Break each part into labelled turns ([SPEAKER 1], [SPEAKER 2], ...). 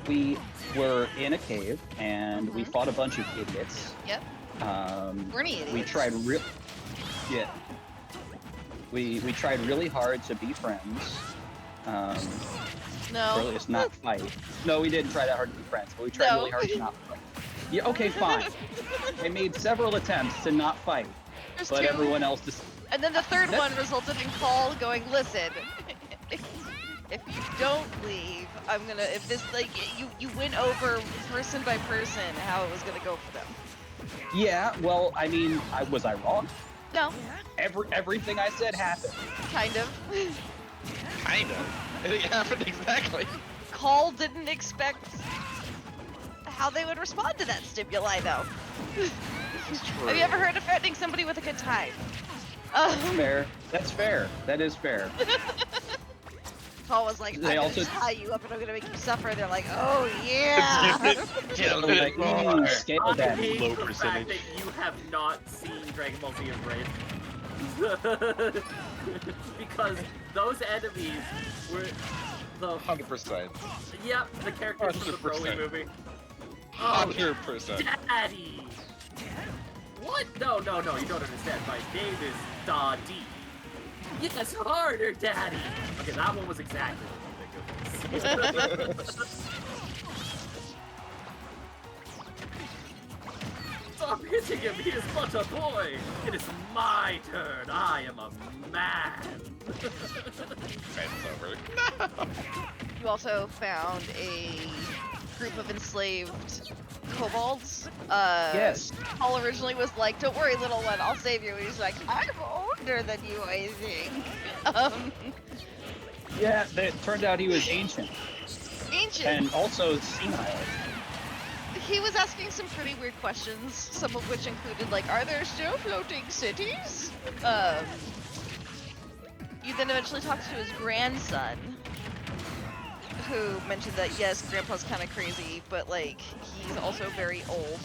[SPEAKER 1] we were in a cave and we
[SPEAKER 2] Mhm.
[SPEAKER 1] fought a bunch of idiots.
[SPEAKER 2] Yep. Were any idiots?
[SPEAKER 1] We tried yeah. We tried really hard to be friends.
[SPEAKER 2] No.
[SPEAKER 1] Or at least not fight. No, we didn't try that hard to be friends, but we tried
[SPEAKER 2] No.
[SPEAKER 1] really hard to not fight. Yeah, okay, fine. I made several attempts to not fight,
[SPEAKER 2] There's
[SPEAKER 1] but
[SPEAKER 2] two.
[SPEAKER 1] everyone else just.
[SPEAKER 2] And then the third
[SPEAKER 1] That-
[SPEAKER 2] one resulted in Khal going, listen, if you don't leave, I'm gonna, if this, like, you went over person by person how it was gonna go for them.
[SPEAKER 1] Yeah, well, I mean, was I wrong?
[SPEAKER 2] No,
[SPEAKER 1] Everything I said happened.
[SPEAKER 2] kind of.
[SPEAKER 3] Kind of. It happened exactly.
[SPEAKER 2] Khal didn't expect how they would respond to that stimuli, though. Have you ever heard of threatening somebody with a good time?
[SPEAKER 1] Fair. That's fair. That is fair.
[SPEAKER 2] Khal was like, I'm
[SPEAKER 1] They
[SPEAKER 2] gonna
[SPEAKER 1] also-
[SPEAKER 2] tie you up and I'm gonna make you suffer. And they're like, oh yeah.
[SPEAKER 3] Yeah,
[SPEAKER 1] Like, scale
[SPEAKER 4] I
[SPEAKER 1] that.
[SPEAKER 4] hate
[SPEAKER 3] Low
[SPEAKER 4] the
[SPEAKER 3] percentage.
[SPEAKER 4] fact that you have not seen Dragon Ball Z Abridged. Because those enemies were the
[SPEAKER 3] 100%.
[SPEAKER 4] yep, the characters from the
[SPEAKER 3] 100%.
[SPEAKER 4] Broly movie. Oh,
[SPEAKER 3] 100%.
[SPEAKER 4] Daddy! What? No, you don't understand. My name is Daddy. Yes, harder, Daddy! Okay, that one was exactly what you think it was. Stop hitting him, he is but a boy! It is my turn, I am a man!
[SPEAKER 3] It's over.
[SPEAKER 2] You also found a group of enslaved kobolds.
[SPEAKER 1] Yes.
[SPEAKER 2] Paul originally was like, "Don't worry, little one, I'll save you." And he's like, "I'm older than you, I think."
[SPEAKER 1] Yeah, it turned out he was ancient
[SPEAKER 2] Ancient.
[SPEAKER 1] and also senile.
[SPEAKER 2] He was asking some pretty weird questions, some of which included like, "Are there still floating cities?" You then eventually talked to his grandson, who mentioned that yes, Grandpa's kind of crazy, but like he's also very old.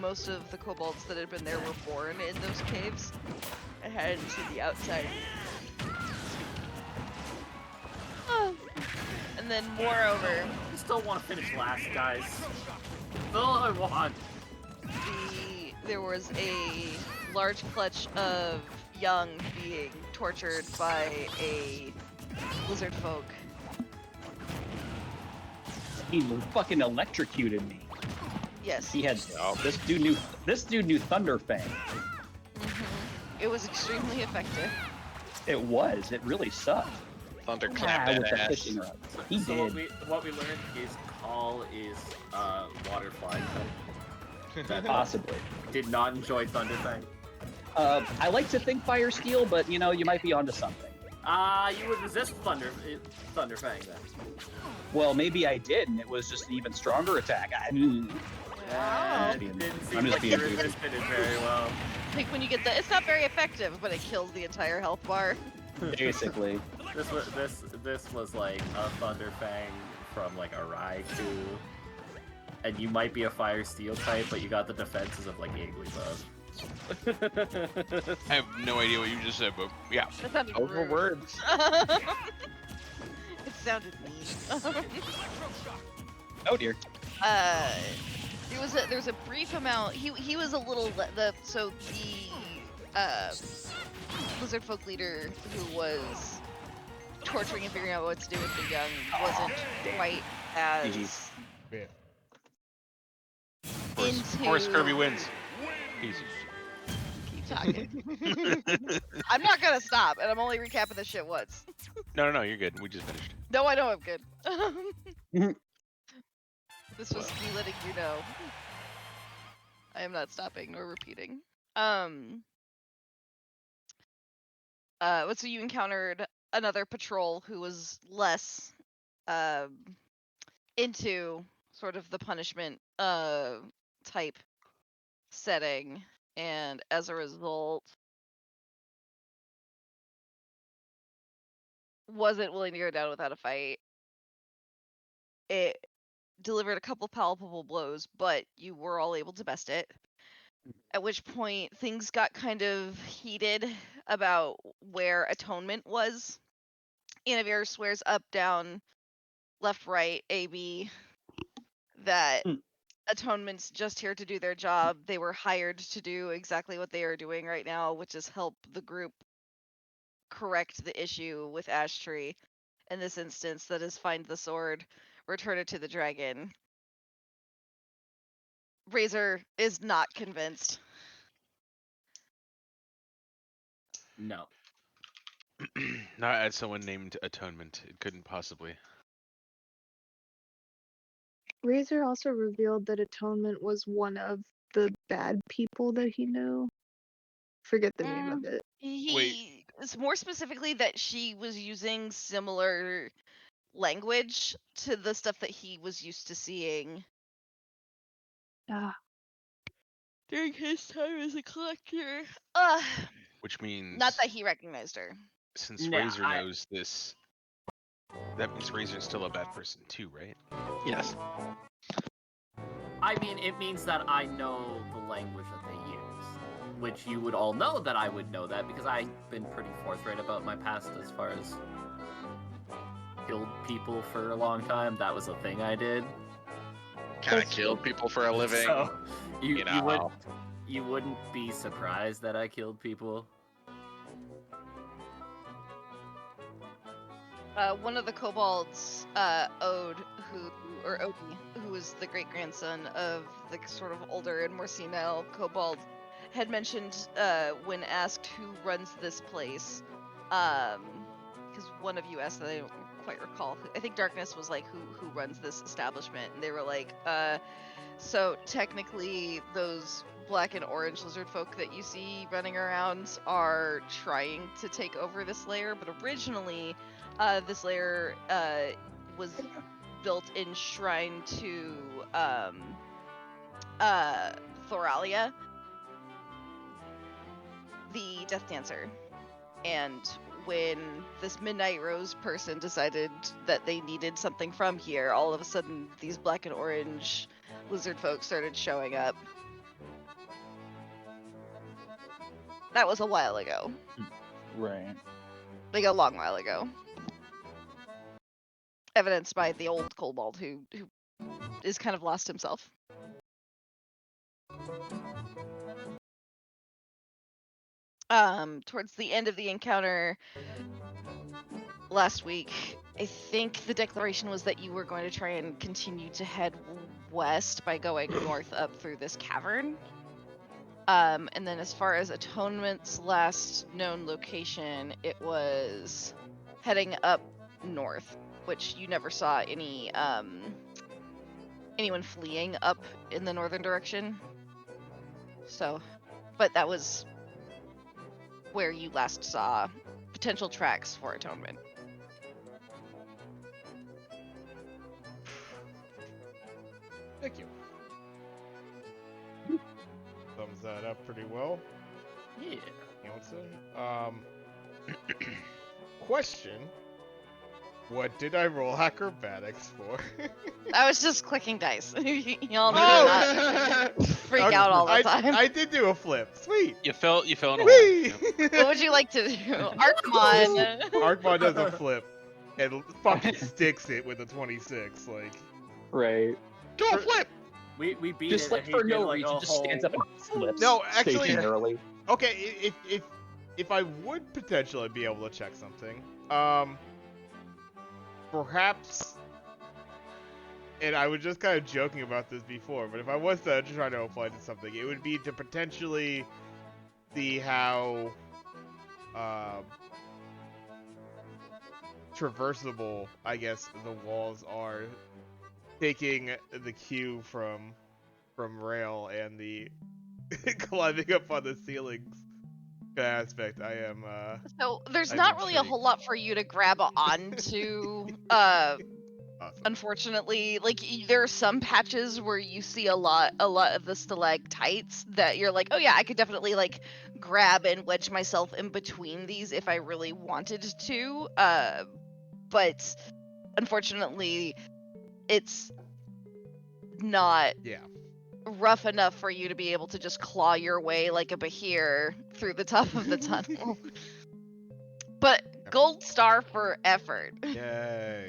[SPEAKER 2] Most of the kobolds that had been there were born in those caves and hadn't seen the outside. And then moreover,
[SPEAKER 4] I still want to finish last, guys. That's all I want.
[SPEAKER 2] there was a large clutch of young being tortured by a lizard folk.
[SPEAKER 1] He fucking electrocuted me.
[SPEAKER 2] Yes.
[SPEAKER 1] He had this dude knew Thunderfang.
[SPEAKER 2] It was extremely effective.
[SPEAKER 1] It was. It really sucked.
[SPEAKER 3] Thunderclap
[SPEAKER 1] With
[SPEAKER 3] that
[SPEAKER 1] that
[SPEAKER 3] ass.
[SPEAKER 1] fishing rod. He
[SPEAKER 4] So
[SPEAKER 1] did.
[SPEAKER 4] what we learned is Khal is water flying type.
[SPEAKER 1] Possibly.
[SPEAKER 4] Did not enjoy Thunderfang.
[SPEAKER 1] I like to think Fire Steel, but you know, you might be onto something.
[SPEAKER 4] You would resist Thunderfang then.
[SPEAKER 1] Well, maybe I did, and it was just an even stronger attack.
[SPEAKER 4] It didn't seem
[SPEAKER 1] I'm just
[SPEAKER 4] like
[SPEAKER 1] being
[SPEAKER 4] you
[SPEAKER 1] goofy.
[SPEAKER 4] resisted it very well.
[SPEAKER 2] Like when you get the, it's not very effective, but it kills the entire health bar.
[SPEAKER 1] Basically.
[SPEAKER 4] This was like a Thunderfang from like a Raikou. And you might be a Fire Steel type, but you got the defenses of like Igglybuff.
[SPEAKER 3] I have no idea what you just said, but yeah.
[SPEAKER 2] That sounded
[SPEAKER 3] Over
[SPEAKER 2] rude.
[SPEAKER 3] words.
[SPEAKER 2] It sounded mean.
[SPEAKER 1] Oh dear.
[SPEAKER 2] There was a brief amount. He was a little the lizard folk leader who was torturing and figuring out what to do with the young wasn't quite as
[SPEAKER 1] GG's.
[SPEAKER 3] Of course, Kirby wins. Pieces.
[SPEAKER 2] Keep talking. I'm not gonna stop, and I'm only recapping this shit once.
[SPEAKER 3] No, you're good. We just finished.
[SPEAKER 2] No, I know I'm good. This was me letting you know. I am not stopping nor repeating. So you encountered another patrol who was less into sort of the punishment type setting, and as a result wasn't willing to go down without a fight. It delivered a couple palpable blows, but you were all able to best it. At which point things got kind of heated about where atonement was. Inavir swears up, down, left, right, A, B. that
[SPEAKER 1] Hmm.
[SPEAKER 2] Atonement's just here to do their job. They were hired to do exactly what they are doing right now, which is help the group correct the issue with Ash Tree. In this instance, that is find the sword, return it to the dragon. Razor is not convinced.
[SPEAKER 4] No.
[SPEAKER 3] Not as someone named Atonement. It couldn't possibly.
[SPEAKER 5] Razor also revealed that Atonement was one of the bad people that he knew. Forget the name of it.
[SPEAKER 2] It's more specifically that she was using similar language to the stuff that he was used to seeing
[SPEAKER 5] Ah,
[SPEAKER 2] during his time as a collector.
[SPEAKER 3] Which means,
[SPEAKER 2] Not that he recognized her.
[SPEAKER 3] since
[SPEAKER 4] Nah,
[SPEAKER 3] Razor knows this, that means Razor's still a bad person too, right?
[SPEAKER 1] Yes.
[SPEAKER 4] I mean, it means that I know the language that they use, which you would all know that I would know that because I've been pretty forthright about my past as far as killed people for a long time. That was a thing I did.
[SPEAKER 3] Kind of
[SPEAKER 5] That's
[SPEAKER 3] killed people for a living.
[SPEAKER 4] So
[SPEAKER 3] you know.
[SPEAKER 4] you wouldn't be surprised that I killed people.
[SPEAKER 2] One of the kobolds, Ode, Odie, who was the great grandson of the sort of older and more senile kobold, had mentioned when asked who runs this place, because one of you asked that I don't quite recall. I think Darkness was like, who runs this establishment, and they were like, so technically those black and orange lizard folk that you see running around are trying to take over this lair, but originally this lair was built in shrine to Thoralia, the Death Dancer. And when this Midnight Rose person decided that they needed something from here, all of a sudden these black and orange lizard folk started showing up. That was a while ago.
[SPEAKER 1] Right.
[SPEAKER 2] Like a long while ago. Evidenced by the old kobold who is kind of lost himself. Towards the end of the encounter last week, I think the declaration was that you were going to try and continue to head west by going north up through this cavern. And then as far as Atonement's last known location, it was heading up north, which you never saw any anyone fleeing up in the northern direction. So, but that was where you last saw potential tracks for Atonement.
[SPEAKER 6] Thank you. Thumbs that up pretty well.
[SPEAKER 4] Yeah.
[SPEAKER 6] Hanson. Question. What did I roll acrobatics for?
[SPEAKER 2] I was just clicking dice. Y'all need to not freak out all the time.
[SPEAKER 6] I did do a flip. Sweet.
[SPEAKER 3] You fell in a hole.
[SPEAKER 6] Whee!
[SPEAKER 3] Yep.
[SPEAKER 2] What would you like to do? Archmon!
[SPEAKER 6] Arkmon does a flip and fucking sticks it with a 26. Like,
[SPEAKER 1] Right.
[SPEAKER 3] Do a flip!
[SPEAKER 4] We beat
[SPEAKER 1] Just
[SPEAKER 4] it.
[SPEAKER 1] like
[SPEAKER 4] and he
[SPEAKER 1] for
[SPEAKER 4] did,
[SPEAKER 1] no
[SPEAKER 4] like,
[SPEAKER 1] reason,
[SPEAKER 4] a
[SPEAKER 1] just
[SPEAKER 4] whole...
[SPEAKER 1] stands up and flips.
[SPEAKER 6] No, actually-
[SPEAKER 1] stationarily.
[SPEAKER 6] okay, if I would potentially be able to check something, perhaps, and I was just kind of joking about this before, but if I was to try to apply to something, it would be to potentially see how traversable, I guess, the walls are, taking the cue from Rail and the climbing up on the ceilings aspect. I am
[SPEAKER 2] So there's
[SPEAKER 6] I'm
[SPEAKER 2] not really a
[SPEAKER 6] intrigued.
[SPEAKER 2] whole lot for you to grab onto.
[SPEAKER 6] Awesome.
[SPEAKER 2] Unfortunately, like there are some patches where you see a lot of the stalactites that you're like, oh yeah, I could definitely like grab and wedge myself in between these if I really wanted to. But unfortunately, it's not
[SPEAKER 6] Yeah.
[SPEAKER 2] rough enough for you to be able to just claw your way like a bahir through the top of the tunnel. But gold star for effort.
[SPEAKER 6] Yay.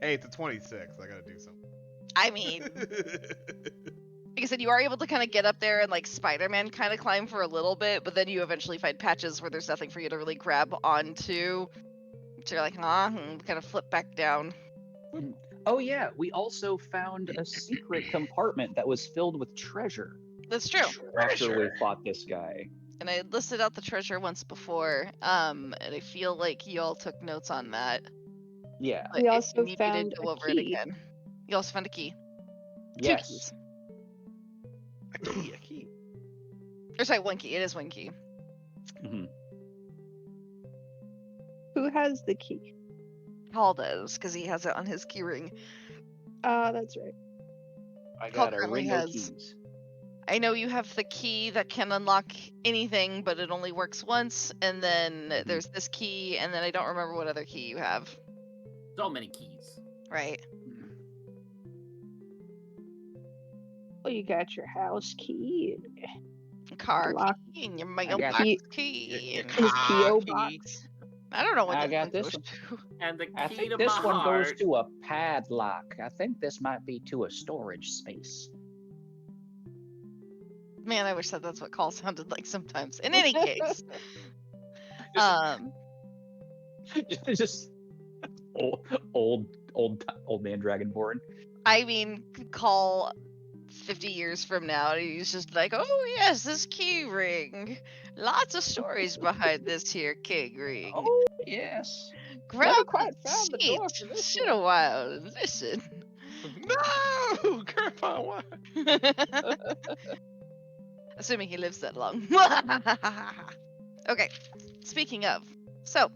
[SPEAKER 6] Hey, it's a 26. I gotta do something.
[SPEAKER 2] I mean, like I said, you are able to kind of get up there and like Spider-Man kind of climb for a little bit, but then you eventually find patches where there's nothing for you to really grab onto. So you're like, and kind of flip back down.
[SPEAKER 1] Oh yeah, we also found a secret compartment that was filled with treasure
[SPEAKER 2] That's true.
[SPEAKER 1] after we fought this guy.
[SPEAKER 2] And I listed out the treasure once before, and I feel like you all took notes on that.
[SPEAKER 1] Yeah.
[SPEAKER 2] But
[SPEAKER 5] We
[SPEAKER 2] if
[SPEAKER 5] also
[SPEAKER 2] you need me to
[SPEAKER 5] found
[SPEAKER 2] go
[SPEAKER 5] a
[SPEAKER 2] over it
[SPEAKER 5] key.
[SPEAKER 2] again. You also found a key.
[SPEAKER 1] Yes.
[SPEAKER 2] 2 keys.
[SPEAKER 3] A key.
[SPEAKER 2] Or sorry, 1 key. It is 1 key.
[SPEAKER 1] Mhm.
[SPEAKER 5] Who has the key?
[SPEAKER 2] Paul does, because he has it on his key ring.
[SPEAKER 5] That's right.
[SPEAKER 1] I
[SPEAKER 2] Paul
[SPEAKER 1] got a
[SPEAKER 2] currently
[SPEAKER 1] ring
[SPEAKER 2] has-
[SPEAKER 1] of keys.
[SPEAKER 2] I know you have the key that can unlock anything, but it only works once. And then there's this key, and then I don't remember what other key you have.
[SPEAKER 4] So many keys.
[SPEAKER 2] Right.
[SPEAKER 5] Well, you got your house key,
[SPEAKER 2] Car
[SPEAKER 5] Lock.
[SPEAKER 2] key, and your
[SPEAKER 1] got
[SPEAKER 2] mailbox
[SPEAKER 5] key-
[SPEAKER 2] key.
[SPEAKER 3] Your
[SPEAKER 2] And
[SPEAKER 5] his P.O.
[SPEAKER 3] key.
[SPEAKER 5] box.
[SPEAKER 2] I don't know what
[SPEAKER 1] I
[SPEAKER 2] this
[SPEAKER 1] got
[SPEAKER 2] one
[SPEAKER 1] this
[SPEAKER 2] goes
[SPEAKER 1] one.
[SPEAKER 2] to.
[SPEAKER 4] And the
[SPEAKER 1] I
[SPEAKER 4] key
[SPEAKER 1] think
[SPEAKER 4] to
[SPEAKER 1] this
[SPEAKER 4] my
[SPEAKER 1] one goes
[SPEAKER 4] heart.
[SPEAKER 1] to a padlock. I think this might be to a storage space.
[SPEAKER 2] Man, I wish that's what call sounded like sometimes. In any case,
[SPEAKER 1] Just old man Dragonborn.
[SPEAKER 2] I mean, call 50 years from now, and he's just like, oh yes, this key ring. Lots of stories behind this here key ring.
[SPEAKER 1] Oh yes.
[SPEAKER 2] Grab
[SPEAKER 1] Never
[SPEAKER 2] a
[SPEAKER 1] quite found the door
[SPEAKER 2] seat,
[SPEAKER 1] for this
[SPEAKER 2] sit
[SPEAKER 1] one.
[SPEAKER 2] a while, and listen.
[SPEAKER 3] No, Grandpa, what?
[SPEAKER 2] Assuming he lives that long. Okay, speaking of, so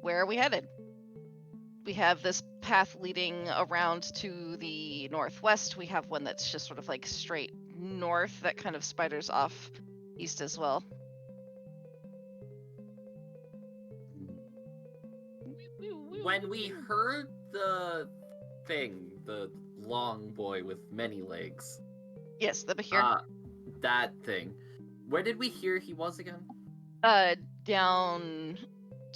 [SPEAKER 2] where are we headed? We have this path leading around to the northwest. We have one that's just sort of like straight north that kind of spiders off east as well.
[SPEAKER 4] When we heard the thing, the long boy with many legs,
[SPEAKER 2] Yes, the Bahir.
[SPEAKER 4] that thing, where did we hear he was again?
[SPEAKER 2] Down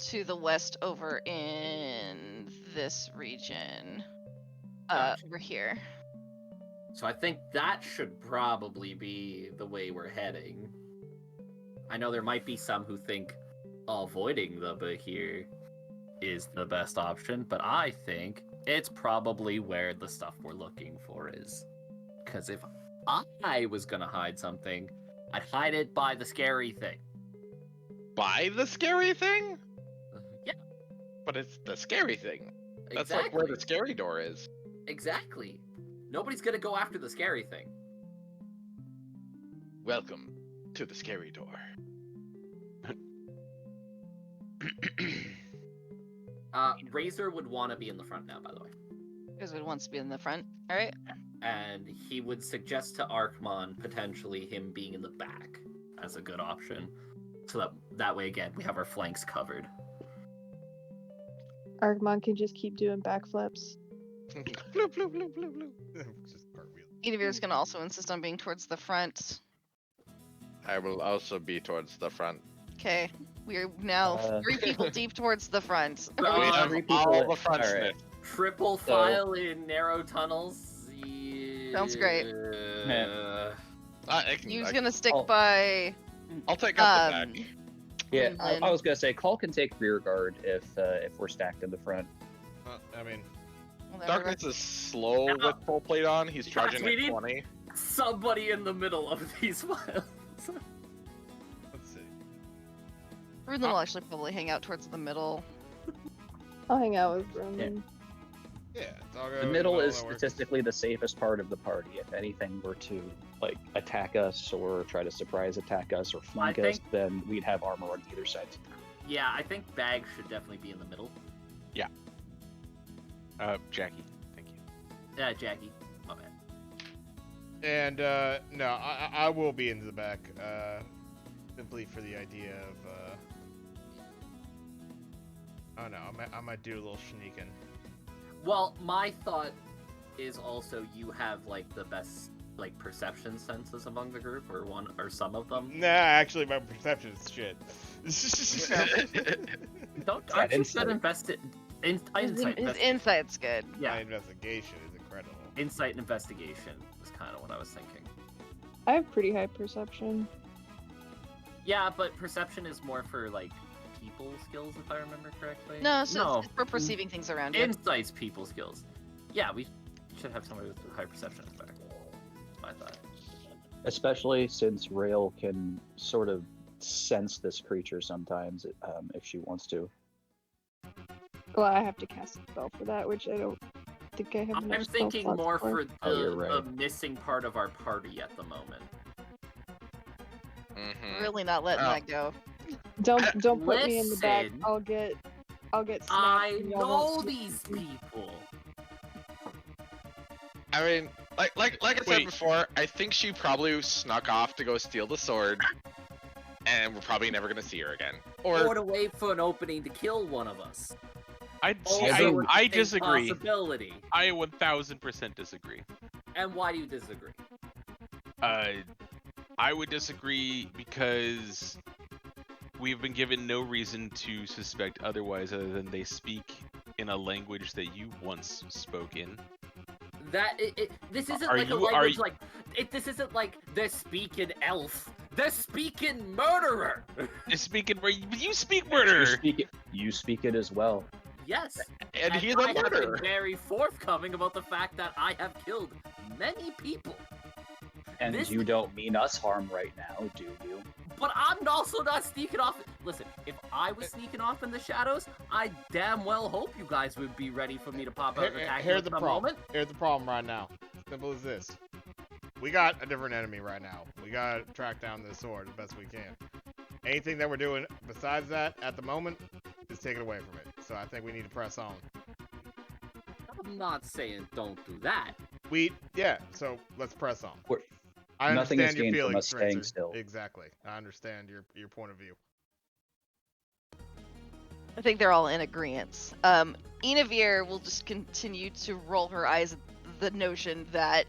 [SPEAKER 2] to the west over in this region.
[SPEAKER 4] Gotcha.
[SPEAKER 2] Over here.
[SPEAKER 4] So I think that should probably be the way we're heading. I know there might be some who think avoiding the Bahir is the best option, but I think it's probably where the stuff we're looking for is. Because if I was gonna hide something, I'd hide it by the scary thing.
[SPEAKER 3] By the scary thing?
[SPEAKER 4] Yeah,
[SPEAKER 3] But it's the scary thing. That's
[SPEAKER 4] exactly.
[SPEAKER 3] like where the scary door is.
[SPEAKER 4] Exactly. Nobody's gonna go after the scary thing.
[SPEAKER 3] Welcome to the scary door.
[SPEAKER 4] Razor would want to be in the front now, by the way.
[SPEAKER 2] Because it wants to be in the front. Alright.
[SPEAKER 4] And he would suggest to Arkmon potentially him being in the back as a good option. So that way, again, we have our flanks covered.
[SPEAKER 5] Argmon can just keep doing backflips.
[SPEAKER 3] Bloop, bloop, bloop, bloop, bloop.
[SPEAKER 6] Just cartwheel.
[SPEAKER 2] Edevir's gonna also insist on being towards the front.
[SPEAKER 7] I will also be towards the front.
[SPEAKER 2] Okay. We're now 3 people deep towards the front.
[SPEAKER 3] We
[SPEAKER 4] Uh,
[SPEAKER 3] have
[SPEAKER 1] three people
[SPEAKER 3] all
[SPEAKER 1] at-
[SPEAKER 3] the front
[SPEAKER 1] all right.
[SPEAKER 3] sniff.
[SPEAKER 4] Triple
[SPEAKER 1] So-
[SPEAKER 4] file in narrow tunnels.
[SPEAKER 2] Sounds great. You's gonna stick
[SPEAKER 1] Oh.
[SPEAKER 2] by
[SPEAKER 3] I'll take up the back.
[SPEAKER 1] Yeah,
[SPEAKER 2] Greenland.
[SPEAKER 1] I was gonna say Call can take rear guard if we're stacked in the front.
[SPEAKER 6] I mean,
[SPEAKER 2] whatever.
[SPEAKER 3] Darkness is slow with full plate on. He's charging
[SPEAKER 4] we
[SPEAKER 3] at
[SPEAKER 4] need-
[SPEAKER 3] 20.
[SPEAKER 4] Somebody in the middle of these files.
[SPEAKER 6] let's see.
[SPEAKER 2] Ruben will actually probably hang out towards the middle.
[SPEAKER 5] I'll hang out with Roman.
[SPEAKER 6] Yeah, doggo.
[SPEAKER 1] The middle
[SPEAKER 6] all
[SPEAKER 1] is
[SPEAKER 6] that works.
[SPEAKER 1] statistically the safest part of the party. If anything were to like attack us or try to surprise attack us or flank us,
[SPEAKER 4] think-
[SPEAKER 1] then we'd have armor on either side.
[SPEAKER 4] Yeah, I think Bag should definitely be in the middle.
[SPEAKER 3] Jackie, thank you.
[SPEAKER 4] Yeah, Jackie. My bad.
[SPEAKER 6] And no, I will be into the back, simply for the idea of oh no, I might do a little sneaking.
[SPEAKER 4] Well, my thought is also you have like the best like perception senses among the group, or one or some of them.
[SPEAKER 6] Nah, actually, my perception is shit.
[SPEAKER 4] Don't
[SPEAKER 1] That
[SPEAKER 4] aren't you
[SPEAKER 1] insight.
[SPEAKER 4] good invested in
[SPEAKER 2] His
[SPEAKER 4] insight?
[SPEAKER 2] insight's good.
[SPEAKER 6] My
[SPEAKER 4] Yeah,
[SPEAKER 6] investigation is incredible.
[SPEAKER 4] insight and investigation was kind of what I was thinking.
[SPEAKER 5] I have pretty high perception.
[SPEAKER 4] Yeah, but perception is more for like people skills, if I remember correctly.
[SPEAKER 2] No, so it's for perceiving things around you.
[SPEAKER 4] Insight's people skills. Yeah, we should have somebody with high perception as better. I thought.
[SPEAKER 1] Especially since Rail can sort of sense this creature sometimes, if she wants to.
[SPEAKER 5] Well, I have to cast a spell for that, which I don't think I have enough
[SPEAKER 4] I'm
[SPEAKER 5] spell
[SPEAKER 4] thinking
[SPEAKER 5] slots
[SPEAKER 4] more for
[SPEAKER 1] Oh, you're
[SPEAKER 4] the
[SPEAKER 1] right.
[SPEAKER 4] missing part of our party at the moment.
[SPEAKER 2] Really not letting that go.
[SPEAKER 5] Don't put me in the back.
[SPEAKER 4] Listen.
[SPEAKER 5] I'll get snapped.
[SPEAKER 4] I
[SPEAKER 5] and y'all
[SPEAKER 4] know
[SPEAKER 5] won't see
[SPEAKER 4] these
[SPEAKER 5] me.
[SPEAKER 4] people.
[SPEAKER 7] I mean, like I said
[SPEAKER 3] Wait.
[SPEAKER 7] before, I think she probably snuck off to go steal the sword, and we're probably never gonna see her again.
[SPEAKER 4] Or to wait for an opening to kill one of us.
[SPEAKER 3] I
[SPEAKER 4] Also a
[SPEAKER 3] I
[SPEAKER 4] distinct
[SPEAKER 3] disagree.
[SPEAKER 4] Possibility.
[SPEAKER 3] I 1000% disagree.
[SPEAKER 4] And why do you disagree?
[SPEAKER 3] I would disagree because we've been given no reason to suspect otherwise other than they speak in a language that you once spoke in.
[SPEAKER 4] This isn't
[SPEAKER 3] Are
[SPEAKER 4] like a
[SPEAKER 3] you- are
[SPEAKER 4] language
[SPEAKER 3] you-
[SPEAKER 4] like this isn't like they're speaking elf. They're speaking murderer.
[SPEAKER 3] You speak murder.
[SPEAKER 1] You speak it as well.
[SPEAKER 4] Yes.
[SPEAKER 7] And he's a
[SPEAKER 4] I have
[SPEAKER 7] murderer.
[SPEAKER 4] been very forthcoming about the fact that I have killed many people.
[SPEAKER 1] And
[SPEAKER 4] This-
[SPEAKER 1] you don't mean us harm right now, do you?
[SPEAKER 4] But I'm also not sneaking off. Listen, if I was sneaking off in the shadows, I damn well hope you guys would be ready for me to pop out and attack you
[SPEAKER 6] Here's
[SPEAKER 4] at
[SPEAKER 6] the
[SPEAKER 4] some
[SPEAKER 6] problem.
[SPEAKER 4] moment.
[SPEAKER 6] Here's the problem right now. Simple as this. We got a different enemy right now. We gotta track down this sword as best we can. Anything that we're doing besides that at the moment is taken away from it. So I think we need to press on.
[SPEAKER 4] I'm not saying don't do that.
[SPEAKER 6] So let's press on.
[SPEAKER 1] We're-
[SPEAKER 6] I
[SPEAKER 1] Nothing is
[SPEAKER 6] understand your
[SPEAKER 1] gained from
[SPEAKER 6] feelings,
[SPEAKER 1] us staying
[SPEAKER 6] Spencer.
[SPEAKER 1] still.
[SPEAKER 6] Exactly. I understand your point of view.
[SPEAKER 2] I think they're all in agreement. Inavir will just continue to roll her eyes at the notion that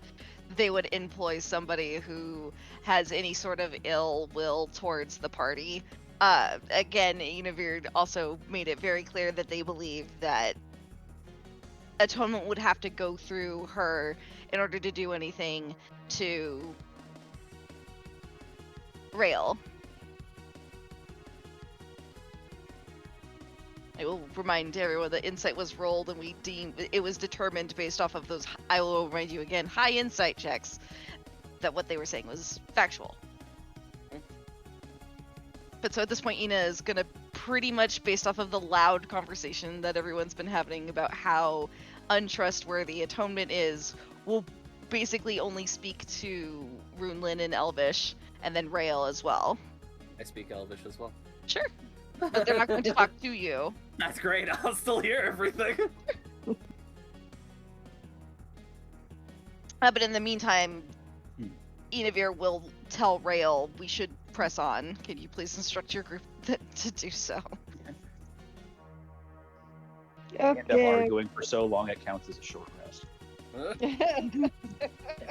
[SPEAKER 2] they would employ somebody who has any sort of ill will towards the party. Again, Inavir also made it very clear that they believe that Atonement would have to go through her in order to do anything to Rail. I will remind everyone that insight was rolled and we deemed it was determined based off of those, I will remind you again, high insight checks, that what they were saying was factual. But so at this point, Ina is going to pretty much, based off of the loud conversation that everyone's been having about how untrustworthy Atonement is, will basically only speak to Runelin and Elvish, and then Rael as well.
[SPEAKER 4] I speak Elvish as well.
[SPEAKER 2] Sure. But they're not going to talk to you.
[SPEAKER 4] That's great. I'll still hear everything.
[SPEAKER 2] But in the meantime, Inavir will tell Rael we should press on. Can you please instruct your group to do so?
[SPEAKER 1] We end up
[SPEAKER 5] Okay.
[SPEAKER 1] arguing for so long it counts as a short rest.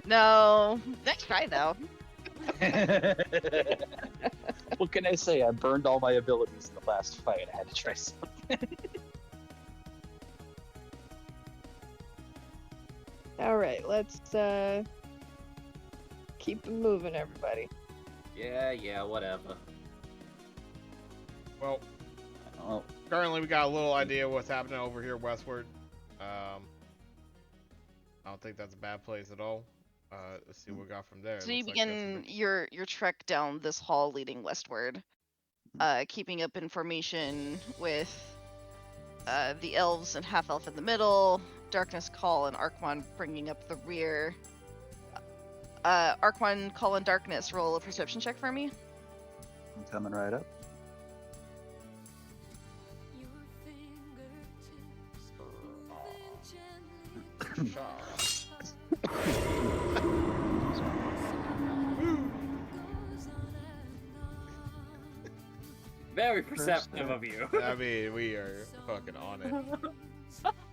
[SPEAKER 2] No. Next try, though.
[SPEAKER 1] What can I say? I burned all my abilities in the last fight. I had to try something.
[SPEAKER 5] All right, let's keep it moving, everybody.
[SPEAKER 4] Yeah, whatever.
[SPEAKER 6] Well,
[SPEAKER 1] Oh,
[SPEAKER 6] currently we got a little idea what's happening over here westward. I don't think that's a bad place at all. Let's see what we got from there.
[SPEAKER 2] So you
[SPEAKER 6] Looks like that's a
[SPEAKER 2] begin
[SPEAKER 6] big-
[SPEAKER 2] your trek down this hall leading westward, keeping up information with the elves and half elf in the middle, Darkness, Khal, and Arquan bringing up the rear. Arquan, Khal, and Darkness, roll a perception check for me.
[SPEAKER 1] I'm coming right up.
[SPEAKER 4] Very perceptive of you.
[SPEAKER 6] I mean, we are fucking on it.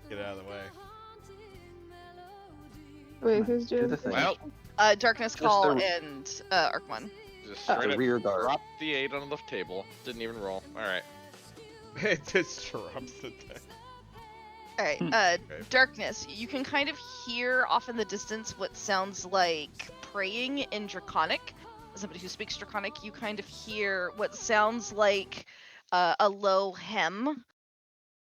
[SPEAKER 6] Get out of the way.
[SPEAKER 5] Wait, who's
[SPEAKER 1] Do
[SPEAKER 5] doing
[SPEAKER 1] the thing.
[SPEAKER 7] Well,
[SPEAKER 2] Darkness,
[SPEAKER 1] Just
[SPEAKER 2] Khal,
[SPEAKER 1] the-
[SPEAKER 2] and Arquan.
[SPEAKER 7] just
[SPEAKER 1] The
[SPEAKER 7] straight up
[SPEAKER 1] rear guard.
[SPEAKER 7] drop the 8 on the table. Didn't even roll. All right.
[SPEAKER 6] It just drops it there.
[SPEAKER 2] All right. Darkness. You can kind of hear off in the distance what sounds like praying in Draconic. As somebody who speaks Draconic, you kind of hear what sounds like a low hem,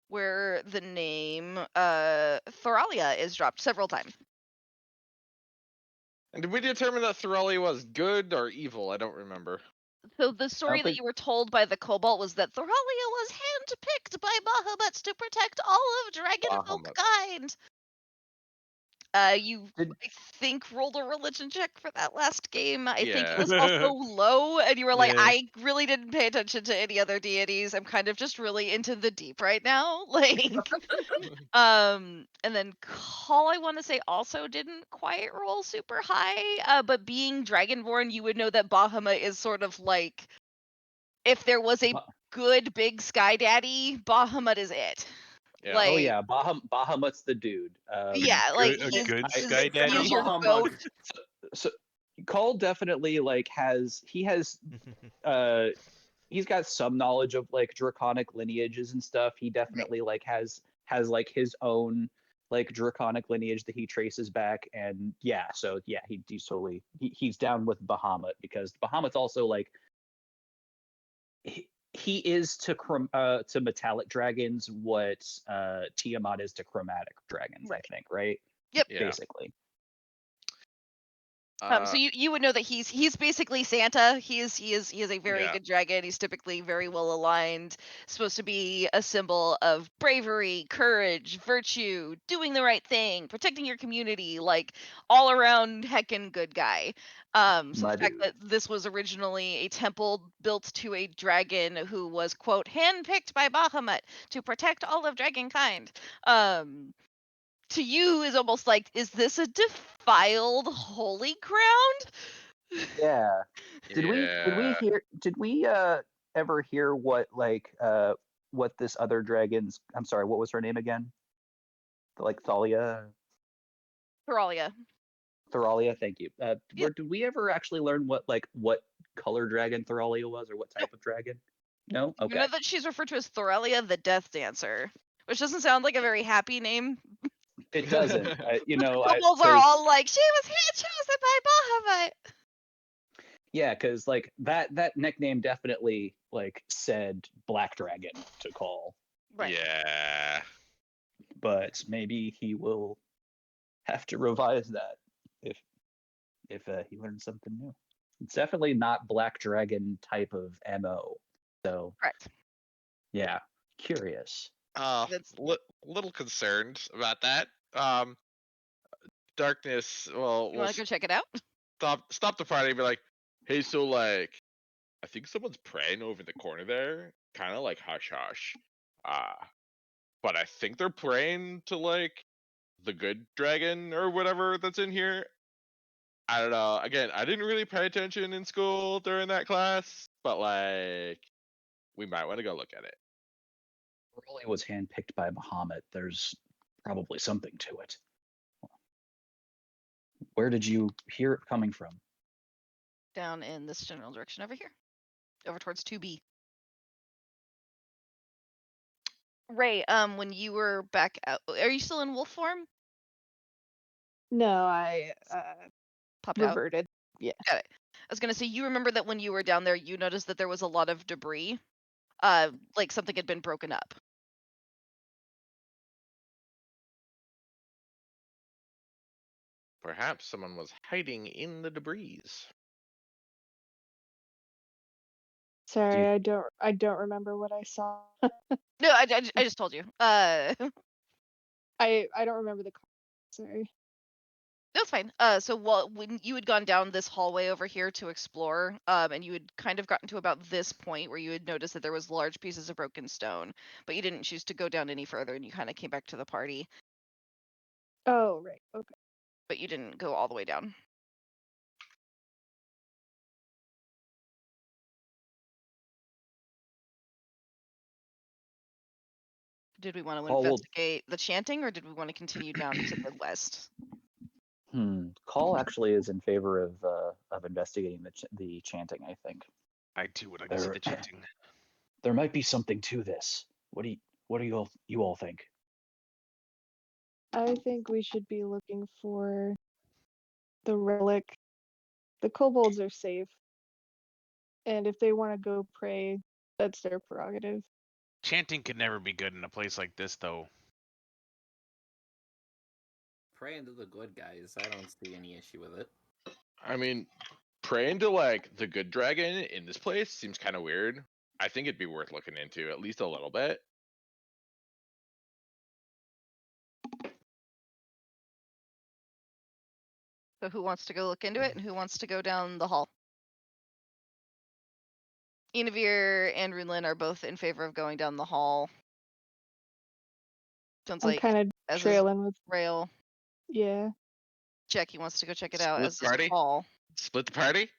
[SPEAKER 2] where the name Thoralia is dropped several times.
[SPEAKER 7] And did we determine that Thoralia was good or evil? I don't remember.
[SPEAKER 2] So the story that
[SPEAKER 1] think-
[SPEAKER 2] you were told by the Cobalt was that Thoralia was handpicked by Bahamut to protect all of Dragonfolk
[SPEAKER 7] Bahamut.
[SPEAKER 2] kind. You,
[SPEAKER 1] Did-
[SPEAKER 2] I think, rolled a religion check for that last game. I think it
[SPEAKER 3] Yeah.
[SPEAKER 2] was also low, and you were like,
[SPEAKER 3] Yeah.
[SPEAKER 2] I really didn't pay attention to any other deities. I'm kind of just really into the deep right now. Like, and then Khal, I want to say, also didn't quite roll super high. But being Dragonborn, you would know that Bahamut is sort of like, if there was a
[SPEAKER 1] Ba-
[SPEAKER 2] good big Sky Daddy, Bahamut is it.
[SPEAKER 7] Yeah.
[SPEAKER 2] Like,
[SPEAKER 1] Oh yeah, Bahamut's the dude.
[SPEAKER 2] yeah, like
[SPEAKER 3] a
[SPEAKER 2] he's,
[SPEAKER 3] good
[SPEAKER 2] he's,
[SPEAKER 3] Sky Daddy?
[SPEAKER 2] he's your
[SPEAKER 4] Bahamut.
[SPEAKER 2] goat.
[SPEAKER 1] So Cole definitely like has he's got some knowledge of like draconic lineages and stuff. He definitely like has like his own like draconic lineage that he traces back, and yeah, so yeah, he's totally he's down with Bahamut, because Bahamut's also like he is to metallic dragons what Tiamat is to chromatic dragons,
[SPEAKER 2] Right.
[SPEAKER 1] I think, right?
[SPEAKER 2] Yep.
[SPEAKER 7] Yeah.
[SPEAKER 1] Basically.
[SPEAKER 2] So you would know that he's basically Santa. He is a very
[SPEAKER 7] Yeah.
[SPEAKER 2] good dragon. He's typically very well aligned. Supposed to be a symbol of bravery, courage, virtue, doing the right thing, protecting your community, like all around heckin' good guy. So
[SPEAKER 1] My
[SPEAKER 2] the fact
[SPEAKER 1] dude.
[SPEAKER 2] that this was originally a temple built to a dragon who was, quote, handpicked by Bahamut to protect all of dragonkind. To you is almost like, is this a defiled holy ground?
[SPEAKER 1] Yeah. Did we
[SPEAKER 7] Yeah.
[SPEAKER 1] did we ever hear what what this other dragon's, I'm sorry, what was her name again? Like Thalia?
[SPEAKER 2] Thoralia.
[SPEAKER 1] Thoralia, thank you.
[SPEAKER 2] Yeah.
[SPEAKER 1] Did we ever actually learn what color dragon Thoralia was, or what type of dragon? No?
[SPEAKER 2] You
[SPEAKER 1] Okay.
[SPEAKER 2] know that she's referred to as Thoralia the Death Dancer, which doesn't sound like a very happy name.
[SPEAKER 1] It doesn't.
[SPEAKER 2] Kobolds are all like, she was hand chosen by Bahamut.
[SPEAKER 1] Yeah, because like that nickname definitely like said Black Dragon to call,
[SPEAKER 2] Right.
[SPEAKER 7] Yeah.
[SPEAKER 1] but maybe he will have to revise that if he learns something new. It's definitely not Black Dragon type of MO. So
[SPEAKER 2] Correct.
[SPEAKER 1] yeah, curious.
[SPEAKER 2] That's
[SPEAKER 7] Little concerned about that. Darkness. Well,
[SPEAKER 2] you
[SPEAKER 7] we'll
[SPEAKER 2] want to go check it out?
[SPEAKER 7] stop the party and be like, hey, so like, I think someone's praying over in the corner there, kind of like hush hush. But I think they're praying to like the good dragon or whatever that's in here. I don't know. Again, I didn't really pay attention in school during that class, but like, we might want to go look at it.
[SPEAKER 1] Broly was handpicked by Bahamut. There's probably something to it. Where did you hear it coming from?
[SPEAKER 2] Down in this general direction over here. Over towards 2B. Ray, when you were back out, are you still in wolf form?
[SPEAKER 5] No, I
[SPEAKER 2] Popped out.
[SPEAKER 5] reverted. Yeah.
[SPEAKER 2] Got it. I was gonna say, you remember that when you were down there, you noticed that there was a lot of debris, like something had been broken up.
[SPEAKER 7] Perhaps someone was hiding in the debris.
[SPEAKER 5] Sorry, I don't remember what I saw.
[SPEAKER 2] No, I just told you.
[SPEAKER 5] I don't remember the car. Sorry.
[SPEAKER 2] That's fine. So when you had gone down this hallway over here to explore, and you had kind of gotten to about this point where you had noticed that there was large pieces of broken stone, but you didn't choose to go down any further, and you kind of came back to the party,
[SPEAKER 5] Oh, right. Okay.
[SPEAKER 2] but you didn't go all the way down. Did we want to
[SPEAKER 1] Call will-
[SPEAKER 2] investigate the chanting, or did we want to continue down to the west?
[SPEAKER 1] Call actually is in favor of investigating the chanting, I think.
[SPEAKER 3] I too would like to see
[SPEAKER 1] There-
[SPEAKER 3] the chanting.
[SPEAKER 1] There might be something to this. What do you all think?
[SPEAKER 5] I think we should be looking for the relic. The kobolds are safe, and if they want to go pray, that's their prerogative.
[SPEAKER 3] Chanting could never be good in a place like this, though.
[SPEAKER 4] Praying to the good guys. I don't see any issue with it.
[SPEAKER 7] I mean, praying to like the good dragon in this place seems kind of weird. I think it'd be worth looking into at least a little bit.
[SPEAKER 2] So who wants to go look into it, and who wants to go down the hall? Enavir and Runlin are both in favor of going down the hall. Sounds
[SPEAKER 5] I'm
[SPEAKER 2] like
[SPEAKER 5] kind of
[SPEAKER 2] as is
[SPEAKER 5] trailing with,
[SPEAKER 2] Rail.
[SPEAKER 5] yeah.
[SPEAKER 2] Jackie wants to go check it out,
[SPEAKER 7] Split
[SPEAKER 2] as
[SPEAKER 7] the
[SPEAKER 2] is
[SPEAKER 7] party?
[SPEAKER 2] Paul.
[SPEAKER 7] Split the party?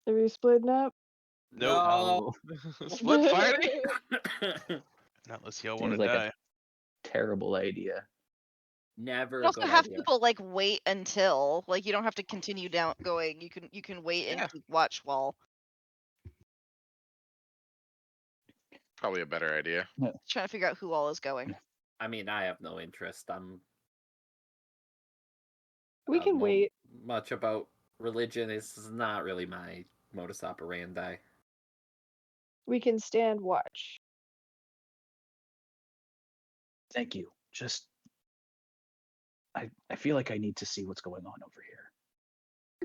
[SPEAKER 5] Are we splitting up?
[SPEAKER 3] Nope.
[SPEAKER 4] No.
[SPEAKER 7] Split party?
[SPEAKER 3] Not unless y'all
[SPEAKER 1] Seems
[SPEAKER 3] want to
[SPEAKER 1] like
[SPEAKER 3] die.
[SPEAKER 1] a terrible idea.
[SPEAKER 4] Never
[SPEAKER 2] You
[SPEAKER 4] a
[SPEAKER 2] also
[SPEAKER 4] good
[SPEAKER 2] have
[SPEAKER 4] idea.
[SPEAKER 2] people like wait until, like, you don't have to continue down going. You can wait and
[SPEAKER 7] Yeah.
[SPEAKER 2] keep watch while
[SPEAKER 7] Probably a better idea.
[SPEAKER 2] trying to figure out who all is going.
[SPEAKER 4] I mean, I have no interest.
[SPEAKER 5] We
[SPEAKER 4] I
[SPEAKER 5] can
[SPEAKER 4] don't know
[SPEAKER 5] wait.
[SPEAKER 4] much about religion. It's not really my modus operandi.
[SPEAKER 5] We can stand watch.
[SPEAKER 1] Thank you. Just I feel like I need to see what's going on over here.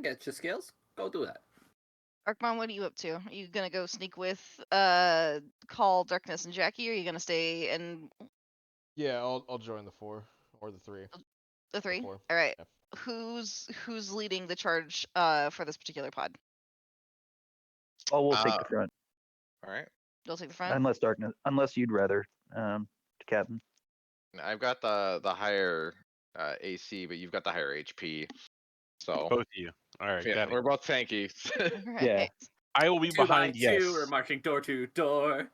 [SPEAKER 4] Get your skills. Go do that.
[SPEAKER 2] Arkmon, what are you up to? Are you gonna go sneak with Call, Darkness, and Jackie, or are you gonna stay and
[SPEAKER 6] Yeah, I'll join the 4 or the 3.
[SPEAKER 2] the three?
[SPEAKER 6] 4.
[SPEAKER 2] All right.
[SPEAKER 6] Yeah.
[SPEAKER 2] Who's leading the charge for this particular pod?
[SPEAKER 1] Oh, we'll take the front,
[SPEAKER 7] All right.
[SPEAKER 2] You'll take the front.
[SPEAKER 1] unless you'd rather, Captain.
[SPEAKER 7] I've got the higher AC, but you've got the higher HP. So
[SPEAKER 3] Both of you. All right,
[SPEAKER 7] yeah,
[SPEAKER 3] got it.
[SPEAKER 7] we're both tanky.
[SPEAKER 2] Right.
[SPEAKER 1] Yeah.
[SPEAKER 3] I will be
[SPEAKER 4] 2 by
[SPEAKER 3] behind.
[SPEAKER 4] 2,
[SPEAKER 3] Yes.
[SPEAKER 4] we're marching door to door.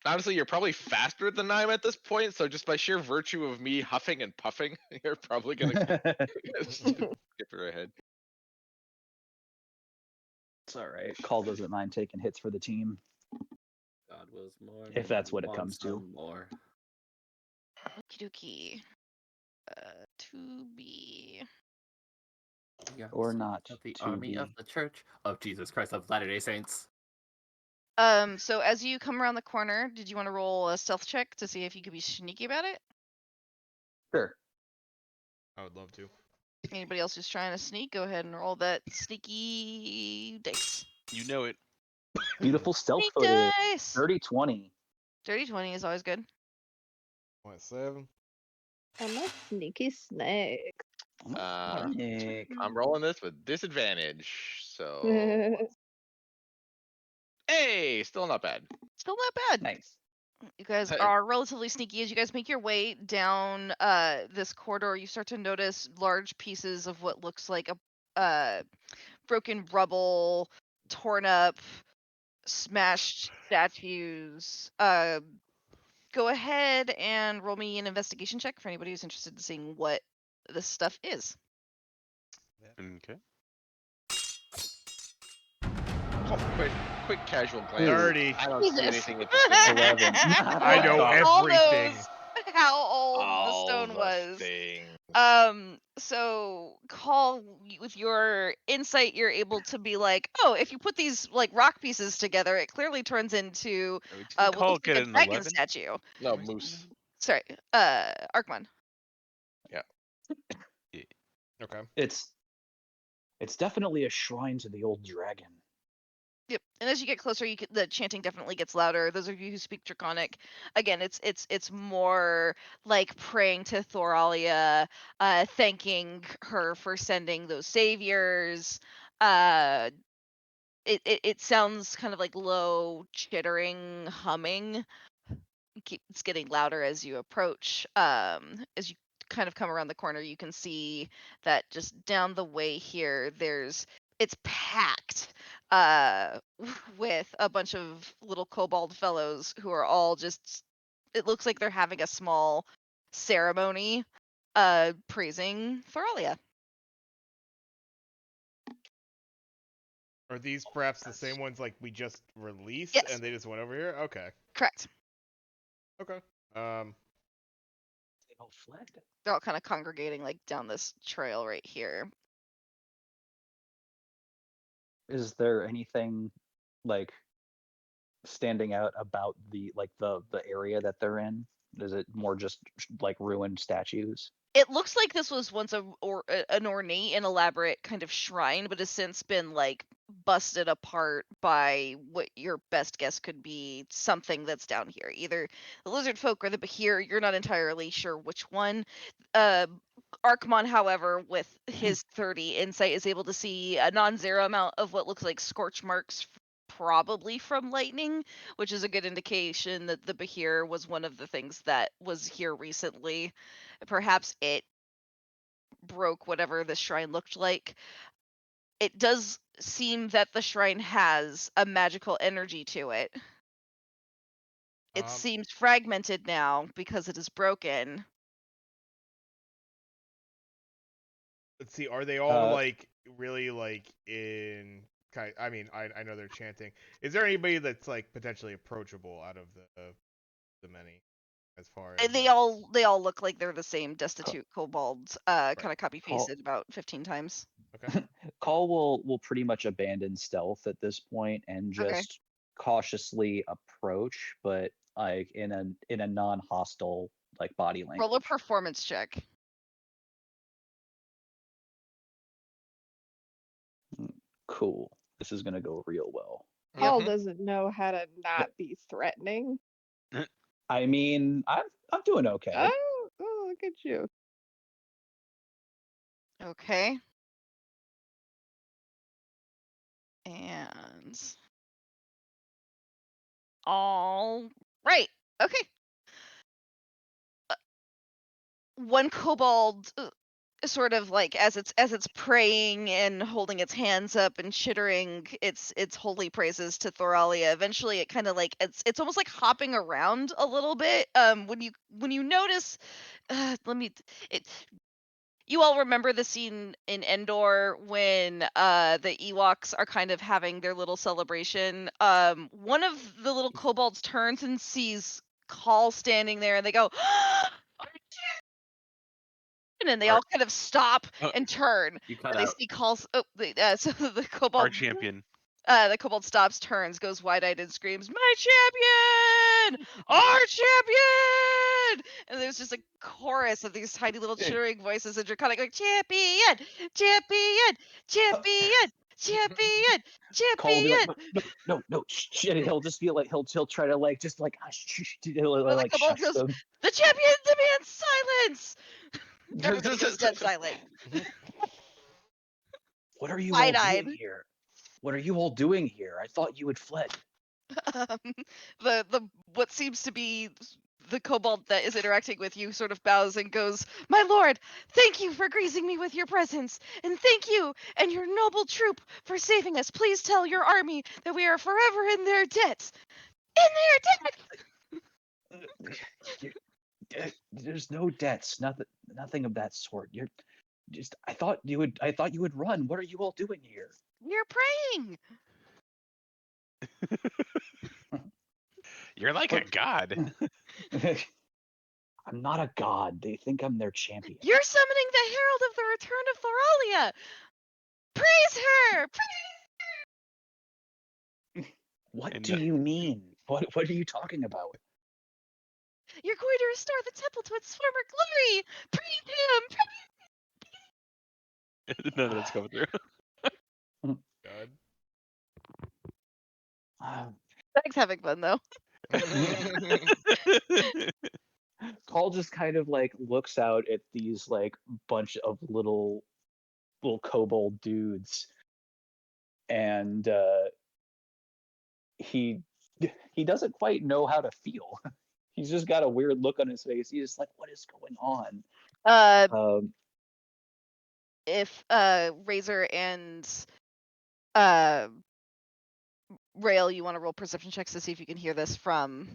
[SPEAKER 7] Honestly, you're probably faster than I'm at this point, so just by sheer virtue of me huffing and puffing, you're probably gonna get through ahead.
[SPEAKER 1] It's all right. Call doesn't mind taking hits for the team.
[SPEAKER 4] God was more.
[SPEAKER 1] If that's what it comes to.
[SPEAKER 4] some more.
[SPEAKER 2] Okie dokie. To be.
[SPEAKER 4] We are
[SPEAKER 1] Or
[SPEAKER 4] soldiers
[SPEAKER 1] not
[SPEAKER 4] of the
[SPEAKER 1] to
[SPEAKER 4] army of
[SPEAKER 1] be.
[SPEAKER 4] the Church of Jesus Christ of Latter-day Saints.
[SPEAKER 2] So as you come around the corner, did you want to roll a stealth check to see if you could be sneaky about it?
[SPEAKER 1] Sure.
[SPEAKER 6] I would love to.
[SPEAKER 2] Anybody else who's trying to sneak, go ahead and roll that sneaky dice.
[SPEAKER 3] You know it.
[SPEAKER 1] Beautiful stealth
[SPEAKER 2] Sneak
[SPEAKER 1] footage.
[SPEAKER 2] dice!
[SPEAKER 1] 30-20.
[SPEAKER 2] 30-20 is always good.
[SPEAKER 6] 0.7.
[SPEAKER 5] I'm a sneaky snake.
[SPEAKER 1] Nick.
[SPEAKER 7] I'm rolling this with disadvantage, so hey, still not bad.
[SPEAKER 2] Still not bad.
[SPEAKER 1] Nice.
[SPEAKER 2] You guys
[SPEAKER 7] Hey.
[SPEAKER 2] are relatively sneaky. As you guys make your way down this corridor, you start to notice large pieces of what looks like a broken rubble, torn up, smashed statues. Go ahead and roll me an investigation check for anybody who's interested in seeing what this stuff is.
[SPEAKER 3] Okay.
[SPEAKER 7] Oh, quick casual glance.
[SPEAKER 6] 30.
[SPEAKER 7] I don't see
[SPEAKER 2] Jesus.
[SPEAKER 7] anything interesting.
[SPEAKER 1] 11.
[SPEAKER 6] I know
[SPEAKER 2] All
[SPEAKER 6] everything.
[SPEAKER 2] knows how old the
[SPEAKER 7] All
[SPEAKER 2] stone
[SPEAKER 7] the
[SPEAKER 2] was.
[SPEAKER 7] things.
[SPEAKER 2] So Call, with your insight, you're able to be like, oh, if you put these like rock pieces together, it clearly turns into what
[SPEAKER 3] Call
[SPEAKER 2] looks like
[SPEAKER 3] get
[SPEAKER 2] a
[SPEAKER 3] an
[SPEAKER 2] dragon
[SPEAKER 3] 11.
[SPEAKER 2] statue.
[SPEAKER 7] No, moose.
[SPEAKER 2] Sorry, Arkmon.
[SPEAKER 6] Okay.
[SPEAKER 1] It's definitely a shrine to the old dragon.
[SPEAKER 2] Yep. And as you get closer, the chanting definitely gets louder. Those of you who speak Draconic, again, it's more like praying to Thoralia, thanking her for sending those saviors. It sounds kind of like low chittering humming. It's getting louder as you approach. As you kind of come around the corner, you can see that just down the way here, it's packed with a bunch of little kobold fellows who are all just, it looks like they're having a small ceremony praising Thoralia.
[SPEAKER 6] Are these perhaps the same ones like we just released
[SPEAKER 2] Yes.
[SPEAKER 6] and they just went over here? Okay.
[SPEAKER 2] Correct.
[SPEAKER 6] Okay.
[SPEAKER 1] fled.
[SPEAKER 2] They're all kind of congregating like down this trail right here.
[SPEAKER 1] Is there anything like standing out about the area that they're in? Is it more just like ruined statues?
[SPEAKER 2] It looks like this was once an ornate and elaborate kind of shrine, but has since been like busted apart by what your best guess could be something that's down here. Either the lizard folk or the Bahir, you're not entirely sure which one. Archmon, however, with his 30 insight, is able to see a non-zero amount of what looks like scorch marks, probably from lightning, which is a good indication that the Bahir was one of the things that was here recently. Perhaps it broke whatever the shrine looked like. It does seem that the shrine has a magical energy to it. It seems fragmented now because it is broken.
[SPEAKER 6] Let's see. Are they all
[SPEAKER 1] Uh,
[SPEAKER 6] like really like in? I mean, I know they're chanting. Is there anybody that's like potentially approachable out of the many, as far as
[SPEAKER 2] They
[SPEAKER 6] like?
[SPEAKER 2] all look like they're the same destitute kobolds, kind of copy
[SPEAKER 1] Call
[SPEAKER 2] pasted about 15 times.
[SPEAKER 6] Okay.
[SPEAKER 1] Call will pretty much abandon stealth at this point and
[SPEAKER 2] Okay.
[SPEAKER 1] just cautiously approach, but like in a non-hostile like body
[SPEAKER 2] Roll a
[SPEAKER 1] language.
[SPEAKER 2] performance check.
[SPEAKER 1] Cool. This is gonna go real well.
[SPEAKER 5] Paul
[SPEAKER 7] Mhm.
[SPEAKER 5] doesn't know how to not be threatening.
[SPEAKER 1] I mean, I'm doing okay.
[SPEAKER 5] Oh, look at you.
[SPEAKER 2] Okay. And all right. Okay. One kobold sort of like as it's praying and holding its hands up and chittering its holy praises to Thoralia. Eventually it kind of like it's almost like hopping around a little bit. When you notice let me it you all remember the scene in Endor when the Ewoks are kind of having their little celebration. One of the little kobolds turns and sees Khal standing there and they go and they all kind of stop
[SPEAKER 3] Oh.
[SPEAKER 2] and turn.
[SPEAKER 4] You cut
[SPEAKER 2] And they
[SPEAKER 4] out.
[SPEAKER 2] see Khal. So the
[SPEAKER 3] Our
[SPEAKER 2] kobold
[SPEAKER 3] champion.
[SPEAKER 2] the kobold stops, turns, goes wide-eyed, and screams, "My champion! Our champion!" And there's just a chorus of these tiny little chittering voices, and you're kind of going, "Champion! Champion! Champion! Champion!
[SPEAKER 1] Call will be like,
[SPEAKER 2] Champion!"
[SPEAKER 1] no, shit. He'll just be like, he'll try to like, just like, he'll
[SPEAKER 2] And the
[SPEAKER 1] like
[SPEAKER 2] kobold
[SPEAKER 1] shush
[SPEAKER 2] goes,
[SPEAKER 1] them.
[SPEAKER 2] "The champion demands silence!" Everybody goes dead silent.
[SPEAKER 1] What are you all
[SPEAKER 2] Wide-eyed.
[SPEAKER 1] doing here? What are you all doing here? I thought you had fled.
[SPEAKER 2] um, the what seems to be the kobold that is interacting with you sort of bows and goes, "My lord, thank you for gracing me with your presence, and thank you and your noble troop for saving us. Please tell your army that we are forever in their debt. In their debt!"
[SPEAKER 1] There's no debts, nothing of that sort. You're just. I thought you would run. What are you all doing here?
[SPEAKER 2] We're praying.
[SPEAKER 3] You're like a god.
[SPEAKER 1] I'm not a god. They think I'm their champion.
[SPEAKER 2] You're summoning the herald of the return of Thoralia. Praise her.
[SPEAKER 1] What
[SPEAKER 3] And
[SPEAKER 1] do you mean? What are you talking about?
[SPEAKER 2] You're going to restore the temple to its former glory. Praise him.
[SPEAKER 3] none of that's coming through.
[SPEAKER 6] God.
[SPEAKER 2] Thanks, having fun though.
[SPEAKER 1] Paul just kind of like looks out at these like bunch of little kobold dudes, and he doesn't quite know how to feel. He's just got a weird look on his face. He's just like, what is going on?
[SPEAKER 2] If Razor and Rail, you want to roll perception checks to see if you can hear this from.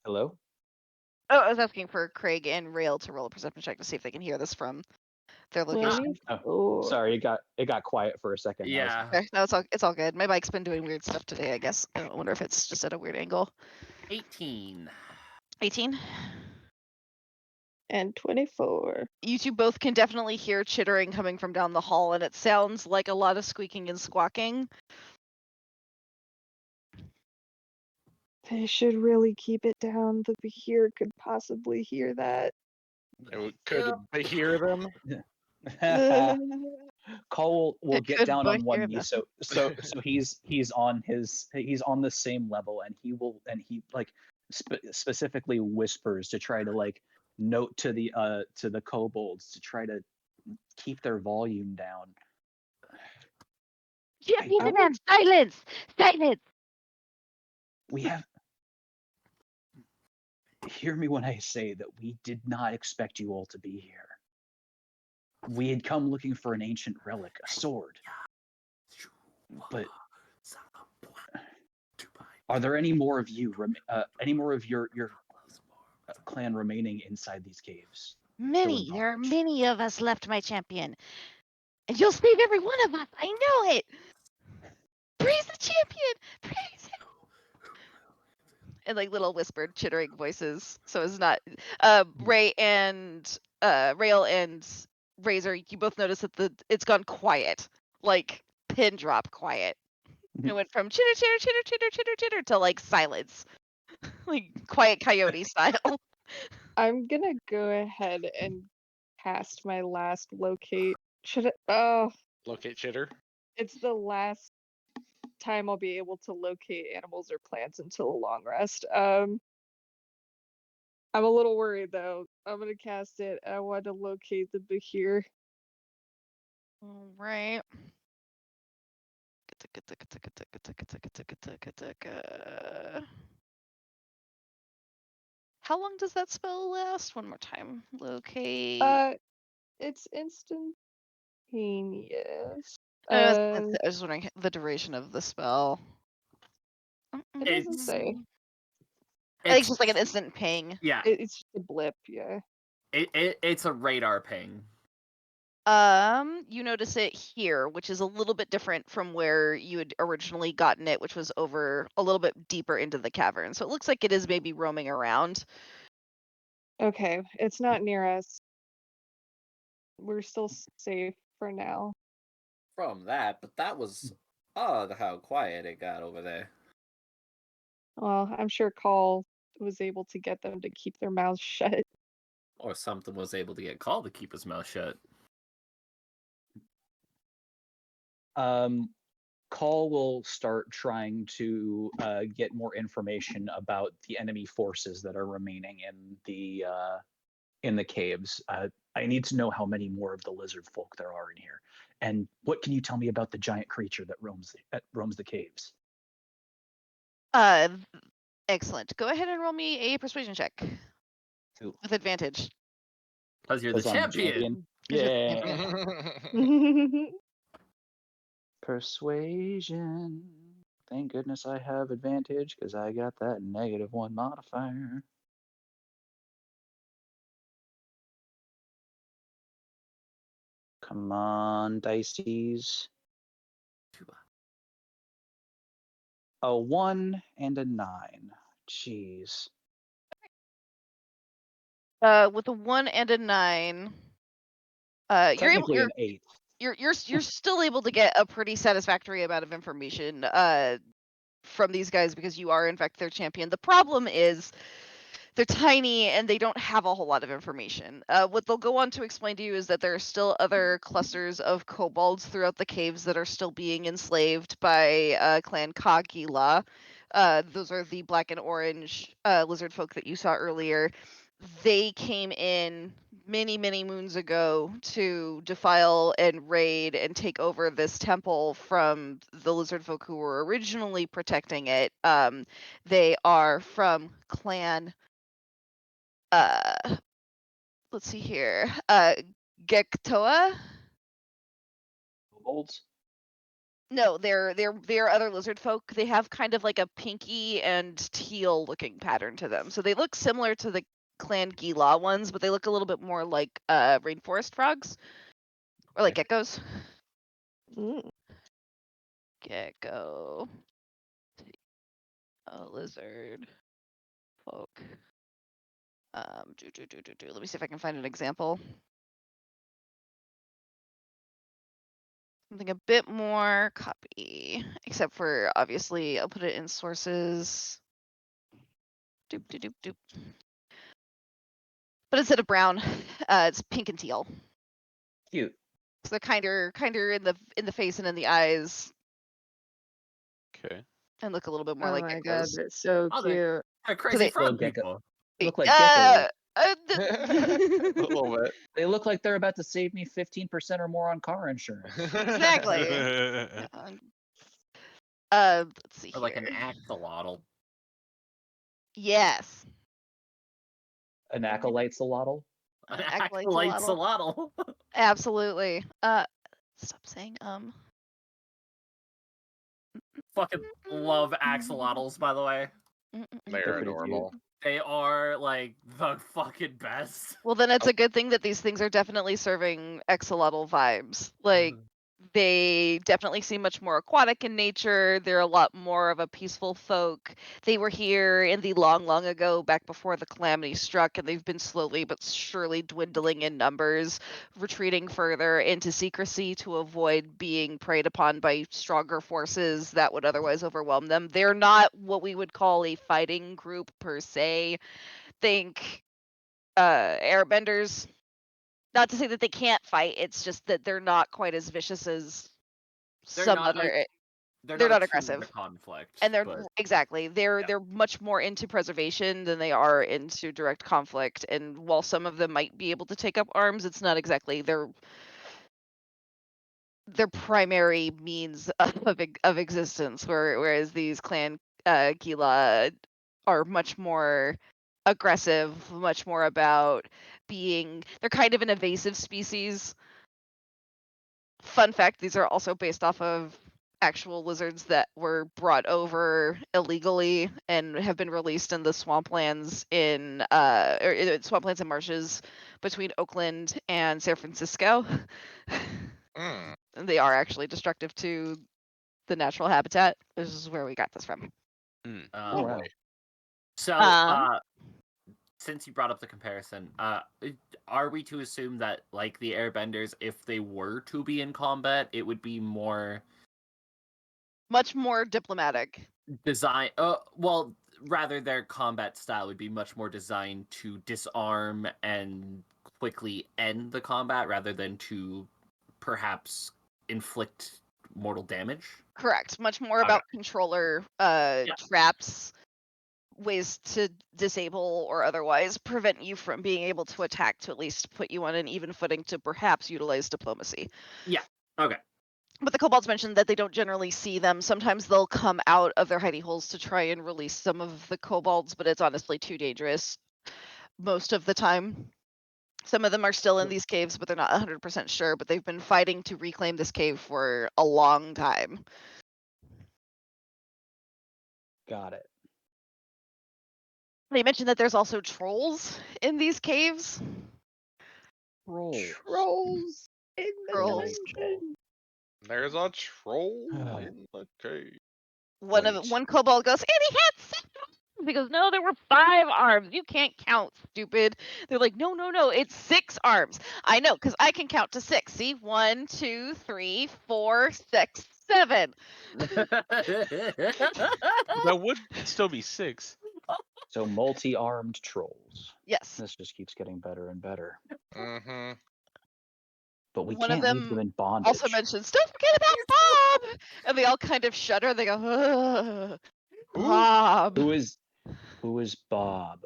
[SPEAKER 1] Hello?
[SPEAKER 2] Oh, I was asking for Craig and Rail to roll a perception check to see if they can hear this from their location.
[SPEAKER 5] 24.
[SPEAKER 1] Sorry, it got quiet for a second. That was
[SPEAKER 4] Yeah.
[SPEAKER 2] Okay, no, it's all good. My mic's been doing weird stuff today, I guess. I wonder if it's just at a weird angle.
[SPEAKER 4] 18.
[SPEAKER 2] 18.
[SPEAKER 5] And 24.
[SPEAKER 2] You two both can definitely hear chittering coming from down the hall, and it sounds like a lot of squeaking and squawking.
[SPEAKER 5] They should really keep it down. The Behir could possibly hear that.
[SPEAKER 7] Could they hear them?
[SPEAKER 1] Cole will
[SPEAKER 2] It
[SPEAKER 1] get
[SPEAKER 2] could
[SPEAKER 1] down on
[SPEAKER 2] hear
[SPEAKER 1] one knee,
[SPEAKER 2] them.
[SPEAKER 1] so he's on the same level, and he like specifically whispers to try to like note to the kobolds to try to keep their volume down.
[SPEAKER 5] I
[SPEAKER 2] Silence! Silence!
[SPEAKER 1] We have Hear me when I say that we did not expect you all to be here. We had come looking for an ancient relic, a sword. But are there any more of you, any more of your clan remaining inside these caves?
[SPEAKER 2] Many. There are many of us left, my champion. And you'll save every one of us. I know it. Praise the champion. Praise him. And like little whispered, chittering voices. So it's not Rail and Razor. You both notice that it's gone quiet, like pin drop quiet. It went from chitter chitter chitter chitter chitter chitter to like silence, like quiet coyote style.
[SPEAKER 5] I'm gonna go ahead and cast my last locate. Should it? Oh,
[SPEAKER 7] Locate chitter.
[SPEAKER 5] it's the last time I'll be able to locate animals or plants until a long rest. I'm a little worried though. I'm gonna cast it. I want to locate the Behir.
[SPEAKER 2] All right. How long does that spell last? One more time. Locate.
[SPEAKER 5] It's instantaneous.
[SPEAKER 2] I was wondering the duration of the spell.
[SPEAKER 5] It doesn't say.
[SPEAKER 2] I think it's just like an instant ping.
[SPEAKER 4] Yeah.
[SPEAKER 5] It's just a blip. Yeah.
[SPEAKER 4] It's a radar ping.
[SPEAKER 2] You notice it here, which is a little bit different from where you had originally gotten it, which was over a little bit deeper into the cavern. So it looks like it is maybe roaming around.
[SPEAKER 5] Okay, it's not near us. We're still safe for now.
[SPEAKER 8] From that, but that was odd how quiet it got over there.
[SPEAKER 5] Well, I'm sure Khal was able to get them to keep their mouths shut.
[SPEAKER 8] Or something was able to get Khal to keep his mouth shut.
[SPEAKER 1] Khal will start trying to get more information about the enemy forces that are remaining in the caves. I need to know how many more of the lizard folk there are in here, and what can you tell me about the giant creature that roams the caves?
[SPEAKER 2] Excellent. Go ahead and roll me a persuasion check
[SPEAKER 1] Ooh.
[SPEAKER 2] with advantage.
[SPEAKER 4] Because you're the
[SPEAKER 1] 'Cause I'm
[SPEAKER 4] champion.
[SPEAKER 1] Yeah. Persuasion. Thank goodness I have advantage because I got that -1 modifier. Come on, dices. A 1 and a 9. Jeez.
[SPEAKER 2] With a 1 and a 9,
[SPEAKER 1] Technically an 8.
[SPEAKER 2] you're still able to get a pretty satisfactory amount of information from these guys because you are in fact their champion. The problem is they're tiny and they don't have a whole lot of information. What they'll go on to explain to you is that there are still other clusters of kobolds throughout the caves that are still being enslaved by Clan Kagila. Those are the black and orange lizard folk that you saw earlier. They came in many, many moons ago to defile and raid and take over this temple from the lizard folk who were originally protecting it. They are from Clan let's see here. Gektoa?
[SPEAKER 1] Kobolds?
[SPEAKER 2] No, they're other lizard folk. They have kind of like a pinky and teal looking pattern to them. So they look similar to the Clan Gila ones, but they look a little bit more like rainforest frogs or like geckos.
[SPEAKER 5] Mm.
[SPEAKER 2] Gecko, a lizard, folk. Let me see if I can find an example. Something a bit more copy, except for obviously I'll put it in sources. Doop doop doop doop. But instead of brown, it's pink and teal.
[SPEAKER 1] Cute.
[SPEAKER 2] So they're kinder in the face and in the eyes,
[SPEAKER 3] Okay.
[SPEAKER 2] and look a little bit more
[SPEAKER 5] Oh
[SPEAKER 2] like
[SPEAKER 5] my god,
[SPEAKER 2] geckos.
[SPEAKER 5] that's so
[SPEAKER 4] Oh,
[SPEAKER 5] cute.
[SPEAKER 4] they're crazy
[SPEAKER 2] they-
[SPEAKER 4] frog
[SPEAKER 1] Little gecko.
[SPEAKER 4] people.
[SPEAKER 1] Look like geckos.
[SPEAKER 3] A little bit.
[SPEAKER 1] They look like they're about to save me 15% or more on car insurance.
[SPEAKER 2] Exactly. Let's see
[SPEAKER 4] Or like an
[SPEAKER 2] here.
[SPEAKER 4] axolotl.
[SPEAKER 2] Yes.
[SPEAKER 1] An acolyte solotl.
[SPEAKER 4] An
[SPEAKER 2] Acolyte
[SPEAKER 4] acolyte
[SPEAKER 2] axolotl.
[SPEAKER 4] solotl.
[SPEAKER 2] Absolutely. Stop saying
[SPEAKER 4] Fucking love axolotls, by the way.
[SPEAKER 7] They
[SPEAKER 1] They're
[SPEAKER 7] are
[SPEAKER 1] pretty
[SPEAKER 7] adorable.
[SPEAKER 4] They are like the fucking best.
[SPEAKER 2] Well, then it's a good thing that these things are definitely serving axolotl vibes. Like, they definitely seem much more aquatic in nature. They're a lot more of a peaceful folk. They were here in the long, long ago, back before the calamity struck, and they've been slowly but surely dwindling in numbers, retreating further into secrecy to avoid being preyed upon by stronger forces that would otherwise overwhelm them. They're not what we would call a fighting group per se. Think airbenders. Not to say that they can't fight, it's just that they're not quite as vicious as
[SPEAKER 4] They're
[SPEAKER 2] some
[SPEAKER 4] not
[SPEAKER 2] other.
[SPEAKER 4] they're
[SPEAKER 2] They're
[SPEAKER 4] not
[SPEAKER 2] not
[SPEAKER 4] attuned to
[SPEAKER 2] aggressive.
[SPEAKER 4] conflict.
[SPEAKER 2] And they're
[SPEAKER 4] but
[SPEAKER 2] exactly they're
[SPEAKER 4] yeah.
[SPEAKER 2] they're much more into preservation than they are into direct conflict. And while some of them might be able to take up arms, it's not exactly their primary means of existence. Whereas these clan Gila are much more aggressive, much more about being. They're kind of an invasive species. Fun fact: these are also based off of actual lizards that were brought over illegally and have been released in the swamplands swamplands and marshes between Oakland and San Francisco.
[SPEAKER 7] Mm.
[SPEAKER 2] And they are actually destructive to the natural habitat. This is where we got this from.
[SPEAKER 1] Oh, wow.
[SPEAKER 4] So,
[SPEAKER 2] Um,
[SPEAKER 4] since you brought up the comparison, are we to assume that, like, the airbenders, if they were to be in combat, it would be more
[SPEAKER 2] much more diplomatic.
[SPEAKER 4] design? Well, rather their combat style would be much more designed to disarm and quickly end the combat, rather than to perhaps inflict mortal damage.
[SPEAKER 2] Correct. Much more
[SPEAKER 4] Okay.
[SPEAKER 2] about controller traps, ways to disable or otherwise prevent you from being able to attack, to at least put you on an even footing to perhaps utilize diplomacy.
[SPEAKER 4] Yeah. Okay.
[SPEAKER 2] But the kobolds mentioned that they don't generally see them. Sometimes they'll come out of their hidey holes to try and release some of the kobolds, but it's honestly too dangerous most of the time. Some of them are still in these caves, but they're not 100% sure, but they've been fighting to reclaim this cave for a long time.
[SPEAKER 1] Got it.
[SPEAKER 2] They mentioned that there's also trolls in these caves.
[SPEAKER 5] Trolls in the
[SPEAKER 2] Trolls.
[SPEAKER 5] dungeon.
[SPEAKER 7] There's a troll in the cave.
[SPEAKER 2] One kobold goes, and he had 6 arms. He goes, no, there were 5 arms. You can't count, stupid. They're like, no, it's 6 arms. I know, because I can count to 6. See, 1, 2, 3, 4, 6, 7.
[SPEAKER 3] That would still be 6.
[SPEAKER 1] So multi-armed trolls.
[SPEAKER 2] Yes.
[SPEAKER 1] This just keeps getting better and better.
[SPEAKER 7] Mm-hmm.
[SPEAKER 1] But we
[SPEAKER 2] One of
[SPEAKER 1] can't leave them
[SPEAKER 2] them
[SPEAKER 1] in bondage.
[SPEAKER 2] also mentions, don't forget about Bob. And they all kind of shudder. They go, ugh, Bob.
[SPEAKER 1] Who is Bob?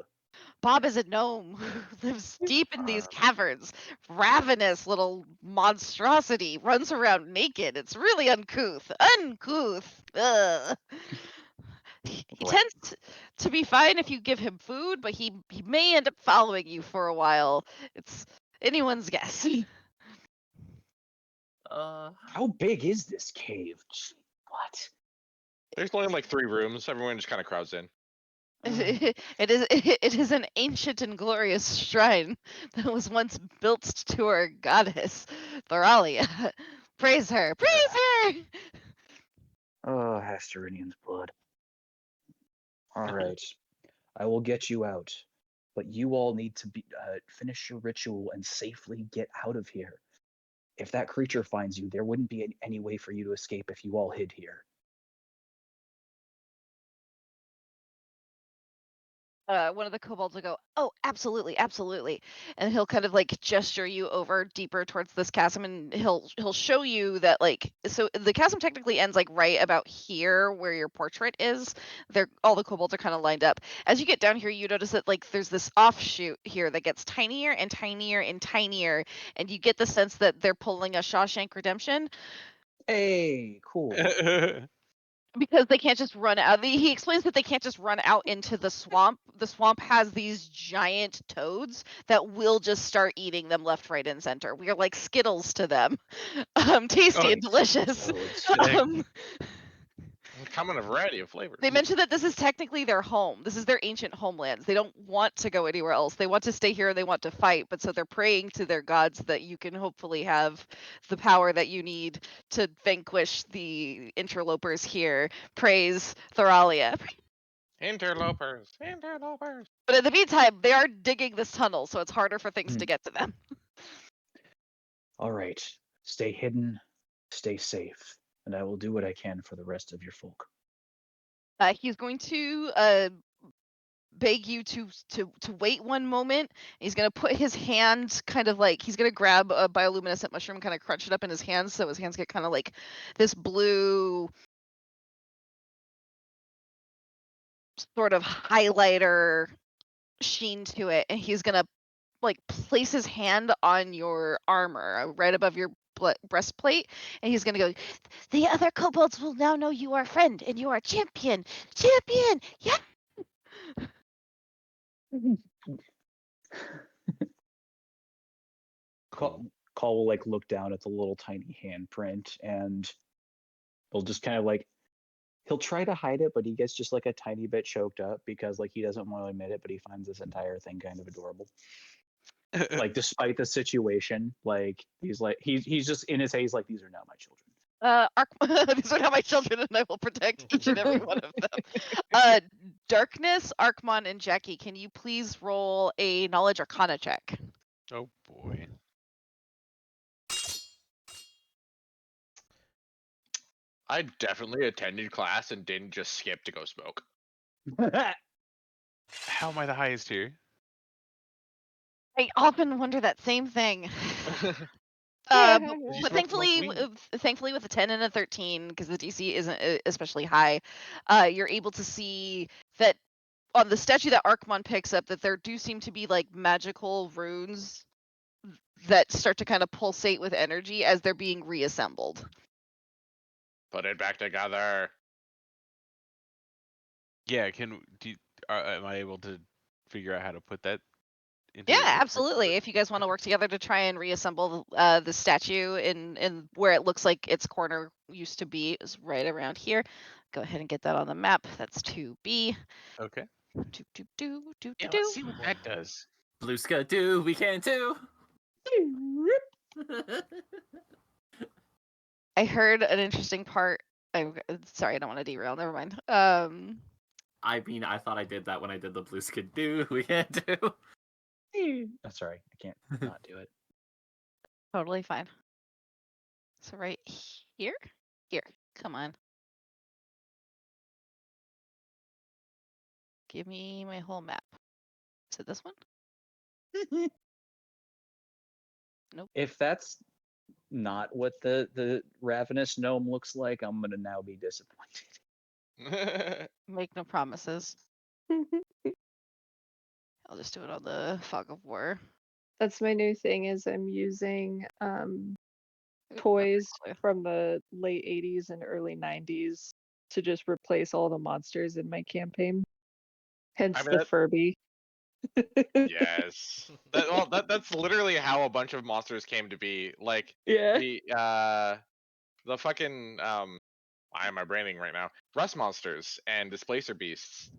[SPEAKER 2] Bob is a gnome who lives deep in these caverns. Ravenous little monstrosity. Runs around naked. It's really uncouth. Ugh. He tends to be fine if you give him food, but he may end up following you for a while. It's anyone's guess.
[SPEAKER 1] How big is this cave? What?
[SPEAKER 7] There's only like 3 rooms. Everyone just kind of crowds in.
[SPEAKER 2] It is an ancient and glorious shrine that was once built to our goddess, Thoralia. Praise her! Praise her!
[SPEAKER 1] Oh, Hasturinian's blood. All right, I will get you out, but you all need to finish your ritual and safely get out of here. If that creature finds you, there wouldn't be any way for you to escape if you all hid here.
[SPEAKER 2] One of the kobolds will go, "Oh, absolutely, absolutely," and he'll kind of like gesture you over deeper towards this chasm, and he'll show you that like so the chasm technically ends like right about here where your portrait is. They're all the kobolds are kind of lined up. As you get down here, you notice that like there's this offshoot here that gets tinier and tinier and tinier, and you get the sense that they're pulling a Shawshank Redemption.
[SPEAKER 1] Hey, cool.
[SPEAKER 2] Because they can't just run out. He explains that they can't just run out into the swamp. The swamp has these giant toads that will just start eating them left, right, and center. We are like Skittles to them. Tasty
[SPEAKER 3] Oh,
[SPEAKER 2] and delicious.
[SPEAKER 1] Toads.
[SPEAKER 2] Um,
[SPEAKER 7] Come in a variety of flavors.
[SPEAKER 2] they mentioned that this is technically their home. This is their ancient homelands. They don't want to go anywhere else. They want to stay here and they want to fight. But so they're praying to their gods that you can hopefully have the power that you need to vanquish the interlopers here. Praise Thoralia.
[SPEAKER 7] Interlopers. Interlopers.
[SPEAKER 2] But in the meantime, they are digging this tunnel, so it's harder for things to get to them.
[SPEAKER 1] All right, stay hidden, stay safe, and I will do what I can for the rest of your folk.
[SPEAKER 2] He's going to beg you to wait one moment. He's going to put his hand kind of like he's going to grab a bioluminescent mushroom, kind of crunch it up in his hands, so his hands get kind of like this blue sort of highlighter sheen to it, and he's going to like place his hand on your armor right above your breastplate, and he's gonna go, "The other kobolds will now know you are friend and you are champion, yeah."
[SPEAKER 1] Khal will like look down at the little tiny handprint, and he'll just kind of like he'll try to hide it, but he gets just like a tiny bit choked up because like he doesn't want to admit it, but he finds this entire thing kind of adorable. Like despite the situation, like he's just in his head, he's like, these are not my children.
[SPEAKER 2] These are not my children, and I will protect each and every one of them. Darkness, Arkmon, and Jackie, can you please roll a knowledge arcana check?
[SPEAKER 3] Oh boy.
[SPEAKER 7] I definitely attended class and didn't just skip to go smoke.
[SPEAKER 3] How am I the highest here?
[SPEAKER 2] I often wonder that same thing.
[SPEAKER 3] Did you
[SPEAKER 2] But
[SPEAKER 3] smoke
[SPEAKER 2] thankfully,
[SPEAKER 3] weed?
[SPEAKER 2] thankfully, with a 10 and a 13, because the DC isn't especially high, you're able to see that on the statue that Arkmon picks up, that there do seem to be like magical runes that start to kind of pulsate with energy as they're being reassembled.
[SPEAKER 7] Put it back together.
[SPEAKER 3] Yeah, am I able to figure out how to put that into
[SPEAKER 2] Yeah, absolutely. If you guys want to work together to try and reassemble the statue in where it looks like its corner used to be, is right around here. Go ahead and get that on the map. That's 2B.
[SPEAKER 3] Okay.
[SPEAKER 2] Do.
[SPEAKER 3] Let's see what that does.
[SPEAKER 4] Blue Sky do, we can too.
[SPEAKER 2] I heard an interesting part. Sorry, I don't want to derail. Never mind.
[SPEAKER 4] I mean, I thought I did that when I did the Blue Sky do, we can do.
[SPEAKER 1] I'm sorry, I can't not do it.
[SPEAKER 2] Totally fine. So right here? Here. Come on. Give me my whole map. Is it this one? Nope.
[SPEAKER 1] If that's not what the ravenous gnome looks like, I'm gonna now be disappointed.
[SPEAKER 2] Make no promises. I'll just do it on the Fog of War.
[SPEAKER 5] That's my new thing. Is I'm using toys from the late 80s and early 90s to just replace all the monsters in my campaign. Hence
[SPEAKER 7] I mean,
[SPEAKER 5] the
[SPEAKER 7] that-
[SPEAKER 5] Furby.
[SPEAKER 7] Yes. That's literally how a bunch of monsters came to be. Like
[SPEAKER 5] Yeah.
[SPEAKER 7] the fucking why am I braining right now? Rust monsters and displacer beasts.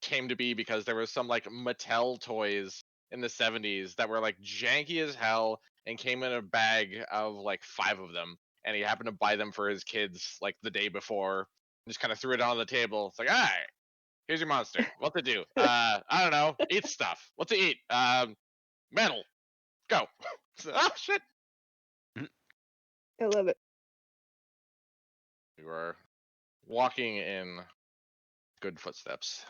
[SPEAKER 7] came to be because there was some like Mattel toys in the 70s that were like janky as hell and came in a bag of like 5 of them, and he happened to buy them for his kids like the day before and just kind of threw it on the table. It's like, all right, here's your monster. What to do? I don't know. Eat stuff. What to eat? Metal. Go. Oh shit.
[SPEAKER 5] I love it.
[SPEAKER 7] You are walking in good footsteps.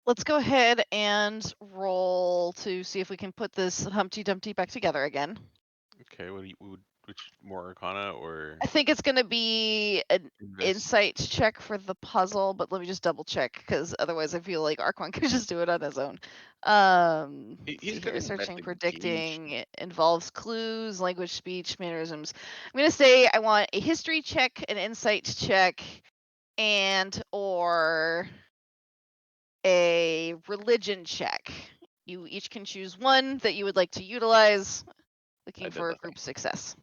[SPEAKER 2] Let's go ahead and roll to see if we can put this Humpty Dumpty back together again.
[SPEAKER 3] Okay, which more Arcana or
[SPEAKER 2] I think it's gonna be an
[SPEAKER 3] Invest-
[SPEAKER 2] insight check for the puzzle, but let me just double check because otherwise I feel like Arquan could just do it on his own. Let's
[SPEAKER 3] He's
[SPEAKER 2] see
[SPEAKER 3] good
[SPEAKER 2] here,
[SPEAKER 3] at
[SPEAKER 2] searching,
[SPEAKER 3] investigation.
[SPEAKER 2] predicting, involves clues, language, speech, mannerisms. I'm gonna say I want a history check, an insight check, and or a religion check. You each can choose one that you would like to utilize, looking
[SPEAKER 7] did
[SPEAKER 2] for a
[SPEAKER 7] the
[SPEAKER 2] group success.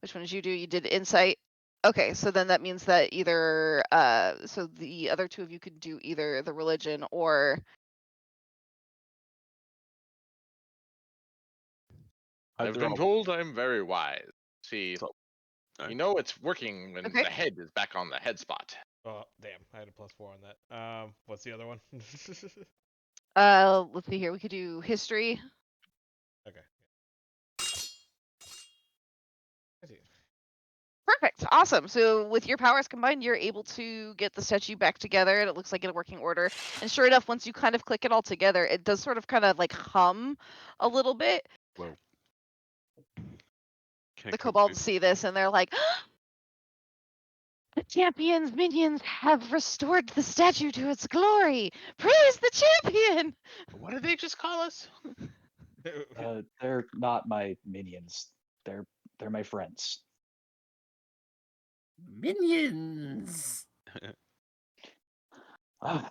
[SPEAKER 2] Which one did you do? You did insight. Okay, so then that means that either so the other two of you could do either the religion or
[SPEAKER 7] I've been told I'm very wise. See,
[SPEAKER 3] So-
[SPEAKER 7] you know it's working when
[SPEAKER 2] Okay.
[SPEAKER 7] the head is back on the head spot.
[SPEAKER 6] Oh, damn. I had a +4 on that. What's the other one?
[SPEAKER 2] let's see here. We could do history.
[SPEAKER 6] Okay. I see.
[SPEAKER 2] Perfect. Awesome. So with your powers combined, you're able to get the statue back together and it looks like in a working order. And sure enough, once you kind of click it all together, it does sort of kind of like hum a little bit.
[SPEAKER 3] Whoa. Can
[SPEAKER 2] The
[SPEAKER 3] I cook
[SPEAKER 2] kobolds see this and they're like, the champion's minions have restored the statue to its glory. Praise the champion.
[SPEAKER 3] What did they just call us?
[SPEAKER 1] They're not my minions. They're my friends.
[SPEAKER 4] Minions.
[SPEAKER 1] Ah,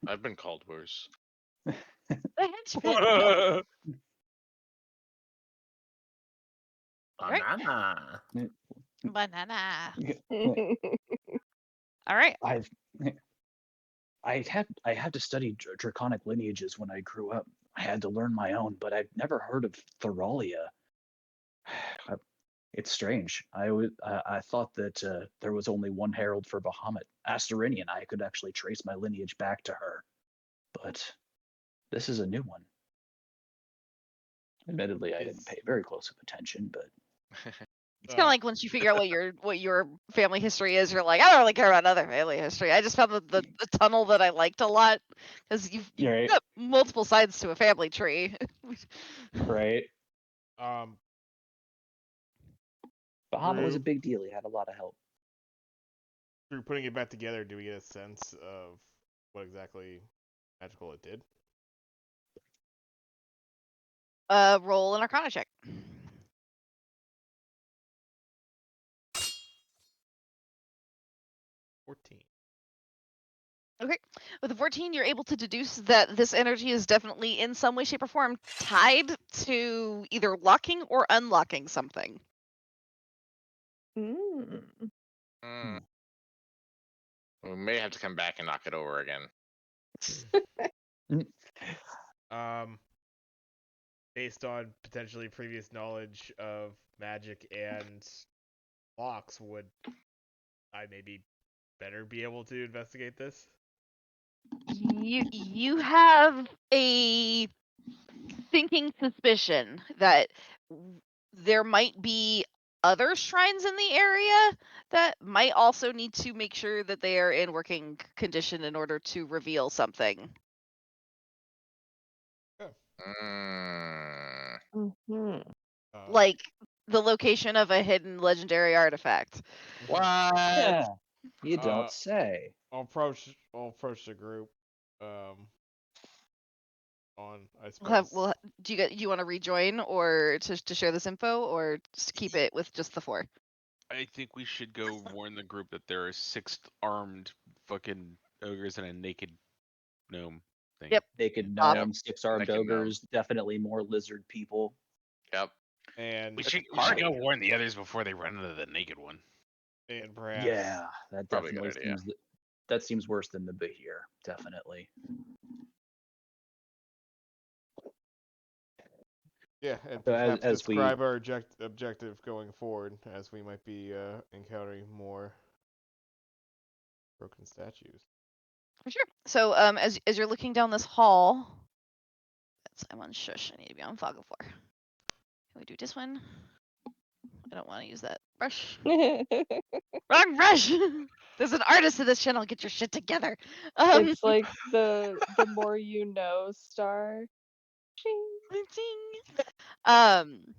[SPEAKER 7] I've been called worse.
[SPEAKER 2] The henchman. Right.
[SPEAKER 4] Banana.
[SPEAKER 2] Banana.
[SPEAKER 1] yeah,
[SPEAKER 2] All right.
[SPEAKER 1] I had to study draconic lineages when I grew up. I had to learn my own, but I've never heard of Thoralia. It's strange. I thought that there was only one herald for Bahamut, Asterinian. I could actually trace my lineage back to her, but this is a new one. Admittedly, I didn't pay very close attention, but
[SPEAKER 2] It's kind of like once you figure out what your family history is, you're like, I don't really care about other family history. I just found the tunnel that I liked a lot because you've
[SPEAKER 1] right,
[SPEAKER 2] got multiple sides to a family tree.
[SPEAKER 1] right.
[SPEAKER 6] Um,
[SPEAKER 1] Bahamut was a
[SPEAKER 6] Rue?
[SPEAKER 1] big deal. He had a lot of help.
[SPEAKER 6] through putting it back together, do we get a sense of what exactly magical it did?
[SPEAKER 2] Roll an Arcana check.
[SPEAKER 6] 14.
[SPEAKER 2] Okay. With a 14, you're able to deduce that this energy is definitely in some way, shape, or form tied to either locking or unlocking something.
[SPEAKER 5] Mm.
[SPEAKER 7] We may have to come back and knock it over again.
[SPEAKER 6] Based on potentially previous knowledge of magic and locks, would I maybe better be able to investigate this?
[SPEAKER 2] You have a thinking suspicion that there might be other shrines in the area that might also need to make sure that they are in working condition in order to reveal something.
[SPEAKER 7] Mm.
[SPEAKER 5] Mhm.
[SPEAKER 2] Like the location of a hidden legendary artifact.
[SPEAKER 7] What?
[SPEAKER 1] Yeah, you
[SPEAKER 6] Uh,
[SPEAKER 1] don't say.
[SPEAKER 6] I'll approach the group. On I suppose.
[SPEAKER 2] Do you want to rejoin or to share this info or just keep it with just the 4?
[SPEAKER 3] I think we should go warn the group that there are 6 armed fucking ogres and a naked gnome thing.
[SPEAKER 2] Yep.
[SPEAKER 1] Naked
[SPEAKER 2] Awesome.
[SPEAKER 1] gnomes, 6 armed
[SPEAKER 7] Naked gnome.
[SPEAKER 1] ogres, definitely more lizard people.
[SPEAKER 7] Yep.
[SPEAKER 6] And
[SPEAKER 3] We should go warn the others before they run into the naked one.
[SPEAKER 6] and perhaps
[SPEAKER 1] Yeah, that
[SPEAKER 7] Probably a good
[SPEAKER 1] definitely
[SPEAKER 7] idea.
[SPEAKER 1] seems seems worse than the Bahir, definitely.
[SPEAKER 6] Yeah, and
[SPEAKER 1] So
[SPEAKER 6] perhaps
[SPEAKER 1] as we
[SPEAKER 6] describe our objective going forward, as we might be encountering more broken statues.
[SPEAKER 2] For sure. So as you're looking down this hall, I'm on shush. I need to be on fog of war. Can we do this one? I don't want to use that brush. Wrong brush. There's an artist in this channel. Get your shit together.
[SPEAKER 5] It's like the more you know star.
[SPEAKER 2] Ting. Um.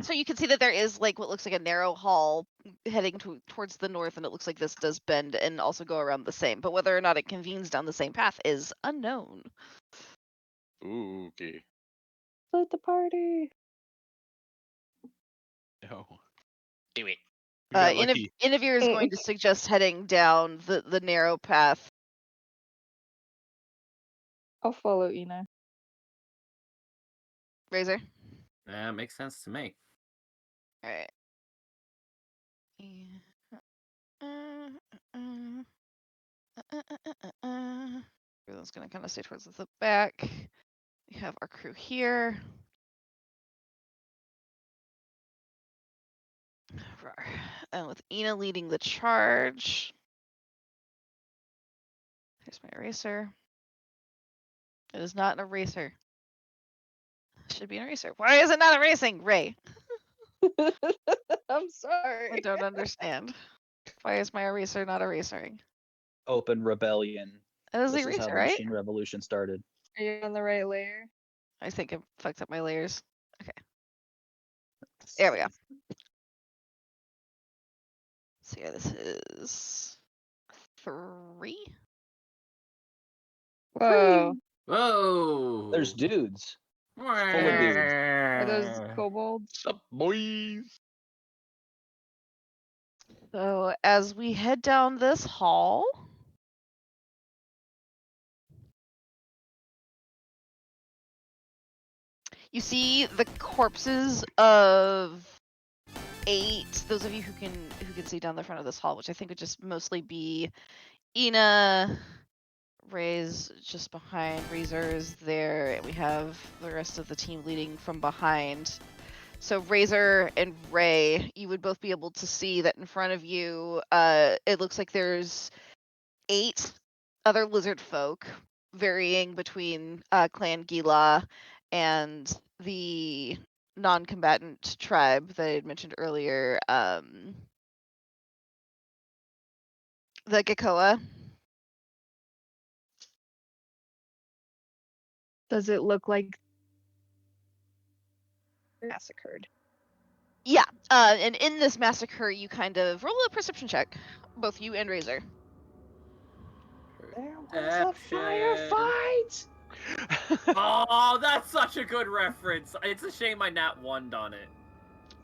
[SPEAKER 2] So you can see that there is like what looks like a narrow hall heading towards the north, and it looks like this does bend and also go around the same. But whether or not it convenes down the same path is unknown.
[SPEAKER 7] Ooh, okay.
[SPEAKER 5] Split the party.
[SPEAKER 3] No. Do it. We got lucky.
[SPEAKER 2] Inavir is going to suggest heading down the narrow path.
[SPEAKER 5] I'll follow Ina.
[SPEAKER 2] Razor.
[SPEAKER 4] Yeah, makes sense to me.
[SPEAKER 2] All right. Everyone's gonna kind of stay towards the back. We have our crew here. And with Ina leading the charge. Here's my eraser. It is not an eraser. It should be an eraser. Why is it not erasing, Ray?
[SPEAKER 5] I'm sorry.
[SPEAKER 2] I don't understand. Why is my eraser not erasering?
[SPEAKER 1] open rebellion.
[SPEAKER 2] It is the
[SPEAKER 1] This is how
[SPEAKER 2] eraser,
[SPEAKER 1] the
[SPEAKER 2] right?
[SPEAKER 1] machine revolution started.
[SPEAKER 5] Are you on the right layer?
[SPEAKER 2] I think I fucked up my layers. Okay. There we go. So yeah, this is 3.
[SPEAKER 5] Whoa.
[SPEAKER 4] Whoa!
[SPEAKER 1] There's dudes.
[SPEAKER 4] Full
[SPEAKER 1] of dudes.
[SPEAKER 5] Are those kobolds?
[SPEAKER 7] Sup, boys?
[SPEAKER 2] So as we head down this hall, you see the corpses of 8. Those of you who can see down the front of this hall, which I think would just mostly be Ina, Ray's just behind, Razor's there, and we have the rest of the team leading from behind. So Razor and Ray, you would both be able to see that in front of you, it looks like there's 8 other lizard folk, varying between Clan Gila and the non-combatant tribe that I had mentioned earlier, the Gikoa.
[SPEAKER 5] Does it look like massacred?
[SPEAKER 2] Yeah, and in this massacre, you kind of roll a perception check, both you and Razor.
[SPEAKER 5] There was a firefight!
[SPEAKER 4] Oh, that's such a good reference. It's a shame I nat 1'd on it.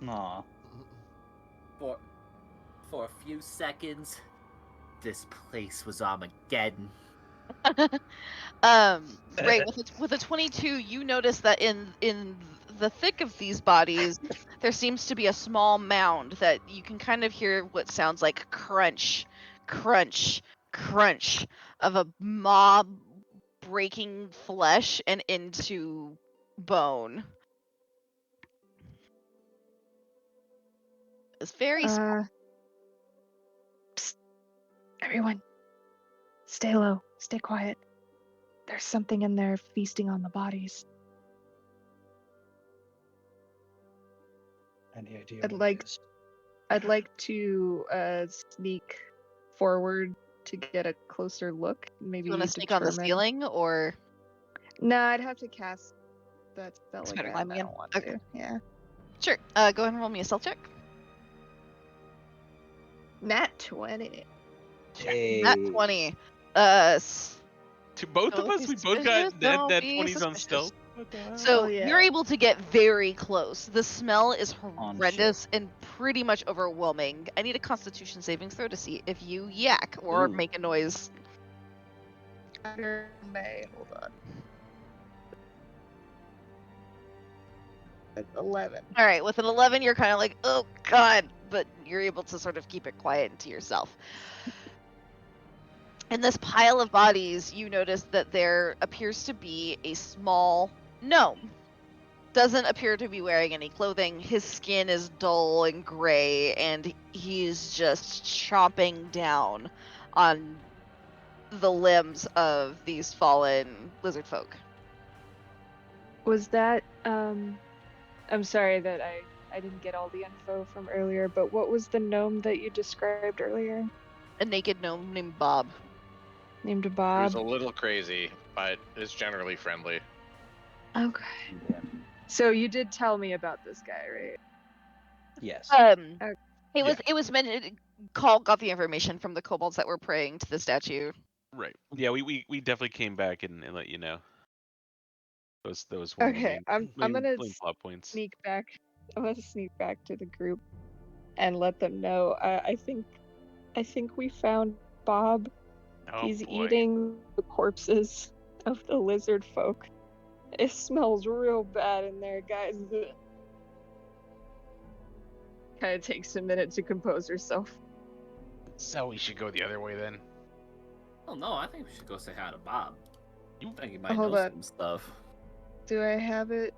[SPEAKER 1] Aw.
[SPEAKER 4] For a few seconds, this place was Armageddon.
[SPEAKER 2] Ray, with a 22, you notice that in the thick of these bodies, there seems to be a small mound that you can kind of hear what sounds like crunch, crunch, crunch of a mob breaking flesh and into bone. It's very small.
[SPEAKER 5] Psst. Everyone, stay low, stay quiet. There's something in there feasting on the bodies.
[SPEAKER 1] Any idea?
[SPEAKER 5] I'd
[SPEAKER 1] what
[SPEAKER 5] like-
[SPEAKER 1] it is?
[SPEAKER 5] I'd like to sneak forward to get a closer look. Maybe
[SPEAKER 2] You want to sneak on the ceiling, or?
[SPEAKER 5] No, I'd have to cast that spell
[SPEAKER 2] Spider
[SPEAKER 5] again.
[SPEAKER 2] climb
[SPEAKER 5] I
[SPEAKER 2] again?
[SPEAKER 5] don't want
[SPEAKER 2] Okay.
[SPEAKER 5] to. Yeah.
[SPEAKER 2] Sure. Go ahead and roll me a stealth check.
[SPEAKER 5] Nat 20.
[SPEAKER 1] Hey.
[SPEAKER 2] Nat 20.
[SPEAKER 3] To both of
[SPEAKER 2] Don't
[SPEAKER 3] us,
[SPEAKER 2] be
[SPEAKER 3] we both got
[SPEAKER 2] suspicious,
[SPEAKER 3] net
[SPEAKER 2] don't
[SPEAKER 3] 20s
[SPEAKER 2] be
[SPEAKER 3] on
[SPEAKER 2] suspicious.
[SPEAKER 3] stealth. What the hell?
[SPEAKER 2] So
[SPEAKER 5] Oh, yeah.
[SPEAKER 2] you're able to get very close. The smell is
[SPEAKER 1] On
[SPEAKER 2] horrendous and pretty much overwhelming. I need a Constitution saving throw to see if you yak or
[SPEAKER 1] Ooh.
[SPEAKER 2] make a noise.
[SPEAKER 5] May. Hold on. That's 11.
[SPEAKER 2] All right, with an 11, you're kind of like, oh god, but you're able to sort of keep it quiet and to yourself. In this pile of bodies, you notice that there appears to be a small gnome. Doesn't appear to be wearing any clothing. His skin is dull and gray, and he's just chomping down on the limbs of these fallen lizard folk.
[SPEAKER 5] Was that I'm sorry that I didn't get all the info from earlier, but what was the gnome that you described earlier?
[SPEAKER 2] A naked gnome named Bob.
[SPEAKER 5] Named
[SPEAKER 7] He was
[SPEAKER 5] Bob.
[SPEAKER 7] a little crazy, but is generally friendly.
[SPEAKER 5] Okay.
[SPEAKER 1] Yeah.
[SPEAKER 5] So you did tell me about this guy, right?
[SPEAKER 1] Yes.
[SPEAKER 5] Okay.
[SPEAKER 2] It was mentioned. Khal got the information from the kobolds that were praying to the statue.
[SPEAKER 3] Right. Yeah, we definitely came back and let you know. Those one of the
[SPEAKER 5] Okay, I'm
[SPEAKER 3] main
[SPEAKER 5] gonna
[SPEAKER 3] plot points.
[SPEAKER 5] sneak back. I'm gonna sneak back to the group and let them know. I think we found Bob.
[SPEAKER 3] Oh
[SPEAKER 5] He's
[SPEAKER 3] boy.
[SPEAKER 5] eating the corpses of the lizard folk. It smells real bad in there, guys. Kind of takes a minute to compose herself.
[SPEAKER 3] So we should go the other way then.
[SPEAKER 4] Oh no, I think we should go say hi to Bob. You think he might
[SPEAKER 5] Hold
[SPEAKER 4] know
[SPEAKER 5] on.
[SPEAKER 4] some stuff.
[SPEAKER 5] Do I have it?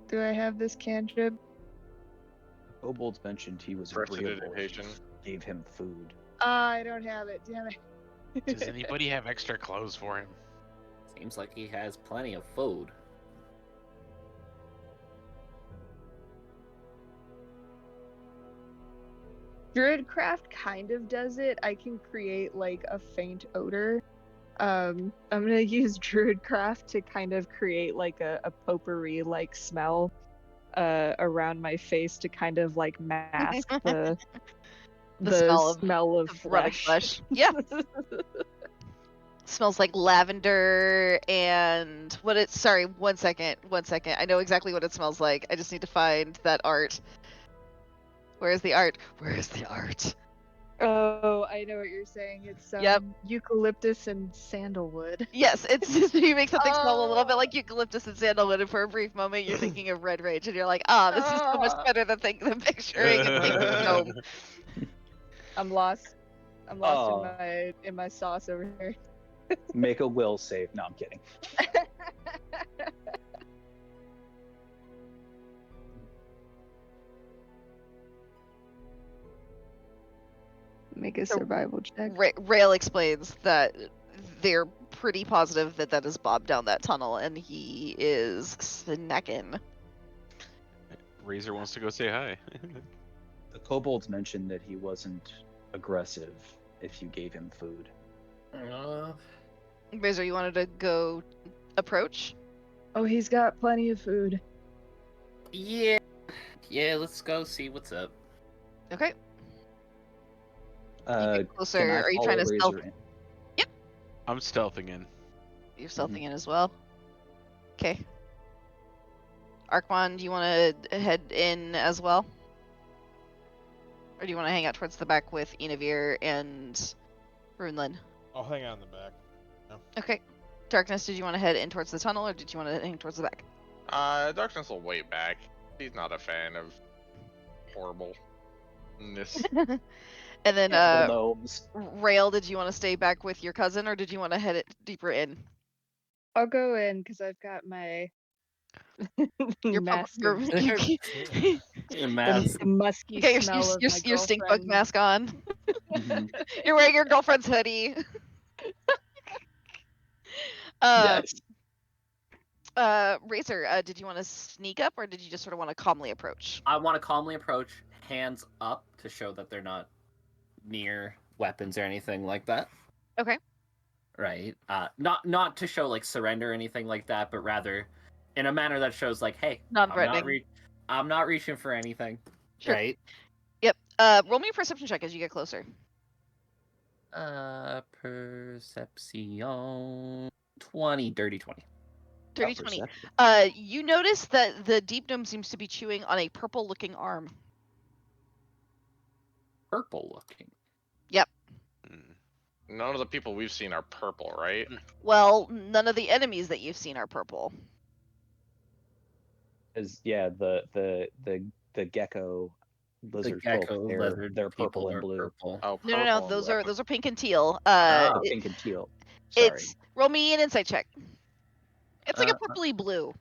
[SPEAKER 5] Do I have this cantrip?
[SPEAKER 1] Kobolds mentioned he was
[SPEAKER 7] Prestidigitation.
[SPEAKER 1] agreeable if you gave him food.
[SPEAKER 5] I don't have it. Damn it.
[SPEAKER 3] Does anybody have extra clothes for him?
[SPEAKER 4] Seems like he has plenty of food.
[SPEAKER 5] Druidcraft kind of does it. I can create like a faint odor. I'm gonna use Druidcraft to kind of create like a potpourri like smell around my face to kind of like mask the smell of
[SPEAKER 2] rotting
[SPEAKER 5] flesh.
[SPEAKER 2] Yeah. Smells like lavender and what it. Sorry, 1 second. 1 second. I know exactly what it smells like. I just need to find that art. Where's the art? Where's the art?
[SPEAKER 5] Oh, I know what you're saying. It's
[SPEAKER 2] Yep.
[SPEAKER 5] eucalyptus and sandalwood.
[SPEAKER 2] Yes, it's just you make something smell a little bit like eucalyptus and sandalwood, and for a brief moment you're thinking of Red Rage, and you're like, this is so much better than picturing a big gnome.
[SPEAKER 5] I'm lost. I'm lost
[SPEAKER 1] Oh.
[SPEAKER 5] in my sauce over here.
[SPEAKER 1] Make a will save. No, I'm kidding.
[SPEAKER 5] Make a
[SPEAKER 2] So,
[SPEAKER 5] survival check.
[SPEAKER 2] Rail explains that they're pretty positive that that is Bob down that tunnel, and he is snacking.
[SPEAKER 3] Razor wants to go say hi.
[SPEAKER 1] The kobolds mentioned that he wasn't aggressive if you gave him food.
[SPEAKER 2] Razor, you wanted to go approach?
[SPEAKER 5] Oh, he's got plenty of food.
[SPEAKER 4] Yeah. Yeah, let's go see what's up.
[SPEAKER 2] Okay. You
[SPEAKER 1] Uh,
[SPEAKER 2] get closer.
[SPEAKER 1] can I
[SPEAKER 2] Are you trying to
[SPEAKER 1] follow
[SPEAKER 2] stealth?
[SPEAKER 1] Razor in?
[SPEAKER 3] I'm stealthing in.
[SPEAKER 2] You're stealthing in as well. Okay. Archmon, do you want to head in as well? Or do you want to hang out towards the back with Inavir and Runelin?
[SPEAKER 6] I'll hang out in the back.
[SPEAKER 2] Okay. Darkness, did you want to head in towards the tunnel, or did you want to hang towards the back?
[SPEAKER 7] Darkness will wait back. He's not a fan of horribleness.
[SPEAKER 2] And then,
[SPEAKER 1] Gnomes.
[SPEAKER 2] Rail, did you want to stay back with your cousin, or did you want to head it deeper in?
[SPEAKER 5] I'll go in because I've got my
[SPEAKER 2] Your
[SPEAKER 5] mask.
[SPEAKER 2] your, you,
[SPEAKER 4] Mask.
[SPEAKER 5] The musky
[SPEAKER 2] got
[SPEAKER 5] smell of my
[SPEAKER 2] your stink bug
[SPEAKER 5] girlfriend.
[SPEAKER 2] mask on.
[SPEAKER 1] Mhm.
[SPEAKER 2] You're wearing your girlfriend's hoodie.
[SPEAKER 1] Yes.
[SPEAKER 2] Razor, did you want to sneak up, or did you just sort of want to calmly approach?
[SPEAKER 4] I want to calmly approach, hands up to show that they're not near weapons or anything like that.
[SPEAKER 2] Okay.
[SPEAKER 4] Right. Not to show like surrender or anything like that, but rather in a manner that shows like, hey,
[SPEAKER 2] Non-threatening.
[SPEAKER 4] I'm not reaching for anything.
[SPEAKER 2] Sure.
[SPEAKER 4] Right.
[SPEAKER 2] Yep. Roll me a perception check as you get closer.
[SPEAKER 4] Perception 20, dirty 20.
[SPEAKER 2] Dirty
[SPEAKER 1] Oh,
[SPEAKER 2] 20.
[SPEAKER 1] perception.
[SPEAKER 2] You notice that the deep gnome seems to be chewing on a purple-looking arm.
[SPEAKER 4] Purple looking.
[SPEAKER 7] None of the people we've seen are purple, right?
[SPEAKER 2] Well, none of the enemies that you've seen are purple.
[SPEAKER 1] Is yeah, the gecko lizard
[SPEAKER 8] gecko
[SPEAKER 1] folk. They're
[SPEAKER 8] people
[SPEAKER 1] purple and
[SPEAKER 8] are
[SPEAKER 1] blue.
[SPEAKER 8] purple.
[SPEAKER 7] Oh,
[SPEAKER 2] No,
[SPEAKER 7] purple.
[SPEAKER 2] those are pink and teal.
[SPEAKER 1] Oh,
[SPEAKER 2] It-
[SPEAKER 1] pink and teal. Sorry.
[SPEAKER 2] it's roll me an insight check. It's like a purpley blue.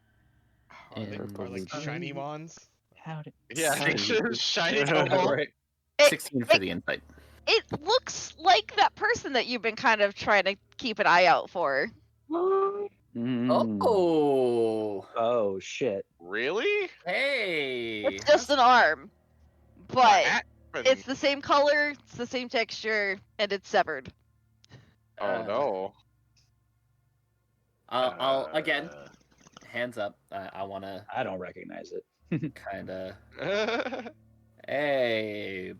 [SPEAKER 6] Are they
[SPEAKER 8] And
[SPEAKER 6] are like shiny mons?
[SPEAKER 1] How did
[SPEAKER 7] Yeah,
[SPEAKER 8] Six.
[SPEAKER 7] shiny cobalt.
[SPEAKER 8] Right.
[SPEAKER 2] It-
[SPEAKER 8] 16 for the insight.
[SPEAKER 2] It looks like that person that you've been kind of trying to keep an eye out for.
[SPEAKER 1] Mm. Oh shit.
[SPEAKER 7] Really?
[SPEAKER 8] Hey.
[SPEAKER 2] It's just an arm, but
[SPEAKER 7] What happened?
[SPEAKER 2] it's the same color, it's the same texture, and it's severed.
[SPEAKER 7] Oh no.
[SPEAKER 8] I'll again, hands up. I wanna
[SPEAKER 1] I don't recognize it.
[SPEAKER 8] kind of. Hey,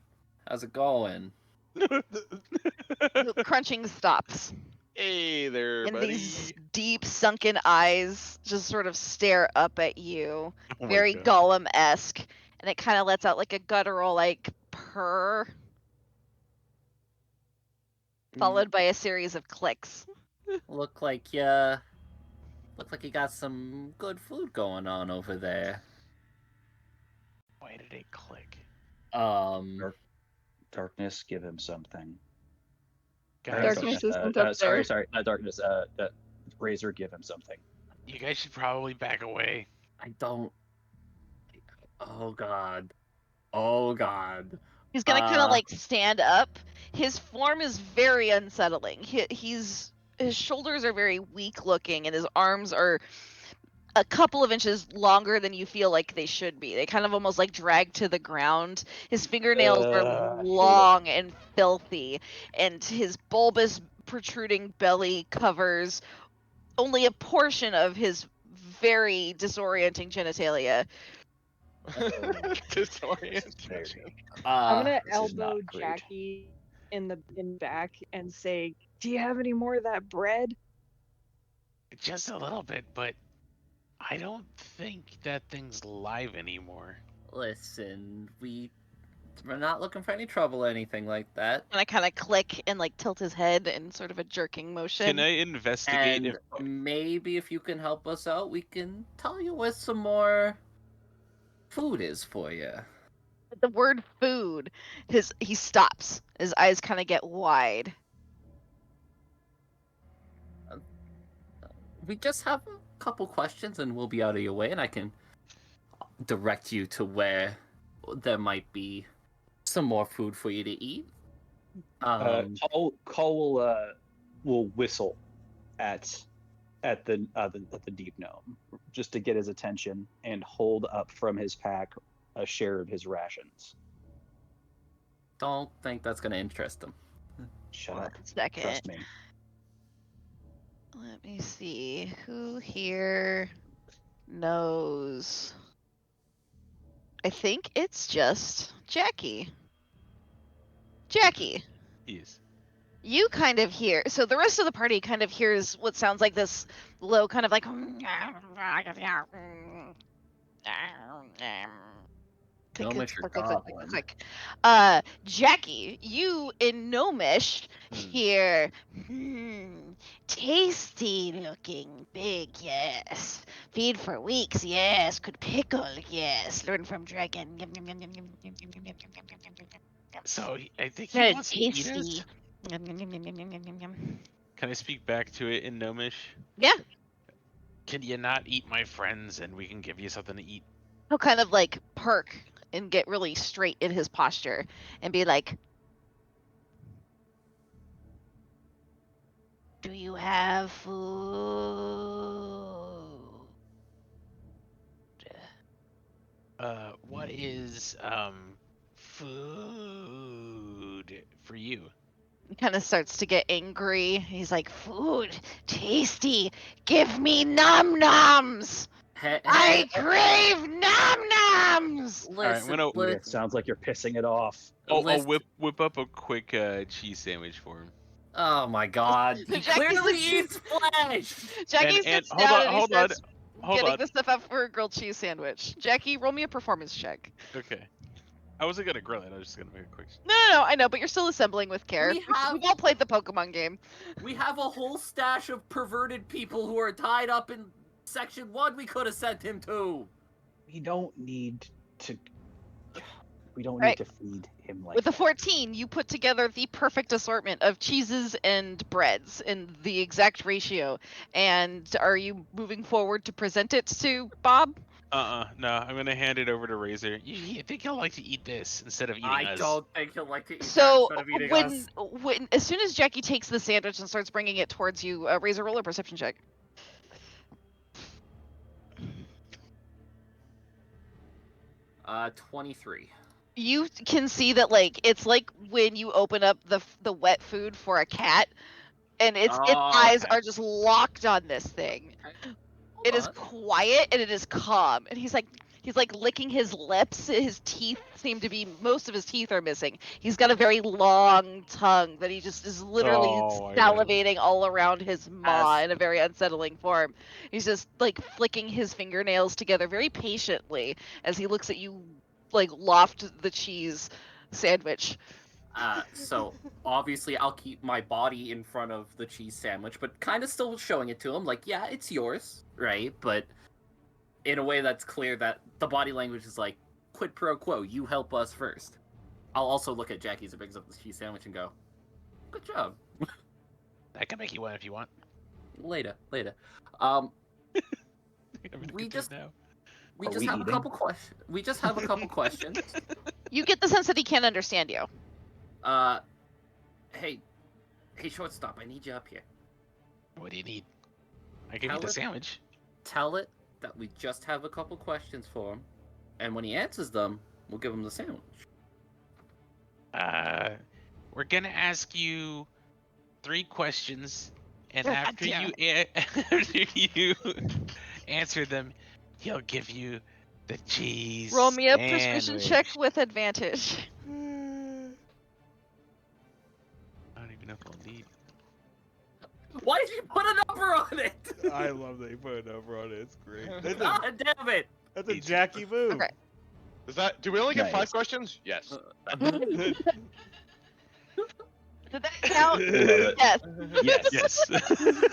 [SPEAKER 8] how's it going?
[SPEAKER 2] The crunching stops,
[SPEAKER 7] Hey there,
[SPEAKER 2] and
[SPEAKER 7] buddy.
[SPEAKER 2] these deep sunken eyes just sort of stare up at you,
[SPEAKER 3] Oh my
[SPEAKER 2] very
[SPEAKER 3] God.
[SPEAKER 2] Gollum-esque, and it kind of lets out like a guttural like purr, followed by a series of clicks.
[SPEAKER 8] Look like you got some good food going on over there.
[SPEAKER 3] Why did it click?
[SPEAKER 1] Darkness, give him something.
[SPEAKER 3] Guys,
[SPEAKER 5] Darkness isn't up there.
[SPEAKER 1] Sorry, not darkness. Razor, give him something.
[SPEAKER 3] you guys should probably back away.
[SPEAKER 8] I don't. Oh god. Oh god.
[SPEAKER 2] He's gonna kind of like stand up. His form is very unsettling. His shoulders are very weak looking, and his arms are a couple of inches longer than you feel like they should be. They kind of almost like drag to the ground. His fingernails
[SPEAKER 1] I
[SPEAKER 2] are
[SPEAKER 1] hate it.
[SPEAKER 2] long and filthy, and his bulbous protruding belly covers only a portion of his very disorienting genitalia.
[SPEAKER 7] Disorienting.
[SPEAKER 5] I'm gonna
[SPEAKER 1] This is not
[SPEAKER 5] elbow
[SPEAKER 1] great.
[SPEAKER 5] Jackie in back and say, "Do you have any more of that bread?"
[SPEAKER 3] Just a little bit, but I don't think that thing's live anymore.
[SPEAKER 8] Listen, we're not looking for any trouble or anything like that.
[SPEAKER 2] And I kind of click and like tilt his head in sort of a jerking motion.
[SPEAKER 3] Can I investigate
[SPEAKER 8] And
[SPEAKER 3] if
[SPEAKER 8] maybe if you can help us out, we can tell you where some more food is for you.
[SPEAKER 2] The word food, he stops. His eyes kind of get wide.
[SPEAKER 8] We just have a couple questions and we'll be out of your way, and I can direct you to where there might be some more food for you to eat.
[SPEAKER 1] Cole will whistle at the deep gnome just to get his attention and hold up from his pack a share of his rations.
[SPEAKER 8] Don't think that's gonna interest them.
[SPEAKER 1] Shut up.
[SPEAKER 2] Second.
[SPEAKER 1] Trust me.
[SPEAKER 2] Let me see. Who here knows? I think it's just Jackie. Jackie,
[SPEAKER 3] Yes.
[SPEAKER 2] you kind of hear. So the rest of the party kind of hears what sounds like this low kind of like.
[SPEAKER 8] Gnomish or goblin?
[SPEAKER 2] Jackie, you in Gnomish hear tasty looking big, yes. Feed for weeks, yes. Could pickle, yes. Learn from dragon.
[SPEAKER 3] So I think he
[SPEAKER 2] Very
[SPEAKER 3] wants to eat
[SPEAKER 2] tasty.
[SPEAKER 3] us. Can I speak back to it in Gnomish?
[SPEAKER 2] Yeah.
[SPEAKER 3] Can you not eat my friends and we can give you something to eat?
[SPEAKER 2] He'll kind of like perk and get really straight in his posture and be like, do you have food?
[SPEAKER 3] What is food for you?
[SPEAKER 2] He kind of starts to get angry. He's like, food, tasty, give me num nums. I crave num nums.
[SPEAKER 3] Alright, I'm gonna-
[SPEAKER 1] It sounds like you're pissing it off.
[SPEAKER 3] I'll whip up a quick cheese sandwich for him.
[SPEAKER 8] Oh my god. He
[SPEAKER 2] Jackie
[SPEAKER 8] clearly
[SPEAKER 2] sits-
[SPEAKER 8] eats flesh!
[SPEAKER 2] Jackie
[SPEAKER 3] And
[SPEAKER 2] sits
[SPEAKER 3] hold
[SPEAKER 2] down
[SPEAKER 3] on,
[SPEAKER 2] and he
[SPEAKER 3] hold on,
[SPEAKER 2] starts
[SPEAKER 3] hold
[SPEAKER 2] getting
[SPEAKER 3] on.
[SPEAKER 2] the stuff up for a grilled cheese sandwich. Jackie, roll me a performance check.
[SPEAKER 3] Okay. I wasn't gonna grill it, I was just gonna make a quick.
[SPEAKER 2] No, I know, but you're still assembling with care.
[SPEAKER 8] We have-
[SPEAKER 2] We've all played the Pokemon game.
[SPEAKER 4] We have a whole stash of perverted people who are tied up in section 1 we could have sent him to.
[SPEAKER 1] We don't need to. We don't
[SPEAKER 2] Right.
[SPEAKER 1] need to feed him like
[SPEAKER 2] With a
[SPEAKER 1] that.
[SPEAKER 2] 14, you put together the perfect assortment of cheeses and breads in the exact ratio. And are you moving forward to present it to Bob?
[SPEAKER 3] No, I'm gonna hand it over to Razor. You think he'll like to eat this instead of eating
[SPEAKER 4] I
[SPEAKER 3] us?
[SPEAKER 4] don't think he'll like to eat that
[SPEAKER 2] So
[SPEAKER 4] instead of eating us.
[SPEAKER 2] when as soon as Jackie takes the sandwich and starts bringing it towards you, Razor, roll a perception check.
[SPEAKER 4] 23.
[SPEAKER 2] You can see that like it's like when you open up the wet food for a cat, and its eyes
[SPEAKER 4] okay.
[SPEAKER 2] are just locked on this thing.
[SPEAKER 4] Hold
[SPEAKER 2] It is
[SPEAKER 4] on.
[SPEAKER 2] quiet and it is calm, and he's like licking his lips. His teeth seem to be, most of his teeth are missing. He's got a very long tongue that he just is literally
[SPEAKER 3] Oh, I know.
[SPEAKER 2] salivating all around his maw
[SPEAKER 4] As-
[SPEAKER 2] in a very unsettling form. He's just like flicking his fingernails together very patiently as he looks at you like loft the cheese sandwich.
[SPEAKER 4] So obviously I'll keep my body in front of the cheese sandwich, but kind of still showing it to him, like, yeah, it's yours, right? But in a way that's clear that the body language is like, quid pro quo, you help us first. I'll also look at Jackie as he picks up the cheese sandwich and go, good job.
[SPEAKER 3] I can make you one if you want.
[SPEAKER 4] Later.
[SPEAKER 3] I'm gonna
[SPEAKER 4] We
[SPEAKER 3] get
[SPEAKER 4] just-
[SPEAKER 3] this now.
[SPEAKER 4] We
[SPEAKER 1] Are
[SPEAKER 4] just
[SPEAKER 1] we
[SPEAKER 4] have a
[SPEAKER 1] eating?
[SPEAKER 4] couple questions. We just have a couple questions.
[SPEAKER 2] You get the sense that he can't understand you.
[SPEAKER 4] Hey, shortstop, I need you up here.
[SPEAKER 3] What do you need? I give
[SPEAKER 4] Tell
[SPEAKER 3] you the
[SPEAKER 4] it-
[SPEAKER 3] sandwich.
[SPEAKER 4] Tell it that we just have a couple questions for him, and when he answers them, we'll give him the sandwich.
[SPEAKER 3] We're gonna ask you 3 questions, and
[SPEAKER 2] God
[SPEAKER 3] after
[SPEAKER 2] damn
[SPEAKER 3] after you answer them, he'll give you the cheese.
[SPEAKER 2] Roll me a persuasion
[SPEAKER 3] sandwich.
[SPEAKER 2] check with advantage.
[SPEAKER 3] I don't even know if I'll need.
[SPEAKER 4] Why did you put a number on it?
[SPEAKER 6] I love that you put a number on it. It's great.
[SPEAKER 4] God damn it!
[SPEAKER 6] That's a Jackie move.
[SPEAKER 2] Okay.
[SPEAKER 7] Is that? Do we only get
[SPEAKER 1] Nice.
[SPEAKER 7] 5 questions? Yes.
[SPEAKER 2] Did that count?
[SPEAKER 1] Love it.
[SPEAKER 2] Yes.
[SPEAKER 1] Yes.
[SPEAKER 3] Yes.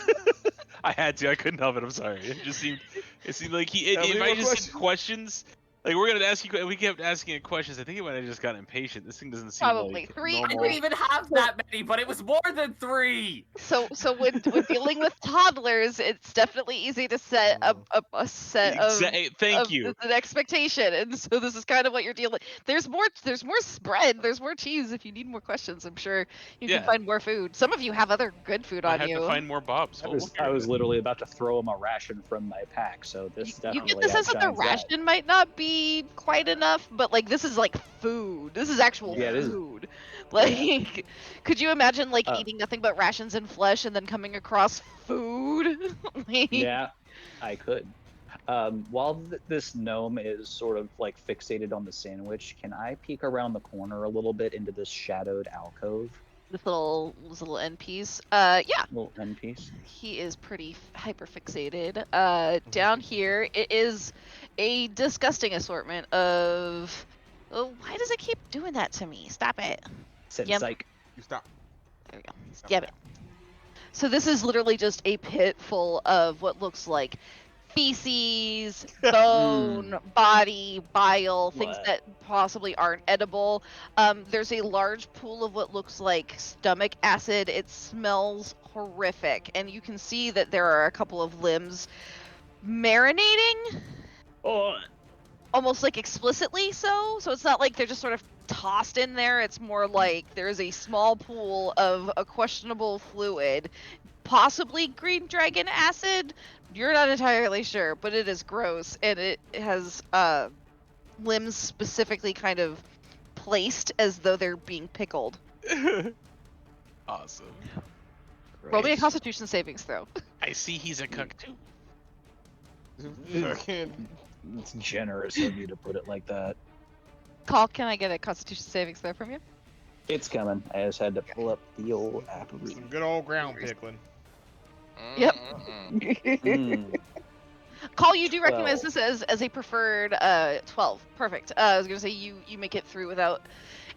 [SPEAKER 3] I had to. I couldn't help it. I'm sorry. It seemed like he.
[SPEAKER 7] How many
[SPEAKER 3] If I
[SPEAKER 7] more
[SPEAKER 3] just said questions, like we're gonna ask you, we kept asking it questions. I think it might have just gotten impatient. This thing doesn't seem
[SPEAKER 2] Probably.
[SPEAKER 3] like
[SPEAKER 2] 3.
[SPEAKER 4] I
[SPEAKER 3] normal.
[SPEAKER 4] didn't even have that many, but it was more than 3.
[SPEAKER 2] So when dealing with toddlers, it's definitely easy to set a set of
[SPEAKER 3] Thank
[SPEAKER 2] of
[SPEAKER 3] you.
[SPEAKER 2] an expectation, and so this is kind of what you're dealing. There's more spread. There's more cheese. If you need more questions, I'm sure you can
[SPEAKER 3] Yeah.
[SPEAKER 2] find more food. Some of you have other good food
[SPEAKER 3] I
[SPEAKER 2] on
[SPEAKER 3] had
[SPEAKER 2] you.
[SPEAKER 3] to find more Bobs.
[SPEAKER 1] I was literally about to throw him a ration from my pack, so this
[SPEAKER 2] You
[SPEAKER 1] definitely
[SPEAKER 2] get the sense that the
[SPEAKER 1] outshines that.
[SPEAKER 2] ration might not be quite enough, but like this is like food. This is actual
[SPEAKER 1] Yeah, it is.
[SPEAKER 2] food. Like, could you imagine like
[SPEAKER 1] Uh,
[SPEAKER 2] eating nothing but rations and flesh and then coming across food? Like,
[SPEAKER 1] Yeah, I could. While this gnome is sort of like fixated on the sandwich, can I peek around the corner a little bit into this shadowed alcove?
[SPEAKER 2] this little end piece. Yeah,
[SPEAKER 1] Little end piece.
[SPEAKER 2] he is pretty hyper fixated. Down here, it is a disgusting assortment of. Oh, why does it keep doing that to me? Stop it.
[SPEAKER 1] Said
[SPEAKER 2] Yep.
[SPEAKER 1] psych.
[SPEAKER 7] You stop.
[SPEAKER 2] There we go. Stab it. So this is literally just a pit full of what looks like feces, bone, body, bile, things
[SPEAKER 1] What?
[SPEAKER 2] that possibly aren't edible. There's a large pool of what looks like stomach acid. It smells horrific, and you can see that there are a couple of limbs marinating,
[SPEAKER 1] Oh,
[SPEAKER 2] almost like explicitly so. So it's not like they're just sort of tossed in there. It's more like there's a small pool of a questionable fluid, possibly green dragon acid. You're not entirely sure, but it is gross, and it has limbs specifically kind of placed as though they're being pickled.
[SPEAKER 3] Awesome.
[SPEAKER 2] Roll me a
[SPEAKER 1] great.
[SPEAKER 2] Constitution savings throw.
[SPEAKER 3] I see he's a cook too.
[SPEAKER 1] It's generous of you to put it like that.
[SPEAKER 2] Khal, can I get a Constitution savings throw from you?
[SPEAKER 1] It's coming. I just had to pull up the old app.
[SPEAKER 6] Some good old ground pickling.
[SPEAKER 2] Yep.
[SPEAKER 1] Mm.
[SPEAKER 2] Khal, you do recognize
[SPEAKER 1] 12.
[SPEAKER 2] this as a preferred 12. Perfect. I was gonna say you make it through without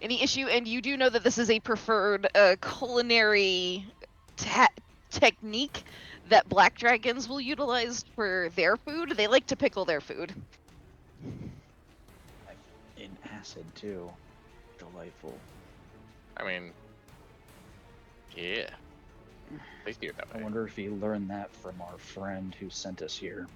[SPEAKER 2] any issue, and you do know that this is a preferred culinary technique that black dragons will utilize for their food. They like to pickle their food.
[SPEAKER 1] An acid too. Delightful.
[SPEAKER 7] I mean, yeah. They see it that
[SPEAKER 1] I
[SPEAKER 7] way.
[SPEAKER 1] wonder if he learned that from our friend who sent us here.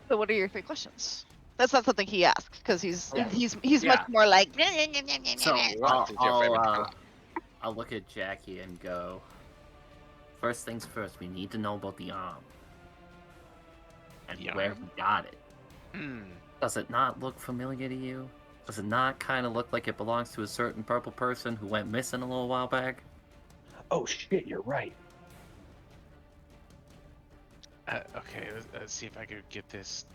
[SPEAKER 2] So what are your 3 questions? That's not something he asks because he's
[SPEAKER 8] Yeah.
[SPEAKER 2] he's much
[SPEAKER 8] Yeah.
[SPEAKER 2] more like.
[SPEAKER 8] So
[SPEAKER 7] What is your favorite color?
[SPEAKER 8] I'll look at Jackie and go. First things first, we need to know about the arm and
[SPEAKER 3] The
[SPEAKER 8] where
[SPEAKER 3] arm?
[SPEAKER 8] he got it.
[SPEAKER 3] Hmm.
[SPEAKER 8] Does it not look familiar to you? Does it not kind of look like it belongs to a certain purple person who went missing a little while back?
[SPEAKER 1] Oh shit, you're right.
[SPEAKER 3] Okay, let's see if I could get this.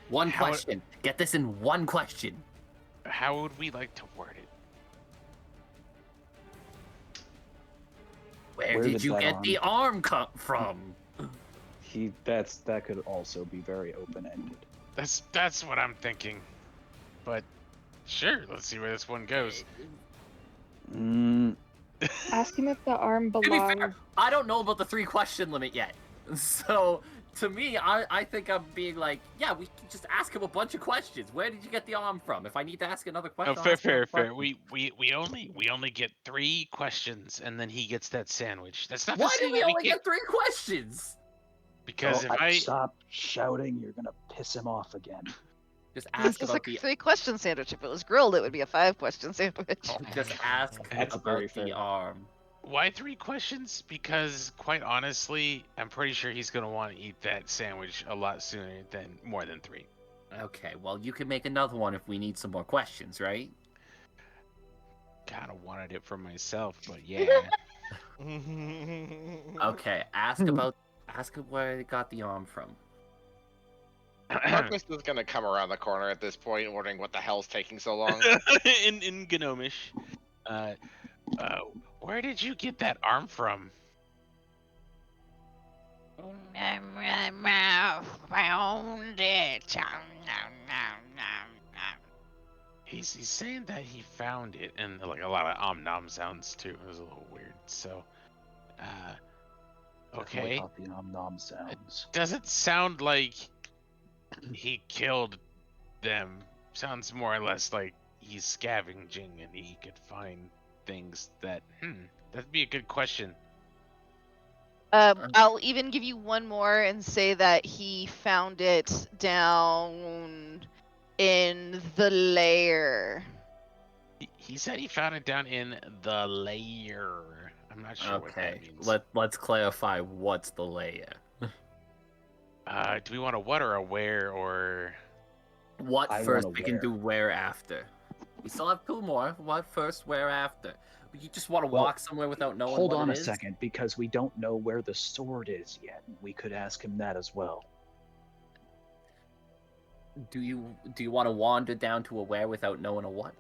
[SPEAKER 8] One
[SPEAKER 3] How-
[SPEAKER 8] question. Get this in one question.
[SPEAKER 3] How would we like to word it?
[SPEAKER 8] Where did you
[SPEAKER 1] that
[SPEAKER 8] get the arm come from?
[SPEAKER 1] That could also be very open-ended.
[SPEAKER 3] That's what I'm thinking. But sure, let's see where this one goes.
[SPEAKER 1] Mm,
[SPEAKER 5] Ask him if the arm
[SPEAKER 8] To be fair,
[SPEAKER 5] belongs.
[SPEAKER 8] I don't know about the 3-question limit yet. So, to me, I think I'm being like, yeah, we can just ask him a bunch of questions. Where did you get the arm from? If I need to ask another question, I'll ask another
[SPEAKER 3] Fair.
[SPEAKER 8] question.
[SPEAKER 3] We only get 3 questions, and then he gets that sandwich. That's not
[SPEAKER 8] Why
[SPEAKER 3] to say
[SPEAKER 8] do we
[SPEAKER 3] that
[SPEAKER 8] only
[SPEAKER 3] can't,
[SPEAKER 8] get 3 questions?
[SPEAKER 3] because if I
[SPEAKER 1] stop shouting, you're gonna piss him off again.
[SPEAKER 8] Just
[SPEAKER 2] It's
[SPEAKER 8] ask
[SPEAKER 2] just
[SPEAKER 8] about
[SPEAKER 2] like a
[SPEAKER 8] the
[SPEAKER 2] 3-question sandwich. If it was grilled, it would be a 5-question sandwich.
[SPEAKER 8] just ask
[SPEAKER 1] That's very
[SPEAKER 8] about the
[SPEAKER 1] fair.
[SPEAKER 8] arm.
[SPEAKER 3] why 3 questions? Because quite honestly, I'm pretty sure he's gonna want to eat that sandwich a lot sooner than more than 3.
[SPEAKER 8] Okay, well, you can make another one if we need some more questions, right?
[SPEAKER 3] Kind of wanted it for myself, but yeah.
[SPEAKER 8] Okay, ask where they got the arm from.
[SPEAKER 7] Marcus is gonna come around the corner at this point, wondering what the hell's taking so long.
[SPEAKER 3] in Gnomish. Where did you get that arm from?
[SPEAKER 2] Found it.
[SPEAKER 3] He's saying that he found it, and like a lot of nom sounds too. It was a little weird. So,
[SPEAKER 1] Definitely
[SPEAKER 3] okay.
[SPEAKER 1] caught the nom sounds.
[SPEAKER 3] Does it sound like he killed them? Sounds more or less like he's scavenging and he could find things that. That'd be a good question.
[SPEAKER 2] I'll even give you one more and say that he found it down in the lair.
[SPEAKER 3] He said he found it down in the lair. I'm not sure what that
[SPEAKER 8] Okay,
[SPEAKER 3] means.
[SPEAKER 8] let's clarify what's the layer.
[SPEAKER 3] Do we want a what or a where or?
[SPEAKER 8] What
[SPEAKER 1] I
[SPEAKER 8] first?
[SPEAKER 1] want a
[SPEAKER 8] We can
[SPEAKER 1] where.
[SPEAKER 8] do where after. We still have 2 more. What first? Where after? You just want to
[SPEAKER 1] Well,
[SPEAKER 8] walk somewhere without knowing
[SPEAKER 1] Hold
[SPEAKER 8] what
[SPEAKER 1] on
[SPEAKER 8] it
[SPEAKER 1] a
[SPEAKER 8] is?
[SPEAKER 1] second, because we don't know where the sword is yet. We could ask him that as well.
[SPEAKER 8] Do you want to wander down to a where without knowing a what?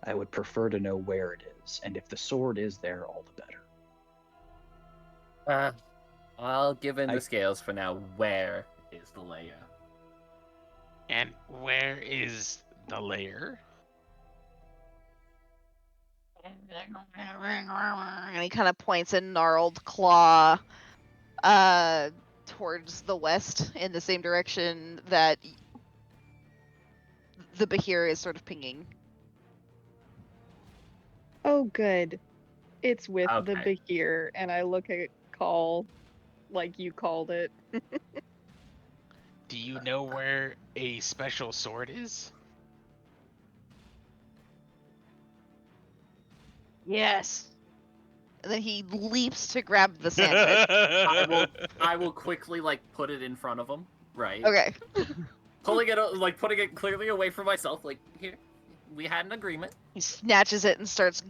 [SPEAKER 1] I would prefer to know where it is, and if the sword is there, all the better.
[SPEAKER 8] I'll give in
[SPEAKER 1] I-
[SPEAKER 8] the scales for now. Where is the layer?
[SPEAKER 3] And where is the lair?
[SPEAKER 2] And he kind of points a gnarled claw towards the west in the same direction that the Bahir is sort of pinging.
[SPEAKER 5] Oh, good. It's with the
[SPEAKER 8] Okay.
[SPEAKER 5] Bahir, and I look at Khal like you called it.
[SPEAKER 3] Do you know where a special sword is?
[SPEAKER 2] Yes. And then he leaps to grab the sandwich.
[SPEAKER 8] I will quickly put it in front of him. Right.
[SPEAKER 2] Okay.
[SPEAKER 8] Putting it clearly away from myself. Like, here, we had an agreement.
[SPEAKER 2] He snatches it and starts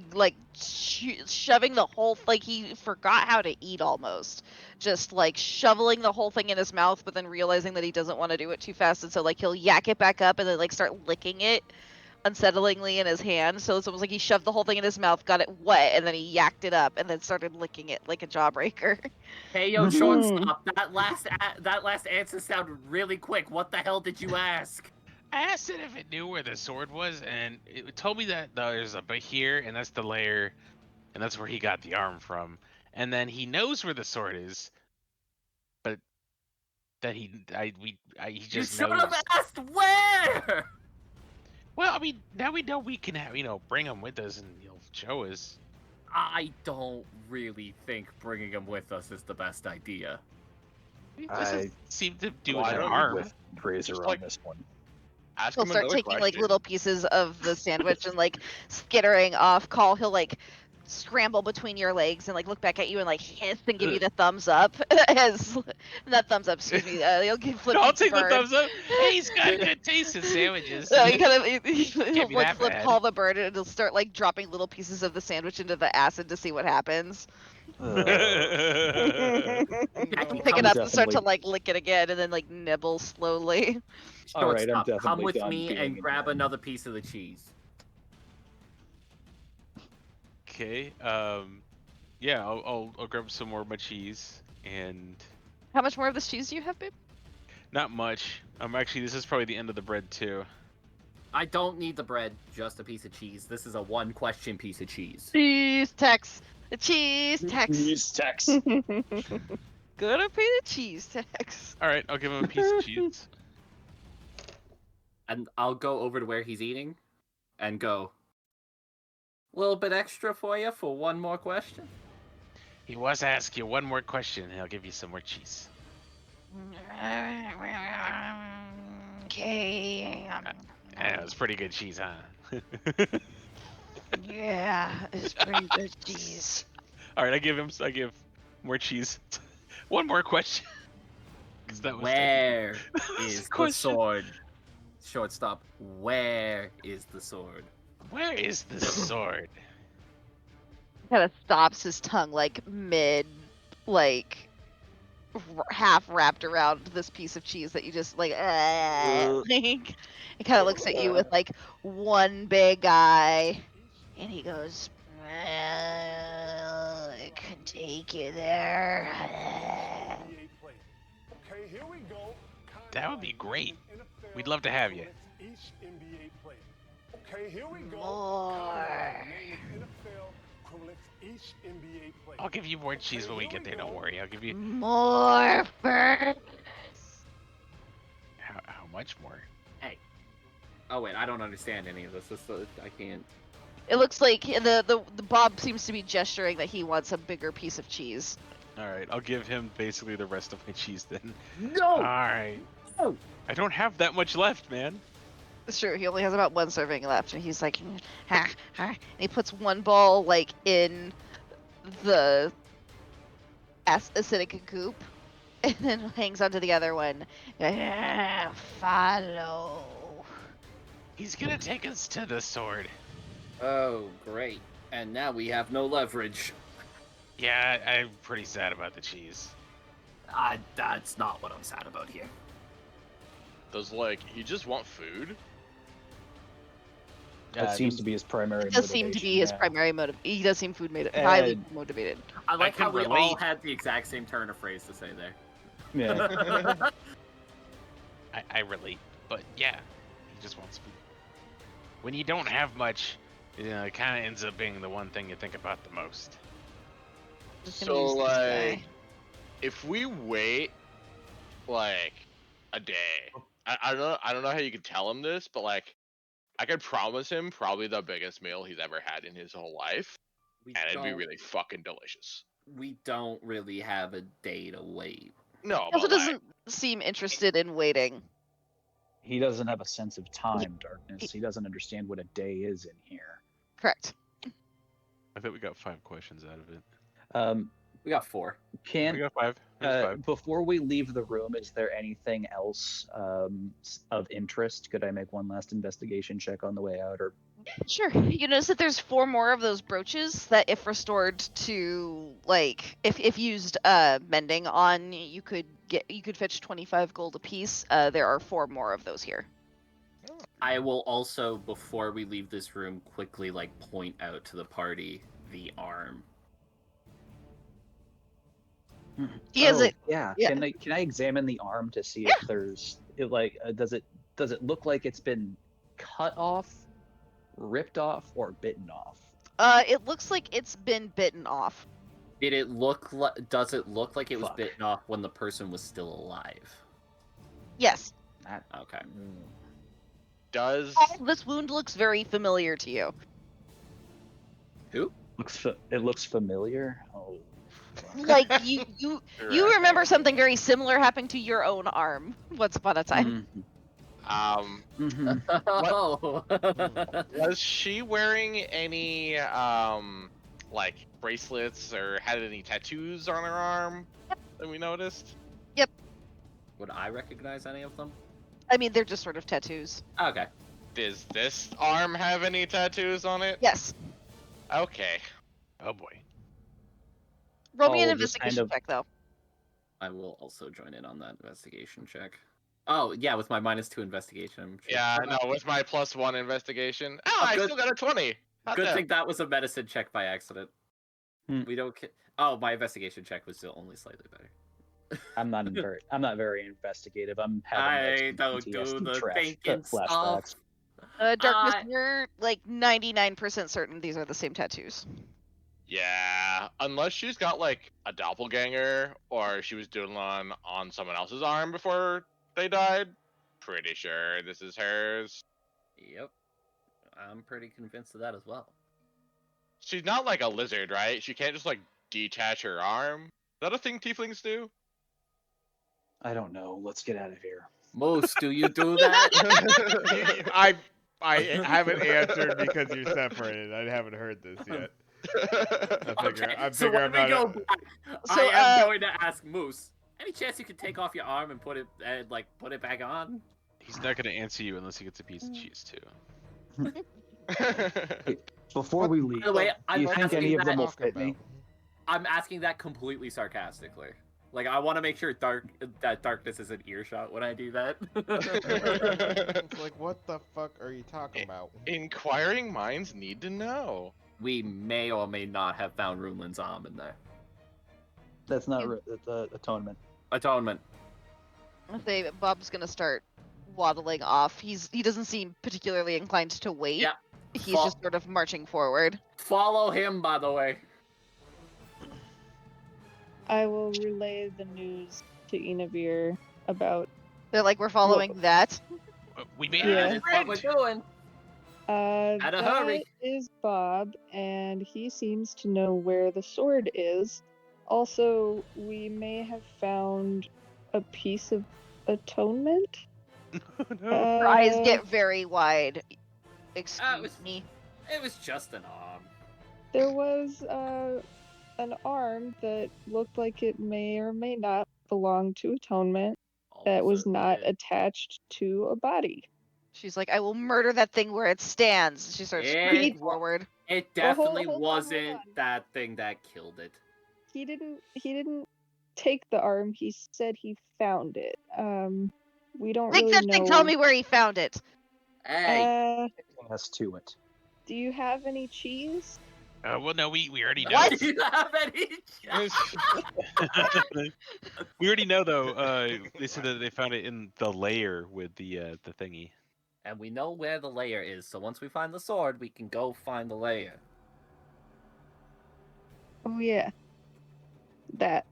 [SPEAKER 2] shoving the whole he forgot how to eat almost. Just shoveling the whole thing in his mouth, but then realizing that he doesn't want to do it too fast, and so he'll yak it back up and then start licking it unsettlingly in his hand. So it's almost like he shoved the whole thing in his mouth, got it wet, and then he yacked it up and then started licking it like a jawbreaker.
[SPEAKER 8] Hey, yo, shortstop. That last answer sounded really quick. What the hell did you ask?
[SPEAKER 3] I asked it if it knew where the sword was, and it told me that there's a Bahir, and that's the lair, and that's where he got the arm from. And then he knows where the sword is, that he
[SPEAKER 8] You
[SPEAKER 3] just
[SPEAKER 8] should
[SPEAKER 3] knows.
[SPEAKER 8] have asked where.
[SPEAKER 3] Well, I mean, now we know we can have, bring him with us and he'll show us.
[SPEAKER 8] I don't really think bringing him with us is the best idea.
[SPEAKER 3] He doesn't
[SPEAKER 1] I
[SPEAKER 3] seem to do
[SPEAKER 7] Why
[SPEAKER 3] any
[SPEAKER 7] don't you
[SPEAKER 3] harm.
[SPEAKER 1] with Razor
[SPEAKER 7] Just,
[SPEAKER 1] on
[SPEAKER 7] like,
[SPEAKER 1] this one.
[SPEAKER 7] Ask
[SPEAKER 2] He'll
[SPEAKER 7] him
[SPEAKER 2] start
[SPEAKER 7] another
[SPEAKER 2] taking like
[SPEAKER 7] question.
[SPEAKER 2] little pieces of the sandwich and like skittering off. Khal, he'll like scramble between your legs and like look back at you and like hiss and give you the thumbs up. As not thumbs up, excuse me. He'll give flip
[SPEAKER 3] I'll
[SPEAKER 2] you
[SPEAKER 3] take the
[SPEAKER 2] bird.
[SPEAKER 3] thumbs up. Hey, he's got a good taste in sandwiches.
[SPEAKER 2] So he kind of he'll
[SPEAKER 3] Can't be
[SPEAKER 2] like
[SPEAKER 3] that
[SPEAKER 2] flip
[SPEAKER 3] bad.
[SPEAKER 2] Khal the bird and he'll start like dropping little pieces of the sandwich into the acid to see what happens.
[SPEAKER 1] Uh,
[SPEAKER 2] Pick it
[SPEAKER 1] I'm
[SPEAKER 2] up and start to
[SPEAKER 1] definitely-
[SPEAKER 2] like lick it again and then like nibble slowly.
[SPEAKER 1] All right, I'm
[SPEAKER 8] Shortstop, come
[SPEAKER 1] definitely
[SPEAKER 8] with
[SPEAKER 1] done
[SPEAKER 8] me
[SPEAKER 1] being
[SPEAKER 8] and
[SPEAKER 1] in
[SPEAKER 8] grab
[SPEAKER 1] here.
[SPEAKER 8] another piece of the cheese.
[SPEAKER 3] Okay. Yeah, I'll grab some more of my cheese and
[SPEAKER 2] How much more of this cheese do you have, babe?
[SPEAKER 3] not much. Actually, this is probably the end of the bread too.
[SPEAKER 8] I don't need the bread, just a piece of cheese. This is a one-question piece of cheese.
[SPEAKER 2] Cheese tex. The cheese tex.
[SPEAKER 1] Cheese tex.
[SPEAKER 2] Gonna pay the cheese tax.
[SPEAKER 3] All right, I'll give him a piece of cheese.
[SPEAKER 8] And I'll go over to where he's eating and go, a little bit extra for you for one more question.
[SPEAKER 3] He wants to ask you one more question, and I'll give you some more cheese.
[SPEAKER 2] Okay.
[SPEAKER 3] Yeah, it's pretty good cheese, huh?
[SPEAKER 2] Yeah, it's pretty good cheese.
[SPEAKER 3] All right, I give more cheese. One more question. 'Cause that was
[SPEAKER 8] Where
[SPEAKER 3] That's
[SPEAKER 8] is
[SPEAKER 3] the
[SPEAKER 8] the
[SPEAKER 3] question.
[SPEAKER 8] sword? Shortstop, where is the sword?
[SPEAKER 3] Where is the sword?
[SPEAKER 2] Kind of stops his tongue like mid, like half wrapped around this piece of cheese that you just like. Like it kind of looks at you with like one big eye, and he goes, "Well, it could take you there."
[SPEAKER 3] That would be great. We'd love to have you.
[SPEAKER 2] More.
[SPEAKER 3] I'll give you more cheese when we get there. Don't worry. I'll give you
[SPEAKER 2] More first.
[SPEAKER 3] how much more?
[SPEAKER 8] Oh wait, I don't understand any of this. I can't.
[SPEAKER 2] It looks like the Bob seems to be gesturing that he wants a bigger piece of cheese.
[SPEAKER 3] All right, I'll give him basically the rest of my cheese then.
[SPEAKER 8] No!
[SPEAKER 3] All right.
[SPEAKER 8] No!
[SPEAKER 3] I don't have that much left, man.
[SPEAKER 2] It's true. He only has about one serving left, and he's like, ha, ha. And he puts one ball like in the acidic goop, and then hangs onto the other one. Follow.
[SPEAKER 3] He's gonna take us to the sword.
[SPEAKER 8] Oh, great. And now we have no leverage.
[SPEAKER 3] Yeah, I'm pretty sad about the cheese.
[SPEAKER 8] That's not what I'm sad about here.
[SPEAKER 7] Does he just want food?
[SPEAKER 1] That seems to be his primary.
[SPEAKER 2] It does seem to be his primary motive. He does seem highly motivated.
[SPEAKER 8] I like
[SPEAKER 3] can
[SPEAKER 8] how we all
[SPEAKER 3] relate.
[SPEAKER 8] had the exact same turn of phrase to say there.
[SPEAKER 1] Yeah.
[SPEAKER 3] I relate, but yeah, he just wants food. When you don't have much, it kind of ends up being the one thing you think about the most.
[SPEAKER 2] Just gonna
[SPEAKER 7] So
[SPEAKER 2] use this guy.
[SPEAKER 7] if we wait a day, I don't know how you could tell him this, but I could promise him probably the biggest meal he's ever had in his whole life, and it'd be really fucking delicious.
[SPEAKER 8] We don't really have a day to wait.
[SPEAKER 7] No,
[SPEAKER 2] He also
[SPEAKER 7] but
[SPEAKER 2] doesn't seem interested in waiting.
[SPEAKER 1] He doesn't have a sense of time, Darkness. He doesn't understand what a day is in here.
[SPEAKER 2] Correct.
[SPEAKER 3] I think we got 5 questions out of it.
[SPEAKER 8] We got 4.
[SPEAKER 3] We got 5. There's 5.
[SPEAKER 1] Before we leave the room, is there anything else of interest? Could I make one last investigation check on the way out, or?
[SPEAKER 2] Sure. You notice that there's 4 more of those brooches that, if restored to if used mending on, you could fetch 25 gold apiece. There are 4 more of those here.
[SPEAKER 8] I will also, before we leave this room, quickly point out to the party the arm.
[SPEAKER 2] He has it.
[SPEAKER 1] Yeah.
[SPEAKER 2] Yeah.
[SPEAKER 1] Can I examine the arm to see if there's does it look like it's been cut off, ripped off, or bitten off?
[SPEAKER 2] It looks like it's been bitten off.
[SPEAKER 8] Does it look like it was
[SPEAKER 1] Fuck.
[SPEAKER 8] bitten off when the person was still alive?
[SPEAKER 2] Yes.
[SPEAKER 8] Okay.
[SPEAKER 7] Does
[SPEAKER 2] This wound looks very familiar to you.
[SPEAKER 8] Who?
[SPEAKER 1] It looks familiar. Oh.
[SPEAKER 2] Like you
[SPEAKER 7] Right.
[SPEAKER 2] remember something very similar happening to your own arm once upon a time.
[SPEAKER 1] Mhm.
[SPEAKER 8] Oh.
[SPEAKER 7] Was she wearing any like bracelets or had any tattoos on her arm that we noticed?
[SPEAKER 8] Would I recognize any of them?
[SPEAKER 2] I mean, they're just sort of tattoos.
[SPEAKER 8] Okay.
[SPEAKER 7] Does this arm have any tattoos on it?
[SPEAKER 2] Yes.
[SPEAKER 7] Okay.
[SPEAKER 3] Oh boy.
[SPEAKER 2] Roll me an
[SPEAKER 1] Oh, just kind
[SPEAKER 2] investigation
[SPEAKER 1] of-
[SPEAKER 2] check, though.
[SPEAKER 8] I will also join in on that investigation check. Oh, yeah, with my -2 investigation. I'm sure.
[SPEAKER 7] Yeah, no, with my +1 investigation. Oh,
[SPEAKER 8] Oh,
[SPEAKER 7] I
[SPEAKER 8] good.
[SPEAKER 7] still got a 20. Hot
[SPEAKER 8] Good
[SPEAKER 7] damn.
[SPEAKER 8] thing that was a medicine check by accident.
[SPEAKER 1] Hmm.
[SPEAKER 8] We don't. Oh, my investigation check was still only slightly better.
[SPEAKER 1] I'm not very investigative. I'm having
[SPEAKER 8] I
[SPEAKER 1] like
[SPEAKER 8] don't
[SPEAKER 1] some
[SPEAKER 8] do
[SPEAKER 1] PTSD
[SPEAKER 8] the
[SPEAKER 1] trash
[SPEAKER 8] thinking
[SPEAKER 1] flashbacks.
[SPEAKER 8] stuff.
[SPEAKER 2] Darkness,
[SPEAKER 8] I-
[SPEAKER 2] you're like 99% certain these are the same tattoos.
[SPEAKER 7] Yeah, unless she's got like a doppelganger or she was doing one on someone else's arm before they died. Pretty sure this is hers.
[SPEAKER 8] Yep. I'm pretty convinced of that as well.
[SPEAKER 7] She's not like a lizard, right? She can't just like detach her arm. Is that a thing tieflings do?
[SPEAKER 1] I don't know. Let's get out of here.
[SPEAKER 8] Moose, do you do that?
[SPEAKER 6] I haven't answered because you're separated. I haven't heard this yet. I
[SPEAKER 8] so
[SPEAKER 6] figure
[SPEAKER 8] when
[SPEAKER 6] I'm
[SPEAKER 8] we
[SPEAKER 6] not.
[SPEAKER 8] go back,
[SPEAKER 2] So,
[SPEAKER 8] I am going to ask Moose. Any chance you could take off your arm and put it back on?
[SPEAKER 3] He's not gonna answer you unless he gets a piece of cheese too.
[SPEAKER 1] Before we leave,
[SPEAKER 8] By the way,
[SPEAKER 1] do you
[SPEAKER 8] I'm
[SPEAKER 1] think any
[SPEAKER 8] asking
[SPEAKER 1] of them
[SPEAKER 8] that-
[SPEAKER 1] will fit me?
[SPEAKER 8] I'm asking that completely sarcastically. Like, I want to make sure that darkness is an earshot when I do that.
[SPEAKER 6] It's like, what the fuck are you talking about?
[SPEAKER 7] Inquiring minds need to know.
[SPEAKER 8] We may or may not have found Runelin's arm in there.
[SPEAKER 1] That's not the atonement.
[SPEAKER 8] Atonement.
[SPEAKER 2] I say Bob's gonna start waddling off. He doesn't seem particularly inclined to wait.
[SPEAKER 8] Yeah.
[SPEAKER 2] He's just sort of marching forward.
[SPEAKER 8] Follow him, by the way.
[SPEAKER 5] I will relay the news to Inavir about.
[SPEAKER 2] They're like, we're following that.
[SPEAKER 3] We made
[SPEAKER 5] Yeah.
[SPEAKER 3] it.
[SPEAKER 8] That's what we're doing.
[SPEAKER 5] That
[SPEAKER 8] hurry.
[SPEAKER 5] is Bob, and he seems to know where the sword is. Also, we may have found a piece of atonement.
[SPEAKER 2] Her eyes get very wide.
[SPEAKER 8] was-
[SPEAKER 2] Excuse me.
[SPEAKER 8] It was just an arm.
[SPEAKER 5] There was an arm that looked like it may or may not belong to atonement that was
[SPEAKER 8] Also
[SPEAKER 5] not
[SPEAKER 8] did.
[SPEAKER 5] attached to a body.
[SPEAKER 2] She's like, I will murder that thing where it stands. She starts
[SPEAKER 8] Yeah.
[SPEAKER 2] sprinting forward.
[SPEAKER 8] It
[SPEAKER 5] Well, hold-
[SPEAKER 8] definitely
[SPEAKER 5] hold on, hold
[SPEAKER 8] wasn't
[SPEAKER 5] on.
[SPEAKER 8] that thing that killed it.
[SPEAKER 5] He didn't take the arm. He said he found it. We don't
[SPEAKER 2] Make
[SPEAKER 5] really
[SPEAKER 2] that
[SPEAKER 5] know.
[SPEAKER 2] thing tell me where he found it.
[SPEAKER 8] Hey.
[SPEAKER 1] Has to it.
[SPEAKER 5] Do you have any cheese?
[SPEAKER 3] Well, no, we already know.
[SPEAKER 2] What?
[SPEAKER 8] Do you have any?
[SPEAKER 3] We already know though. They said that they found it in the layer with the thingy.
[SPEAKER 8] And we know where the layer is, so once we find the sword, we can go find the layer.
[SPEAKER 5] Oh yeah. That.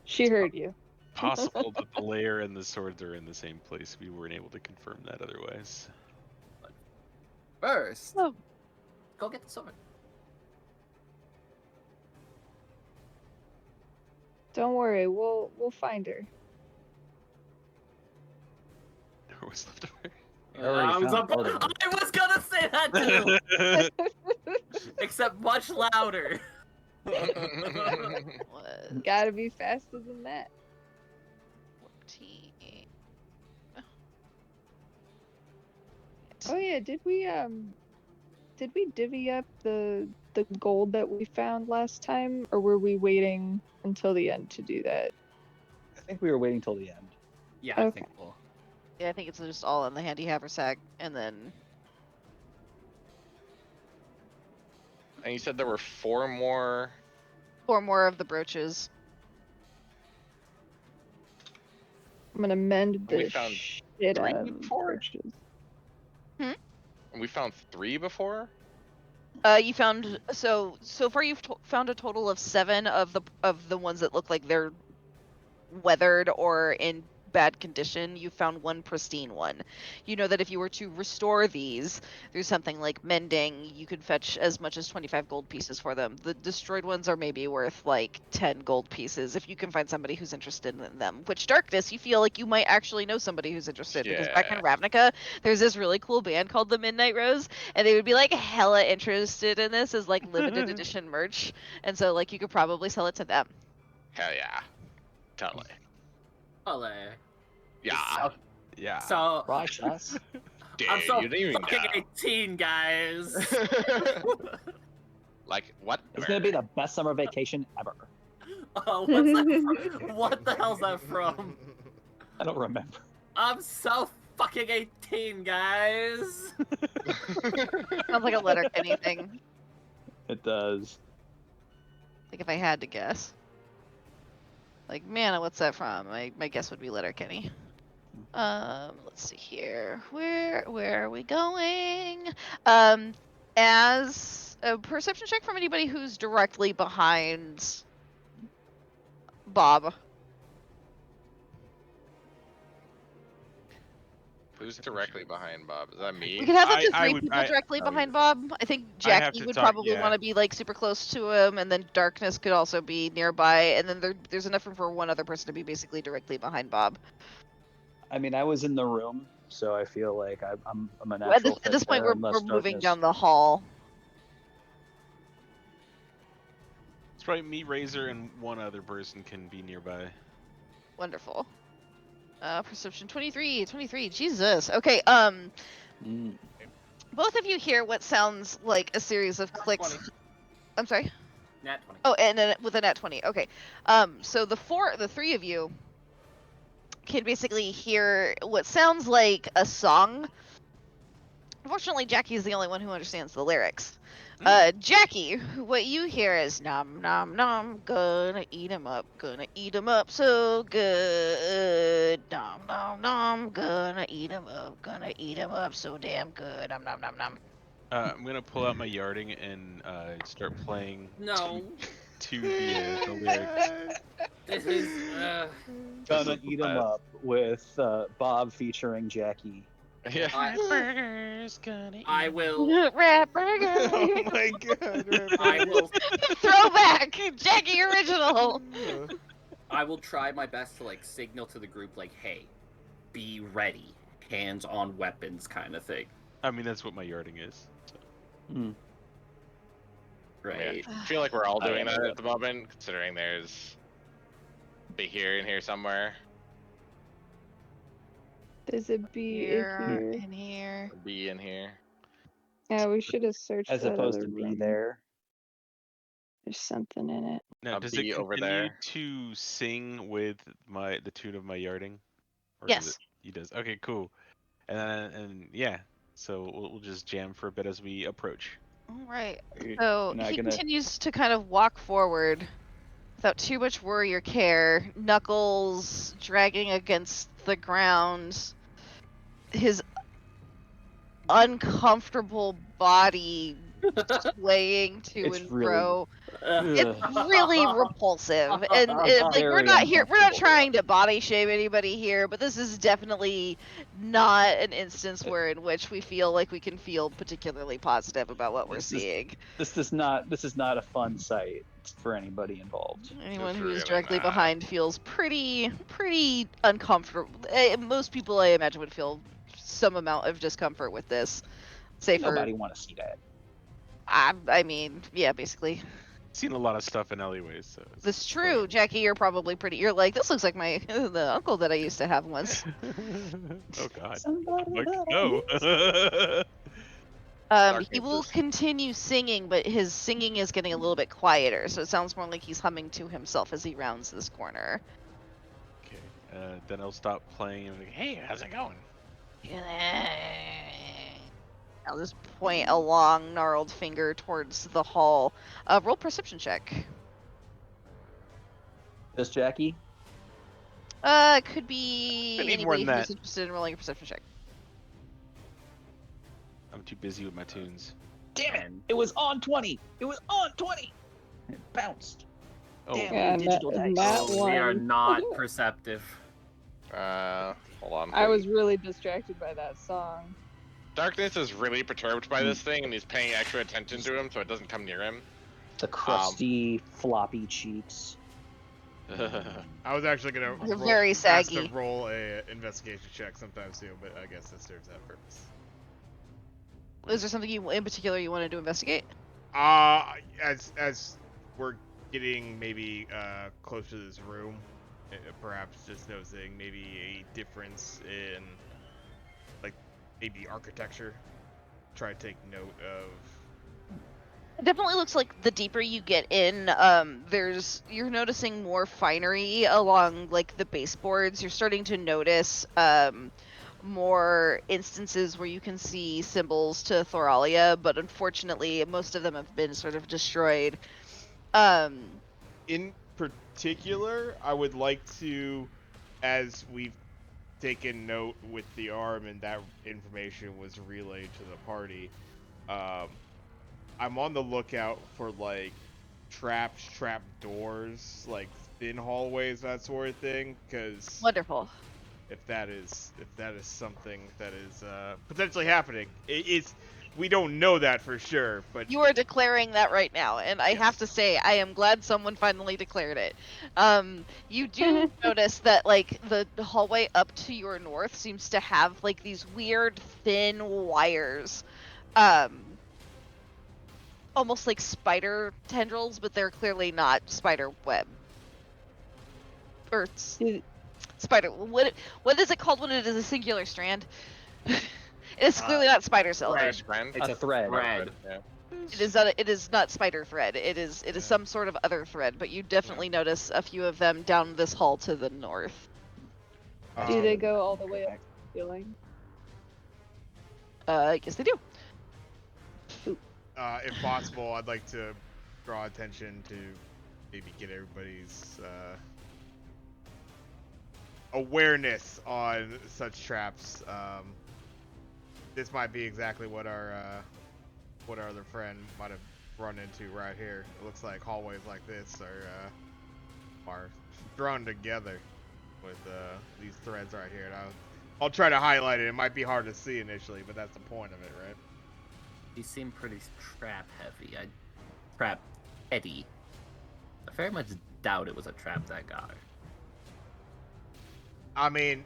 [SPEAKER 5] She heard you.
[SPEAKER 3] Possible that the layer and the swords are in the same place. We weren't able to confirm that otherwise.
[SPEAKER 8] First,
[SPEAKER 2] Oh.
[SPEAKER 8] go get the sword.
[SPEAKER 5] Don't worry, we'll find her.
[SPEAKER 3] Or was left over.
[SPEAKER 1] already
[SPEAKER 8] I was
[SPEAKER 1] found both of them.
[SPEAKER 8] I was gonna say that too, except much louder.
[SPEAKER 2] Was
[SPEAKER 5] Gotta be faster than that.
[SPEAKER 2] 14.
[SPEAKER 5] Oh yeah, did we divvy up the gold that we found last time, or were we waiting until the end to do that?
[SPEAKER 1] I think we were waiting till the end.
[SPEAKER 8] Yeah, I
[SPEAKER 5] Okay.
[SPEAKER 8] think we'll.
[SPEAKER 2] Yeah, I think it's just all in the handy haversack, and then
[SPEAKER 7] And you said there were 4 more.
[SPEAKER 2] 4 more of the brooches.
[SPEAKER 5] I'm gonna mend
[SPEAKER 7] We
[SPEAKER 5] the
[SPEAKER 7] found
[SPEAKER 5] shit
[SPEAKER 7] 3
[SPEAKER 5] out of
[SPEAKER 7] before?
[SPEAKER 5] brooches.
[SPEAKER 7] We found 3 before.
[SPEAKER 2] You found so far you've found a total of 7 of the ones that look like they're weathered or in bad condition, you found one pristine one. You know that if you were to restore these through something like mending, you could fetch as much as 25 gold pieces for them. The destroyed ones are maybe worth like 10 gold pieces if you can find somebody who's interested in them. Which Darkness, you feel like you might actually know somebody who's interested, because back in
[SPEAKER 7] Yeah.
[SPEAKER 2] Ravnica, there's this really cool band called the Midnight Rose, and they would be like hella interested in this as like limited edition merch, and so like you could probably sell it to them.
[SPEAKER 7] Hell yeah. Totally.
[SPEAKER 8] Ole.
[SPEAKER 7] Yeah.
[SPEAKER 3] Yeah.
[SPEAKER 8] So
[SPEAKER 1] Righteous.
[SPEAKER 7] Dude,
[SPEAKER 8] I'm so
[SPEAKER 7] you didn't even
[SPEAKER 8] fucking
[SPEAKER 7] know.
[SPEAKER 8] 18, guys.
[SPEAKER 7] Like, what?
[SPEAKER 1] It's gonna be the best summer vacation ever.
[SPEAKER 8] Oh, what's that from? What the hell's that from?
[SPEAKER 1] I don't remember.
[SPEAKER 8] I'm so fucking 18, guys.
[SPEAKER 2] Sounds like a Letterkenny thing.
[SPEAKER 1] It does.
[SPEAKER 2] Like if I had to guess. Like, man, what's that from? My guess would be Letterkenny. Let's see here. Where are we going? As a perception check from anybody who's directly behind Bob.
[SPEAKER 7] Who's directly behind Bob? Is that me?
[SPEAKER 2] We could have up to
[SPEAKER 3] I
[SPEAKER 2] 3
[SPEAKER 3] would-
[SPEAKER 2] people
[SPEAKER 3] I-
[SPEAKER 2] directly
[SPEAKER 1] oh,
[SPEAKER 2] behind
[SPEAKER 1] yeah.
[SPEAKER 2] Bob. I think
[SPEAKER 3] I have
[SPEAKER 2] Jackie
[SPEAKER 3] to
[SPEAKER 2] would
[SPEAKER 3] talk-
[SPEAKER 2] probably
[SPEAKER 3] yeah.
[SPEAKER 2] want to be like super close to him, and then Darkness could also be nearby, and then there's enough room for one other person to be basically directly behind Bob.
[SPEAKER 1] I mean, I was in the room, so I feel like I'm a
[SPEAKER 2] At
[SPEAKER 1] natural
[SPEAKER 2] this, at this
[SPEAKER 1] fit
[SPEAKER 2] point,
[SPEAKER 1] there,
[SPEAKER 2] we're
[SPEAKER 1] unless
[SPEAKER 2] moving
[SPEAKER 1] Darkness-
[SPEAKER 2] down the hall.
[SPEAKER 3] It's probably me, Razor, and one other person can be nearby.
[SPEAKER 2] Wonderful. Perception 23. Jesus. Okay.
[SPEAKER 1] Mm.
[SPEAKER 2] Both of you hear what sounds like a series of clicks.
[SPEAKER 8] 20.
[SPEAKER 2] I'm sorry.
[SPEAKER 8] Nat 20.
[SPEAKER 2] Oh, and then with a nat 20. Okay. So the three of you can basically hear what sounds like a song. Unfortunately, Jackie's the only one who understands the lyrics. Jackie, what you hear is nom nom nom, gonna eat 'em up so good. Nom nom nom, gonna eat 'em up so damn good. Nom nom nom nom.
[SPEAKER 3] I'm gonna pull out my yarding and start playing
[SPEAKER 8] No.
[SPEAKER 3] to the lyrics.
[SPEAKER 8] This is.
[SPEAKER 1] Gonna
[SPEAKER 7] is the
[SPEAKER 1] eat 'em
[SPEAKER 7] best.
[SPEAKER 1] up with Bob featuring Jackie.
[SPEAKER 7] Yeah.
[SPEAKER 3] Burger's gonna
[SPEAKER 8] I will.
[SPEAKER 2] Rapper.
[SPEAKER 6] Oh my god.
[SPEAKER 8] I will.
[SPEAKER 2] Throwback, Jackie original.
[SPEAKER 8] I will try my best to like signal to the group like, "Hey, be ready, hands on weapons," kind of thing.
[SPEAKER 3] I mean, that's what my yarding is. So.
[SPEAKER 8] Right.
[SPEAKER 7] I feel like we're all
[SPEAKER 1] I
[SPEAKER 7] doing
[SPEAKER 1] don't
[SPEAKER 7] that
[SPEAKER 1] know.
[SPEAKER 7] at the moment, considering there's be here in here somewhere.
[SPEAKER 5] Does it be
[SPEAKER 2] Here
[SPEAKER 5] here?
[SPEAKER 2] and here.
[SPEAKER 7] Be in here.
[SPEAKER 5] Yeah, we should have searched
[SPEAKER 1] As
[SPEAKER 5] that
[SPEAKER 1] opposed
[SPEAKER 5] other
[SPEAKER 1] to be
[SPEAKER 5] room.
[SPEAKER 1] there.
[SPEAKER 5] There's something in it.
[SPEAKER 3] Now,
[SPEAKER 7] A
[SPEAKER 3] does
[SPEAKER 7] bee
[SPEAKER 3] it
[SPEAKER 7] over
[SPEAKER 3] continue
[SPEAKER 7] there.
[SPEAKER 3] to sing with the tune of my yarding? Or
[SPEAKER 2] Yes.
[SPEAKER 3] Does it, he does. Okay, cool. And yeah, so we'll just jam for a bit as we approach.
[SPEAKER 2] All right.
[SPEAKER 1] You're
[SPEAKER 2] So
[SPEAKER 1] not
[SPEAKER 2] he
[SPEAKER 1] gonna-
[SPEAKER 2] continues to kind of walk forward without too much worry or care, knuckles dragging against the ground, his uncomfortable body swaying to
[SPEAKER 1] It's
[SPEAKER 2] and
[SPEAKER 1] really-
[SPEAKER 2] fro.
[SPEAKER 1] Ugh.
[SPEAKER 2] It's really repulsive, and like we're
[SPEAKER 1] Very
[SPEAKER 2] not here. We're not
[SPEAKER 1] uncomfortable.
[SPEAKER 2] trying to body shame anybody here, but this is definitely not an instance where in which we feel like we can feel particularly positive about what we're
[SPEAKER 1] This is-
[SPEAKER 2] seeing.
[SPEAKER 1] This is not a fun sight for anybody involved.
[SPEAKER 2] Anyone
[SPEAKER 7] It's
[SPEAKER 2] who's
[SPEAKER 7] really
[SPEAKER 2] directly
[SPEAKER 7] not.
[SPEAKER 2] behind feels pretty uncomfortable. Most people, I imagine, would feel some amount of discomfort with this. Say for,
[SPEAKER 1] Nobody want to see that.
[SPEAKER 2] I mean, yeah, basically.
[SPEAKER 3] Seen a lot of stuff in alleyways, so. it's
[SPEAKER 2] That's true, Jackie. You're probably pretty. You're like, this looks like my the uncle that I used to have once.
[SPEAKER 3] Oh god.
[SPEAKER 1] Somebody
[SPEAKER 3] Like,
[SPEAKER 1] that I
[SPEAKER 3] no.
[SPEAKER 2] He will
[SPEAKER 7] Darkness is-
[SPEAKER 2] continue singing, but his singing is getting a little bit quieter, so it sounds more like he's humming to himself as he rounds this corner.
[SPEAKER 3] Okay. Then I'll stop playing and be like, hey, how's it going?
[SPEAKER 2] I'll just point a long, gnarled finger towards the hall. Roll perception check.
[SPEAKER 1] This Jackie?
[SPEAKER 2] It could be
[SPEAKER 3] I need more
[SPEAKER 2] anybody
[SPEAKER 3] than
[SPEAKER 2] who's
[SPEAKER 3] that.
[SPEAKER 2] interested in rolling a perception check.
[SPEAKER 3] I'm too busy with my tunes.
[SPEAKER 1] Damn it! It was on 20. It was on 20. It bounced.
[SPEAKER 3] Oh,
[SPEAKER 1] Damn.
[SPEAKER 5] Yeah,
[SPEAKER 1] digital dice.
[SPEAKER 5] Nat
[SPEAKER 8] We are
[SPEAKER 5] one.
[SPEAKER 8] not perceptive.
[SPEAKER 7] Hold on.
[SPEAKER 5] I was really distracted by that song.
[SPEAKER 7] Darkness is really perturbed by this thing, and he's paying extra attention to him, so it doesn't come near him.
[SPEAKER 1] The crusty, floppy cheeks.
[SPEAKER 6] I was actually gonna
[SPEAKER 2] They're very
[SPEAKER 6] ask to
[SPEAKER 2] saggy.
[SPEAKER 6] roll a investigation check sometime soon, but I guess this serves that purpose.
[SPEAKER 2] Is there something in particular you wanted to investigate?
[SPEAKER 6] As we're getting maybe close to this room, perhaps just noticing maybe a difference in like maybe architecture. Try to take note of.
[SPEAKER 2] It definitely looks like the deeper you get in, you're noticing more finery along like the baseboards. You're starting to notice more instances where you can see symbols to Thoralia, but unfortunately most of them have been sort of destroyed.
[SPEAKER 6] In particular, I would like to, as we've taken note with the arm and that information was relayed to the party, I'm on the lookout for like trap doors, like thin hallways, that sort of thing, because
[SPEAKER 2] Wonderful.
[SPEAKER 6] if that is something that is potentially happening, we don't know that for sure, but
[SPEAKER 2] You are declaring that right now, and I have to say, I am glad someone finally declared it. You do notice that, like, the hallway up to your north seems to have, like, these weird thin wires. Almost like spider tendrils, but they're clearly not spider web. Or spider. What is it called when it is a singular strand? It's clearly not spider silk.
[SPEAKER 7] It's
[SPEAKER 1] A thread.
[SPEAKER 7] Yeah.
[SPEAKER 2] It is not spider thread. It is some sort of other thread, but you definitely notice a few of them down this hall to the north.
[SPEAKER 5] Do they go all the way up to the ceiling?
[SPEAKER 2] Yes they do.
[SPEAKER 6] If possible, I'd like to draw attention to maybe get everybody's awareness on such traps. This might be exactly what our other friend might have run into right here. It looks like hallways like this are drawn together with these threads right here. And I'll try to highlight it. It might be hard to see initially, but that's the point of it, right?
[SPEAKER 8] He seemed pretty trap heavy. Trap heady. I very much doubt it was a trap that got her.
[SPEAKER 6] I mean,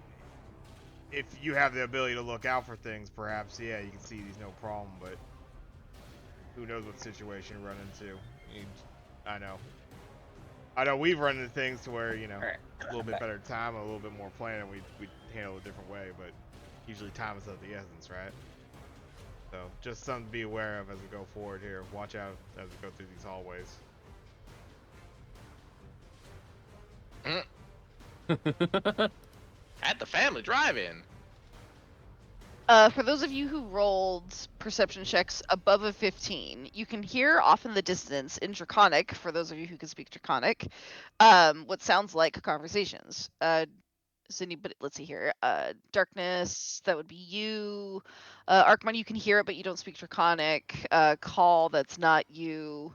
[SPEAKER 6] if you have the ability to look out for things, perhaps, yeah, you can see these no problem, but who knows what situation you run into. I know we've run into things to where, you know, a little bit better time, a little bit more planning, we handle it a different way, but usually time is of the essence, right? So, just something to be aware of as we go forward here. Watch out as we go through these hallways.
[SPEAKER 7] At the family drive-in.
[SPEAKER 2] For those of you who rolled perception checks above a 15, you can hear off in the distance in Draconic, for those of you who can speak Draconic, what sounds like conversations. Let's see here. Darkness, that would be you. Archmon, you can hear it, but you don't speak Draconic. Khal, that's not you.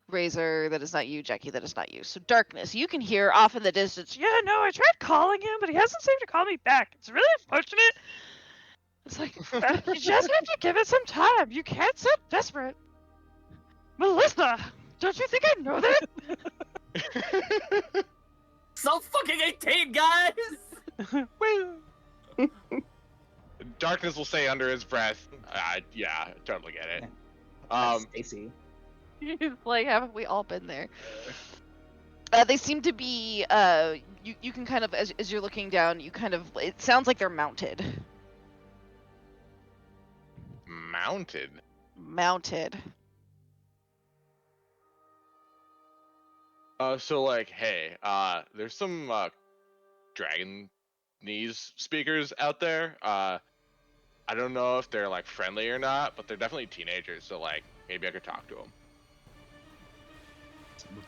[SPEAKER 2] Razor, that is not you. Jackie, that is not you. So Darkness, you can hear off in the distance. Yeah, no, I tried calling him, but he hasn't seemed to call me back. It's really unfortunate. It's like, you just have to give it some time. You can't sound desperate. Melissa, don't you think I know that?
[SPEAKER 8] So fucking 18, guys!
[SPEAKER 7] Darkness will say under his breath, yeah, totally get it.
[SPEAKER 1] Stacy.
[SPEAKER 2] Like, haven't we all been there? They seem to be, you can kind of, as you're looking down, it sounds like they're mounted. Mounted.
[SPEAKER 7] So like, hey, there's some dragon knees speakers out there. I don't know if they're like friendly or not, but they're definitely teenagers. So like, maybe I could talk to them.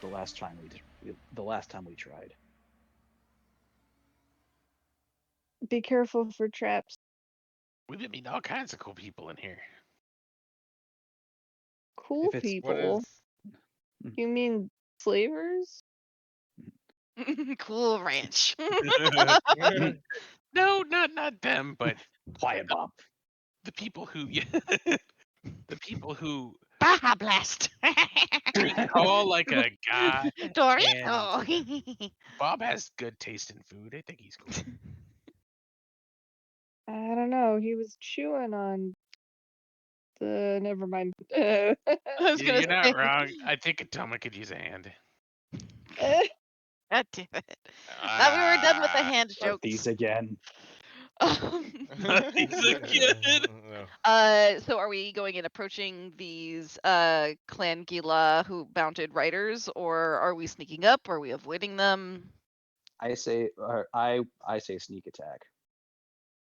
[SPEAKER 1] The last time we tried.
[SPEAKER 5] Be careful for traps.
[SPEAKER 3] We've meet all kinds of cool people in here.
[SPEAKER 5] Cool
[SPEAKER 1] If it's-
[SPEAKER 5] people? You mean slavers?
[SPEAKER 2] Cool Ranch.
[SPEAKER 3] No, not them, but
[SPEAKER 1] Quiet, Bob.
[SPEAKER 3] the people who the people who
[SPEAKER 2] Baja Blast.
[SPEAKER 3] call like a god. And
[SPEAKER 2] Dorito.
[SPEAKER 3] Bob has good taste in food. I think he's cool.
[SPEAKER 5] I don't know. He was chewing on the. Never mind.
[SPEAKER 2] I was gonna
[SPEAKER 3] You're not
[SPEAKER 2] say.
[SPEAKER 3] wrong. I think Atoma could use a hand.
[SPEAKER 2] God damn it. Thought we were done with the hand
[SPEAKER 1] Not
[SPEAKER 2] jokes.
[SPEAKER 1] these again.
[SPEAKER 3] He's a kid.
[SPEAKER 6] No.
[SPEAKER 2] So are we going and approaching these Clan Gila who mounted riders, or are we sneaking up? Are we avoiding them?
[SPEAKER 1] I say say sneak attack.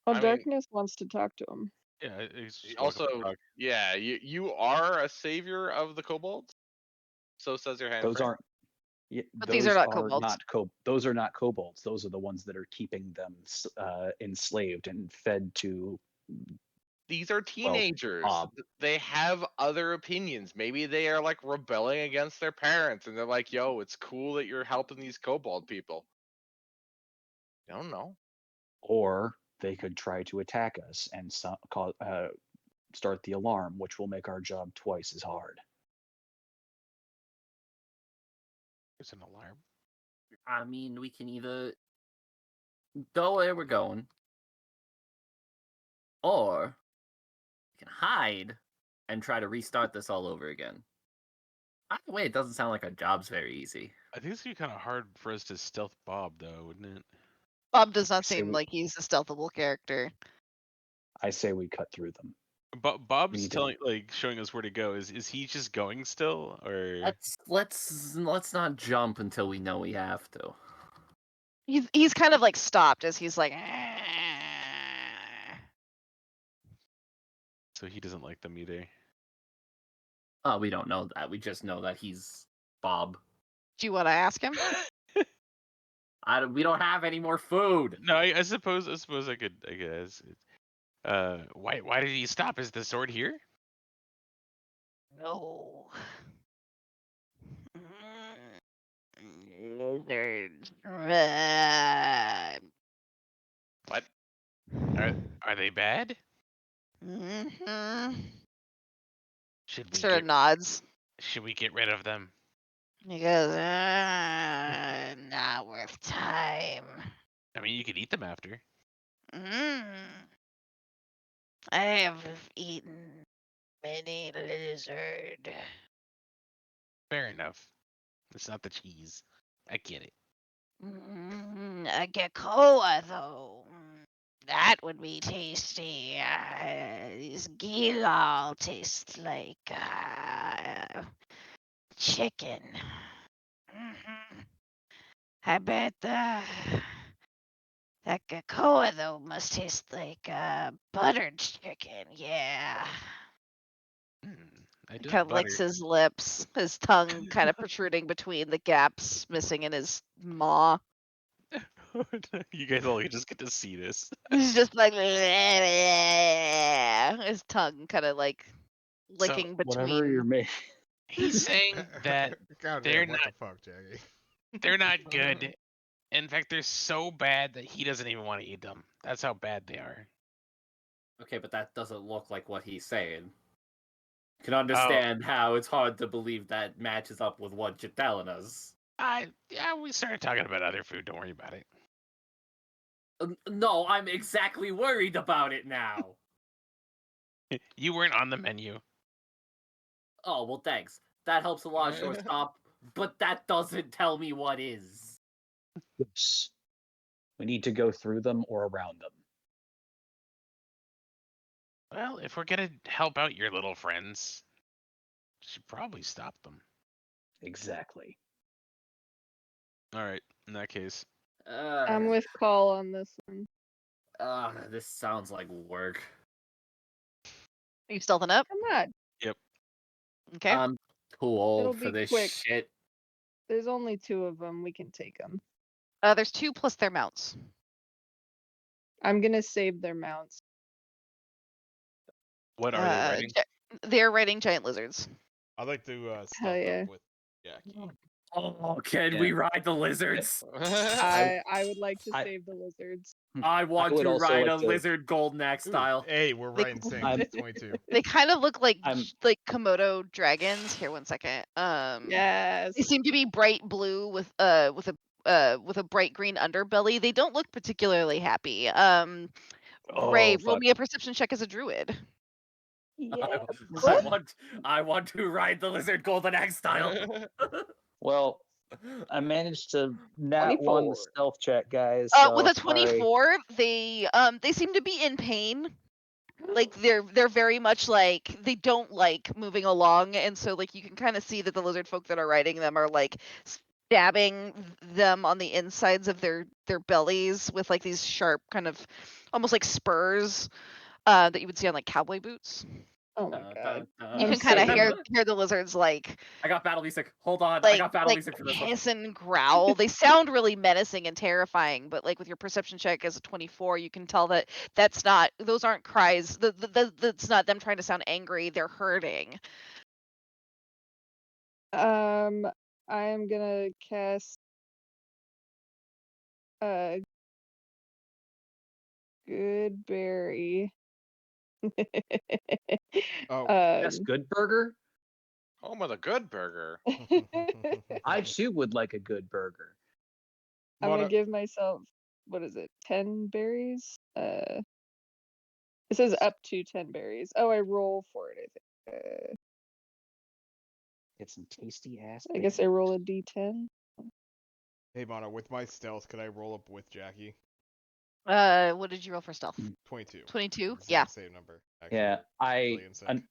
[SPEAKER 5] Well,
[SPEAKER 7] I mean-
[SPEAKER 5] Darkness wants to talk to him.
[SPEAKER 3] Yeah, it's just
[SPEAKER 7] Also,
[SPEAKER 3] welcome to talk.
[SPEAKER 7] yeah, you are a savior of the kobolds. So says your hand.
[SPEAKER 1] Those
[SPEAKER 7] frame.
[SPEAKER 1] aren't. Yeah,
[SPEAKER 2] But these are not kobolds.
[SPEAKER 1] Those are not kobolds. Those are the ones that are keeping them enslaved and fed to.
[SPEAKER 7] These are teenagers.
[SPEAKER 1] Bob.
[SPEAKER 7] They have other opinions. Maybe they are like rebelling against their parents, and they're like, "Yo, it's cool that you're helping these kobold people." I don't know.
[SPEAKER 1] Or they could try to attack us and start the alarm, which will make our job twice as hard.
[SPEAKER 3] There's an alarm.
[SPEAKER 8] I mean, we can either go where we're going, or we can hide and try to restart this all over again. Either way, it doesn't sound like our job's very easy.
[SPEAKER 3] I think it's gonna be kind of hard for us to stealth Bob, though, wouldn't it?
[SPEAKER 2] Bob does not
[SPEAKER 1] Say
[SPEAKER 2] seem
[SPEAKER 1] we-
[SPEAKER 2] like he's a stealthable character.
[SPEAKER 1] I say we cut through them.
[SPEAKER 3] But Bob's
[SPEAKER 1] need to-
[SPEAKER 3] telling, like, showing us where to go. Is he just going still, or?
[SPEAKER 8] Let's not jump until we know we have to.
[SPEAKER 2] He's kind of like stopped as he's like.
[SPEAKER 3] So he doesn't like them either.
[SPEAKER 8] Oh, we don't know that. We just know that he's Bob.
[SPEAKER 2] Do you want to ask him?
[SPEAKER 8] We don't have any more food.
[SPEAKER 3] No, I suppose I could. I guess. Why did he stop? Is the sword here?
[SPEAKER 2] No. Lizards.
[SPEAKER 7] What?
[SPEAKER 3] Are they bad?
[SPEAKER 2] Mm-hmm.
[SPEAKER 3] Should we
[SPEAKER 2] Sort of nods.
[SPEAKER 3] should we get rid of them?
[SPEAKER 2] He goes, not worth time.
[SPEAKER 3] I mean, you could eat them after.
[SPEAKER 2] I have eaten many lizard.
[SPEAKER 3] Fair enough. It's not the cheese. I get it.
[SPEAKER 2] A geckoa, though. That would be tasty. These gilal taste like chicken. I bet that geckoa, though, must taste like buttered chicken. Yeah.
[SPEAKER 3] I do
[SPEAKER 2] Kind
[SPEAKER 3] have
[SPEAKER 2] of licks
[SPEAKER 3] butter.
[SPEAKER 2] his lips, his tongue kind of protruding between the gaps missing in his maw.
[SPEAKER 3] You guys all just get to see this.
[SPEAKER 2] He's just like his tongue kind of like licking
[SPEAKER 1] Whatever you're
[SPEAKER 2] between.
[SPEAKER 1] making.
[SPEAKER 3] He's saying that
[SPEAKER 6] God
[SPEAKER 3] they're
[SPEAKER 6] damn, what
[SPEAKER 3] not-
[SPEAKER 6] the fuck, Jackie?
[SPEAKER 3] they're not good. In fact, they're so bad that he doesn't even want to eat them. That's how bad they are.
[SPEAKER 8] Okay, but that doesn't look like what he's saying. You can understand how it's hard to believe that matches up with what you're telling us.
[SPEAKER 3] Yeah, we started talking about other food. Don't worry about it.
[SPEAKER 8] No, I'm exactly worried about it now.
[SPEAKER 3] You weren't on the menu.
[SPEAKER 8] Oh, well, thanks. That helps a lot, shortstop, but that doesn't tell me what is.
[SPEAKER 1] Yes. We need to go through them or around them.
[SPEAKER 3] Well, if we're gonna help out your little friends, we should probably stop them.
[SPEAKER 1] Exactly.
[SPEAKER 3] All right. In that case,
[SPEAKER 5] I'm with Khal on this one.
[SPEAKER 8] This sounds like work.
[SPEAKER 2] Are you stealthing up?
[SPEAKER 5] Come on.
[SPEAKER 2] Okay.
[SPEAKER 8] I'm too old
[SPEAKER 5] It'll
[SPEAKER 8] for
[SPEAKER 5] be
[SPEAKER 8] this
[SPEAKER 5] quick.
[SPEAKER 8] shit.
[SPEAKER 5] There's only 2 of them. We can take them.
[SPEAKER 2] There's 2 plus their mounts.
[SPEAKER 5] I'm gonna save their mounts.
[SPEAKER 3] what are they writing?
[SPEAKER 2] They're riding giant lizards.
[SPEAKER 6] I'd like to
[SPEAKER 5] Hell
[SPEAKER 6] stealth
[SPEAKER 5] yeah.
[SPEAKER 6] up with Jackie.
[SPEAKER 8] Oh, can we ride the lizards?
[SPEAKER 5] I would like to
[SPEAKER 1] I-
[SPEAKER 5] save the lizards.
[SPEAKER 8] I want
[SPEAKER 1] would
[SPEAKER 8] to
[SPEAKER 1] also
[SPEAKER 8] ride
[SPEAKER 1] like
[SPEAKER 8] a
[SPEAKER 1] to-
[SPEAKER 8] lizard golden axe
[SPEAKER 6] Ooh,
[SPEAKER 8] style.
[SPEAKER 6] hey, we're
[SPEAKER 2] Like,
[SPEAKER 6] right in sync.
[SPEAKER 1] I'm-
[SPEAKER 6] 22.
[SPEAKER 2] They kind of look like
[SPEAKER 1] I'm-
[SPEAKER 2] Komodo dragons. Here, one second.
[SPEAKER 5] Yes.
[SPEAKER 2] They seem to be bright blue with a bright green underbelly. They don't look particularly happy. Ray, roll
[SPEAKER 1] fuck.
[SPEAKER 2] me a perception check as a druid.
[SPEAKER 5] Yeah.
[SPEAKER 8] I want to ride the lizard golden axe style.
[SPEAKER 1] Well, I managed to nat 1 the
[SPEAKER 5] 24.
[SPEAKER 1] stealth check, guys.
[SPEAKER 2] With a
[SPEAKER 1] so sorry.
[SPEAKER 2] 24, they seem to be in pain. Like they're very much like they don't like moving along, and so like you can kind of see that the lizard folk that are riding them are like stabbing them on the insides of their bellies with like these sharp kind of almost like spurs that you would see on like cowboy boots.
[SPEAKER 5] Oh my god.
[SPEAKER 2] You
[SPEAKER 5] I'm
[SPEAKER 2] can kind of
[SPEAKER 5] saving-
[SPEAKER 2] hear the lizards like
[SPEAKER 8] I got battle music. Hold on, I got battle music for this one.
[SPEAKER 2] hiss and growl. They sound really menacing and terrifying, but like with your perception check as a 24, you can tell that those aren't cries. That's not them trying to sound angry. They're hurting.
[SPEAKER 5] I am gonna cast Good Berry.
[SPEAKER 6] Oh.
[SPEAKER 1] Yes, good burger.
[SPEAKER 7] Home of the good burger.
[SPEAKER 1] I too would like a good burger.
[SPEAKER 5] I'm gonna
[SPEAKER 6] Wanna-
[SPEAKER 5] give myself, what is it, 10 berries? It says up to 10 berries. Oh, I roll for it, I think.
[SPEAKER 1] Get some tasty ass.
[SPEAKER 5] I guess I roll a d10.
[SPEAKER 6] Hey, Mono, with my stealth, could I roll up with Jackie?
[SPEAKER 2] What did you roll for stealth?
[SPEAKER 6] 22.
[SPEAKER 2] 22?
[SPEAKER 6] Exact
[SPEAKER 2] Yeah.
[SPEAKER 6] Same number. Actually.
[SPEAKER 1] Yeah,
[SPEAKER 6] Really in sync.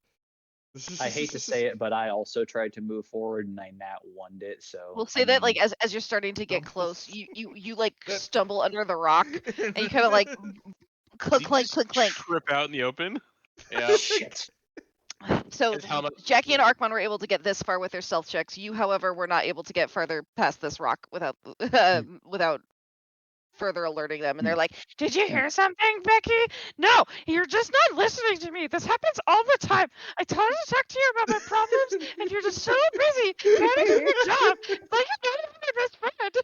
[SPEAKER 1] I hate to say it, but I also tried to move forward and I nat 1'd it. So
[SPEAKER 2] We'll say that like as you're starting to get close, you like stumble under the rock and you kind of like clink
[SPEAKER 3] Did you
[SPEAKER 2] clink
[SPEAKER 3] just
[SPEAKER 2] clink clink.
[SPEAKER 3] Trip out in the open.
[SPEAKER 7] Yeah.
[SPEAKER 1] shit.
[SPEAKER 2] So
[SPEAKER 3] His helmet-
[SPEAKER 2] Jackie and Arkmon were able to get this far with their stealth checks. You, however, were not able to get farther past this rock without without further alerting them. And they're like, "Did you hear something, Becky? No, you're just not listening to me. This happens all the time. I told you to talk to you about my problems, and you're just so busy trying to do your job. It's like you're not even my best friend."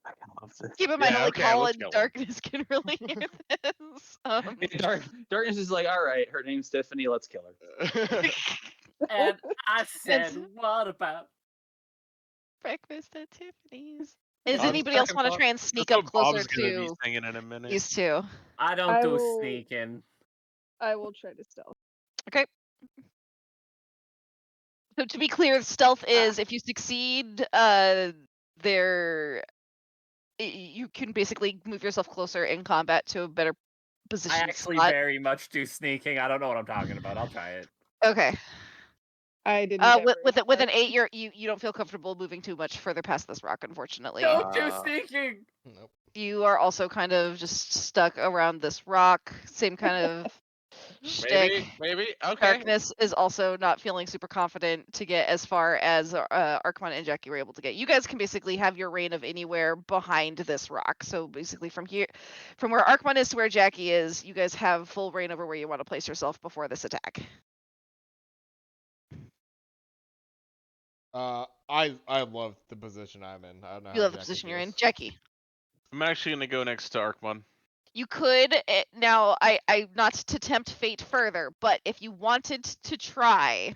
[SPEAKER 1] I love this.
[SPEAKER 2] Keep in mind,
[SPEAKER 7] Yeah,
[SPEAKER 2] only
[SPEAKER 7] okay,
[SPEAKER 2] Khal
[SPEAKER 7] let's
[SPEAKER 2] and
[SPEAKER 7] kill him.
[SPEAKER 2] Darkness can really hear this.
[SPEAKER 1] Darkness is like, all right, her name's Tiffany. Let's kill her.
[SPEAKER 8] And I said, what about?
[SPEAKER 2] Breakfast at Tiffany's. Does
[SPEAKER 3] Bob's
[SPEAKER 2] anybody else
[SPEAKER 3] talking
[SPEAKER 2] want to
[SPEAKER 3] Bob-
[SPEAKER 2] try and sneak
[SPEAKER 3] That's
[SPEAKER 2] up
[SPEAKER 3] what
[SPEAKER 2] closer
[SPEAKER 3] Bob's gonna be
[SPEAKER 2] to
[SPEAKER 3] singing in a minute.
[SPEAKER 2] these two?
[SPEAKER 8] I don't
[SPEAKER 5] I
[SPEAKER 8] do
[SPEAKER 5] will-
[SPEAKER 8] sneaking.
[SPEAKER 5] I will try to stealth.
[SPEAKER 2] Okay. So to be clear, stealth is if you succeed, you can basically move yourself closer in combat to a better position.
[SPEAKER 8] I actually
[SPEAKER 2] spot.
[SPEAKER 8] very much do sneaking. I don't know what I'm talking about. I'll try it.
[SPEAKER 2] Okay.
[SPEAKER 5] I didn't.
[SPEAKER 2] With an 8, you don't feel comfortable moving too much further past this rock, unfortunately.
[SPEAKER 8] Don't do sneaking.
[SPEAKER 6] Nope.
[SPEAKER 2] You are also kind of just stuck around this rock. Same kind of shtick.
[SPEAKER 7] Maybe. Okay.
[SPEAKER 2] Darkness is also not feeling super confident to get as far as Arkmon and Jackie were able to get. You guys can basically have your reign of anywhere behind this rock. So basically from where Arkmon is to where Jackie is, you guys have full reign over where you want to place yourself before this attack.
[SPEAKER 6] I love the position I'm in. I don't know.
[SPEAKER 2] You
[SPEAKER 6] how
[SPEAKER 2] love the
[SPEAKER 6] Jackie
[SPEAKER 2] position you're in.
[SPEAKER 6] feels.
[SPEAKER 2] Jackie.
[SPEAKER 3] I'm actually gonna go next to Arkmon.
[SPEAKER 2] You could now. I not to tempt fate further, but if you wanted to try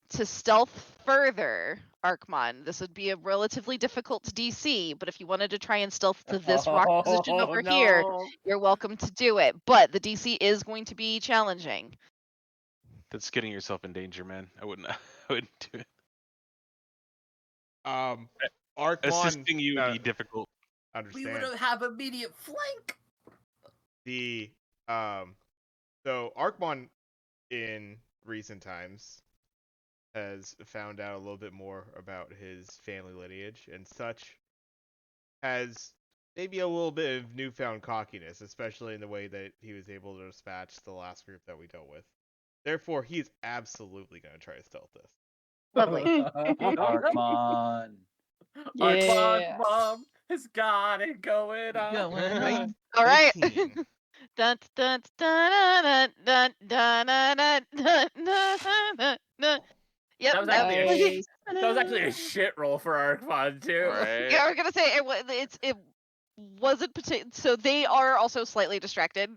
[SPEAKER 2] to stealth further, Arkmon, this would be a relatively difficult DC. But if you wanted to try and stealth to this rock position over here, you're welcome to do it. But the DC is going to be challenging.
[SPEAKER 3] That's getting yourself in danger, man. I wouldn't. I wouldn't do it.
[SPEAKER 6] Arkmon
[SPEAKER 3] Assisting you would be difficult.
[SPEAKER 8] We
[SPEAKER 6] understand
[SPEAKER 8] would have immediate flank.
[SPEAKER 6] the so Arkmon in recent times has found out a little bit more about his family lineage and such has maybe a little bit of newfound cockiness, especially in the way that he was able to dispatch the last group that we dealt with. Therefore, he's absolutely going to try to stealth this.
[SPEAKER 2] Lovely.
[SPEAKER 1] Arkmon.
[SPEAKER 8] Our
[SPEAKER 5] Yeah.
[SPEAKER 8] mom has got it going on.
[SPEAKER 2] All right.
[SPEAKER 6] 15.
[SPEAKER 2] Dun, dun, dun, dun, dun, dun, dun, dun, dun, dun, dun. Yep,
[SPEAKER 8] That was
[SPEAKER 2] that's
[SPEAKER 8] actually
[SPEAKER 5] Nice.
[SPEAKER 8] that was actually a shit roll for Archon too.
[SPEAKER 7] Right.
[SPEAKER 2] Yeah, I was gonna say it wasn't so they are also slightly distracted.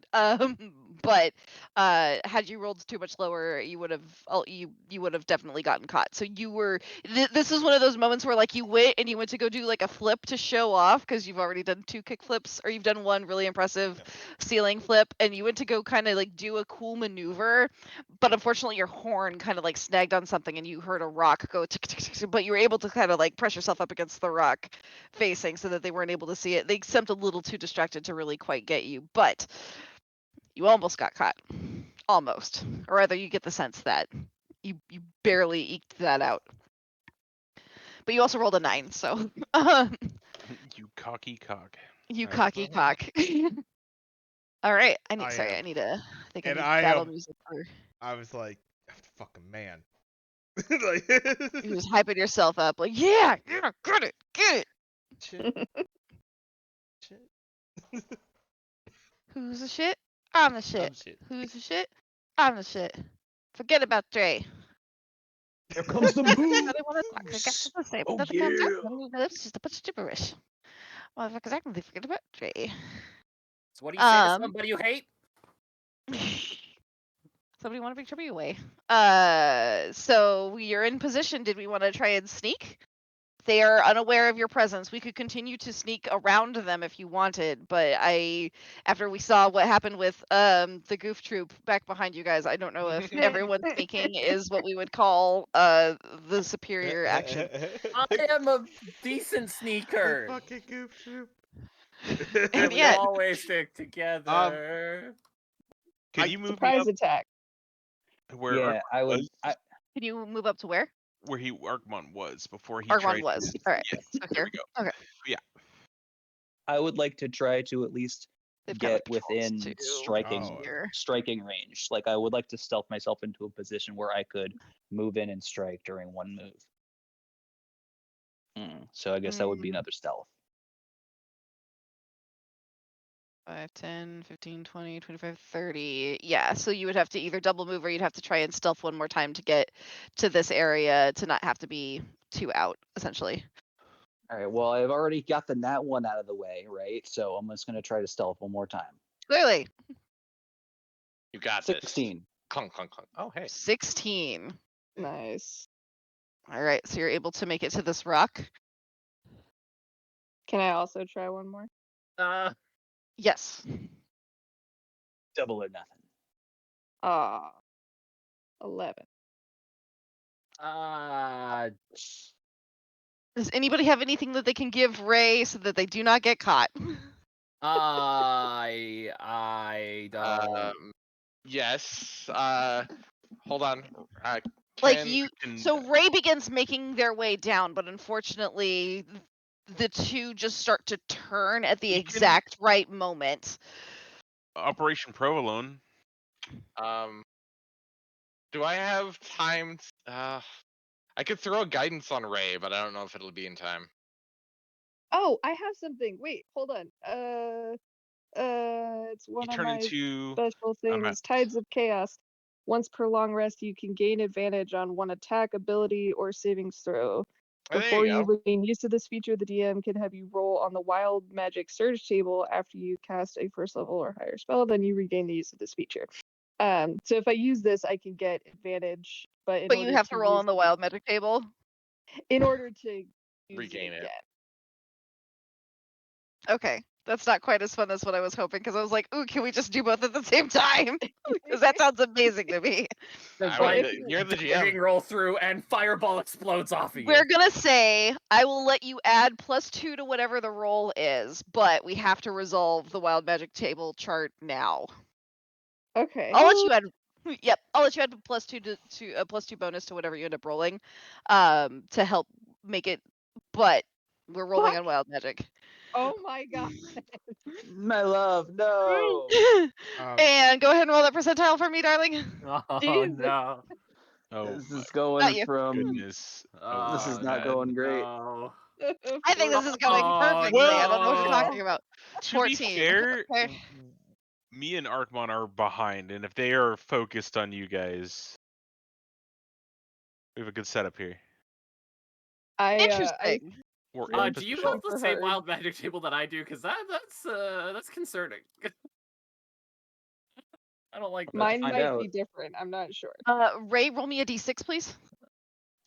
[SPEAKER 2] But had you rolled too much lower, you would have you would have definitely gotten caught. So you were this is one of those moments where like you went to go do like a flip to show off because you've already done 2 kick flips or you've done one really impressive ceiling flip and you went to go kind of like do a cool maneuver, but unfortunately your horn kind of like snagged on something and you heard a rock go tick, tick, tick, but you were able to kind of like press yourself up against the rock facing so that they weren't able to see it. They seemed a little too distracted to really quite get you, but you almost got caught. Almost. Or rather you get the sense that you barely eked that out. But you also rolled a 9, so
[SPEAKER 3] You cocky cock.
[SPEAKER 2] you
[SPEAKER 6] Right.
[SPEAKER 2] cocky cock. All right, I
[SPEAKER 6] I
[SPEAKER 2] need to I think I
[SPEAKER 6] and
[SPEAKER 2] need
[SPEAKER 6] I,
[SPEAKER 2] battle music for
[SPEAKER 6] I was like, fucking man. Like,
[SPEAKER 2] you just hyping yourself up like yeah, get it.
[SPEAKER 6] shit. Shit.
[SPEAKER 2] Who's the shit? I'm the shit.
[SPEAKER 6] Shit.
[SPEAKER 2] Who's the shit? I'm the shit. Forget about Dre.
[SPEAKER 1] Here comes the
[SPEAKER 2] I
[SPEAKER 1] boom.
[SPEAKER 2] really want to talk. I got to say,
[SPEAKER 1] Oh,
[SPEAKER 2] but nothing comes
[SPEAKER 1] yeah.
[SPEAKER 2] out. That's just a bunch of gibberish. Motherfuckers actively forget about Dre.
[SPEAKER 8] So what do you say to somebody you hate?
[SPEAKER 2] Somebody want to bring Tribby away. So you're in position. Did we want to try and sneak? They are unaware of your presence. We could continue to sneak around them if you wanted, but after we saw what happened with the goof troop back behind you guys, I don't know if everyone sneaking is what we would call the superior action.
[SPEAKER 8] I am a decent
[SPEAKER 6] The
[SPEAKER 8] sneaker.
[SPEAKER 6] fucking goof troop.
[SPEAKER 2] And
[SPEAKER 8] And we
[SPEAKER 2] yet,
[SPEAKER 8] always stick together.
[SPEAKER 3] Can you move me
[SPEAKER 5] Surprise
[SPEAKER 3] up
[SPEAKER 5] attack.
[SPEAKER 3] where
[SPEAKER 1] Yeah, I would.
[SPEAKER 3] was?
[SPEAKER 2] can you move up to where?
[SPEAKER 3] Where Argmon was before he
[SPEAKER 2] Argon
[SPEAKER 3] tried
[SPEAKER 2] was.
[SPEAKER 3] his-
[SPEAKER 2] All right.
[SPEAKER 3] Yeah,
[SPEAKER 2] So
[SPEAKER 3] there
[SPEAKER 2] here.
[SPEAKER 3] we go.
[SPEAKER 2] Okay.
[SPEAKER 1] I would like to try to at least
[SPEAKER 2] They've got,
[SPEAKER 1] get
[SPEAKER 2] like, patrols
[SPEAKER 1] within
[SPEAKER 2] too.
[SPEAKER 1] striking
[SPEAKER 6] Oh.
[SPEAKER 2] Here.
[SPEAKER 1] striking range. Like I would like to stealth myself into a position where I could move in and strike during one move. So I guess that would be another stealth.
[SPEAKER 2] 5, 10, 15, 20, 25, 30. Yeah, so you would have to either double move or you'd have to try and stealth one more time to get to this area to not have to be 2 out, essentially.
[SPEAKER 1] All right. Well, I've already got the nat 1 out of the way, right? So I'm just gonna try to stealth one more time.
[SPEAKER 2] Clearly.
[SPEAKER 7] You got
[SPEAKER 1] 16.
[SPEAKER 7] this. Clunk, clunk, clunk. Oh, hey.
[SPEAKER 2] 16.
[SPEAKER 5] Nice.
[SPEAKER 2] All right, so you're able to make it to this rock.
[SPEAKER 5] Can I also try one more?
[SPEAKER 2] Yes.
[SPEAKER 1] Double or nothing.
[SPEAKER 5] Ah, 11.
[SPEAKER 2] Does anybody have anything that they can give Ray so that they do not get caught?
[SPEAKER 8] I don't.
[SPEAKER 7] Yes. Hold on.
[SPEAKER 2] Like
[SPEAKER 7] Can-
[SPEAKER 2] so Ray begins making their way down, but unfortunately the two just start to turn at the
[SPEAKER 3] You can-
[SPEAKER 2] exact right moment.
[SPEAKER 3] Operation Provolone.
[SPEAKER 7] Do I have time? I could throw a guidance on Ray, but I don't know if it'll be in time.
[SPEAKER 5] Oh, I have something. Wait, hold on. It's
[SPEAKER 3] You
[SPEAKER 5] one of
[SPEAKER 3] turn
[SPEAKER 5] my
[SPEAKER 3] into
[SPEAKER 5] special things. Tides of Chaos. Once per long rest, you can gain advantage on one attack, ability, or savings throw.
[SPEAKER 7] Oh, there
[SPEAKER 5] Before
[SPEAKER 7] you
[SPEAKER 5] you
[SPEAKER 7] go.
[SPEAKER 5] gain used to this feature, the DM can have you roll on the Wild Magic Surge table after you cast a first level or higher spell. Then you regain the use of this feature. So if I use this, I can get advantage, but
[SPEAKER 2] But you have to roll on the wild magic table.
[SPEAKER 5] in order to use
[SPEAKER 7] Regain it.
[SPEAKER 5] again.
[SPEAKER 2] Okay. That's not quite as fun as what I was hoping because I was like, ooh, can we just do both at the same time? Because that sounds amazing to me.
[SPEAKER 7] You're the
[SPEAKER 8] Diving
[SPEAKER 7] GM.
[SPEAKER 8] roll through and fireball explodes off of you.
[SPEAKER 2] We're gonna say I will let you add +2 to whatever the roll is, but we have to resolve the wild magic table chart now.
[SPEAKER 5] Okay.
[SPEAKER 2] I'll let you add. Yep, I'll let you add +2 to a +2 bonus to whatever you end up rolling, to help make it. But we're rolling on wild magic.
[SPEAKER 5] Oh my god.
[SPEAKER 1] My love, no.
[SPEAKER 2] And go ahead and roll that percentile for me, darling.
[SPEAKER 8] Oh
[SPEAKER 5] Jesus.
[SPEAKER 8] no.
[SPEAKER 3] Oh
[SPEAKER 1] This
[SPEAKER 3] my
[SPEAKER 1] is going
[SPEAKER 2] Not you.
[SPEAKER 1] from.
[SPEAKER 3] goodness.
[SPEAKER 1] This is
[SPEAKER 8] Oh,
[SPEAKER 1] not going great.
[SPEAKER 8] no.
[SPEAKER 2] I think this is going
[SPEAKER 8] Oh,
[SPEAKER 2] perfectly. I don't know what you're
[SPEAKER 8] no.
[SPEAKER 2] talking about.
[SPEAKER 3] To be
[SPEAKER 2] 14.
[SPEAKER 3] fair,
[SPEAKER 2] Okay.
[SPEAKER 3] me and Arkmon are behind, and if they are focused on you guys, we have a good setup here.
[SPEAKER 2] Interesting.
[SPEAKER 3] We're
[SPEAKER 5] Yeah,
[SPEAKER 3] in
[SPEAKER 8] Do you
[SPEAKER 3] position.
[SPEAKER 8] have the
[SPEAKER 5] For
[SPEAKER 8] same
[SPEAKER 5] her.
[SPEAKER 8] wild magic table that I do? Because that's concerning. I don't like that.
[SPEAKER 5] Mine
[SPEAKER 1] find
[SPEAKER 5] might
[SPEAKER 1] out.
[SPEAKER 5] be different. I'm not sure.
[SPEAKER 2] Ray, roll me a d6, please.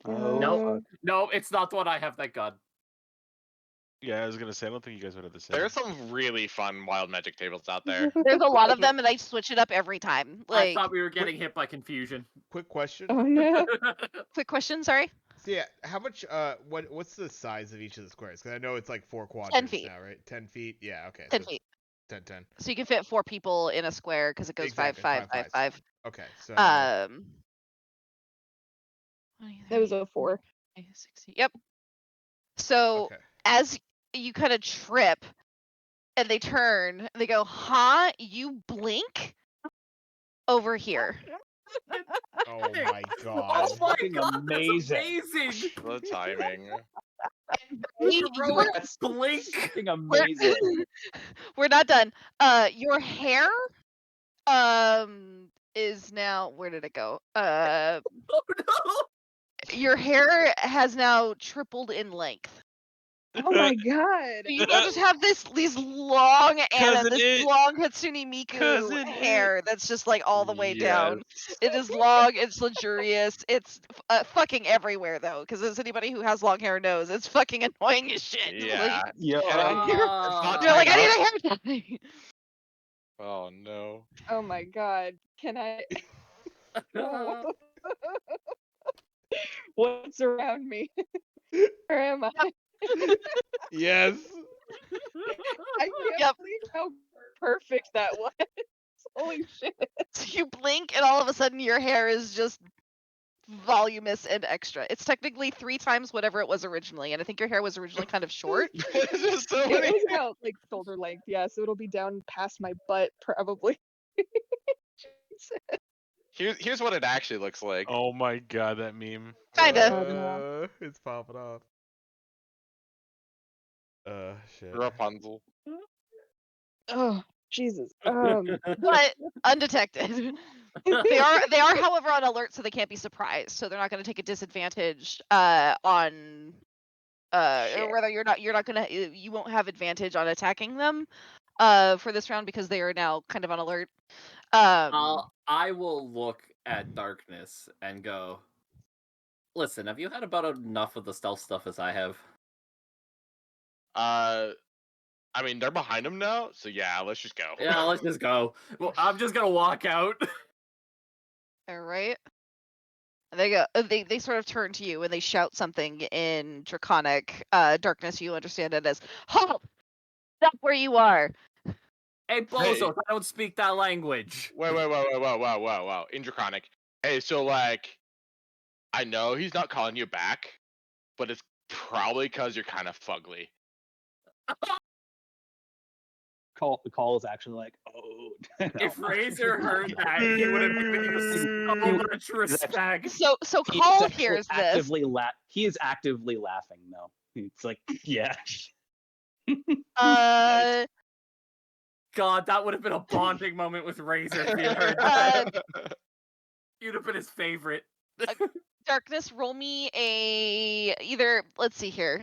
[SPEAKER 1] Oh,
[SPEAKER 8] No,
[SPEAKER 1] fuck.
[SPEAKER 8] no, it's not the one I have. Thank God.
[SPEAKER 3] Yeah, I was gonna say I don't think you guys would have the same.
[SPEAKER 7] There are some really fun wild magic tables out there.
[SPEAKER 2] There's a lot of them, and I switch it up every time.
[SPEAKER 8] I
[SPEAKER 2] Like,
[SPEAKER 8] thought we were getting hit by confusion.
[SPEAKER 6] Quick question.
[SPEAKER 5] Oh no.
[SPEAKER 2] quick question, sorry.
[SPEAKER 6] So yeah, how much? What's the size of each of the squares? Because I know it's like 4 quadrants
[SPEAKER 2] feet.
[SPEAKER 6] now, right? 10 feet. Yeah. Okay.
[SPEAKER 2] 10
[SPEAKER 6] so
[SPEAKER 2] feet.
[SPEAKER 6] 10, 10.
[SPEAKER 2] So you can fit 4 people in a square because it goes
[SPEAKER 6] Exactly,
[SPEAKER 2] 5, 5, 5, 5.
[SPEAKER 6] Okay. So.
[SPEAKER 2] Um.
[SPEAKER 5] That was a 4.
[SPEAKER 2] 60. Yep. So
[SPEAKER 6] Okay.
[SPEAKER 2] as you kind of trip, and they turn, they go, "Huh? You blink over here."
[SPEAKER 6] Oh my god.
[SPEAKER 8] Oh my
[SPEAKER 1] Fucking
[SPEAKER 8] God,
[SPEAKER 1] amazing.
[SPEAKER 8] that's amazing.
[SPEAKER 7] The timing.
[SPEAKER 8] Heroic
[SPEAKER 1] That's
[SPEAKER 8] blink.
[SPEAKER 1] fucking amazing.
[SPEAKER 2] We're not done. Your hair, is now. Where did it go?
[SPEAKER 8] Oh no.
[SPEAKER 2] Your hair has now tripled in length.
[SPEAKER 5] Oh my god.
[SPEAKER 2] So you don't just have these long
[SPEAKER 3] Cousin
[SPEAKER 2] this
[SPEAKER 3] it.
[SPEAKER 2] long Hatsune Miku
[SPEAKER 3] Cousin
[SPEAKER 2] hair that's just like all the way down. It is long, it's luxurious, it's fucking everywhere though, because as anybody who has long hair knows, it's fucking annoying as shit.
[SPEAKER 7] Yeah.
[SPEAKER 2] Like,
[SPEAKER 1] Yeah.
[SPEAKER 2] you're like, I need a hair dye.
[SPEAKER 7] Oh no.
[SPEAKER 5] Oh my god. Can I? No. What's around me? Where am I?
[SPEAKER 6] Yes.
[SPEAKER 5] I can't
[SPEAKER 2] Yep.
[SPEAKER 5] believe how perfect that was. Holy shit.
[SPEAKER 2] So you blink and all of a sudden your hair is just voluminous and extra. It's technically 3 times whatever it was originally, and I think your hair was originally kind of short.
[SPEAKER 7] There's just so
[SPEAKER 5] It
[SPEAKER 7] many.
[SPEAKER 5] was about like shoulder length, yeah, so it'll be down past my butt probably.
[SPEAKER 7] Here's what it actually looks like.
[SPEAKER 3] Oh my god, that meme.
[SPEAKER 2] Kinda.
[SPEAKER 6] It's popping off. Shit.
[SPEAKER 7] Rapunzel.
[SPEAKER 5] Oh, Jesus.
[SPEAKER 2] But undetected. They are, however, on alert, so they can't be surprised. So they're not going to take a disadvantage on or whether you're not gonna, you won't have advantage on attacking them for this round because they are now kind of on alert.
[SPEAKER 8] I will look at Darkness and go, listen, have you had about enough of the stealth stuff as I have?
[SPEAKER 7] I mean, they're behind him now, so yeah, let's just go.
[SPEAKER 8] Yeah, let's just go. Well, I'm just gonna walk out.
[SPEAKER 2] All right. They go. They sort of turn to you and they shout something in Draconic. Darkness, you understand it as halt. Stop where you are.
[SPEAKER 8] Hey, bozos, I don't speak that language.
[SPEAKER 7] Whoa. In Draconic. Hey, so like, I know he's not calling you back, but it's probably because you're kind of fugly.
[SPEAKER 1] Khal is actually like, oh.
[SPEAKER 8] If Razor heard that, he would have given you so much respect.
[SPEAKER 2] So
[SPEAKER 1] He is
[SPEAKER 2] Khal
[SPEAKER 1] actually
[SPEAKER 2] hears this.
[SPEAKER 1] He is actively laughing though. It's like, yeah.
[SPEAKER 8] God, that would have been a bonding moment with Razor if he had heard that. You'd have been his favorite.
[SPEAKER 2] Darkness, roll me a either. Let's see here.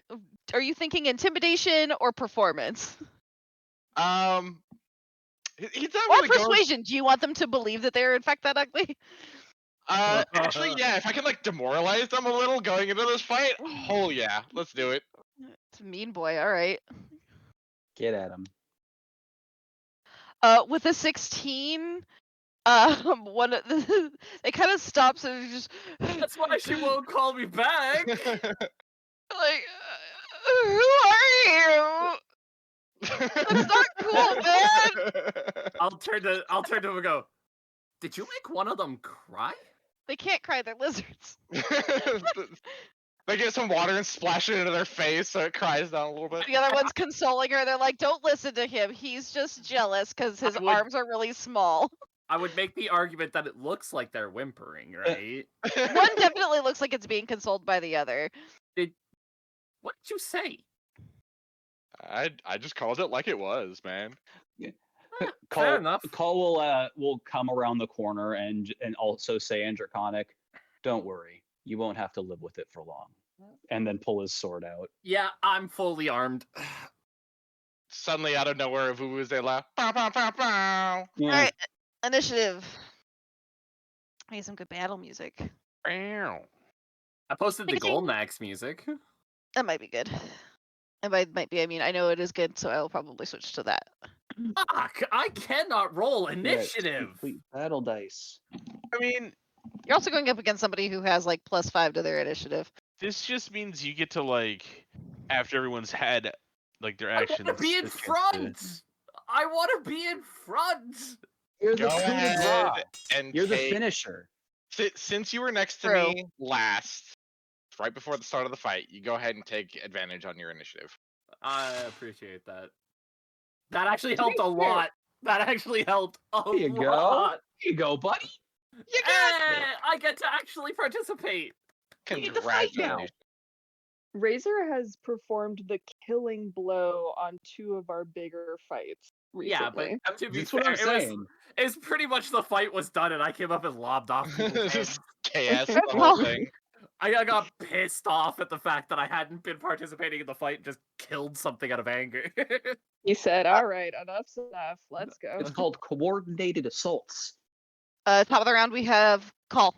[SPEAKER 2] Are you thinking intimidation or performance?
[SPEAKER 7] He's not
[SPEAKER 2] Or
[SPEAKER 7] really going.
[SPEAKER 2] persuasion? Do you want them to believe that they're in fact that ugly?
[SPEAKER 7] Actually, yeah. If I can like demoralize them a little going into this fight, oh yeah, let's do it.
[SPEAKER 2] It's a mean boy. All right.
[SPEAKER 1] Get at him.
[SPEAKER 2] With a 16, one of they kind of stops and just
[SPEAKER 8] That's why she won't call me back.
[SPEAKER 2] like, who are you? That's not cool, man.
[SPEAKER 8] I'll turn to him and go, did you make one of them cry?
[SPEAKER 2] They can't cry. They're lizards.
[SPEAKER 7] They get some water and splash it into their face so it cries down a little bit.
[SPEAKER 2] The other one's consoling her. They're like, don't listen to him. He's just jealous because his arms are really small.
[SPEAKER 8] I would make the argument that it looks like they're whimpering, right?
[SPEAKER 2] One definitely looks like it's being consoled by the other.
[SPEAKER 8] What did you say?
[SPEAKER 7] I just called it like it was, man.
[SPEAKER 8] Fair enough.
[SPEAKER 1] Khal will come around the corner and also say in Draconic, "Don't worry, you won't have to live with it for long," and then pull his sword out.
[SPEAKER 8] Yeah, I'm fully armed.
[SPEAKER 7] Suddenly, out of nowhere, Vuvuzela laugh. Bow, bow, bow, bow.
[SPEAKER 1] Yeah.
[SPEAKER 2] All right, initiative. I need some good battle music.
[SPEAKER 3] Bow.
[SPEAKER 8] I posted the Golnax music.
[SPEAKER 2] That might be good. And by might be, I mean I know it is good, so I will probably switch to that.
[SPEAKER 8] Fuck! I cannot roll
[SPEAKER 1] Yeah,
[SPEAKER 8] initiative.
[SPEAKER 1] complete battle dice.
[SPEAKER 3] I mean,
[SPEAKER 2] You're also going up against somebody who has like +5 to their initiative.
[SPEAKER 3] this just means you get to like, after everyone's had like their
[SPEAKER 8] I
[SPEAKER 3] actions.
[SPEAKER 8] want to be in
[SPEAKER 3] this gets
[SPEAKER 8] front. I want to be in front.
[SPEAKER 1] You're the
[SPEAKER 7] Go
[SPEAKER 1] coup de
[SPEAKER 7] ahead
[SPEAKER 1] grace.
[SPEAKER 7] and
[SPEAKER 1] You're the
[SPEAKER 7] take.
[SPEAKER 1] finisher.
[SPEAKER 7] Since you were next to
[SPEAKER 2] True.
[SPEAKER 7] me last, right before the start of the fight, you go ahead and take advantage on your initiative.
[SPEAKER 8] I appreciate that. That actually
[SPEAKER 1] To be
[SPEAKER 8] helped a
[SPEAKER 1] fair-
[SPEAKER 8] lot. That actually helped a
[SPEAKER 1] There you go.
[SPEAKER 8] lot.
[SPEAKER 1] There you go, buddy.
[SPEAKER 7] You got
[SPEAKER 8] Hey, I get to actually participate.
[SPEAKER 1] We get to fight now.
[SPEAKER 7] Congratulations.
[SPEAKER 5] Razor has performed the killing blow on 2 of our bigger fights
[SPEAKER 8] Yeah,
[SPEAKER 5] recently.
[SPEAKER 8] but to be
[SPEAKER 1] That's
[SPEAKER 8] fair,
[SPEAKER 1] what I'm saying.
[SPEAKER 8] it's pretty much the fight was done and I came up and lobbed off people's heads.
[SPEAKER 7] KS the whole thing.
[SPEAKER 8] I got pissed off at the fact that I hadn't been participating in the fight and just killed something out of anger.
[SPEAKER 5] He said, "All right, enough's enough. Let's go."
[SPEAKER 1] It's called coordinated assaults.
[SPEAKER 2] Top of the round we have Khal.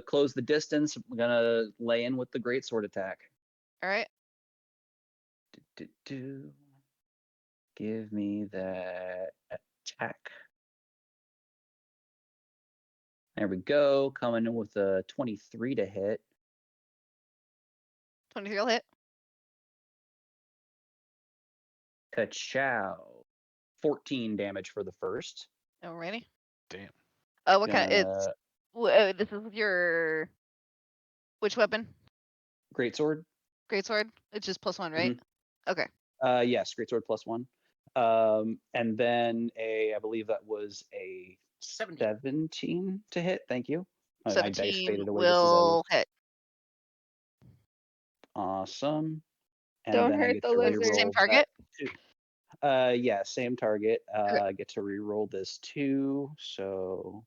[SPEAKER 1] Close the distance. I'm gonna lay in with the greatsword attack.
[SPEAKER 2] All right.
[SPEAKER 1] Give me that attack. There we go. Coming in with a 23 to hit.
[SPEAKER 2] 23 will hit.
[SPEAKER 1] Ka-chow. 14 damage for the first.
[SPEAKER 2] Alrighty.
[SPEAKER 3] Damn.
[SPEAKER 2] What kind? It's this is your which weapon?
[SPEAKER 1] Greatsword.
[SPEAKER 2] Greatsword. It's just +1, right? Okay.
[SPEAKER 1] Yes, greatsword +1. And then I believe that was a 17 to hit. Thank you. My dice
[SPEAKER 2] 17
[SPEAKER 1] faded away just as I
[SPEAKER 2] will hit.
[SPEAKER 1] Awesome. And
[SPEAKER 5] Don't
[SPEAKER 1] then I
[SPEAKER 5] hurt
[SPEAKER 1] get
[SPEAKER 5] the
[SPEAKER 1] to
[SPEAKER 5] lizard.
[SPEAKER 1] reroll
[SPEAKER 2] Same
[SPEAKER 1] that
[SPEAKER 2] target.
[SPEAKER 1] too. Yeah, same target. I get to reroll this too. So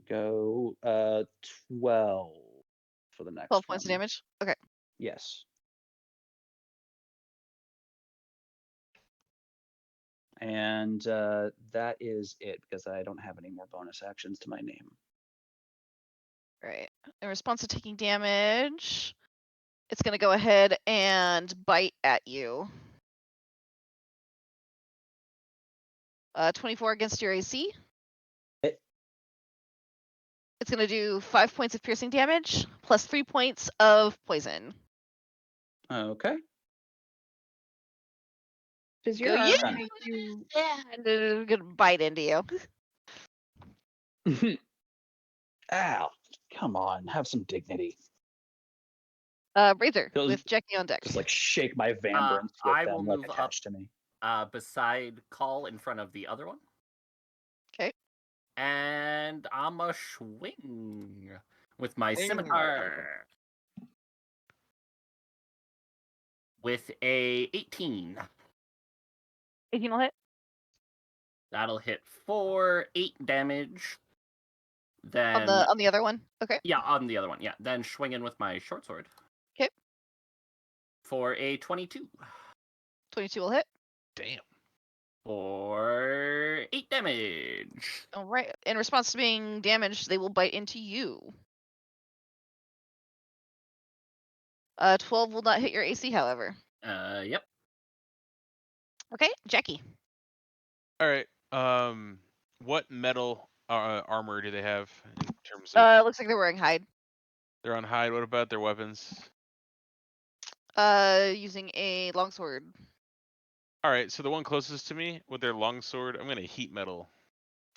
[SPEAKER 1] go 12 for the next
[SPEAKER 2] 12 points of
[SPEAKER 1] one.
[SPEAKER 2] damage. Okay.
[SPEAKER 1] Yes. And that is it because I don't have any more bonus actions to my name.
[SPEAKER 2] Right. In response to taking damage, it's going to go ahead and bite at you. 24 against your AC.
[SPEAKER 1] Hit.
[SPEAKER 2] It's going to do 5 points of piercing damage plus 3 points of poison.
[SPEAKER 1] Okay.
[SPEAKER 5] Does your
[SPEAKER 2] Go
[SPEAKER 5] arm
[SPEAKER 2] you!
[SPEAKER 5] make you?
[SPEAKER 2] And it's going to bite into you.
[SPEAKER 1] Ow. Come on, have some dignity.
[SPEAKER 2] Razor
[SPEAKER 1] Feels-
[SPEAKER 2] with Jackie on deck.
[SPEAKER 1] Just like shake my Vambrance with
[SPEAKER 8] I will
[SPEAKER 1] them like
[SPEAKER 8] move up.
[SPEAKER 1] attached to me.
[SPEAKER 8] Beside Khal in front of the other one.
[SPEAKER 2] Okay.
[SPEAKER 8] And I'm a swing with my
[SPEAKER 7] Swing.
[SPEAKER 8] scimitar. With a 18.
[SPEAKER 2] 18 will hit.
[SPEAKER 8] That'll hit for 8 damage. Then
[SPEAKER 2] On the other one. Okay.
[SPEAKER 8] yeah, on the other one. Yeah, then swinging with my short sword.
[SPEAKER 2] 'Kay.
[SPEAKER 8] For a 22.
[SPEAKER 2] 22 will hit.
[SPEAKER 3] Damn.
[SPEAKER 8] For 8 damage.
[SPEAKER 2] All right. In response to being damaged, they will bite into you. 12 will not hit your AC, however.
[SPEAKER 8] Yep.
[SPEAKER 2] Okay, Jackie.
[SPEAKER 3] All right. What metal armor do they have in terms of?
[SPEAKER 2] Looks like they're wearing hide.
[SPEAKER 3] They're on hide. What about their weapons?
[SPEAKER 2] Using a longsword.
[SPEAKER 3] All right. So the one closest to me with their longsword, I'm gonna heat metal.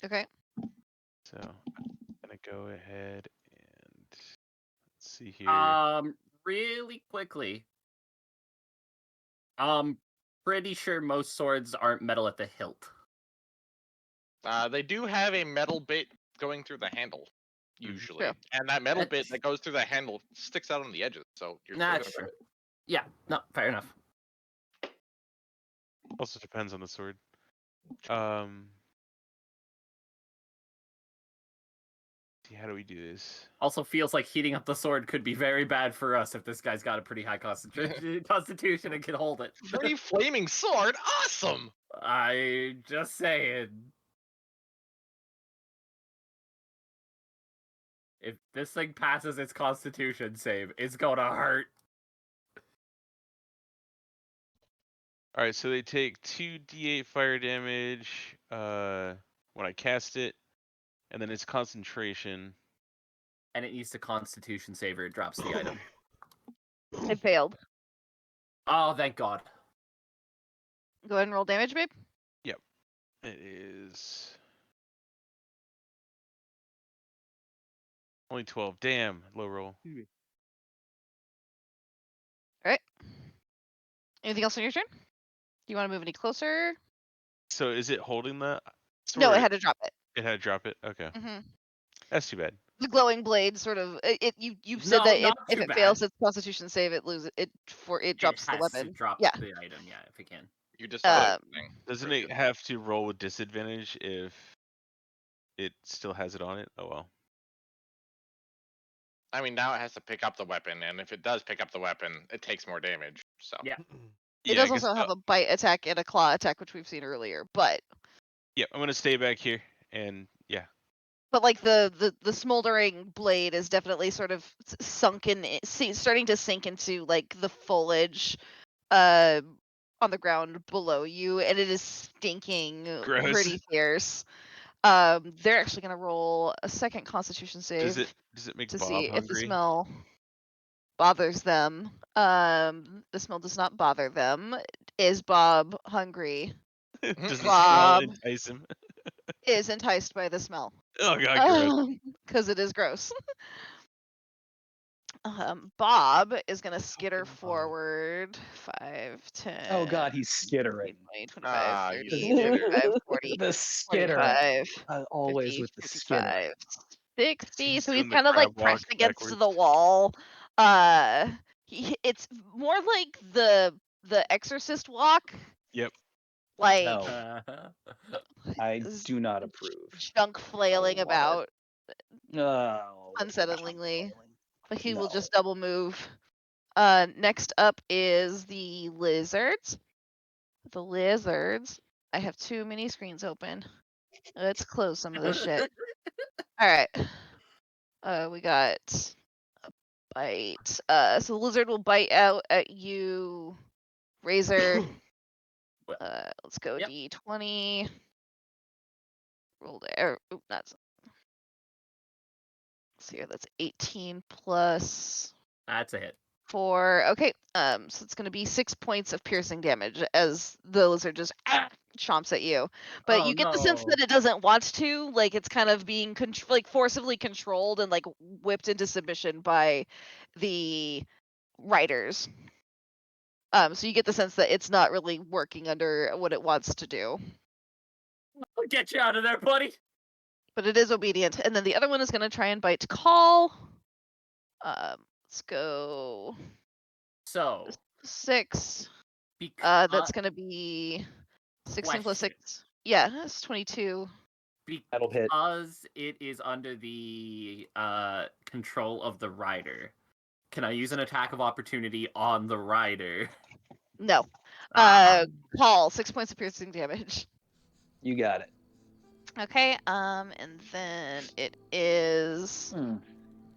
[SPEAKER 2] Okay.
[SPEAKER 3] So I'm gonna go ahead and let's see here.
[SPEAKER 8] Really quickly. Pretty sure most swords aren't metal at the hilt.
[SPEAKER 7] They do have a metal bit going through the handle, usually.
[SPEAKER 2] True.
[SPEAKER 7] And that metal bit
[SPEAKER 8] That's-
[SPEAKER 7] that goes through the handle sticks out on the edges, so you're still
[SPEAKER 8] That's
[SPEAKER 7] gonna
[SPEAKER 8] true. Yeah, no, fair enough.
[SPEAKER 3] Also depends on the sword. See, how do we do this?
[SPEAKER 8] Also feels like heating up the sword could be very bad for us if this guy's got a pretty high constitution and can hold it.
[SPEAKER 7] Free flaming sword, awesome.
[SPEAKER 8] I just saying. If this thing passes its constitution save, it's gonna hurt.
[SPEAKER 3] Alright, so they take 2d8 fire damage when I cast it, and then it's concentration.
[SPEAKER 8] And it needs to constitution save or it drops the item.
[SPEAKER 2] It failed.
[SPEAKER 8] Oh, thank God.
[SPEAKER 2] Go ahead and roll damage, babe.
[SPEAKER 3] It is only 12. Damn, low roll.
[SPEAKER 2] Alright. Anything else on your turn? Do you want to move any closer?
[SPEAKER 3] So is it holding that?
[SPEAKER 2] No,
[SPEAKER 3] sword?
[SPEAKER 2] it had to drop it.
[SPEAKER 3] It had to drop it? Okay.
[SPEAKER 2] hmm
[SPEAKER 3] That's too bad.
[SPEAKER 2] The glowing blade sort of you said
[SPEAKER 8] No,
[SPEAKER 2] that
[SPEAKER 8] not
[SPEAKER 2] if
[SPEAKER 8] too
[SPEAKER 2] it fails
[SPEAKER 8] bad.
[SPEAKER 2] its constitution save, it loses it drops the
[SPEAKER 8] has
[SPEAKER 2] weapon.
[SPEAKER 8] to drop
[SPEAKER 2] Yeah.
[SPEAKER 8] the item, yeah, if it can.
[SPEAKER 7] You decided.
[SPEAKER 3] Doesn't it have to roll with disadvantage if it still has it on it? Oh well.
[SPEAKER 7] I mean, now it has to pick up the weapon, and if it does pick up the weapon, it takes more damage. So
[SPEAKER 8] Yeah.
[SPEAKER 2] It
[SPEAKER 3] Yeah, I
[SPEAKER 2] does
[SPEAKER 3] guess
[SPEAKER 2] also have a bite attack and a claw attack, which we've seen earlier, but
[SPEAKER 3] yeah, I'm gonna stay back here and yeah.
[SPEAKER 2] like the smoldering blade is definitely sort of sunken, starting to sink into like the foliage, on the ground below you, and it is stinking
[SPEAKER 3] Gross.
[SPEAKER 2] pretty fierce. They're actually gonna roll a second Constitution save
[SPEAKER 3] Does it make
[SPEAKER 2] to
[SPEAKER 3] Bob
[SPEAKER 2] see if the
[SPEAKER 3] hungry?
[SPEAKER 2] smell bothers them. The smell does not bother them. Is Bob hungry?
[SPEAKER 3] Does the smell
[SPEAKER 2] Bob
[SPEAKER 3] entice him?
[SPEAKER 2] is enticed by the smell.
[SPEAKER 3] Oh god, gross.
[SPEAKER 2] Because it is gross. Bob is gonna skitter
[SPEAKER 6] Fucking Bob.
[SPEAKER 2] forward 5, 10.
[SPEAKER 1] Oh god, he's skittering.
[SPEAKER 2] 20, 25,
[SPEAKER 7] Ah,
[SPEAKER 2] 30,
[SPEAKER 7] you skitter.
[SPEAKER 2] 35, 40,
[SPEAKER 1] The skittering.
[SPEAKER 2] 45,
[SPEAKER 1] Always
[SPEAKER 2] 50,
[SPEAKER 1] with the
[SPEAKER 2] 55,
[SPEAKER 1] skittering.
[SPEAKER 2] 60.
[SPEAKER 3] He's
[SPEAKER 2] So he's
[SPEAKER 3] doing the
[SPEAKER 2] kind of
[SPEAKER 3] crab
[SPEAKER 2] like
[SPEAKER 3] walk
[SPEAKER 2] pressed against
[SPEAKER 3] backwards.
[SPEAKER 2] the wall. It's more like the Exorcist walk.
[SPEAKER 3] Yep.
[SPEAKER 2] Like
[SPEAKER 1] No, I do not approve.
[SPEAKER 2] junk flailing
[SPEAKER 1] Love it.
[SPEAKER 2] about
[SPEAKER 1] No.
[SPEAKER 2] unsettlingly. But he will
[SPEAKER 1] No.
[SPEAKER 2] just double move. Next up is the lizards. The lizards. I have too many screens open. Let's close some of this shit. All right. We got a bite. So the lizard will bite out at you, Razor. Let's go
[SPEAKER 8] Yep.
[SPEAKER 2] D20. Roll there. Oop, that's. Let's see here. That's 18 plus
[SPEAKER 8] That's a hit.
[SPEAKER 2] 4. Okay. So it's gonna be 6 points of piercing damage as the lizard just chomps at you. But
[SPEAKER 8] Oh,
[SPEAKER 2] you get the sense
[SPEAKER 8] no.
[SPEAKER 2] that it doesn't want to. Like it's kind of being like forcibly controlled and like whipped into submission by the riders. So you get the sense that it's not really working under what it wants to do.
[SPEAKER 8] I'll get you out of there, buddy.
[SPEAKER 2] But it is obedient. And then the other one is gonna try and bite Khal. Let's go
[SPEAKER 8] So,
[SPEAKER 2] 6.
[SPEAKER 8] because,
[SPEAKER 2] That's gonna be 16 plus 6. Yeah, that's 22.
[SPEAKER 1] That'll hit.
[SPEAKER 8] Because it is under the control of the rider, can I use an attack of opportunity on the rider?
[SPEAKER 2] No.
[SPEAKER 8] Ah.
[SPEAKER 2] Khal, 6 points of piercing damage.
[SPEAKER 1] You got it.
[SPEAKER 2] Okay, and then it is,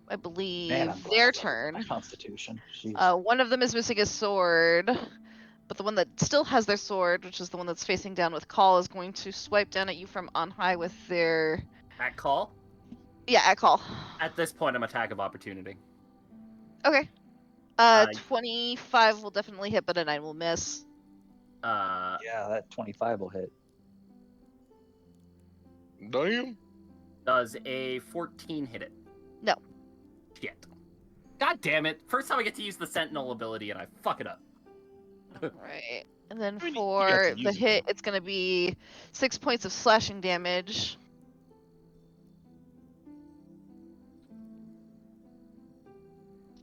[SPEAKER 2] I believe,
[SPEAKER 1] Man, I'm glad I
[SPEAKER 2] their
[SPEAKER 1] leveled
[SPEAKER 2] turn.
[SPEAKER 1] my Constitution. Jeez.
[SPEAKER 2] One of them is missing a sword, but the one that still has their sword, which is the one that's facing down with Khal, is going to swipe down at you from on high with their...
[SPEAKER 8] At call?
[SPEAKER 2] Yeah, at Khal.
[SPEAKER 8] At this point, I'm attack of opportunity.
[SPEAKER 2] Okay. 25 will definitely hit, but a 9 will miss.
[SPEAKER 1] Yeah, that 25 will hit.
[SPEAKER 7] Damn.
[SPEAKER 8] Does a 14 hit it?
[SPEAKER 2] No.
[SPEAKER 8] Shit. God damn it. First time I get to use the Sentinel ability and I fuck it up.
[SPEAKER 2] Right. And then
[SPEAKER 3] I mean, you got
[SPEAKER 2] for
[SPEAKER 3] to
[SPEAKER 2] the
[SPEAKER 3] use it,
[SPEAKER 2] hit,
[SPEAKER 3] though.
[SPEAKER 2] it's going to be 6 points of slashing damage.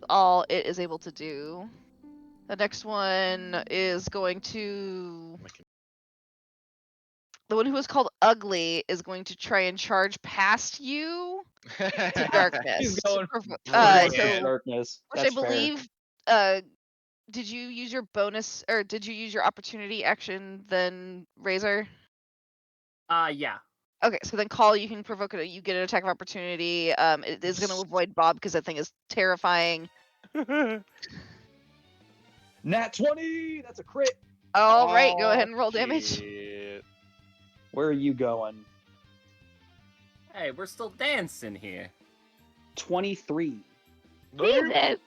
[SPEAKER 2] All it is able to do. The next one is going to The one who is called Ugly is going to try and charge past you to darkness.
[SPEAKER 1] He's going
[SPEAKER 3] Brilliant.
[SPEAKER 2] so
[SPEAKER 1] darkness.
[SPEAKER 2] which I
[SPEAKER 1] That's fair.
[SPEAKER 2] believe did you use your bonus or did you use your opportunity action then, Razor?
[SPEAKER 8] Yeah.
[SPEAKER 2] Okay, so then Khal, you can provoke it. You get an attack of opportunity. It is going to avoid Bob because that thing is terrifying.
[SPEAKER 1] Nat 20. That's a crit.
[SPEAKER 2] All right, go ahead and roll damage.
[SPEAKER 7] Shit.
[SPEAKER 1] Where are you going?
[SPEAKER 8] Hey, we're still dancing here.
[SPEAKER 1] 23.
[SPEAKER 2] Jesus.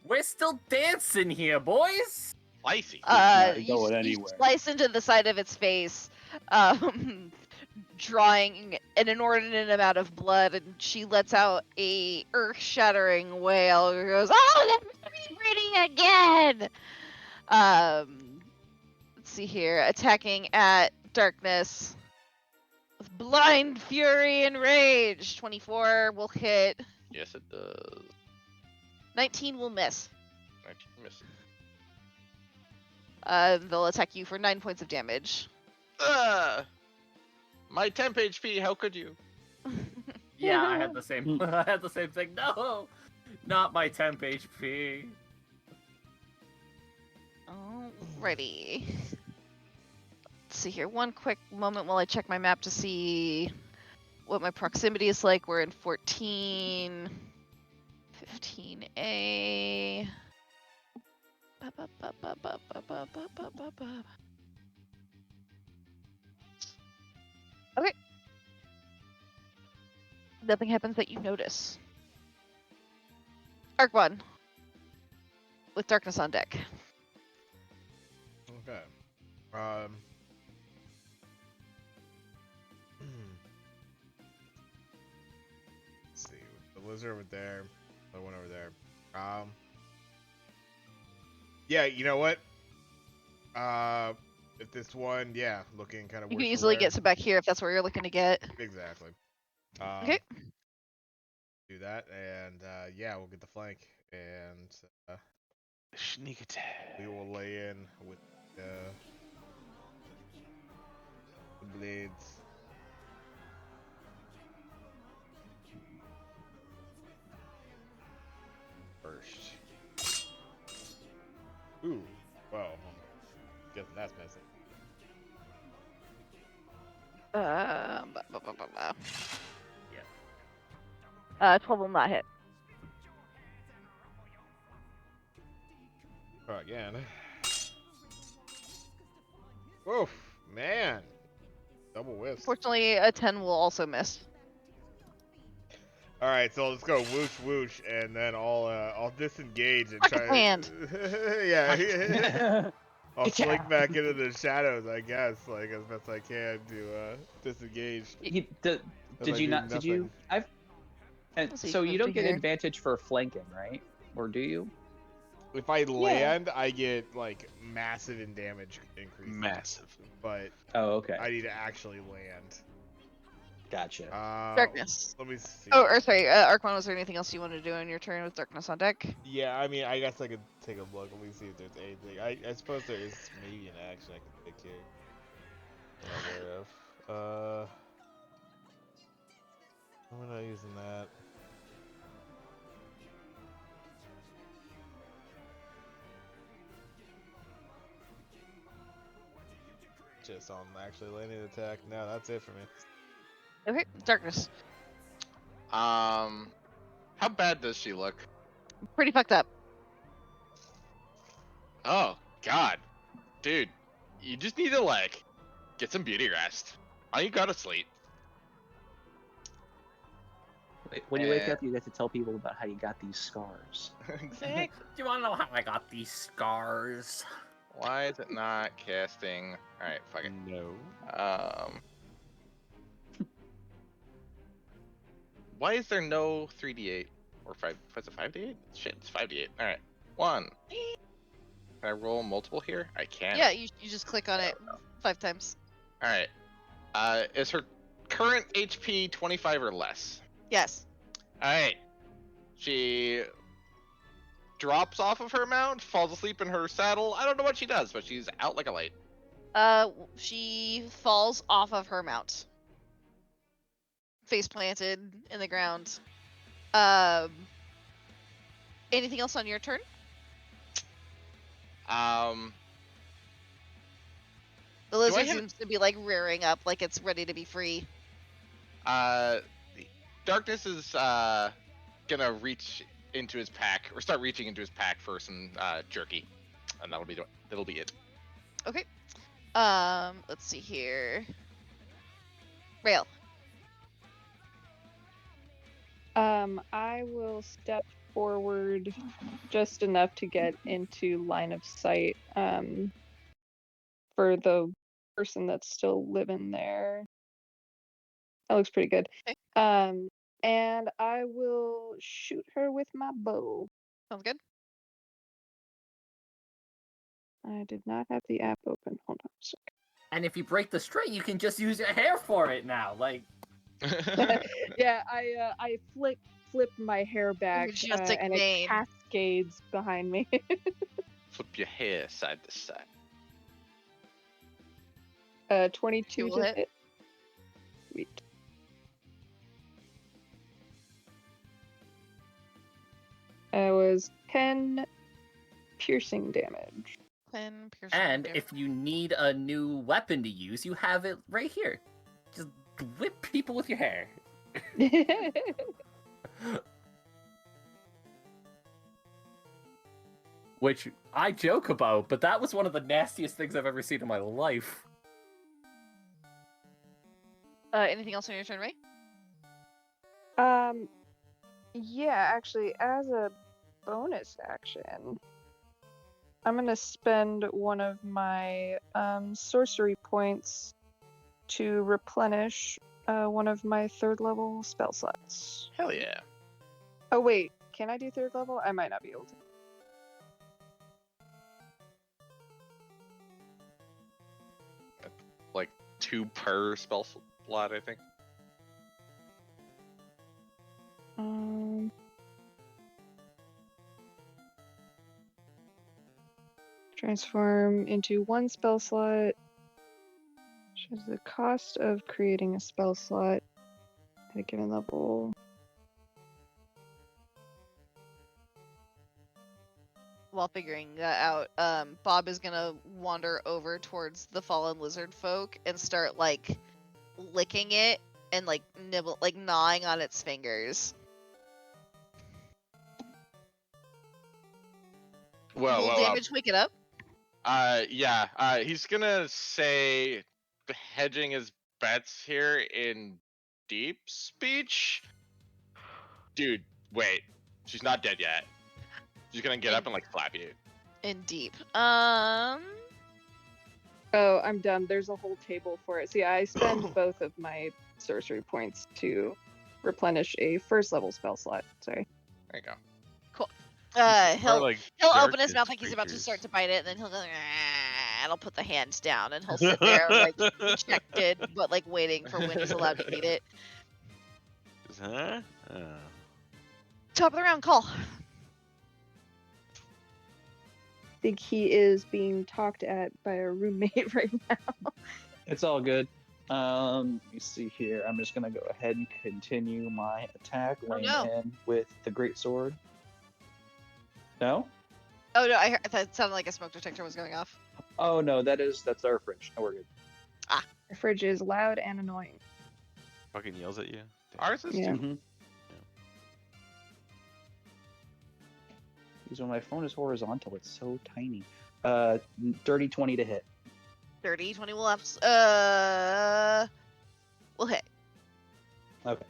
[SPEAKER 8] We're still dancing here, boys.
[SPEAKER 7] Spicy.
[SPEAKER 1] not
[SPEAKER 2] You
[SPEAKER 1] going anywhere.
[SPEAKER 2] slice into the side of its face, drawing an inordinate amount of blood, and she lets out a earth-shattering wail. It goes, "Oh, they're breeding again!" Let's see here, attacking at darkness with blind fury and rage. 24 will hit.
[SPEAKER 7] Yes, it does.
[SPEAKER 2] 19 will miss.
[SPEAKER 7] 19 misses.
[SPEAKER 2] They'll attack you for 9 points of damage.
[SPEAKER 7] My temp HP. How could you?
[SPEAKER 8] Yeah, I had the same. I had the same thing. No, not my temp HP.
[SPEAKER 2] Alrighty. Let's see here. One quick moment while I check my map to see what my proximity is like. We're in 14, 15A. Okay. Nothing happens that you notice. Arc 1. With darkness on deck.
[SPEAKER 6] Okay. Let's see. The lizard over there. The one over there. Yeah, you know what? If this one, yeah, looking kind of.
[SPEAKER 2] You can easily
[SPEAKER 6] aware.
[SPEAKER 2] get to back here if that's where you're looking to get.
[SPEAKER 6] Exactly.
[SPEAKER 2] Okay.
[SPEAKER 6] Do that, and yeah, we'll get the flank, and
[SPEAKER 3] Sneak attack.
[SPEAKER 6] we will lay in with the blades. First. Ooh, well, guessing that's messy.
[SPEAKER 2] 12 will not hit.
[SPEAKER 6] Oh, again. Oof, man. Double whiffs.
[SPEAKER 2] Fortunately, a 10 will also miss.
[SPEAKER 6] All right, so let's go whoosh whoosh, and then I'll disengage and
[SPEAKER 2] Like a
[SPEAKER 6] try.
[SPEAKER 2] hand.
[SPEAKER 6] Yeah. I'll
[SPEAKER 1] It's
[SPEAKER 6] slink
[SPEAKER 1] out.
[SPEAKER 6] back into the shadows, I guess, like as best I can to disengage.
[SPEAKER 1] Did you not? Did you?
[SPEAKER 6] Nothing.
[SPEAKER 1] And
[SPEAKER 2] So you
[SPEAKER 1] so
[SPEAKER 2] move
[SPEAKER 1] you
[SPEAKER 2] to
[SPEAKER 1] don't get
[SPEAKER 2] here.
[SPEAKER 1] advantage for flanking, right? Or do you?
[SPEAKER 6] If I land, I get like massive in damage increase.
[SPEAKER 3] Massive.
[SPEAKER 6] But
[SPEAKER 1] Oh, okay.
[SPEAKER 6] I need to actually land.
[SPEAKER 1] Gotcha.
[SPEAKER 2] Darkness.
[SPEAKER 6] Let me see.
[SPEAKER 2] Oh, or sorry, Archon, was there anything else you want to do on your turn with darkness on deck?
[SPEAKER 6] Yeah, I mean, I guess I could take a look. Let me see if there's anything. I suppose there is maybe an action I can take here. I'm aware of. I'm not using that. Just on actually landing the attack. No, that's it for me.
[SPEAKER 2] Okay, darkness.
[SPEAKER 7] How bad does she look?
[SPEAKER 2] Pretty fucked up.
[SPEAKER 7] Oh God, dude, you just need to like get some beauty rest. Why you go to sleep?
[SPEAKER 1] When you wake up, you get to tell people about how you got these scars.
[SPEAKER 7] Exactly.
[SPEAKER 8] Do you want to know how I got these scars?
[SPEAKER 7] Why is it not casting? All right, fuck it.
[SPEAKER 6] No.
[SPEAKER 7] Why is there no 3d8 or 5? Was it 5d8? Shit, it's 5d8. All right, 1. Can I roll multiple here? I can.
[SPEAKER 2] Yeah, you just click on it 5 times.
[SPEAKER 7] All right. Is her current HP 25 or less?
[SPEAKER 2] Yes.
[SPEAKER 7] All right. She drops off of her mount, falls asleep in her saddle. I don't know what she does, but she's out like a light.
[SPEAKER 2] She falls off of her mount. Face planted in the ground. Anything else on your turn? The lizard seems to be like rearing up, like it's ready to be free.
[SPEAKER 7] Darkness is gonna reach into his pack, or start reaching into his pack for some jerky, and that'll be it.
[SPEAKER 2] Okay. Let's see here. Rail.
[SPEAKER 5] I will step forward just enough to get into line of sight for the person that's still living there. That looks pretty good.
[SPEAKER 2] Okay.
[SPEAKER 5] And I will shoot her with my bow.
[SPEAKER 2] Sounds good.
[SPEAKER 5] I did not have the app open. Hold on a second.
[SPEAKER 8] And if you break the string, you can just use your hair for it now. Like,
[SPEAKER 5] Yeah, I flip my hair back
[SPEAKER 2] Majestic
[SPEAKER 5] and
[SPEAKER 2] mane.
[SPEAKER 5] it cascades behind me.
[SPEAKER 7] Flip your hair side to side.
[SPEAKER 5] 22
[SPEAKER 2] will
[SPEAKER 5] to
[SPEAKER 2] hit.
[SPEAKER 5] hit. Sweet. It was 10 piercing damage.
[SPEAKER 2] 10 piercing
[SPEAKER 8] and
[SPEAKER 2] damage.
[SPEAKER 8] if you need a new weapon to use, you have it right here. Just whip people with your hair. Which I joke about, but that was one of the nastiest things I've ever seen in my life.
[SPEAKER 2] Anything else on your turn, Ray?
[SPEAKER 5] Yeah, actually, as a bonus action, I'm gonna spend one of my sorcery points to replenish one of my 3rd level spell slots.
[SPEAKER 7] Hell yeah.
[SPEAKER 5] Oh wait, can I do 3rd level? I might not be able to.
[SPEAKER 7] Like 2 per spell slot, I think.
[SPEAKER 5] Transform into 1 spell slot. Which is the cost of creating a spell slot at a given level.
[SPEAKER 2] While figuring that out, Bob is gonna wander over towards the fallen lizard folk and start like licking it and like gnawing on its fingers.
[SPEAKER 7] Well,
[SPEAKER 2] Will damage wake it up?
[SPEAKER 7] Yeah. He's gonna say hedging his bets here in deep speech. Dude, wait. She's not dead yet. She's gonna get up and like slap you.
[SPEAKER 2] In deep.
[SPEAKER 5] Oh, I'm dumb. There's a whole table for it. So yeah, I spend both of my sorcery points to replenish a 1st level spell slot. Sorry.
[SPEAKER 7] There you go.
[SPEAKER 2] He'll
[SPEAKER 3] like
[SPEAKER 2] open his
[SPEAKER 3] darkness
[SPEAKER 2] mouth like he's about to
[SPEAKER 3] creatures.
[SPEAKER 2] start to bite it, and then he'll go, and he'll put the hands down, and he'll sit there like dejected, but like waiting for when he's allowed to eat it.
[SPEAKER 3] Huh?
[SPEAKER 2] Top of the round, Khal.
[SPEAKER 5] I think he is being talked at by a roommate right now.
[SPEAKER 1] It's all good. Let me see here. I'm just gonna go ahead and continue my attack, laying in with the great sword. No?
[SPEAKER 2] Oh no, I heard that sounded like a smoke detector was going off.
[SPEAKER 1] Oh no, that's our fridge. No, we're good.
[SPEAKER 5] The fridge is loud and annoying.
[SPEAKER 3] Fucking yells at you.
[SPEAKER 7] Ours is
[SPEAKER 5] Yeah.
[SPEAKER 7] too.
[SPEAKER 1] Because when my phone is horizontal, it's so tiny. Dirty 20 to hit.
[SPEAKER 2] 30, 20 will hit.
[SPEAKER 1] Okay.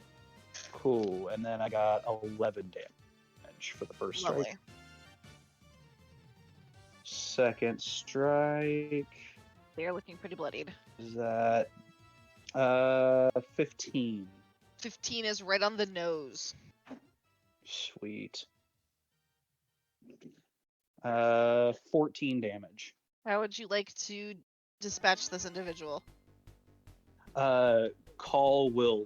[SPEAKER 1] Cool. And then I got 11 damage for the first strike.
[SPEAKER 2] Lovely.
[SPEAKER 1] Second strike.
[SPEAKER 2] They're looking pretty bloodied.
[SPEAKER 1] Is that 15.
[SPEAKER 2] 15 is right on the nose.
[SPEAKER 1] Sweet. 14 damage.
[SPEAKER 2] How would you like to dispatch this individual?
[SPEAKER 1] Khal will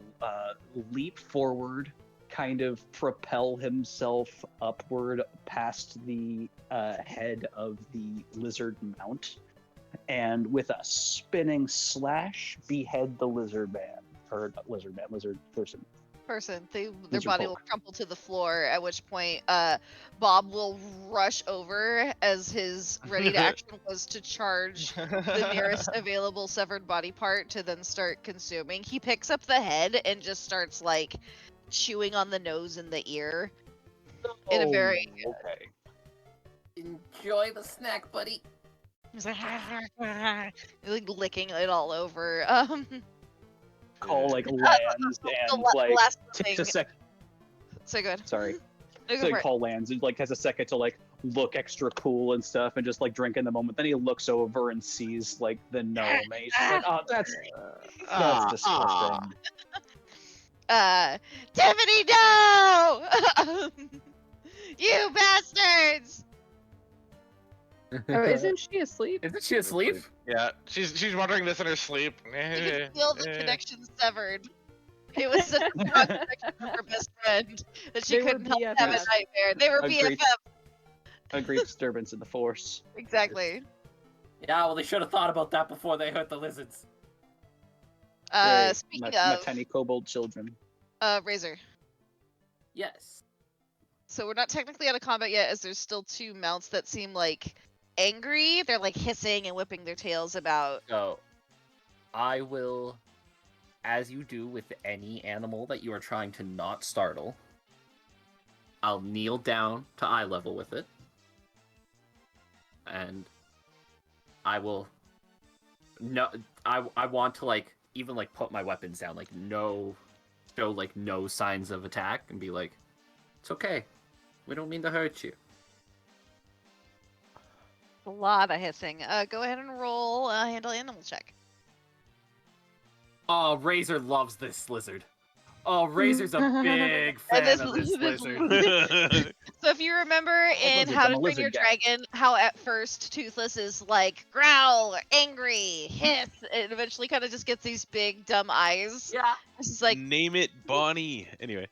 [SPEAKER 1] leap forward, kind of propel himself upward past the head of the lizard mount, and with a spinning slash, behead the lizard man. Or not lizard man, lizard person.
[SPEAKER 2] Their
[SPEAKER 1] Lizard
[SPEAKER 2] body
[SPEAKER 1] folk.
[SPEAKER 2] will crumple to the floor, at which point Bob will rush over, as his ready to action was to charge the nearest available severed body part to then start consuming. He picks up the head and just starts like chewing on the nose and the ear in a very
[SPEAKER 1] okay.
[SPEAKER 8] Enjoy the snack, buddy.
[SPEAKER 2] he's like, like licking it all over.
[SPEAKER 1] Khal like lands and like
[SPEAKER 2] last
[SPEAKER 1] takes a
[SPEAKER 2] thing.
[SPEAKER 1] sec.
[SPEAKER 2] So good.
[SPEAKER 1] Sorry.
[SPEAKER 2] No, go
[SPEAKER 1] So
[SPEAKER 2] for
[SPEAKER 1] like
[SPEAKER 2] it.
[SPEAKER 1] Khal lands and like has a second to like look extra cool and stuff and just like drink in the moment. Then he looks over and sees like the gnome and he's just like, oh, that's disgusting.
[SPEAKER 2] Tiffany, no! You bastards!
[SPEAKER 5] Oh, isn't she asleep?
[SPEAKER 8] Isn't she asleep?
[SPEAKER 7] Yeah, she's wondering this in her sleep.
[SPEAKER 2] You can feel the connection severed. It was such a strong connection with her best friend that she
[SPEAKER 5] They were
[SPEAKER 2] couldn't help but have a
[SPEAKER 5] BFFs.
[SPEAKER 2] nightmare. They were
[SPEAKER 1] Agreed.
[SPEAKER 2] BFF.
[SPEAKER 1] A great disturbance in the force.
[SPEAKER 2] Exactly.
[SPEAKER 8] Yeah, well, they should have thought about that before they hurt the lizards.
[SPEAKER 1] Great.
[SPEAKER 2] Speaking
[SPEAKER 1] my
[SPEAKER 2] of,
[SPEAKER 1] tiny kobold children.
[SPEAKER 2] Razor.
[SPEAKER 8] Yes.
[SPEAKER 2] So we're not technically out of combat yet, as there's still two mounts that seem like angry. They're like hissing and whipping their tails about.
[SPEAKER 8] So, I will, as you do with any animal that you are trying to not startle, I'll kneel down to eye level with it. And I will I want to like even like put my weapons down, like show like no signs of attack and be like, it's okay. We don't mean to hurt you.
[SPEAKER 2] A lot of hissing. Go ahead and roll a handle animal check.
[SPEAKER 8] Oh, Razor loves this lizard. Oh, Razor's a big fan of this lizard.
[SPEAKER 2] So if you remember in
[SPEAKER 1] lizards,
[SPEAKER 2] How
[SPEAKER 1] I'm
[SPEAKER 2] to
[SPEAKER 1] a
[SPEAKER 2] Train Your
[SPEAKER 1] lizard guy.
[SPEAKER 2] Dragon, how at first Toothless is like growl, angry, hiss, and eventually kind of just gets these big dumb eyes.
[SPEAKER 8] Yeah.
[SPEAKER 2] This is like,
[SPEAKER 3] Name it Bonnie. Anyway.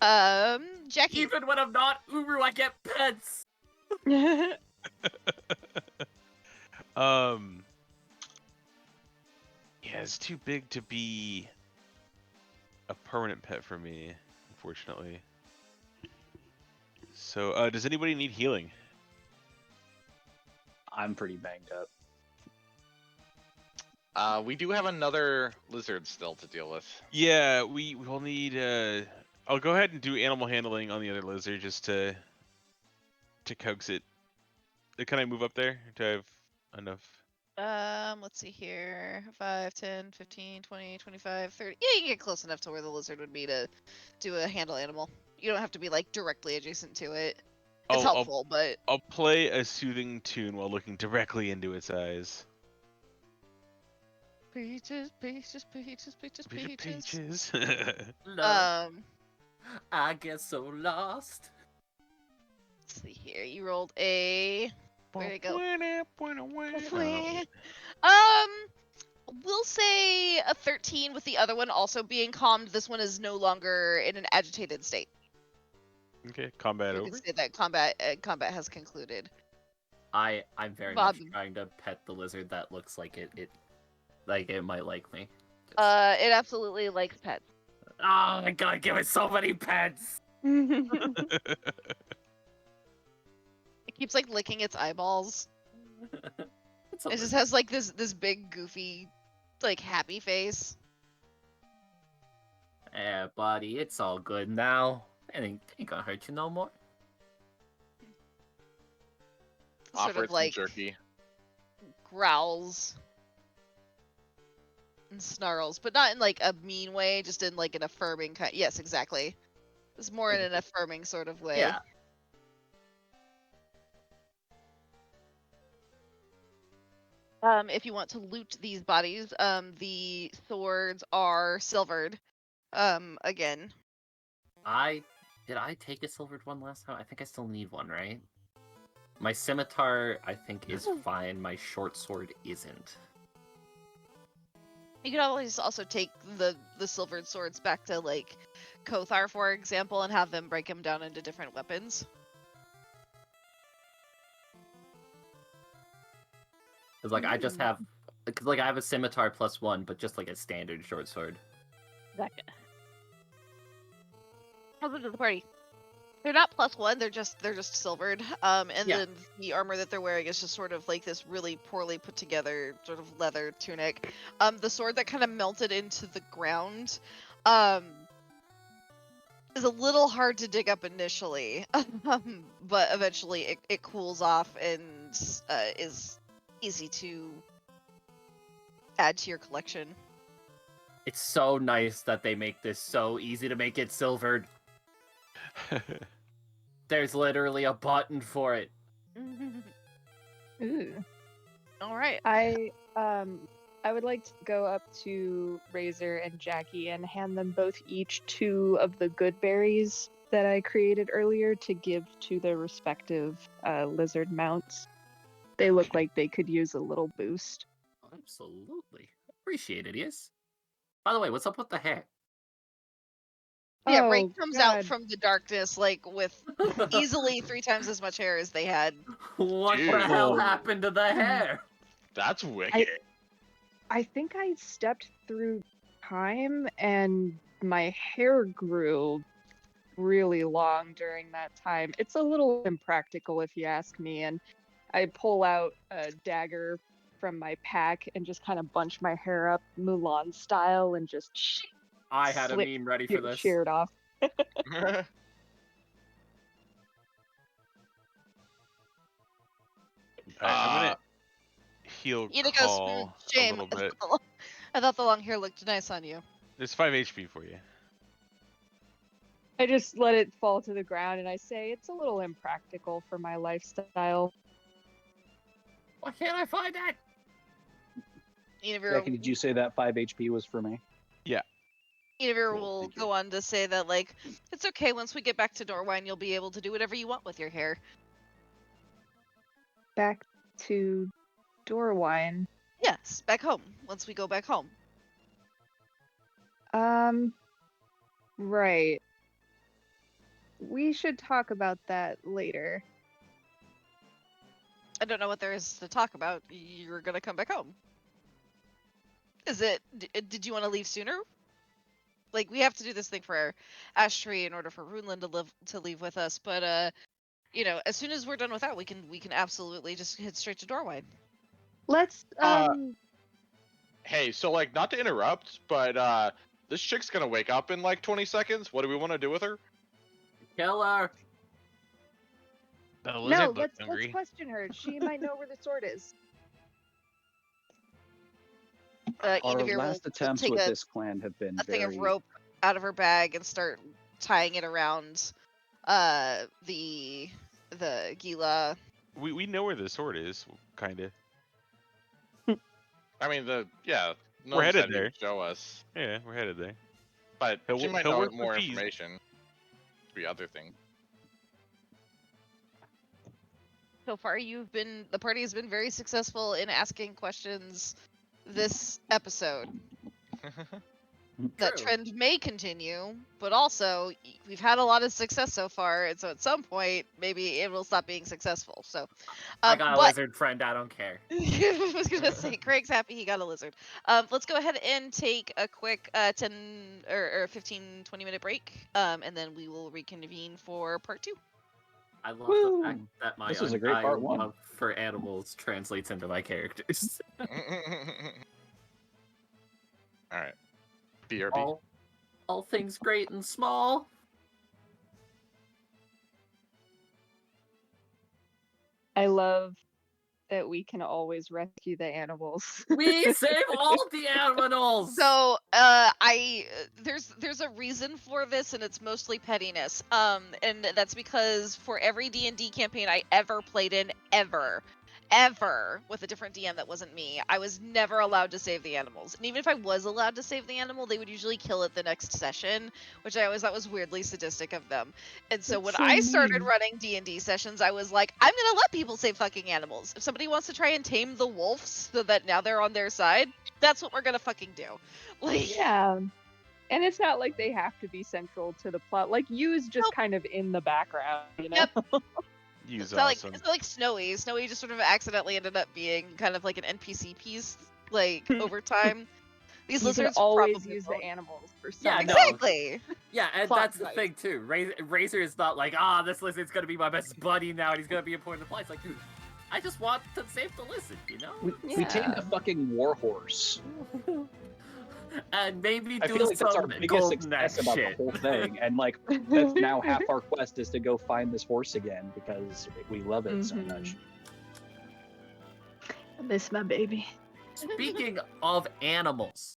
[SPEAKER 2] Jackie.
[SPEAKER 8] Even when I'm not Uru, I get pets.
[SPEAKER 3] Yeah, it's too big to be a permanent pet for me, unfortunately. So, does anybody need healing?
[SPEAKER 1] I'm pretty banged up.
[SPEAKER 7] We do have another lizard still to deal with.
[SPEAKER 3] Yeah, we will need. I'll go ahead and do animal handling on the other lizard just to coax it. Can I move up there? Do I have enough?
[SPEAKER 2] Let's see here. 5, 10, 15, 20, 25, 30. Yeah, you can get close enough to where the lizard would be to do a handle animal. You don't have to be like directly adjacent to it. It's helpful, but
[SPEAKER 3] I'll play a soothing tune while looking directly into its eyes.
[SPEAKER 2] peaches, peaches, peaches, peaches, peaches.
[SPEAKER 3] Peaches.
[SPEAKER 8] Love, I get so lost.
[SPEAKER 2] Let's see here. You rolled a. Where'd it go? We'll say a 13 with the other one also being calmed. This one is no longer in an agitated state.
[SPEAKER 3] Okay, combat
[SPEAKER 2] You
[SPEAKER 3] over.
[SPEAKER 2] can say that combat has concluded.
[SPEAKER 8] I'm very
[SPEAKER 2] Bob.
[SPEAKER 8] much trying to pet the lizard that looks like it might like me.
[SPEAKER 2] It absolutely likes pets.
[SPEAKER 8] Oh my god, give it so many pets.
[SPEAKER 2] It keeps like licking its eyeballs.
[SPEAKER 8] It's a
[SPEAKER 2] It just
[SPEAKER 8] lizard.
[SPEAKER 2] has like this big goofy, like happy face.
[SPEAKER 8] Eh, buddy, it's all good now. It ain't gonna hurt you no more.
[SPEAKER 2] Sort
[SPEAKER 7] Offer
[SPEAKER 2] of
[SPEAKER 7] some
[SPEAKER 2] like
[SPEAKER 7] jerky.
[SPEAKER 2] growls and snarls, but not in like a mean way, just in like an affirming kind. Yes, exactly. It's more in an affirming sort of way.
[SPEAKER 8] Yeah.
[SPEAKER 2] If you want to loot these bodies, the swords are silvered. Again.
[SPEAKER 8] Did I take a silvered one last time? I think I still need one, right? My scimitar, I think, is fine. My short sword isn't.
[SPEAKER 2] You could always also take the silvered swords back to like Kothar, for example, and have them break them down into different weapons.
[SPEAKER 8] Because like I just have, cause like I have a scimitar +1, but just like a standard short sword.
[SPEAKER 2] Gotcha. Welcome to the party. They're not +1. They're just silvered. And
[SPEAKER 8] Yeah.
[SPEAKER 2] then the armor that they're wearing is just sort of like this really poorly put together sort of leather tunic. The sword that kind of melted into the ground, is a little hard to dig up initially, but eventually it cools off and is easy to add to your collection.
[SPEAKER 8] It's so nice that they make this so easy to make it silvered. There's literally a button for it.
[SPEAKER 5] Ooh.
[SPEAKER 2] All right.
[SPEAKER 5] I would like to go up to Razor and Jackie and hand them both each 2 of the good berries that I created earlier to give to their respective lizard mounts. They look like they could use a little boost.
[SPEAKER 8] Absolutely. Appreciate it, yes. By the way, what's up with the hair?
[SPEAKER 2] Yeah, Ray
[SPEAKER 5] Oh,
[SPEAKER 2] comes out
[SPEAKER 5] God.
[SPEAKER 2] from the darkness like with easily 3 times as much hair as they had.
[SPEAKER 8] What
[SPEAKER 7] Dude.
[SPEAKER 8] the hell happened to the hair?
[SPEAKER 7] That's wicked.
[SPEAKER 5] I think I stepped through time and my hair grew really long during that time. It's a little impractical if you ask me, and I pull out a dagger from my pack and just kind of bunch my hair up Mulan style and just
[SPEAKER 8] I had a
[SPEAKER 5] slick
[SPEAKER 8] meme ready for this.
[SPEAKER 5] sheared off.
[SPEAKER 3] I'm gonna heal
[SPEAKER 2] Ida goes,
[SPEAKER 3] Khal a
[SPEAKER 2] shame.
[SPEAKER 3] little bit.
[SPEAKER 2] I thought the long hair looked nice on you.
[SPEAKER 3] There's 5 HP for you.
[SPEAKER 5] I just let it fall to the ground and I say it's a little impractical for my lifestyle.
[SPEAKER 8] Why can't I find that?
[SPEAKER 1] Jackie, did you say that 5 HP was for me?
[SPEAKER 2] Enivir
[SPEAKER 1] Cool,
[SPEAKER 2] will
[SPEAKER 1] thank you.
[SPEAKER 2] go on to say that, like, it's okay, once we get back to Norwine, you'll be able to do whatever you want with your hair.
[SPEAKER 5] Back to Dorwine.
[SPEAKER 2] Yes, back home, once we go back home.
[SPEAKER 5] Right. We should talk about that later.
[SPEAKER 2] I don't know what there is to talk about. You're gonna come back home. Is it, did you want to leave sooner? Like, we have to do this thing for Ashtree in order for Runelin to leave with us, but you know, as soon as we're done with that, we can absolutely just head straight to Dorwine.
[SPEAKER 5] Let's
[SPEAKER 7] Hey, so like, not to interrupt, but this chick's gonna wake up in like 20 seconds. What do we want to do with her?
[SPEAKER 8] Kill her.
[SPEAKER 3] The
[SPEAKER 5] no,
[SPEAKER 3] lizard
[SPEAKER 5] let's
[SPEAKER 3] looked hungry.
[SPEAKER 5] question her. She might know where the sword is.
[SPEAKER 1] Our
[SPEAKER 2] Enivir will
[SPEAKER 1] last attempts
[SPEAKER 2] take
[SPEAKER 1] with
[SPEAKER 2] a
[SPEAKER 1] this clan have been
[SPEAKER 2] thing of
[SPEAKER 1] very.
[SPEAKER 2] rope out of her bag and start tying it around the Gila.
[SPEAKER 3] We know where the sword is, kinda.
[SPEAKER 7] I mean, no
[SPEAKER 3] We're
[SPEAKER 7] one
[SPEAKER 3] headed
[SPEAKER 7] said he
[SPEAKER 3] there.
[SPEAKER 7] would show us,
[SPEAKER 3] Yeah, we're headed there.
[SPEAKER 7] but
[SPEAKER 3] He'll-
[SPEAKER 7] she might
[SPEAKER 3] he'll
[SPEAKER 7] know
[SPEAKER 3] work
[SPEAKER 7] more
[SPEAKER 3] for fees.
[SPEAKER 7] information. The other thing.
[SPEAKER 2] So far, the party has been very successful in asking questions this episode. That
[SPEAKER 8] True.
[SPEAKER 2] trend may continue, but also we've had a lot of success so far, and so at some point maybe it will stop being successful. So,
[SPEAKER 8] I got a
[SPEAKER 2] but
[SPEAKER 8] lizard friend, I don't care.
[SPEAKER 2] I was gonna say Craig's happy he got a lizard. Let's go ahead and take a quick 10 or 15-20 minute break, and then we will reconvene for part 2.
[SPEAKER 8] I love
[SPEAKER 1] Woo!
[SPEAKER 8] the fact that my
[SPEAKER 1] This was a great part
[SPEAKER 8] undying
[SPEAKER 1] 1.
[SPEAKER 8] love for animals translates into my characters.
[SPEAKER 7] All right. BRB.
[SPEAKER 8] All things great and small.
[SPEAKER 5] I love that we can always rescue the animals.
[SPEAKER 8] We save all the animals.
[SPEAKER 2] So, there's a reason for this, and it's mostly pettiness. And that's because for every D&D campaign I ever played in, ever, with a different DM that wasn't me, I was never allowed to save the animals. And even if I was allowed to save the animal, they would usually kill it the next session, which I always thought was weirdly sadistic of them. And so when I started running D&D sessions, I was like, I'm gonna let people save fucking animals. If somebody wants to try and tame the wolves so that now they're on their side, that's what we're gonna fucking do. Like,
[SPEAKER 5] Yeah. And it's not like they have to be central to the plot. Like, Yu's just
[SPEAKER 2] Nope.
[SPEAKER 5] kind of in the background, you know?
[SPEAKER 2] Yep.
[SPEAKER 3] Use
[SPEAKER 2] It's not
[SPEAKER 3] awesome.
[SPEAKER 2] like it's not like Snowy. Snowy just sort of accidentally ended up being kind of like an NPC piece, like over time. These
[SPEAKER 5] You can
[SPEAKER 2] lizards
[SPEAKER 5] always
[SPEAKER 2] probably
[SPEAKER 5] use
[SPEAKER 2] won't.
[SPEAKER 5] the animals for
[SPEAKER 8] Yeah,
[SPEAKER 5] some
[SPEAKER 8] no.
[SPEAKER 2] Exactly.
[SPEAKER 8] Yeah, and
[SPEAKER 5] Fun
[SPEAKER 8] that's the
[SPEAKER 5] night.
[SPEAKER 8] thing too. Razor is not like, this lizard's gonna be my best buddy now, and he's gonna be important to play. It's like, dude, I just want to save the lizard, you know?
[SPEAKER 1] We tamed
[SPEAKER 5] Yeah.
[SPEAKER 1] a fucking warhorse.
[SPEAKER 8] And maybe
[SPEAKER 1] I
[SPEAKER 8] do
[SPEAKER 1] feel like that's our
[SPEAKER 8] some
[SPEAKER 1] biggest
[SPEAKER 8] golden
[SPEAKER 1] success
[SPEAKER 8] egg
[SPEAKER 1] about
[SPEAKER 8] shit.
[SPEAKER 1] the whole thing, and like that's now half our quest is to go find this horse again because we love it so much.
[SPEAKER 5] I miss my baby.
[SPEAKER 8] Speaking of animals,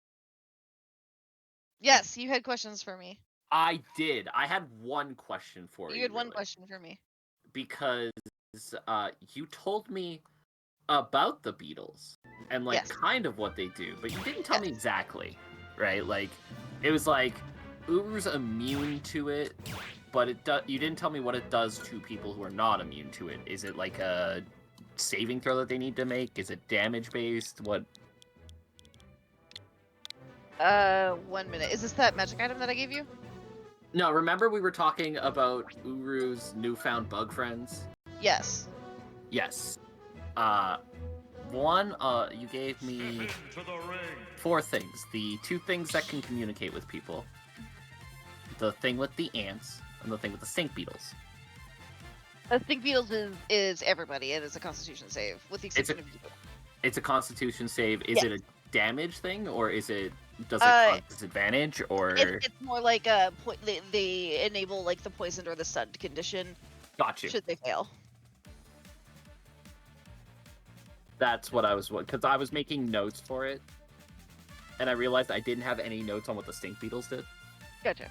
[SPEAKER 2] Yes, you had questions for me.
[SPEAKER 8] I did. I had one question for you.
[SPEAKER 2] You had one
[SPEAKER 8] really,
[SPEAKER 2] question for me.
[SPEAKER 8] because you told me about the beetles and like
[SPEAKER 2] Yes.
[SPEAKER 8] kind of what they do, but you didn't tell me
[SPEAKER 2] Yes.
[SPEAKER 8] exactly, right? Like it was like Uru's immune to it, but you didn't tell me what it does to people who are not immune to it. Is it like a saving throw that they need to make? Is it damage based? What?
[SPEAKER 2] 1 minute. Is this that magic item that I gave you?
[SPEAKER 8] No, remember we were talking about Uru's newfound bug friends?
[SPEAKER 2] Yes.
[SPEAKER 8] Yes. You gave me 4 things. The 2 things that can communicate with people, the thing with the ants, and the thing with the stink beetles.
[SPEAKER 2] Stink beetles is everybody. It is a Constitution save, with the exception of you.
[SPEAKER 8] It's a Constitution save. Is
[SPEAKER 2] Yes.
[SPEAKER 8] it a damage thing, or does it cause disadvantage, or?
[SPEAKER 2] It's more like a they enable like the poisoned or the stunned condition.
[SPEAKER 8] Got you.
[SPEAKER 2] Should they fail?
[SPEAKER 8] That's what I was, because I was making notes for it, and I realized I didn't have any notes on what the stink beetles did.
[SPEAKER 2] Gotcha.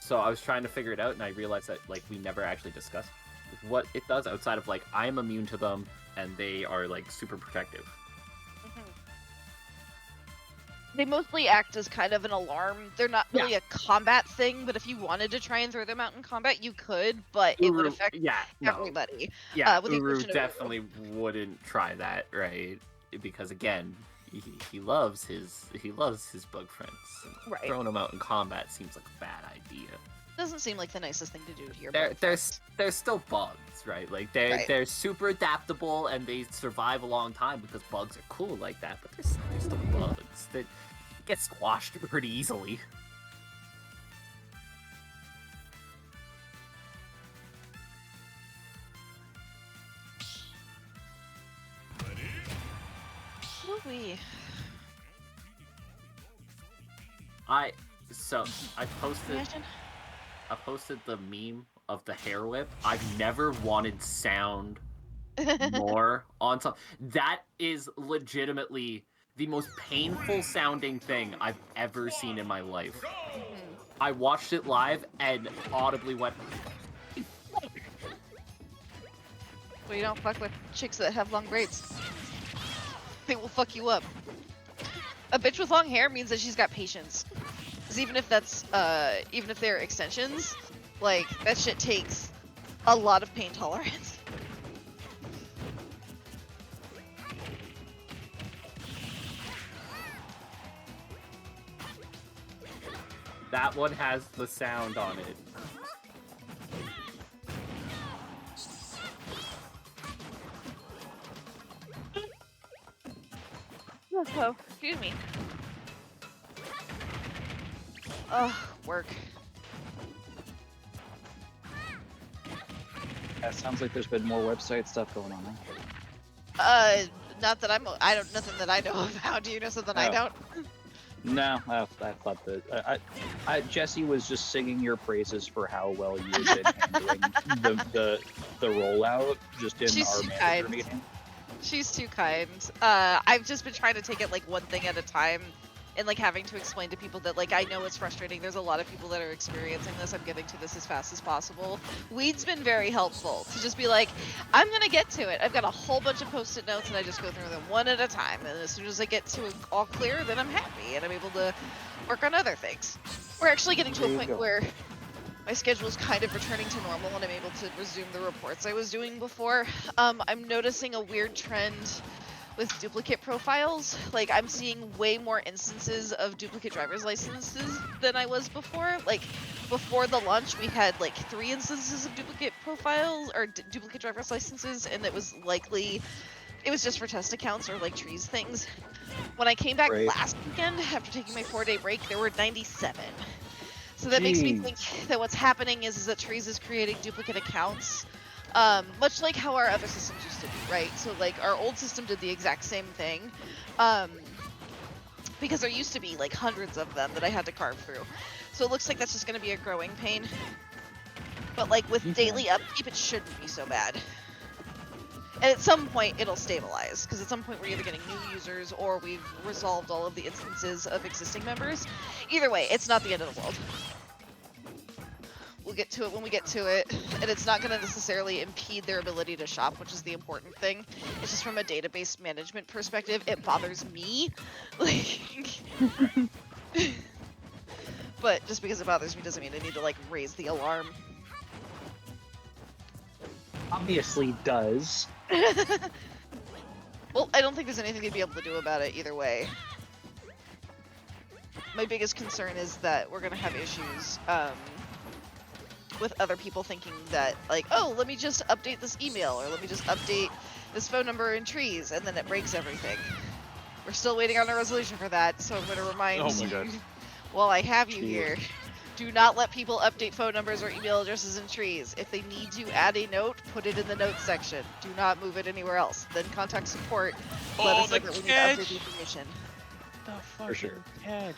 [SPEAKER 8] So I was trying to figure it out, and I realized that like we never actually discussed what it does outside of like I'm immune to them, and they are like super protective.
[SPEAKER 2] They mostly act as kind of an alarm. They're not really a combat thing, but if you wanted to try and throw them out in combat, you could, but it would affect everybody.
[SPEAKER 8] Yeah,
[SPEAKER 2] with the
[SPEAKER 8] Uru
[SPEAKER 2] exception of
[SPEAKER 8] definitely wouldn't try that, right? Because again, he loves his bug friends.
[SPEAKER 2] Right.
[SPEAKER 8] Throwing them out in combat seems like a bad idea.
[SPEAKER 2] Doesn't seem like the nicest thing to do to your
[SPEAKER 8] They're
[SPEAKER 2] bug
[SPEAKER 8] they're
[SPEAKER 2] friends.
[SPEAKER 8] they're still bugs, right? Like they're super adaptable and they survive a long time because bugs are cool like that. But they're still bugs that get squashed pretty easily.
[SPEAKER 2] Woo-wee.
[SPEAKER 8] I
[SPEAKER 2] Imagine.
[SPEAKER 8] posted the meme of the hair whip. I've never wanted sound more on something. That is legitimately the most painful sounding thing I've ever seen in my life. I watched it live and audibly went,
[SPEAKER 2] Well, you don't fuck with chicks that have long braids. They will fuck you up. A bitch with long hair means that she's got patience. Because even if they're extensions, like, that shit takes a lot of pain tolerance.
[SPEAKER 8] that one has the sound on it.
[SPEAKER 2] Oh, excuse me. Ugh, work.
[SPEAKER 1] That sounds like there's been more website stuff going on. Huh?
[SPEAKER 2] Not that nothing that I know about. Do you know something I
[SPEAKER 1] Oh.
[SPEAKER 2] don't?
[SPEAKER 1] No, I thought that Jesse was just singing your praises for how well you had been handling the rollout just in
[SPEAKER 2] She's
[SPEAKER 1] our
[SPEAKER 2] too
[SPEAKER 1] manager
[SPEAKER 2] kind.
[SPEAKER 1] meeting.
[SPEAKER 2] She's too kind. I've just been trying to take it like one thing at a time and like having to explain to people that like I know it's frustrating. There's a lot of people that are experiencing this. I'm getting to this as fast as possible. Weed's been very helpful to just be like, I'm gonna get to it. I've got a whole bunch of post-it notes and I just go through them one at a time. And as soon as I get to it all clear, then I'm happy and I'm able to work on other things. We're actually getting to a point where my schedule's kind of returning to normal and I'm able to resume the reports I was doing before. I'm noticing a weird trend with duplicate profiles. Like, I'm seeing way more instances of duplicate driver's licenses than I was before. Like, before the launch, we had like 3 instances of duplicate profiles or duplicate driver's licenses, and it was just for test accounts or like trees things. When I came back
[SPEAKER 1] Right.
[SPEAKER 2] last weekend after taking my 4-day break, there were 97. So that makes me think that what's happening is that trees is creating duplicate accounts. Much like how our other systems used to be, right? So like our old system did the exact same thing, because there used to be like hundreds of them that I had to carve through. So it looks like that's just going to be a growing pain. But like with daily upkeep, it shouldn't be so bad. And at some point, it'll stabilize, because at some point we're either getting new users or we've resolved all of the instances of existing members. Either way, it's not the end of the world. We'll get to it when we get to it, and it's not going to necessarily impede their ability to shop, which is the important thing. It's just from a database management perspective, it bothers me. Like, but just because it bothers me doesn't mean I need to like raise the alarm.
[SPEAKER 1] Obviously does.
[SPEAKER 2] Well, I don't think there's anything to be able to do about it either way. My biggest concern is that we're going to have issues with other people thinking that, like, oh, let me just update this email, or let me just update this phone number in trees, and then it breaks everything. We're still waiting on a resolution for that, so I'm going to remind
[SPEAKER 3] Oh my
[SPEAKER 2] you,
[SPEAKER 3] God.
[SPEAKER 2] while I have you
[SPEAKER 1] Jeez.
[SPEAKER 2] here, do not let people update phone numbers or email addresses in trees. If they need to add a note, put it in the notes section. Do not move it anywhere else. Then contact support. Let us know that we need to update the information.
[SPEAKER 3] The
[SPEAKER 1] For sure.
[SPEAKER 3] catch.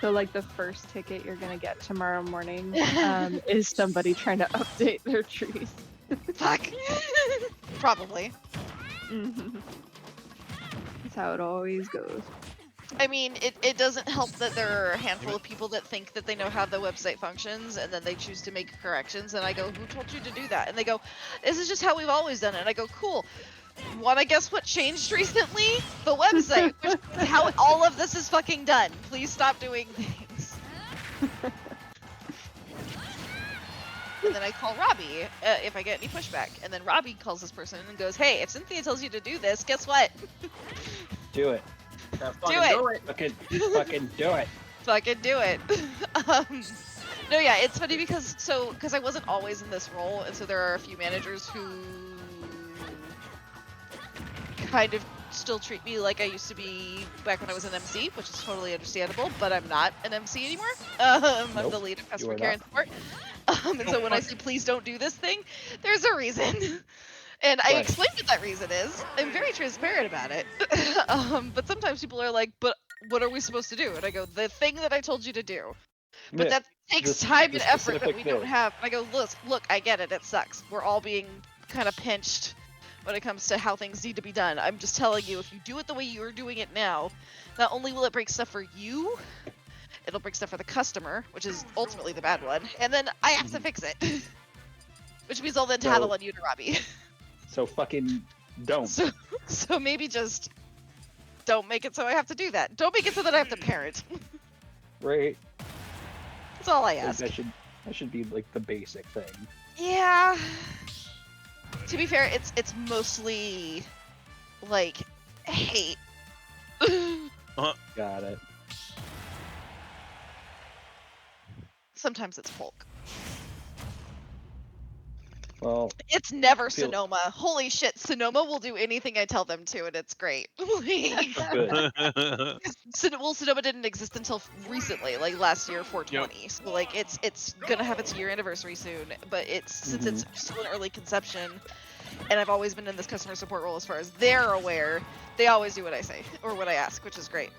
[SPEAKER 5] So like the first ticket you're gonna get tomorrow morning is somebody trying to update their trees.
[SPEAKER 2] Fuck. Probably.
[SPEAKER 5] That's how it always goes.
[SPEAKER 2] I mean, it doesn't help that there are a handful of people that think that they know how the website functions, and then they choose to make corrections, and I go, who told you to do that? And they go, this is just how we've always done it. And I go, cool. Wanna guess what changed recently? The website, which is how all of this is fucking done. Please stop doing things. And then I call Robbie if I get any pushback. And then Robbie calls this person and goes, hey, if Cynthia tells you to do this, guess what?
[SPEAKER 1] Do it.
[SPEAKER 2] Do it.
[SPEAKER 1] Fucking do it.
[SPEAKER 2] Fucking do it. No, yeah, it's funny because I wasn't always in this role, and so there are a few managers who kind of still treat me like I used to be back when I was an MC, which is totally understandable, but I'm not an MC anymore. I'm
[SPEAKER 1] Nope,
[SPEAKER 2] the lead of
[SPEAKER 1] you
[SPEAKER 2] customer
[SPEAKER 1] are
[SPEAKER 2] care and support. And so when I say please don't do this thing, there's a reason. And I
[SPEAKER 1] Right.
[SPEAKER 2] explained what that reason is. I'm very transparent about it. But sometimes people are like, but what are we supposed to do? And I go, the thing that I told you to do. But
[SPEAKER 1] Yeah,
[SPEAKER 2] that takes
[SPEAKER 1] the-
[SPEAKER 2] time
[SPEAKER 1] the
[SPEAKER 2] and effort that
[SPEAKER 1] specific
[SPEAKER 2] we
[SPEAKER 1] thing.
[SPEAKER 2] don't have. And I go, look, I get it. It sucks. We're all being kind of pinched when it comes to how things need to be done. I'm just telling you, if you do it the way you're doing it now, not only will it break stuff for you, it'll break stuff for the customer, which is ultimately the bad one. And then I have to fix it. Which means I'll then tattle on you to Robbie.
[SPEAKER 1] So fucking don't.
[SPEAKER 2] So maybe just don't make it so I have to do that. Don't make it so that I have to parent.
[SPEAKER 1] Right.
[SPEAKER 2] That's all I
[SPEAKER 1] Like,
[SPEAKER 2] ask.
[SPEAKER 1] that should be like the basic thing.
[SPEAKER 2] Yeah. To be fair, it's mostly like hate.
[SPEAKER 1] Got it.
[SPEAKER 2] Sometimes it's Polk.
[SPEAKER 1] Well,
[SPEAKER 2] It's never
[SPEAKER 1] feel-
[SPEAKER 2] Sonoma. Holy shit, Sonoma will do anything I tell them to, and it's great. Like,
[SPEAKER 1] good.
[SPEAKER 2] Sonoma didn't exist until recently, like last year, 420. So like, it's gonna have its year anniversary soon. But since it's still an early conception, and I've always been in this customer support role as far as they're aware, they always do what I say or what I ask, which is great.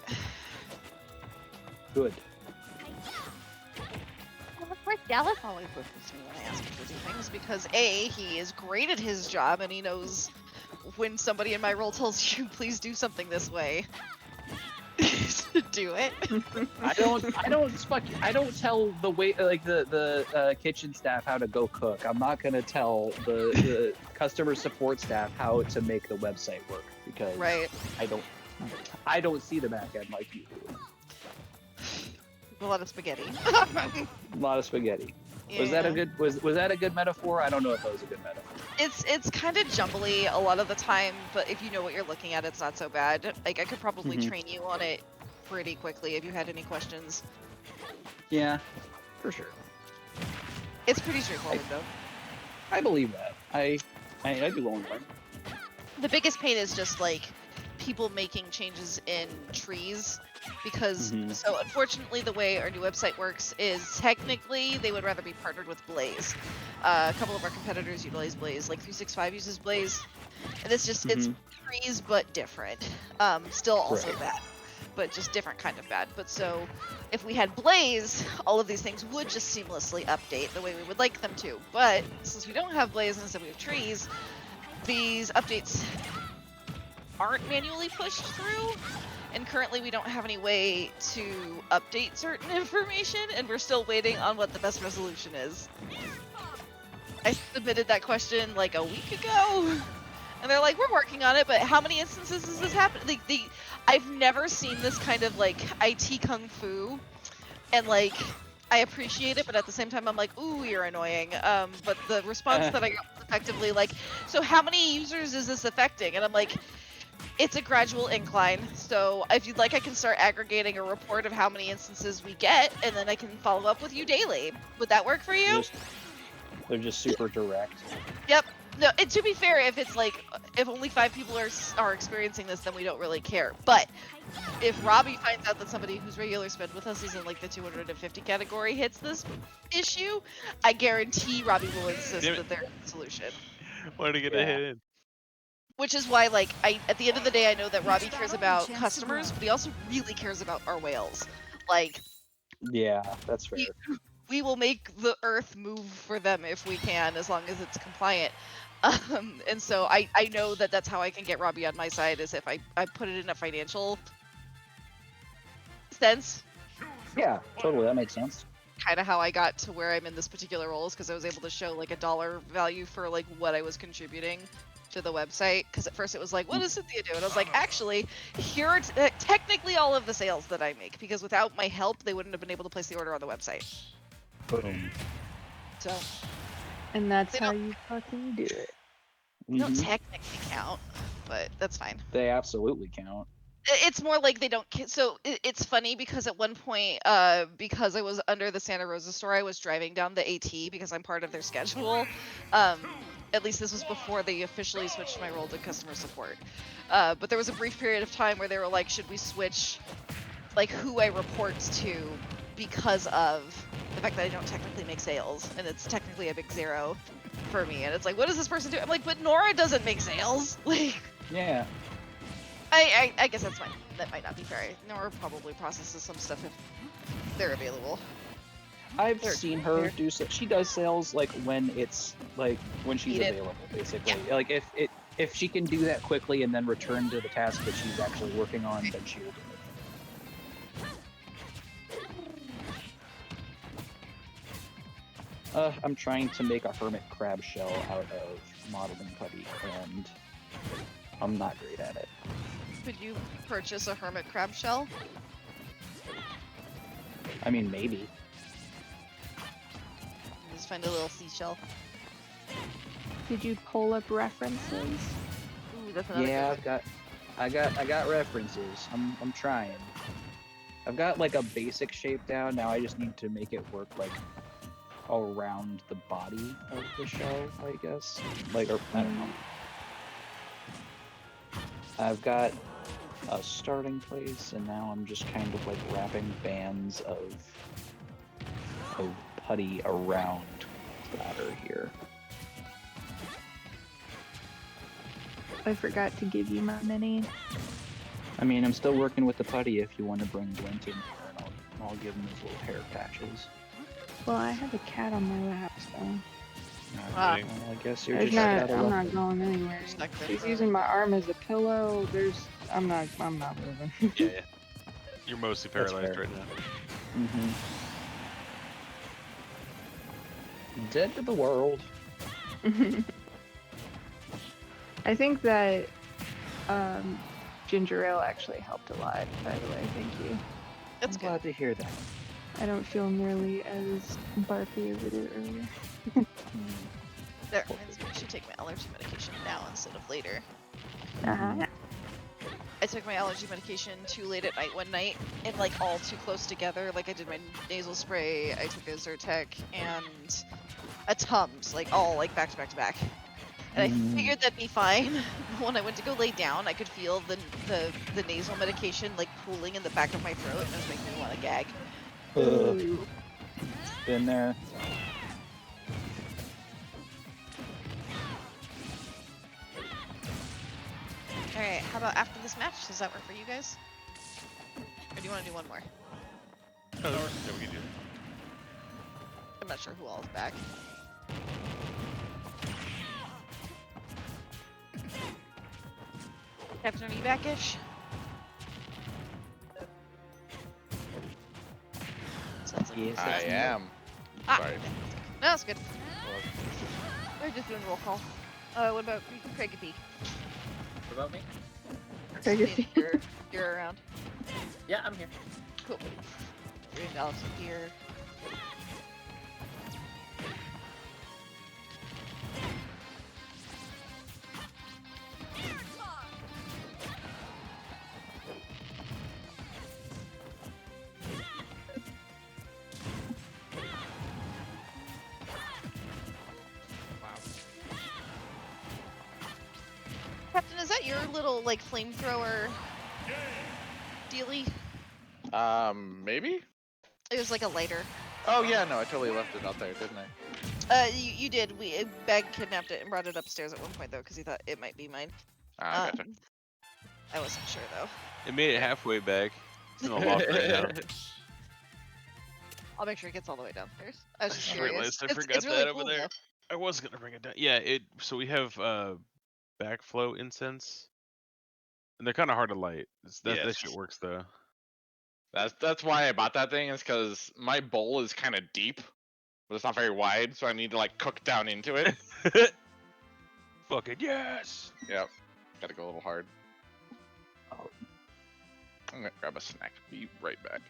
[SPEAKER 1] Good.
[SPEAKER 2] Well, of course, Dallas always listens to me when I ask him to do things because A, he is great at his job and he knows when somebody in my role tells you, please do something this way, to do it.
[SPEAKER 1] I don't tell the the kitchen staff how to go cook. I'm not gonna tell the customer support staff how to make the website work because
[SPEAKER 2] Right.
[SPEAKER 1] I don't see the back end like you do.
[SPEAKER 2] A lot of spaghetti.
[SPEAKER 1] A lot of spaghetti. Was that a good was that a good metaphor? I don't know if that was a good metaphor.
[SPEAKER 2] It's kind of jumbly a lot of the time, but if you know what you're looking at, it's not so bad. Like I could probably
[SPEAKER 1] Mhm.
[SPEAKER 2] train you on it pretty quickly if you had any questions.
[SPEAKER 1] Yeah, for sure.
[SPEAKER 2] It's pretty straightforward though.
[SPEAKER 1] I believe that. I do long run.
[SPEAKER 2] The biggest pain is just like people making changes in trees because
[SPEAKER 1] Mhm.
[SPEAKER 2] so unfortunately the way our new website works is technically they would rather be partnered with Blaze. A couple of our competitors utilize Blaze, like 365 uses Blaze, and it's just it's trees but different. Still also
[SPEAKER 1] Right.
[SPEAKER 2] bad, but just different kind of bad. But so if we had Blaze, all of these things would just seamlessly update the way we would like them to. But since we don't have Blaze and instead we have trees, these updates aren't manually pushed through, and currently we don't have any way to update certain information, and we're still waiting on what the best resolution is. I submitted that question like a week ago, and they're like, we're working on it, but how many instances has this happened? I've never seen this kind of like IT kung fu, and like I appreciate it, but at the same time I'm like, ooh, you're annoying. But the response that I got was effectively like, so how many users is this affecting? And I'm like, it's a gradual incline. So if you'd like, I can start aggregating a report of how many instances we get, and then I can follow up with you daily. Would that work for you?
[SPEAKER 1] They're just super direct.
[SPEAKER 2] Yep. No, and to be fair, if it's like, if only 5 people are experiencing this, then we don't really care. But if Robbie finds out that somebody whose regular spend with us is in like the 250 category hits this issue, I guarantee Robbie will insist that there's a solution.
[SPEAKER 3] Wanted to get a hit in.
[SPEAKER 2] Which is why, like, at the end of the day, I know that Robbie cares about customers, but he also really cares about our whales. Like,
[SPEAKER 1] Yeah, that's fair.
[SPEAKER 2] we will make the Earth move for them if we can, as long as it's compliant. And so I know that that's how I can get Robbie on my side, is if I put it in a financial sense.
[SPEAKER 1] Yeah, totally. That makes sense.
[SPEAKER 2] Kind of how I got to where I'm in this particular role is because I was able to show like a dollar value for like what I was contributing to the website. Because at first it was like, what does Cynthia do? And I was like, actually, here are technically all of the sales that I make, because without my help, they wouldn't have been able to place the order on the website.
[SPEAKER 1] Boom.
[SPEAKER 2] So.
[SPEAKER 5] And that's
[SPEAKER 2] They
[SPEAKER 5] how
[SPEAKER 2] don't-
[SPEAKER 5] you fucking do it.
[SPEAKER 2] They don't
[SPEAKER 1] Mhm.
[SPEAKER 2] technically count, but that's fine.
[SPEAKER 1] They absolutely count.
[SPEAKER 2] It's more like they don't. So it's funny because at one point, because I was under the Santa Rosa store, I was driving down the AT because I'm part of their schedule. At least this was before they officially switched my role to customer support. But there was a brief period of time where they were like, should we switch, like, who I report to because of the fact that I don't technically make sales, and it's technically a big zero for me. And it's like, what does this person do? I'm like, but Nora doesn't make sales. Like.
[SPEAKER 1] Yeah.
[SPEAKER 2] I guess that's fine. That might not be fair. Nora probably processes some stuff if they're available.
[SPEAKER 1] I've
[SPEAKER 2] They're
[SPEAKER 1] seen her
[SPEAKER 2] here.
[SPEAKER 1] do. She does sales like when it's like when she's
[SPEAKER 2] Needed.
[SPEAKER 1] available, basically. Like if she can do that quickly and then return to the task that she's actually working on, then she will do it. I'm trying to make a hermit crab shell out of modeling putty, and I'm not great at it.
[SPEAKER 2] Could you purchase a hermit crab shell?
[SPEAKER 1] I mean, maybe.
[SPEAKER 2] Just find a little seashell.
[SPEAKER 5] Did you pull up references?
[SPEAKER 2] Ooh, that's another
[SPEAKER 1] Yeah,
[SPEAKER 2] good one.
[SPEAKER 1] I got references. I'm trying. I've got like a basic shape down. Now I just need to make it work like around the body of the shell, I guess. Like, or I don't know. I've got a starting place, and now I'm just kind of like wrapping bands of putty around the ladder here.
[SPEAKER 5] I forgot to give you my mini.
[SPEAKER 1] I mean, I'm still working with the putty if you want to bring Gwent in here, and I'll give him his little hair patches.
[SPEAKER 5] Well, I have a cat on my lap, so
[SPEAKER 1] Alright, well, I guess you're
[SPEAKER 5] there's
[SPEAKER 1] just
[SPEAKER 5] not,
[SPEAKER 1] out of
[SPEAKER 5] I'm
[SPEAKER 1] luck
[SPEAKER 5] not
[SPEAKER 1] then.
[SPEAKER 5] going anywhere.
[SPEAKER 2] Just not
[SPEAKER 5] She's
[SPEAKER 2] gonna-
[SPEAKER 5] using my arm as a pillow. I'm not moving.
[SPEAKER 3] Yeah. You're mostly
[SPEAKER 1] That's
[SPEAKER 3] paralyzed
[SPEAKER 1] fair.
[SPEAKER 3] right now.
[SPEAKER 1] Mm-hmm. Dead to the world.
[SPEAKER 5] I think that ginger ale actually helped a lot, by the way. Thank you.
[SPEAKER 2] That's
[SPEAKER 1] I'm
[SPEAKER 2] good.
[SPEAKER 1] glad to hear that.
[SPEAKER 5] I don't feel nearly as barfy as I did earlier.
[SPEAKER 2] There, mine's good. should take my allergy medication now instead of later.
[SPEAKER 5] Uh-huh.
[SPEAKER 2] I took my allergy medication too late at night one night, and like all too close together. Like I did my nasal spray, I took a Zyrtec, and a Tums, like all like back to back to back. And I figured that'd be fine. When I went to go lay down, I could feel the nasal medication like pooling in the back of my throat, and it was making me want to gag.
[SPEAKER 1] Ugh. Been there.
[SPEAKER 2] Alright, how about after this match? Does that work for you guys? Or do you want to do one more?
[SPEAKER 3] Oh, yeah, we can do it.
[SPEAKER 2] I'm not sure who all is back. Captain, are you back-ish? Sounds like
[SPEAKER 1] Yes,
[SPEAKER 7] I
[SPEAKER 1] that's me.
[SPEAKER 7] am.
[SPEAKER 2] Ah,
[SPEAKER 7] Sorry.
[SPEAKER 2] no, that's good. We're just doing roll call. What about Craig and B?
[SPEAKER 4] What about me?
[SPEAKER 5] Craig and B.
[SPEAKER 2] You're around.
[SPEAKER 4] Yeah, I'm here.
[SPEAKER 2] Cool. We're in Alex here. Captain, is that your little like flamethrower dealie?
[SPEAKER 7] Maybe?
[SPEAKER 2] It was like a lighter.
[SPEAKER 7] Oh yeah, no, I totally left it out there, didn't I?
[SPEAKER 2] You did. Bag kidnapped it and brought it upstairs at one point though, because he thought it might be mine.
[SPEAKER 7] Ah, gotcha.
[SPEAKER 2] I wasn't sure though.
[SPEAKER 3] It made it halfway back. It's in the loft right now.
[SPEAKER 2] I'll make sure it gets all the way downstairs. I was just
[SPEAKER 3] I
[SPEAKER 2] curious.
[SPEAKER 3] realized I
[SPEAKER 2] It's
[SPEAKER 3] forgot
[SPEAKER 2] really
[SPEAKER 3] that
[SPEAKER 2] cool,
[SPEAKER 3] over there.
[SPEAKER 2] though.
[SPEAKER 3] I was gonna bring it down. Yeah, so we have backflow incense, and they're kind of hard to light. That
[SPEAKER 7] Yes.
[SPEAKER 3] shit works though.
[SPEAKER 7] That's why I bought that thing, is because my bowl is kind of deep, but it's not very wide, so I need to like cook down into it.
[SPEAKER 3] Fucking yes.
[SPEAKER 7] Yep. Gotta go a little hard.
[SPEAKER 1] Oh.
[SPEAKER 7] I'm gonna grab a snack. Be right back.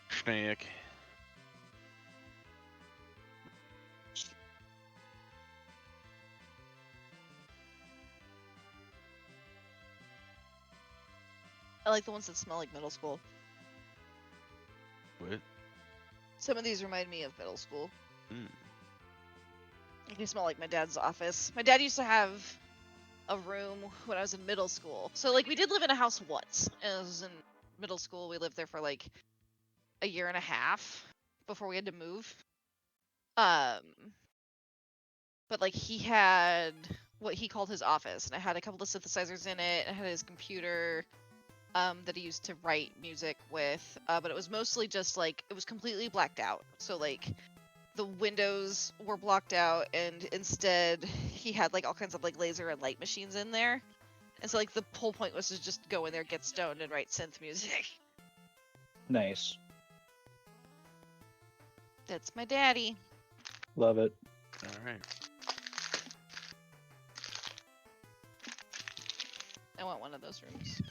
[SPEAKER 3] Snack.
[SPEAKER 2] I like the ones that smell like middle school.
[SPEAKER 3] What?
[SPEAKER 2] Some of these remind me of middle school.
[SPEAKER 3] Mm.
[SPEAKER 2] They smell like my dad's office. My dad used to have a room when I was in middle school. So like we did live in a house once. And it was in middle school. We lived there for like a year and a half before we had to move. But like he had what he called his office, and I had a couple of synthesizers in it. I had his computer that he used to write music with, but it was mostly just like it was completely blacked out. So like the windows were blocked out, and instead he had like all kinds of like laser and light machines in there. And so like the whole point was to just go in there, get stoned, and write synth music.
[SPEAKER 1] Nice.
[SPEAKER 2] That's my daddy.
[SPEAKER 1] Love it.
[SPEAKER 3] All right.
[SPEAKER 2] I want one of those rooms.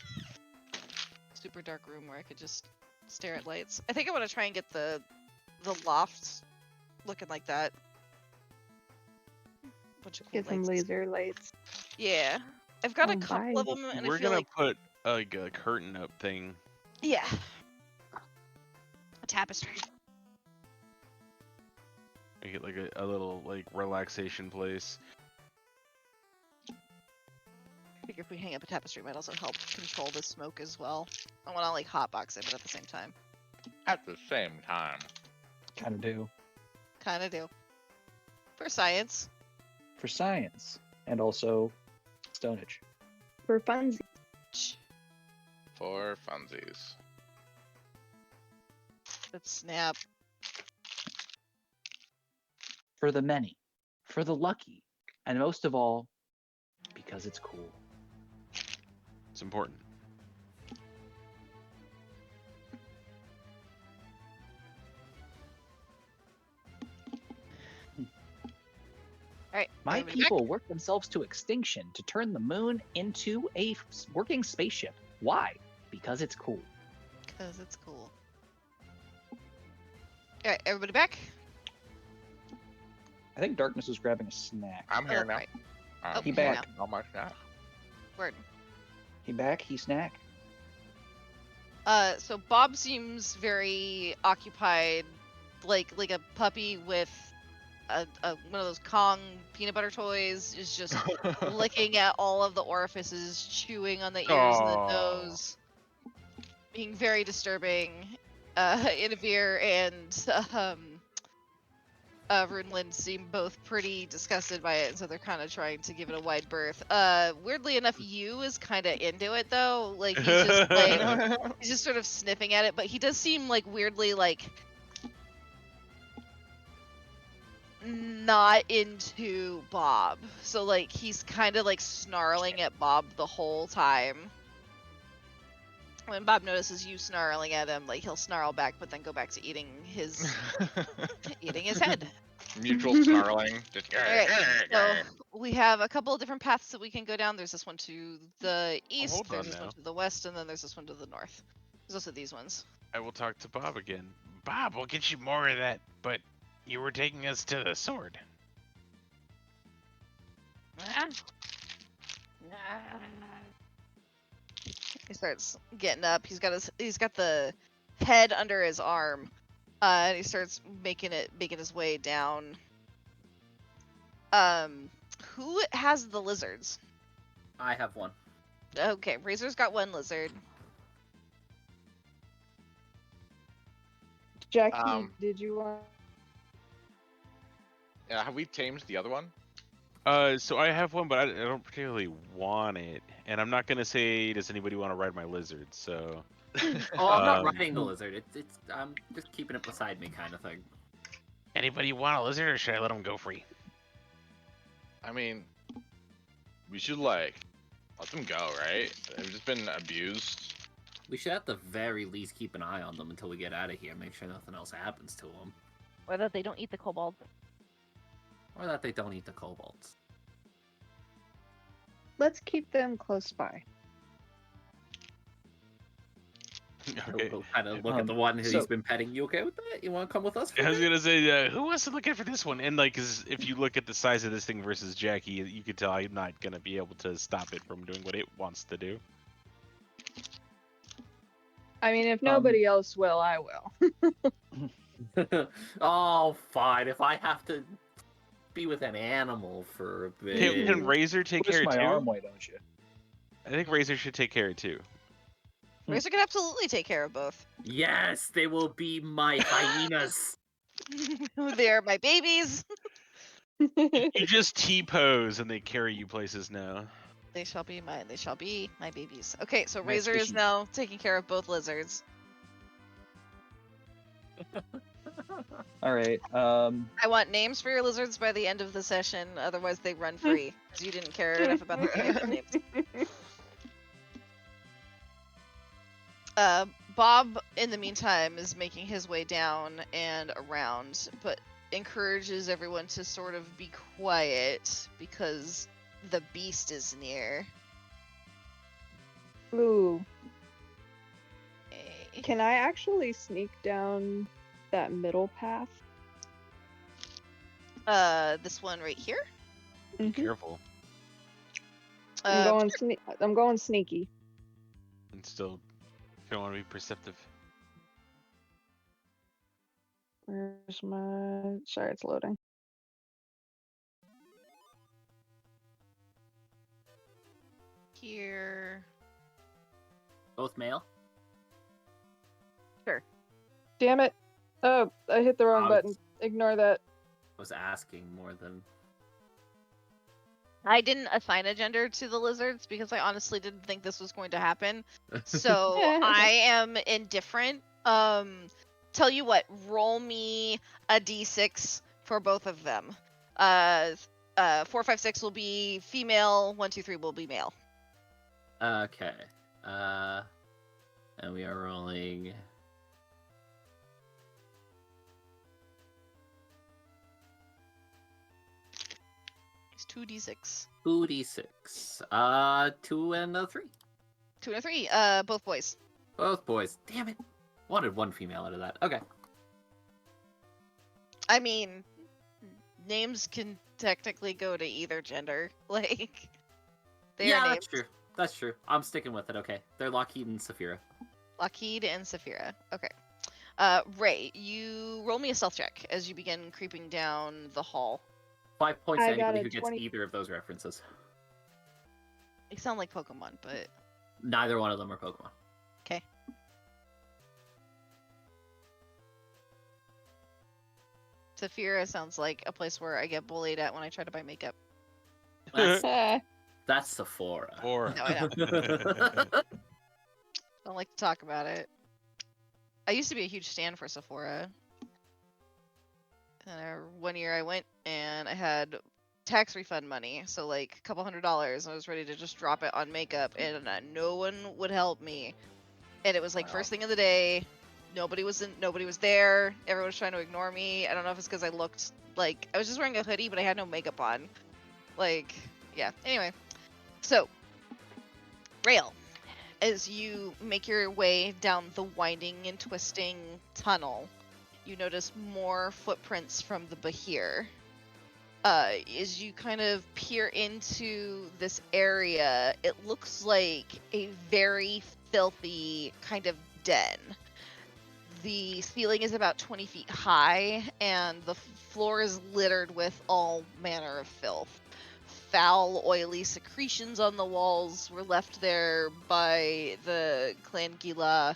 [SPEAKER 2] Super dark room where I could just stare at lights. I think I want to try and get the loft looking like that. Bunch of cool
[SPEAKER 5] Get some
[SPEAKER 2] lights.
[SPEAKER 5] laser lights.
[SPEAKER 2] Yeah, I've got a
[SPEAKER 5] Oh,
[SPEAKER 2] couple
[SPEAKER 5] bye.
[SPEAKER 2] of them, and I
[SPEAKER 3] We're
[SPEAKER 2] feel
[SPEAKER 3] gonna
[SPEAKER 2] like
[SPEAKER 3] put like a curtain up thing.
[SPEAKER 2] yeah, a tapestry.
[SPEAKER 3] Make it like a little like relaxation place.
[SPEAKER 2] I figure if we hang up a tapestry, it might also help control the smoke as well. I want to like hotbox it, but at the same time,
[SPEAKER 7] At the same time.
[SPEAKER 1] Kind of do.
[SPEAKER 2] kind of do. For science.
[SPEAKER 1] For science. And also stonage.
[SPEAKER 5] For funsies.
[SPEAKER 7] For funsies.
[SPEAKER 2] Let's snap.
[SPEAKER 1] For the many. For the lucky. And most of all, because it's cool.
[SPEAKER 3] It's important.
[SPEAKER 2] All right,
[SPEAKER 1] My
[SPEAKER 2] everybody back?
[SPEAKER 1] people work themselves to extinction to turn the moon into a working spaceship. Why? Because it's cool.
[SPEAKER 2] Because it's cool. Alright, everybody back?
[SPEAKER 1] I think Darkness is grabbing a snack.
[SPEAKER 7] I'm
[SPEAKER 2] Oh,
[SPEAKER 7] here
[SPEAKER 2] that's
[SPEAKER 7] now.
[SPEAKER 2] right.
[SPEAKER 1] He
[SPEAKER 2] here
[SPEAKER 1] back.
[SPEAKER 7] Not much now.
[SPEAKER 2] Word.
[SPEAKER 1] He back. He snack.
[SPEAKER 2] So Bob seems very occupied, like a puppy with one of those Kong peanut butter toys, is just licking at all of the orifices, chewing on the ears and the
[SPEAKER 3] Aw.
[SPEAKER 2] nose, being very disturbing. Inavir and Runelin seem both pretty disgusted by it, and so they're kind of trying to give it a wide berth. Weirdly enough, Yu is kind of into it though. Like he's just like he's just sort of sniffing at it, but he does seem like weirdly like not into Bob. So like he's kind of like snarling at Bob the whole time. When Bob notices you snarling at him, like he'll snarl back, but then go back to eating his head.
[SPEAKER 7] Mutual snarling. Just
[SPEAKER 2] Alright, so we have a couple of different paths that we can go down. There's this one to the east,
[SPEAKER 3] hold
[SPEAKER 2] there's
[SPEAKER 3] on
[SPEAKER 2] this one
[SPEAKER 3] now.
[SPEAKER 2] to the west, and then there's this one to the north. There's also these ones.
[SPEAKER 3] I will talk to Bob again. Bob, we'll get you more of that, but you were taking us to the sword.
[SPEAKER 2] He starts getting up. He's got the head under his arm, and he starts making his way down. Who has the lizards?
[SPEAKER 8] I have one.
[SPEAKER 2] Okay, Razor's got one lizard.
[SPEAKER 5] Jackie, did you want?
[SPEAKER 7] Yeah, have we tamed the other one?
[SPEAKER 3] So I have one, but I don't particularly want it. And I'm not gonna say, does anybody want to ride my lizard? So
[SPEAKER 8] Oh, I'm not
[SPEAKER 3] Um,
[SPEAKER 8] riding the lizard. It's I'm just keeping it beside me, kind of thing.
[SPEAKER 3] anybody want a lizard, or should I let him go free?
[SPEAKER 7] I mean, we should like let them go, right? They've just been abused.
[SPEAKER 8] We should at the very least keep an eye on them until we get out of here. Make sure nothing else happens to them,
[SPEAKER 2] Or that they don't eat the kobold.
[SPEAKER 8] or that they don't eat the kobolds.
[SPEAKER 5] Let's keep them close by.
[SPEAKER 3] Okay.
[SPEAKER 8] We'll kind of look at the one who
[SPEAKER 1] so-
[SPEAKER 8] he's been petting. You okay with that? You want to come with us? For
[SPEAKER 3] I was
[SPEAKER 8] a bit?
[SPEAKER 3] gonna say, who wants to look at for this one? And like, 'cause if you look at the size of this thing versus Jackie, you could tell I'm not gonna be able to stop it from doing what it wants to do.
[SPEAKER 5] I mean, if nobody else will, I will.
[SPEAKER 8] Oh, fine. If I have to be with an animal for a bit.
[SPEAKER 3] Can Razor take
[SPEAKER 1] Twist
[SPEAKER 3] care
[SPEAKER 1] my
[SPEAKER 3] too?
[SPEAKER 1] arm, why don't you?
[SPEAKER 3] I think Razor should take care too.
[SPEAKER 2] Razor can absolutely take care of both.
[SPEAKER 8] Yes, they will be my hyenas.
[SPEAKER 2] They're my babies.
[SPEAKER 3] You just T-pose and they carry you places now.
[SPEAKER 2] They shall be mine. They shall be my babies. Okay, so
[SPEAKER 1] Nice
[SPEAKER 2] Razor is
[SPEAKER 1] fishing.
[SPEAKER 2] now taking care of both lizards.
[SPEAKER 1] All right.
[SPEAKER 2] I want names for your lizards by the end of the session, otherwise they run free. Because you didn't care enough about them to give them names. Bob, in the meantime, is making his way down and around, but encourages everyone to sort of be quiet because the beast is near.
[SPEAKER 5] Ooh,
[SPEAKER 2] Eh.
[SPEAKER 5] can I actually sneak down that middle path?
[SPEAKER 2] This one right here.
[SPEAKER 5] Mhm.
[SPEAKER 3] Careful.
[SPEAKER 5] I'm going sneaky.
[SPEAKER 3] And still, you don't want to be perceptive.
[SPEAKER 5] Where's my? Sorry, it's loading.
[SPEAKER 2] Here.
[SPEAKER 8] Both male.
[SPEAKER 5] Damn it! Oh, I hit the wrong
[SPEAKER 8] Um,
[SPEAKER 5] button. Ignore that.
[SPEAKER 8] I was asking more than.
[SPEAKER 2] I didn't assign a gender to the lizards because I honestly didn't think this was going to happen. So I am indifferent. Tell you what, roll me a d6 for both of them. 4, 5, 6 will be female. 1, 2, 3 will be male.
[SPEAKER 8] Okay. And we are rolling.
[SPEAKER 2] It's 2d6.
[SPEAKER 8] 2d6. 2 and a 3.
[SPEAKER 2] 2 and a 3. Both boys.
[SPEAKER 8] Both boys. Damn it. Wanted one female out of that. Okay.
[SPEAKER 2] I mean, names can technically go to either gender. Like, they
[SPEAKER 8] Yeah,
[SPEAKER 2] are
[SPEAKER 8] that's
[SPEAKER 2] names.
[SPEAKER 8] true. That's true. I'm sticking with it. Okay, they're Lockheed and Saphira.
[SPEAKER 2] Lockheed and Saphira. Okay. Ray, you roll me a stealth check as you begin creeping down the hall.
[SPEAKER 8] 5 points to
[SPEAKER 5] I got
[SPEAKER 8] anybody
[SPEAKER 5] a
[SPEAKER 8] who gets
[SPEAKER 5] 20.
[SPEAKER 8] either of those references.
[SPEAKER 2] They sound like Pokemon, but
[SPEAKER 8] Neither one of them are Pokemon.
[SPEAKER 2] okay. Saphira sounds like a place where I get bullied at when I try to buy makeup.
[SPEAKER 8] That's
[SPEAKER 5] Eh,
[SPEAKER 8] that's Sephora.
[SPEAKER 3] Or
[SPEAKER 2] No, I know. Don't like to talk about it. I used to be a huge stan for Sephora. One year I went and I had tax refund money, so like a couple $100s, and I was ready to just drop it on makeup, and no one would help me. And it was like
[SPEAKER 8] Wow.
[SPEAKER 2] first thing of the day, nobody was there. Everyone was trying to ignore me. I don't know if it's because I looked like I was just wearing a hoodie, but I had no makeup on. Like, yeah. Anyway, so Rail, as you make your way down the winding and twisting tunnel, you notice more footprints from the Bahir. As you kind of peer into this area, it looks like a very filthy kind of den. The ceiling is about 20 feet high, and the floor is littered with all manner of filth. Foul, oily secretions on the walls were left there by the Clan Gila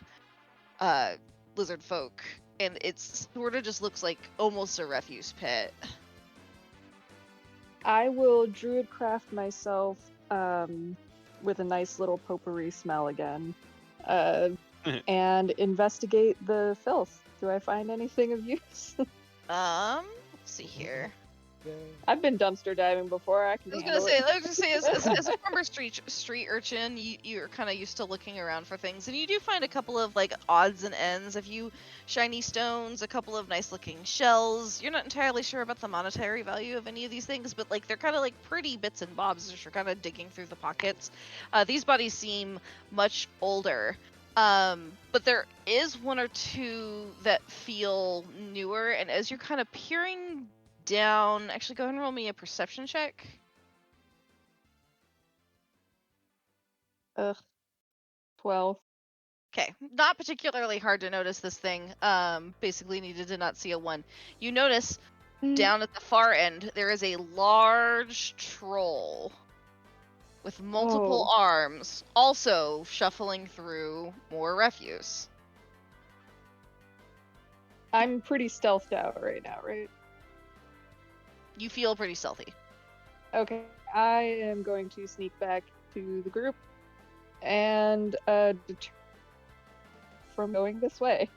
[SPEAKER 2] lizard folk, and it sort of just looks like almost a refuse pit.
[SPEAKER 5] I will druidcraft myself with a nice little potpourri smell again, and investigate the filth. Do I find anything of use?
[SPEAKER 2] Let's see here.
[SPEAKER 5] I've been dumpster diving before. I can
[SPEAKER 2] I was
[SPEAKER 5] handle
[SPEAKER 2] gonna say,
[SPEAKER 5] it.
[SPEAKER 2] as a former street urchin, you're kind of used to looking around for things, and you do find a couple of like odds and ends, a few shiny stones, a couple of nice looking shells. You're not entirely sure about the monetary value of any of these things, but like they're kind of like pretty bits and bobs as you're kind of digging through the pockets. These bodies seem much older. But there is one or two that feel newer, and as you're kind of peering down, actually go ahead and roll me a perception check.
[SPEAKER 5] Ugh. 12.
[SPEAKER 2] Okay, not particularly hard to notice this thing. Basically needed to not see a 1. You notice down at the far end there is a large troll with multiple arms, also shuffling through more refuse.
[SPEAKER 5] I'm pretty stealthed out right now, right?
[SPEAKER 2] You feel pretty stealthy.
[SPEAKER 5] Okay, I am going to sneak back to the group and deter from going this way.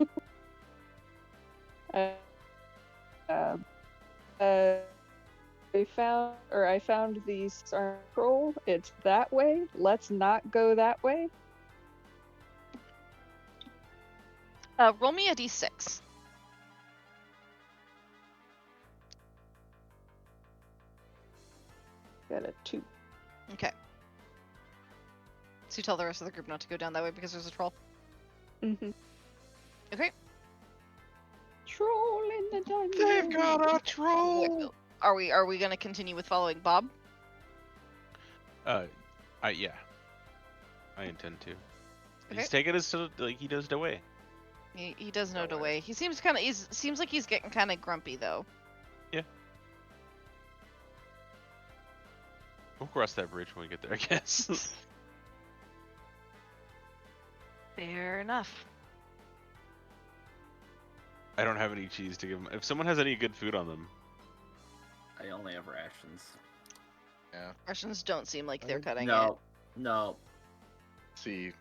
[SPEAKER 5] I found the scroll. It's that way. Let's not go that way.
[SPEAKER 2] Roll me a d6.
[SPEAKER 5] Got a 2.
[SPEAKER 2] Okay. So you tell the rest of the group not to go down that way because there's a troll.
[SPEAKER 5] Mm-hmm.
[SPEAKER 2] Okay.
[SPEAKER 5] Troll in the dungeon.
[SPEAKER 3] they've got a troll.
[SPEAKER 2] Are we gonna continue with following Bob?
[SPEAKER 3] Yeah, I intend to.
[SPEAKER 2] Okay.
[SPEAKER 3] He's taking us to like he does the way.
[SPEAKER 2] He does know the
[SPEAKER 7] way.
[SPEAKER 2] way. He seems seems like he's getting kind of grumpy though.
[SPEAKER 3] We'll cross that bridge when we get there, I guess.
[SPEAKER 2] Fair enough.
[SPEAKER 3] I don't have any cheese to give him. If someone has any good food on them,
[SPEAKER 8] I only have rations.
[SPEAKER 7] Yeah.
[SPEAKER 2] Russians don't seem like they're cutting it.
[SPEAKER 8] No.
[SPEAKER 7] See. I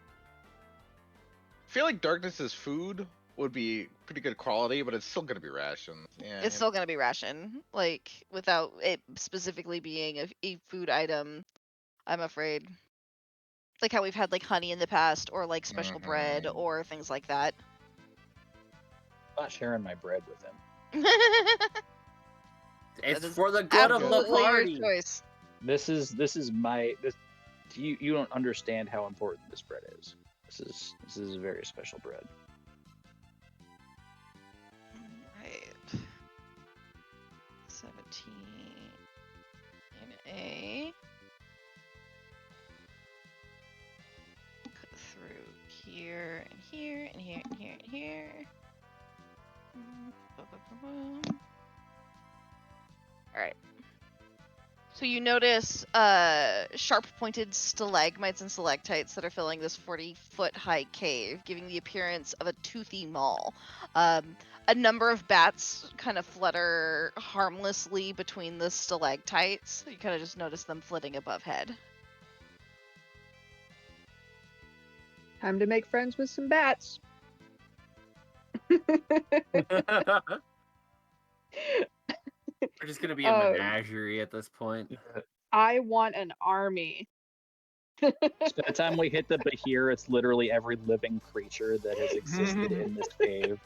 [SPEAKER 7] feel like Darkness's food would be pretty good quality, but it's still gonna be rations. Yeah.
[SPEAKER 2] It's still gonna be ration, like without it specifically being a food item. I'm afraid. Like how we've had like honey in the past, or like special bread,
[SPEAKER 7] Mhm.
[SPEAKER 2] or things like that.
[SPEAKER 1] I'm not sharing my bread with him.
[SPEAKER 8] It's
[SPEAKER 2] That is
[SPEAKER 8] for the good of the
[SPEAKER 2] Absolutely your
[SPEAKER 8] party.
[SPEAKER 2] choice.
[SPEAKER 1] This is my this. You don't understand how important this bread is. This is a very special bread.
[SPEAKER 2] Right. 17 in A. Cut through here and here and here and here and here. Alright. So you notice sharp pointed stalagmites and stalactites that are filling this 40-foot high cave, giving the appearance of a toothy maw. A number of bats kind of flutter harmlessly between the stalactites. You kind of just notice them flitting above head.
[SPEAKER 5] Time to make friends with some bats.
[SPEAKER 8] We're just gonna be a menagerie at this point.
[SPEAKER 5] I want an army.
[SPEAKER 1] So by the time we hit the Bahir, it's literally every living creature that has existed in this cave.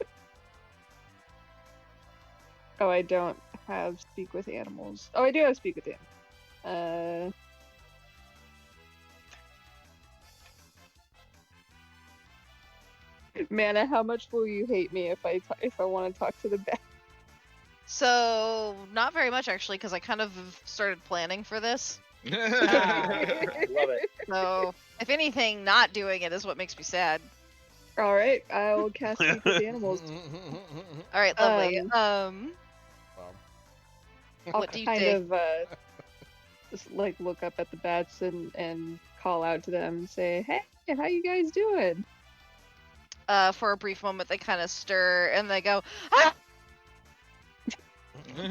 [SPEAKER 5] Oh, I don't have speak with animals. Oh, I do have speak with animals. Mana, how much will you hate me if I want to talk to the bat?
[SPEAKER 2] So, not very much actually, because I kind of started planning for this.
[SPEAKER 1] Love it.
[SPEAKER 2] So, if anything, not doing it is what makes me sad.
[SPEAKER 5] All right, I will cast speak with animals.
[SPEAKER 2] All right, lovely.
[SPEAKER 5] I'll
[SPEAKER 2] What do you
[SPEAKER 5] kind
[SPEAKER 2] say?
[SPEAKER 5] of just like look up at the bats and call out to them and say, "Hey, how you guys doing?"
[SPEAKER 2] For a brief moment, they kind of stir and they go, "Ah!"
[SPEAKER 3] I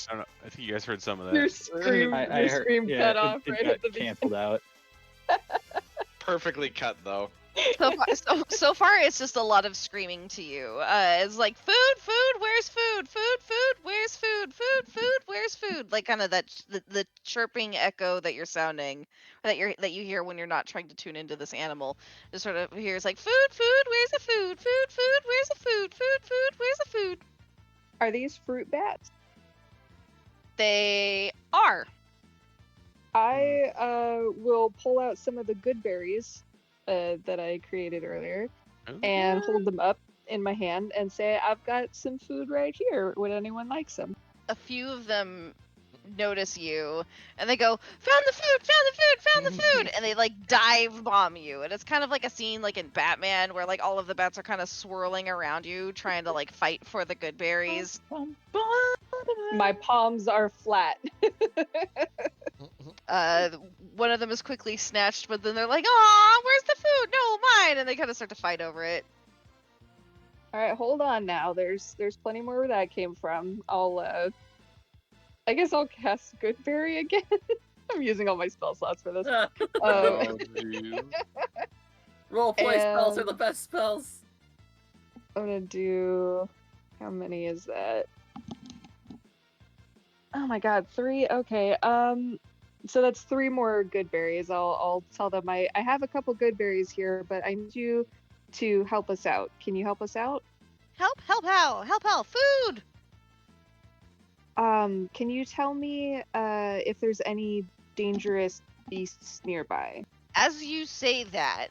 [SPEAKER 3] don't know. I think you guys heard some of
[SPEAKER 5] Your
[SPEAKER 3] that.
[SPEAKER 5] scream,
[SPEAKER 1] I
[SPEAKER 5] your
[SPEAKER 1] heard,
[SPEAKER 5] scream
[SPEAKER 1] yeah,
[SPEAKER 5] cut
[SPEAKER 1] it-
[SPEAKER 5] off
[SPEAKER 1] it
[SPEAKER 5] right
[SPEAKER 1] got
[SPEAKER 5] at the beginning.
[SPEAKER 1] canceled out.
[SPEAKER 7] Perfectly cut though.
[SPEAKER 2] So far, it's just a lot of screaming to you. It's like food, where's food? Food, where's food? Food, where's food? Like kind of that the chirping echo that you're sounding, that you hear when you're not trying to tune into this animal. Just sort of hears like food, where's the food? Food, where's the food? Food, where's the food?
[SPEAKER 5] Are these fruit bats?
[SPEAKER 2] They are.
[SPEAKER 5] I will pull out some of the good berries that I created earlier and hold them up in my hand and say, "I've got some food right here. Would anyone like some?"
[SPEAKER 2] A few of them notice you and they go, found the food, and they like dive bomb you. And it's kind of like a scene like in Batman where like all of the bats are kind of swirling around you trying to like fight for the good berries.
[SPEAKER 5] My palms are flat.
[SPEAKER 2] One of them is quickly snatched, but then they're like, "Aw, where's the food? No, mine!" And they kind of start to fight over it.
[SPEAKER 5] All right, hold on now. There's plenty more where that came from. I guess I'll cast Goodberry again. I'm using all my spell slots for this.
[SPEAKER 7] Oh, geez.
[SPEAKER 8] Roleplay spells are
[SPEAKER 5] And-
[SPEAKER 8] the best spells.
[SPEAKER 5] I'm gonna do. How many is that? Oh my god, 3. Okay. So that's 3 more good berries. I'll tell them I have a couple good berries here, but I need you to help us out. Can you help us out?
[SPEAKER 2] Help, food!
[SPEAKER 5] Can you tell me if there's any dangerous beasts nearby?
[SPEAKER 2] As you say that,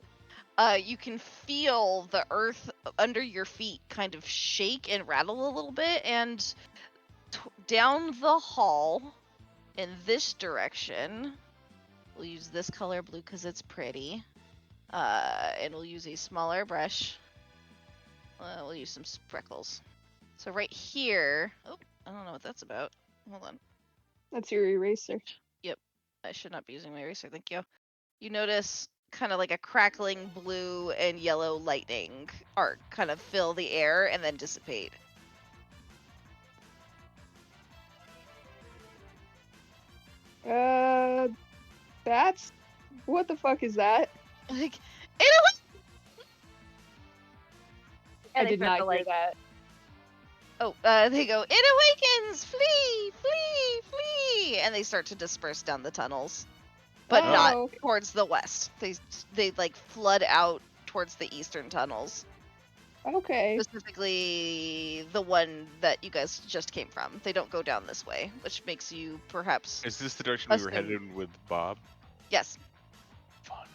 [SPEAKER 2] you can feel the earth under your feet kind of shake and rattle a little bit, and down the hall in this direction, we'll use this color blue because it's pretty, and we'll use a smaller brush. We'll use some freckles. So right here, oh, I don't know what that's about. Hold on.
[SPEAKER 5] That's your eraser.
[SPEAKER 2] I should not be using my eraser, thank you. You notice kind of like a crackling blue and yellow lightning arc kind of fill the air and then dissipate.
[SPEAKER 5] Bats? What the fuck is that?
[SPEAKER 2] Like,
[SPEAKER 5] I did not hear that.
[SPEAKER 2] Oh, they go, "It awakens! Flee! Flee! Flee!" And they start to disperse down the tunnels. But not
[SPEAKER 5] Oh.
[SPEAKER 2] towards the west. They like flood out towards the eastern tunnels.
[SPEAKER 5] Okay.
[SPEAKER 2] Specifically the one that you guys just came from. They don't go down this way, which makes you perhaps
[SPEAKER 3] Is this the direction we were
[SPEAKER 2] Assume.
[SPEAKER 3] headed with Bob?
[SPEAKER 2] yes.
[SPEAKER 3] Fun.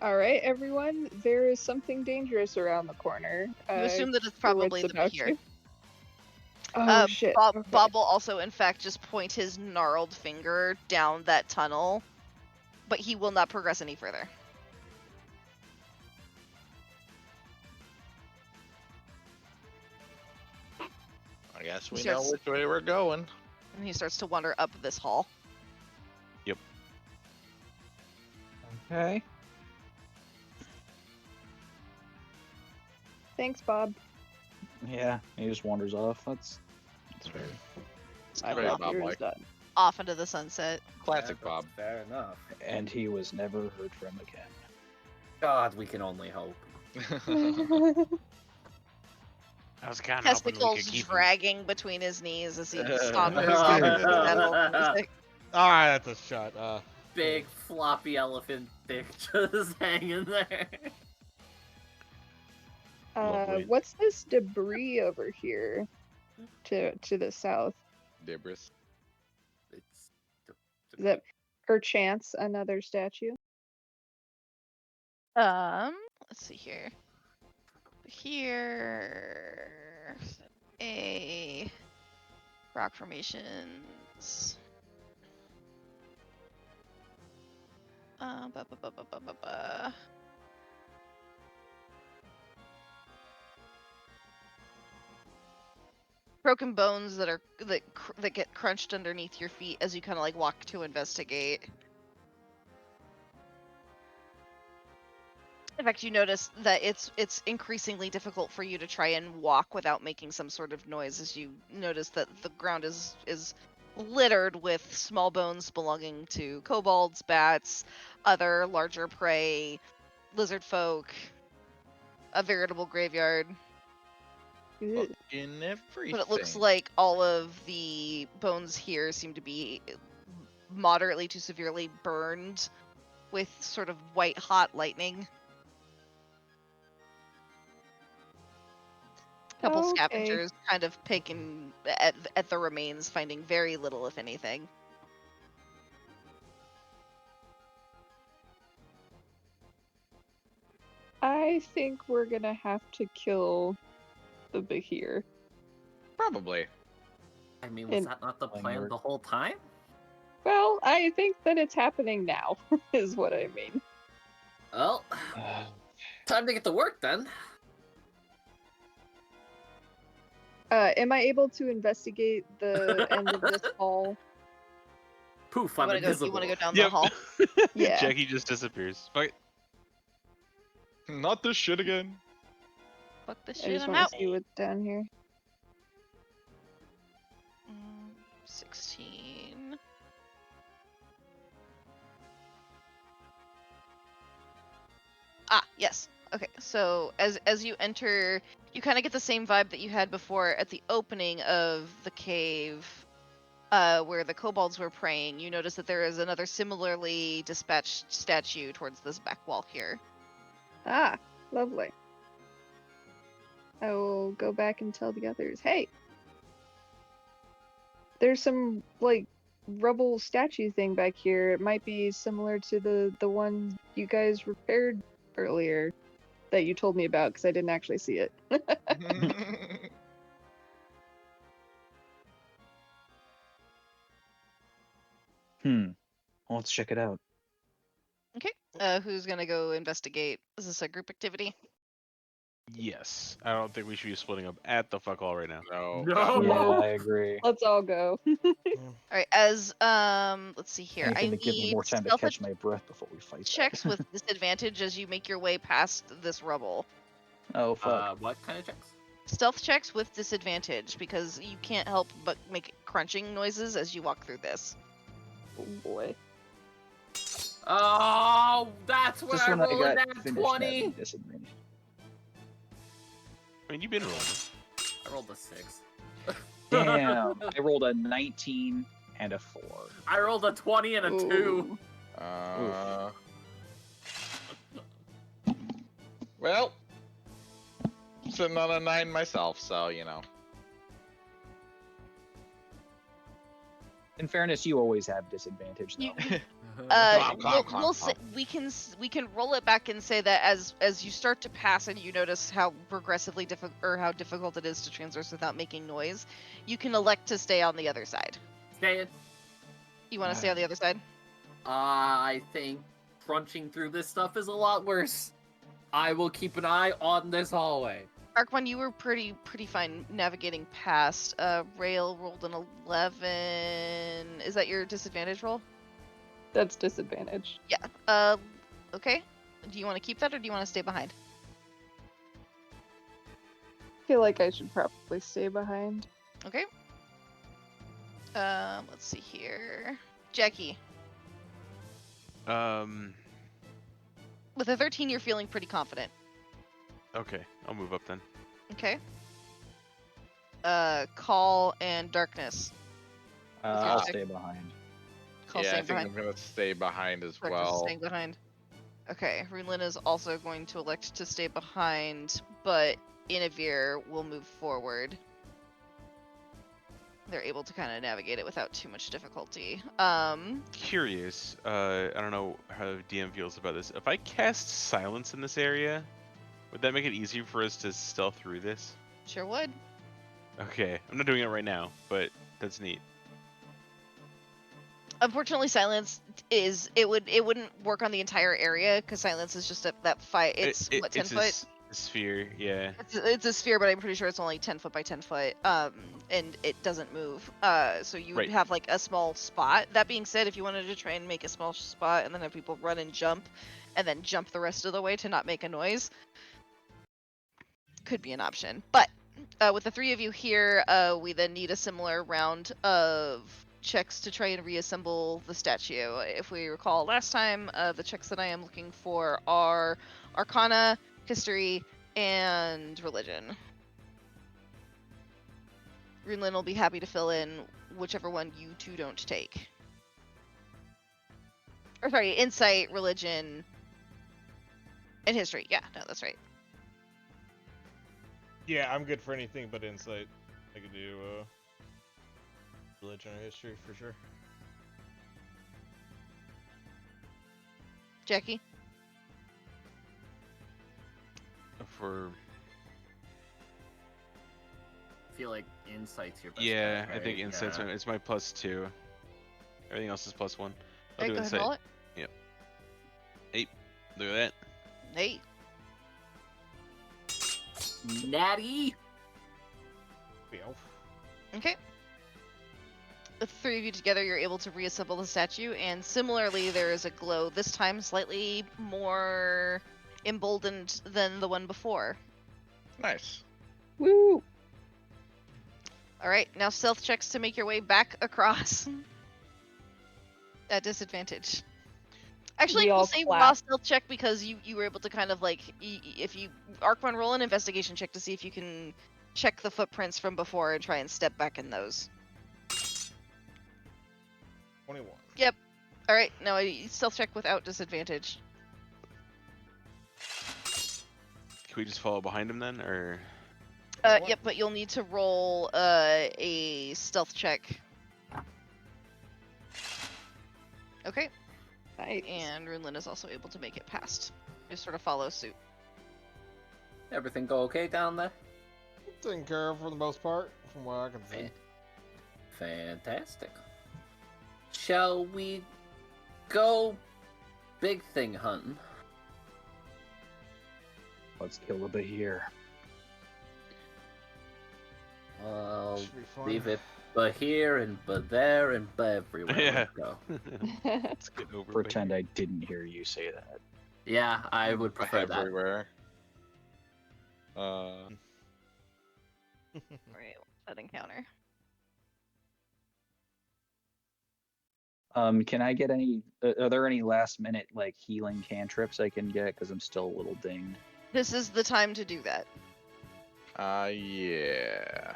[SPEAKER 5] All right, everyone. There is something dangerous around the corner.
[SPEAKER 2] You assume that it's
[SPEAKER 5] for
[SPEAKER 2] probably
[SPEAKER 5] what's
[SPEAKER 2] the
[SPEAKER 5] about
[SPEAKER 2] Bahir.
[SPEAKER 5] to- Oh shit.
[SPEAKER 2] Bob,
[SPEAKER 5] Okay.
[SPEAKER 2] Bob will also, in fact, just point his gnarled finger down that tunnel, but he will not progress any further.
[SPEAKER 7] I guess
[SPEAKER 2] He
[SPEAKER 7] we know
[SPEAKER 2] starts-
[SPEAKER 7] which way we're going.
[SPEAKER 2] And he starts to wander up this hall.
[SPEAKER 1] Okay.
[SPEAKER 5] Thanks, Bob.
[SPEAKER 1] Yeah, he just wanders off. That's fair.
[SPEAKER 5] My
[SPEAKER 7] Very
[SPEAKER 5] job here
[SPEAKER 7] Bob-like.
[SPEAKER 5] is done.
[SPEAKER 2] Off into the sunset.
[SPEAKER 7] Classic
[SPEAKER 8] Yeah, that's
[SPEAKER 7] Bob.
[SPEAKER 8] Fair enough.
[SPEAKER 1] And he was never heard from again.
[SPEAKER 8] God, we can only hope.
[SPEAKER 3] I was kind of hoping we
[SPEAKER 2] Testicles
[SPEAKER 3] could keep him.
[SPEAKER 2] dragging between his knees as he saunters off into the metal music.
[SPEAKER 6] All right, that's a shot.
[SPEAKER 8] Big floppy elephant dick just hanging there.
[SPEAKER 7] Lovely.
[SPEAKER 5] What's this debris over here to the south?
[SPEAKER 7] Debris.
[SPEAKER 8] It's
[SPEAKER 5] Is that perchance another statue?
[SPEAKER 2] Let's see here. Here, a rock formations. Ba, ba, ba, ba, ba, ba, ba. Broken bones that get crunched underneath your feet as you kind of like walk to investigate. In fact, you notice that it's increasingly difficult for you to try and walk without making some sort of noise, as you notice that the ground is littered with small bones belonging to kobolds, bats, other larger prey, lizard folk, a veritable graveyard.
[SPEAKER 5] Ugh.
[SPEAKER 7] Fucking everything.
[SPEAKER 2] But it looks like all of the bones here seem to be moderately to severely burned with sort of white hot lightning. Couple
[SPEAKER 5] Okay.
[SPEAKER 2] scavengers kind of picking at the remains, finding very little, if anything.
[SPEAKER 5] I think we're gonna have to kill the Bahir.
[SPEAKER 7] Probably.
[SPEAKER 8] I mean, was
[SPEAKER 5] And-
[SPEAKER 8] that not the plan
[SPEAKER 1] Linger.
[SPEAKER 8] the whole time?
[SPEAKER 5] Well, I think that it's happening now, is what I mean.
[SPEAKER 8] Well, time to get to work then.
[SPEAKER 5] Am I able to investigate the end of this hall?
[SPEAKER 8] Poof,
[SPEAKER 2] You
[SPEAKER 8] I'm
[SPEAKER 2] wanna
[SPEAKER 8] invisible.
[SPEAKER 2] go down
[SPEAKER 9] Yep.
[SPEAKER 2] the hall?
[SPEAKER 5] Yeah.
[SPEAKER 9] Jackie just disappears. Fuck it.
[SPEAKER 7] Not this shit again.
[SPEAKER 2] Fuck this
[SPEAKER 5] I
[SPEAKER 2] shit,
[SPEAKER 5] just
[SPEAKER 2] I'm
[SPEAKER 5] want
[SPEAKER 2] out.
[SPEAKER 5] to see what's down here.
[SPEAKER 2] 16. Ah, yes. Okay, so as you enter, you kind of get the same vibe that you had before at the opening of the cave, where the kobolds were praying. You notice that there is another similarly dispatched statue towards this back wall here.
[SPEAKER 5] Ah, lovely. I will go back and tell the others, hey, there's some, like, rubble statue thing back here. It might be similar to the one you guys repaired earlier that you told me about, because I didn't actually see it.
[SPEAKER 1] Well, let's check it out.
[SPEAKER 2] Who's gonna go investigate? Is this a group activity?
[SPEAKER 9] Yes. I don't think we should be splitting up at the fuck all right now.
[SPEAKER 7] No.
[SPEAKER 8] No.
[SPEAKER 7] God,
[SPEAKER 1] Yeah,
[SPEAKER 5] Oh.
[SPEAKER 1] I agree.
[SPEAKER 5] Let's all go.
[SPEAKER 2] All right, as let's see here.
[SPEAKER 1] Anything
[SPEAKER 2] I
[SPEAKER 1] to give me
[SPEAKER 2] need
[SPEAKER 1] more time to
[SPEAKER 2] stealth
[SPEAKER 1] catch my breath before we fight. that.
[SPEAKER 2] checks with disadvantage as you make your way past this rubble.
[SPEAKER 1] Oh fuck.
[SPEAKER 8] What kind of checks?
[SPEAKER 2] Stealth checks with disadvantage because you can't help but make crunching noises as you walk through this.
[SPEAKER 5] Oh boy.
[SPEAKER 8] Oh, that's when
[SPEAKER 1] Just
[SPEAKER 8] I
[SPEAKER 1] when I
[SPEAKER 8] rolled
[SPEAKER 1] got
[SPEAKER 8] that
[SPEAKER 1] finished
[SPEAKER 8] 20.
[SPEAKER 1] having disadvantage.
[SPEAKER 9] I mean, you've been rolling.
[SPEAKER 8] I rolled a 6.
[SPEAKER 1] Damn. I rolled a 19 and a 4.
[SPEAKER 8] I rolled a 20 and a 2.
[SPEAKER 5] Ooh.
[SPEAKER 7] Well, sitting on a 9 myself, so you know.
[SPEAKER 1] In fairness, you always have disadvantage though.
[SPEAKER 2] We'll say, we can roll it back and say that as you start to pass and you notice how progressively difficult or how difficult it is to transverse without making noise, you can elect to stay on the other side.
[SPEAKER 8] Stay.
[SPEAKER 2] You want to stay on the other side?
[SPEAKER 8] I think crunching through this stuff is a lot worse. I will keep an eye on this hallway.
[SPEAKER 2] Arkwon, you were pretty fine navigating past. Rail rolled an 11. Is that your disadvantage roll?
[SPEAKER 5] That's disadvantage.
[SPEAKER 2] Yeah. Okay. Do you want to keep that or do you want to stay behind?
[SPEAKER 5] I feel like I should probably stay behind.
[SPEAKER 2] Okay. Let's see here. Jackie, with a 13, you're feeling pretty confident.
[SPEAKER 9] Okay, I'll move up then.
[SPEAKER 2] Okay. Khal and Darkness.
[SPEAKER 1] I'll stay behind.
[SPEAKER 2] Khal
[SPEAKER 7] Yeah, I
[SPEAKER 2] staying
[SPEAKER 7] think
[SPEAKER 2] behind.
[SPEAKER 7] I'm gonna stay behind as
[SPEAKER 2] Darkness is
[SPEAKER 7] well.
[SPEAKER 2] staying behind. Okay, Runelin is also going to elect to stay behind, but Inavir will move forward. They're able to kind of navigate it without too much difficulty.
[SPEAKER 9] Curious, I don't know how DM feels about this. If I cast silence in this area, would that make it easier for us to stealth through this?
[SPEAKER 2] Sure would.
[SPEAKER 9] Okay, I'm not doing it right now, but that's neat.
[SPEAKER 2] Unfortunately, silence wouldn't work on the entire area because silence is just that fight. It's what 10 foot.
[SPEAKER 9] A sphere, yeah.
[SPEAKER 2] It's a sphere, but I'm pretty sure it's only 10 foot by 10 foot. And it doesn't move. So you would
[SPEAKER 9] Right.
[SPEAKER 2] have like a small spot. That being said, if you wanted to try and make a small spot and then have people run and jump the rest of the way to not make a noise, could be an option. But with the three of you here, we then need a similar round of checks to try and reassemble the statue. If we recall last time, the checks that I am looking for are Arcana, History, and Religion. Runelin will be happy to fill in whichever one you two don't take. Or sorry, Insight, Religion, and History. Yeah, no, that's right.
[SPEAKER 6] Yeah, I'm good for anything but insight. I could do religion or history for sure.
[SPEAKER 2] Jackie?
[SPEAKER 9] For
[SPEAKER 8] I feel like insight's your best
[SPEAKER 9] yeah,
[SPEAKER 8] bet,
[SPEAKER 9] I think
[SPEAKER 8] right?
[SPEAKER 9] insight's
[SPEAKER 8] Yeah.
[SPEAKER 9] it's my +2. Everything else is +1. I'll
[SPEAKER 2] Alright,
[SPEAKER 9] do
[SPEAKER 2] go ahead and roll it.
[SPEAKER 9] Look at that.
[SPEAKER 2] Hey.
[SPEAKER 8] Natty.
[SPEAKER 6] Well,
[SPEAKER 2] Okay. The three of you together, you're able to reassemble the statue, and similarly, there is a glow, this time slightly more emboldened than the one before.
[SPEAKER 7] Nice.
[SPEAKER 5] Woo!
[SPEAKER 2] Alright, now stealth checks to make your way back across. At disadvantage. Actually,
[SPEAKER 5] We
[SPEAKER 2] we'll
[SPEAKER 5] all
[SPEAKER 2] say
[SPEAKER 5] clap.
[SPEAKER 2] raw stealth check because you were able to kind of like, if you, Arkwon, roll an investigation check to see if you can check the footprints from before and try and step back in those.
[SPEAKER 6] 21.
[SPEAKER 2] Alright, now a stealth check without disadvantage.
[SPEAKER 9] Can we just follow behind him then, or?
[SPEAKER 2] Yep, but you'll need to roll a stealth check. Okay,
[SPEAKER 5] Nice.
[SPEAKER 2] and Runelin is also able to make it past. Just sort of follow suit.
[SPEAKER 8] Everything go okay down there?
[SPEAKER 6] Taken care of for the most part, from what I can see.
[SPEAKER 8] Fantastic. Shall we go big thing hunting?
[SPEAKER 1] Let's kill a Bahir.
[SPEAKER 8] I'll
[SPEAKER 6] Should be fun.
[SPEAKER 8] leave it but here and but there and but everywhere.
[SPEAKER 9] Yeah.
[SPEAKER 8] Let's go.
[SPEAKER 9] Let's get over.
[SPEAKER 1] Pretend I didn't hear you say that.
[SPEAKER 8] Yeah, I would prefer that.
[SPEAKER 7] Everywhere.
[SPEAKER 2] Right, that encounter.
[SPEAKER 1] Can I get any? Are there any last minute like healing cantrips I can get? Because I'm still a little dinged.
[SPEAKER 2] This is the time to do that.
[SPEAKER 7] Yeah.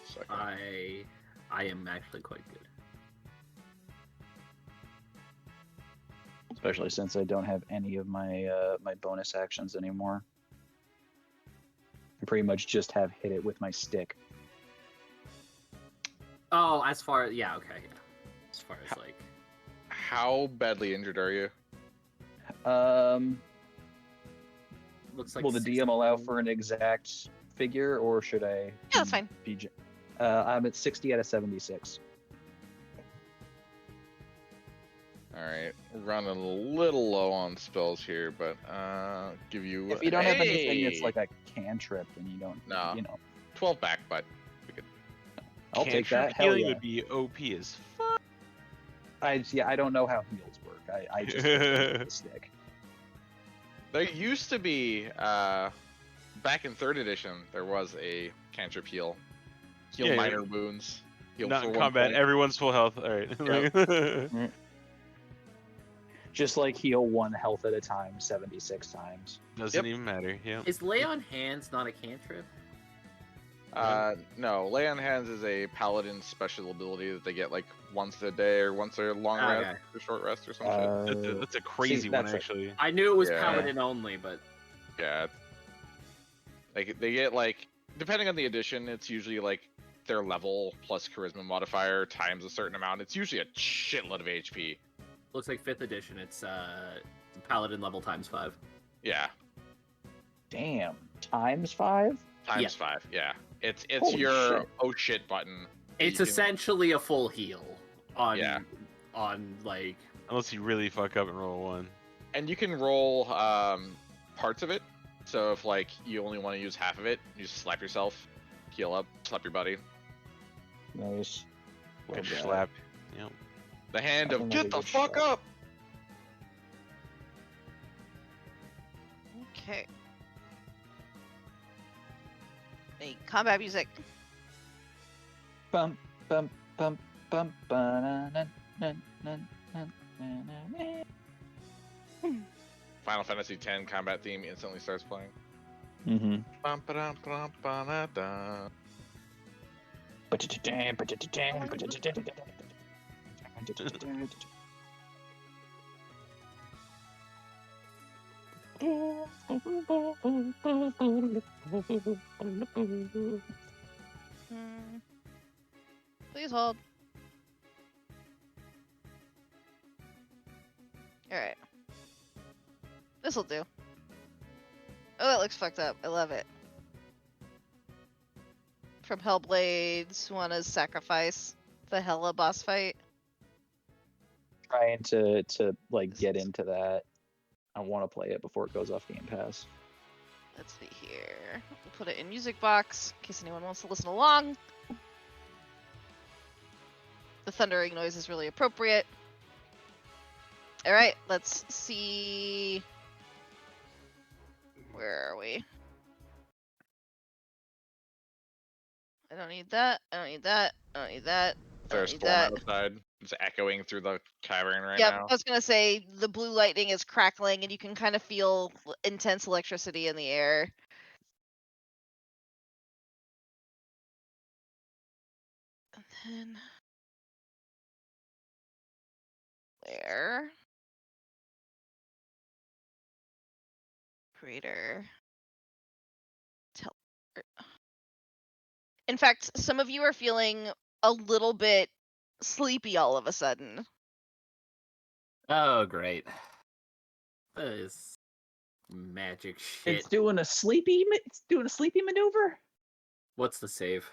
[SPEAKER 7] Second.
[SPEAKER 8] I am actually quite good.
[SPEAKER 1] Especially since I don't have any of my my bonus actions anymore. I pretty much just have hit it with my stick.
[SPEAKER 8] Oh, as far yeah, okay, yeah. As far as like
[SPEAKER 7] How badly injured are you?
[SPEAKER 8] Looks like
[SPEAKER 5] Will the
[SPEAKER 8] 60
[SPEAKER 5] DM allow
[SPEAKER 8] pounds.
[SPEAKER 5] for an exact figure, or should I?
[SPEAKER 2] Yeah, that's fine.
[SPEAKER 5] I'm at 60 out of 76.
[SPEAKER 7] Alright, we're running a little low on spells here, but give you.
[SPEAKER 5] If you don't have anything that's
[SPEAKER 7] Hey!
[SPEAKER 5] like a cantrip, then you don't.
[SPEAKER 7] No.
[SPEAKER 5] You know,
[SPEAKER 7] 12 back, but
[SPEAKER 5] I'll take
[SPEAKER 9] Cantrip
[SPEAKER 5] that. Hell
[SPEAKER 9] healing
[SPEAKER 5] yeah.
[SPEAKER 9] would be OP as fuck.
[SPEAKER 5] I don't know how heals work. I just hit them with the stick.
[SPEAKER 7] there used to be back in 3rd edition there was a cantrip heal. Heal
[SPEAKER 9] Yeah,
[SPEAKER 7] minor wounds. Heal
[SPEAKER 9] Not
[SPEAKER 7] for
[SPEAKER 9] in
[SPEAKER 7] 1
[SPEAKER 9] combat.
[SPEAKER 7] point.
[SPEAKER 9] Everyone's full health. All right.
[SPEAKER 5] Just like heal 1 health at a time, 76 times.
[SPEAKER 9] Doesn't even matter. Yeah.
[SPEAKER 8] Is lay on hands not a cantrip?
[SPEAKER 7] No, lay on hands is a paladin special ability that they get like once a day or once a long
[SPEAKER 8] Okay.
[SPEAKER 7] rest or short rest or some shit.
[SPEAKER 9] That's a crazy one,
[SPEAKER 5] that's a-
[SPEAKER 9] actually.
[SPEAKER 8] I knew it was
[SPEAKER 7] Yeah.
[SPEAKER 8] paladin only, but
[SPEAKER 7] Yeah. Like they get like depending on the edition, it's usually like their level plus charisma modifier times a certain amount. It's usually a shitload of HP.
[SPEAKER 8] looks like 5th edition. It's paladin level times 5.
[SPEAKER 7] Yeah.
[SPEAKER 5] Damn. Times 5?
[SPEAKER 7] Times 5. Yeah. It's
[SPEAKER 5] Holy
[SPEAKER 7] your
[SPEAKER 5] shit.
[SPEAKER 7] oh shit button.
[SPEAKER 8] It's
[SPEAKER 7] You can-
[SPEAKER 8] essentially a full heal on
[SPEAKER 7] Yeah.
[SPEAKER 8] on like
[SPEAKER 9] Unless you really fuck up and roll 1.
[SPEAKER 7] And you can roll parts of it. So if like you only want to use half of it, you just slap yourself, heal up, slap your buddy.
[SPEAKER 5] Nice.
[SPEAKER 9] Like a
[SPEAKER 5] Love that.
[SPEAKER 9] slap. Yep.
[SPEAKER 7] The hand
[SPEAKER 5] I
[SPEAKER 7] of
[SPEAKER 5] don't
[SPEAKER 7] get
[SPEAKER 5] know
[SPEAKER 7] the
[SPEAKER 5] which
[SPEAKER 7] fuck
[SPEAKER 5] slap.
[SPEAKER 7] up.
[SPEAKER 2] Okay. A combat music.
[SPEAKER 5] Bum bum bum bum ba-na-na, na, na, na, na, na.
[SPEAKER 7] Final Fantasy X combat theme instantly starts playing.
[SPEAKER 5] Mm-hmm.
[SPEAKER 7] Bum, ba-dum, ba-dum, ba-da-da.
[SPEAKER 2] Hmm. Please hold. Alright. This'll do. Oh, that looks fucked up. I love it. From Hellblade, Suana's Sacrifice. The Hella boss fight.
[SPEAKER 5] Trying to like get into that. I want to play it before it goes off Game Pass.
[SPEAKER 2] Let's see here. We'll put it in music box in case anyone wants to listen along. The thundering noise is really appropriate. Alright, let's see. Where are we? I don't need that. I don't need that. I don't need that.
[SPEAKER 7] There's
[SPEAKER 2] need
[SPEAKER 7] storm
[SPEAKER 2] that.
[SPEAKER 7] outside. It's echoing through the cavern right
[SPEAKER 2] Yep,
[SPEAKER 7] now.
[SPEAKER 2] I was gonna say the blue lightning is crackling and you can kind of feel intense electricity in the air. And then where? Creator. Teleport. In fact, some of you are feeling a little bit sleepy all of a sudden.
[SPEAKER 8] oh great. That is magic shit.
[SPEAKER 5] It's doing a sleepy maneuver.
[SPEAKER 8] What's the save?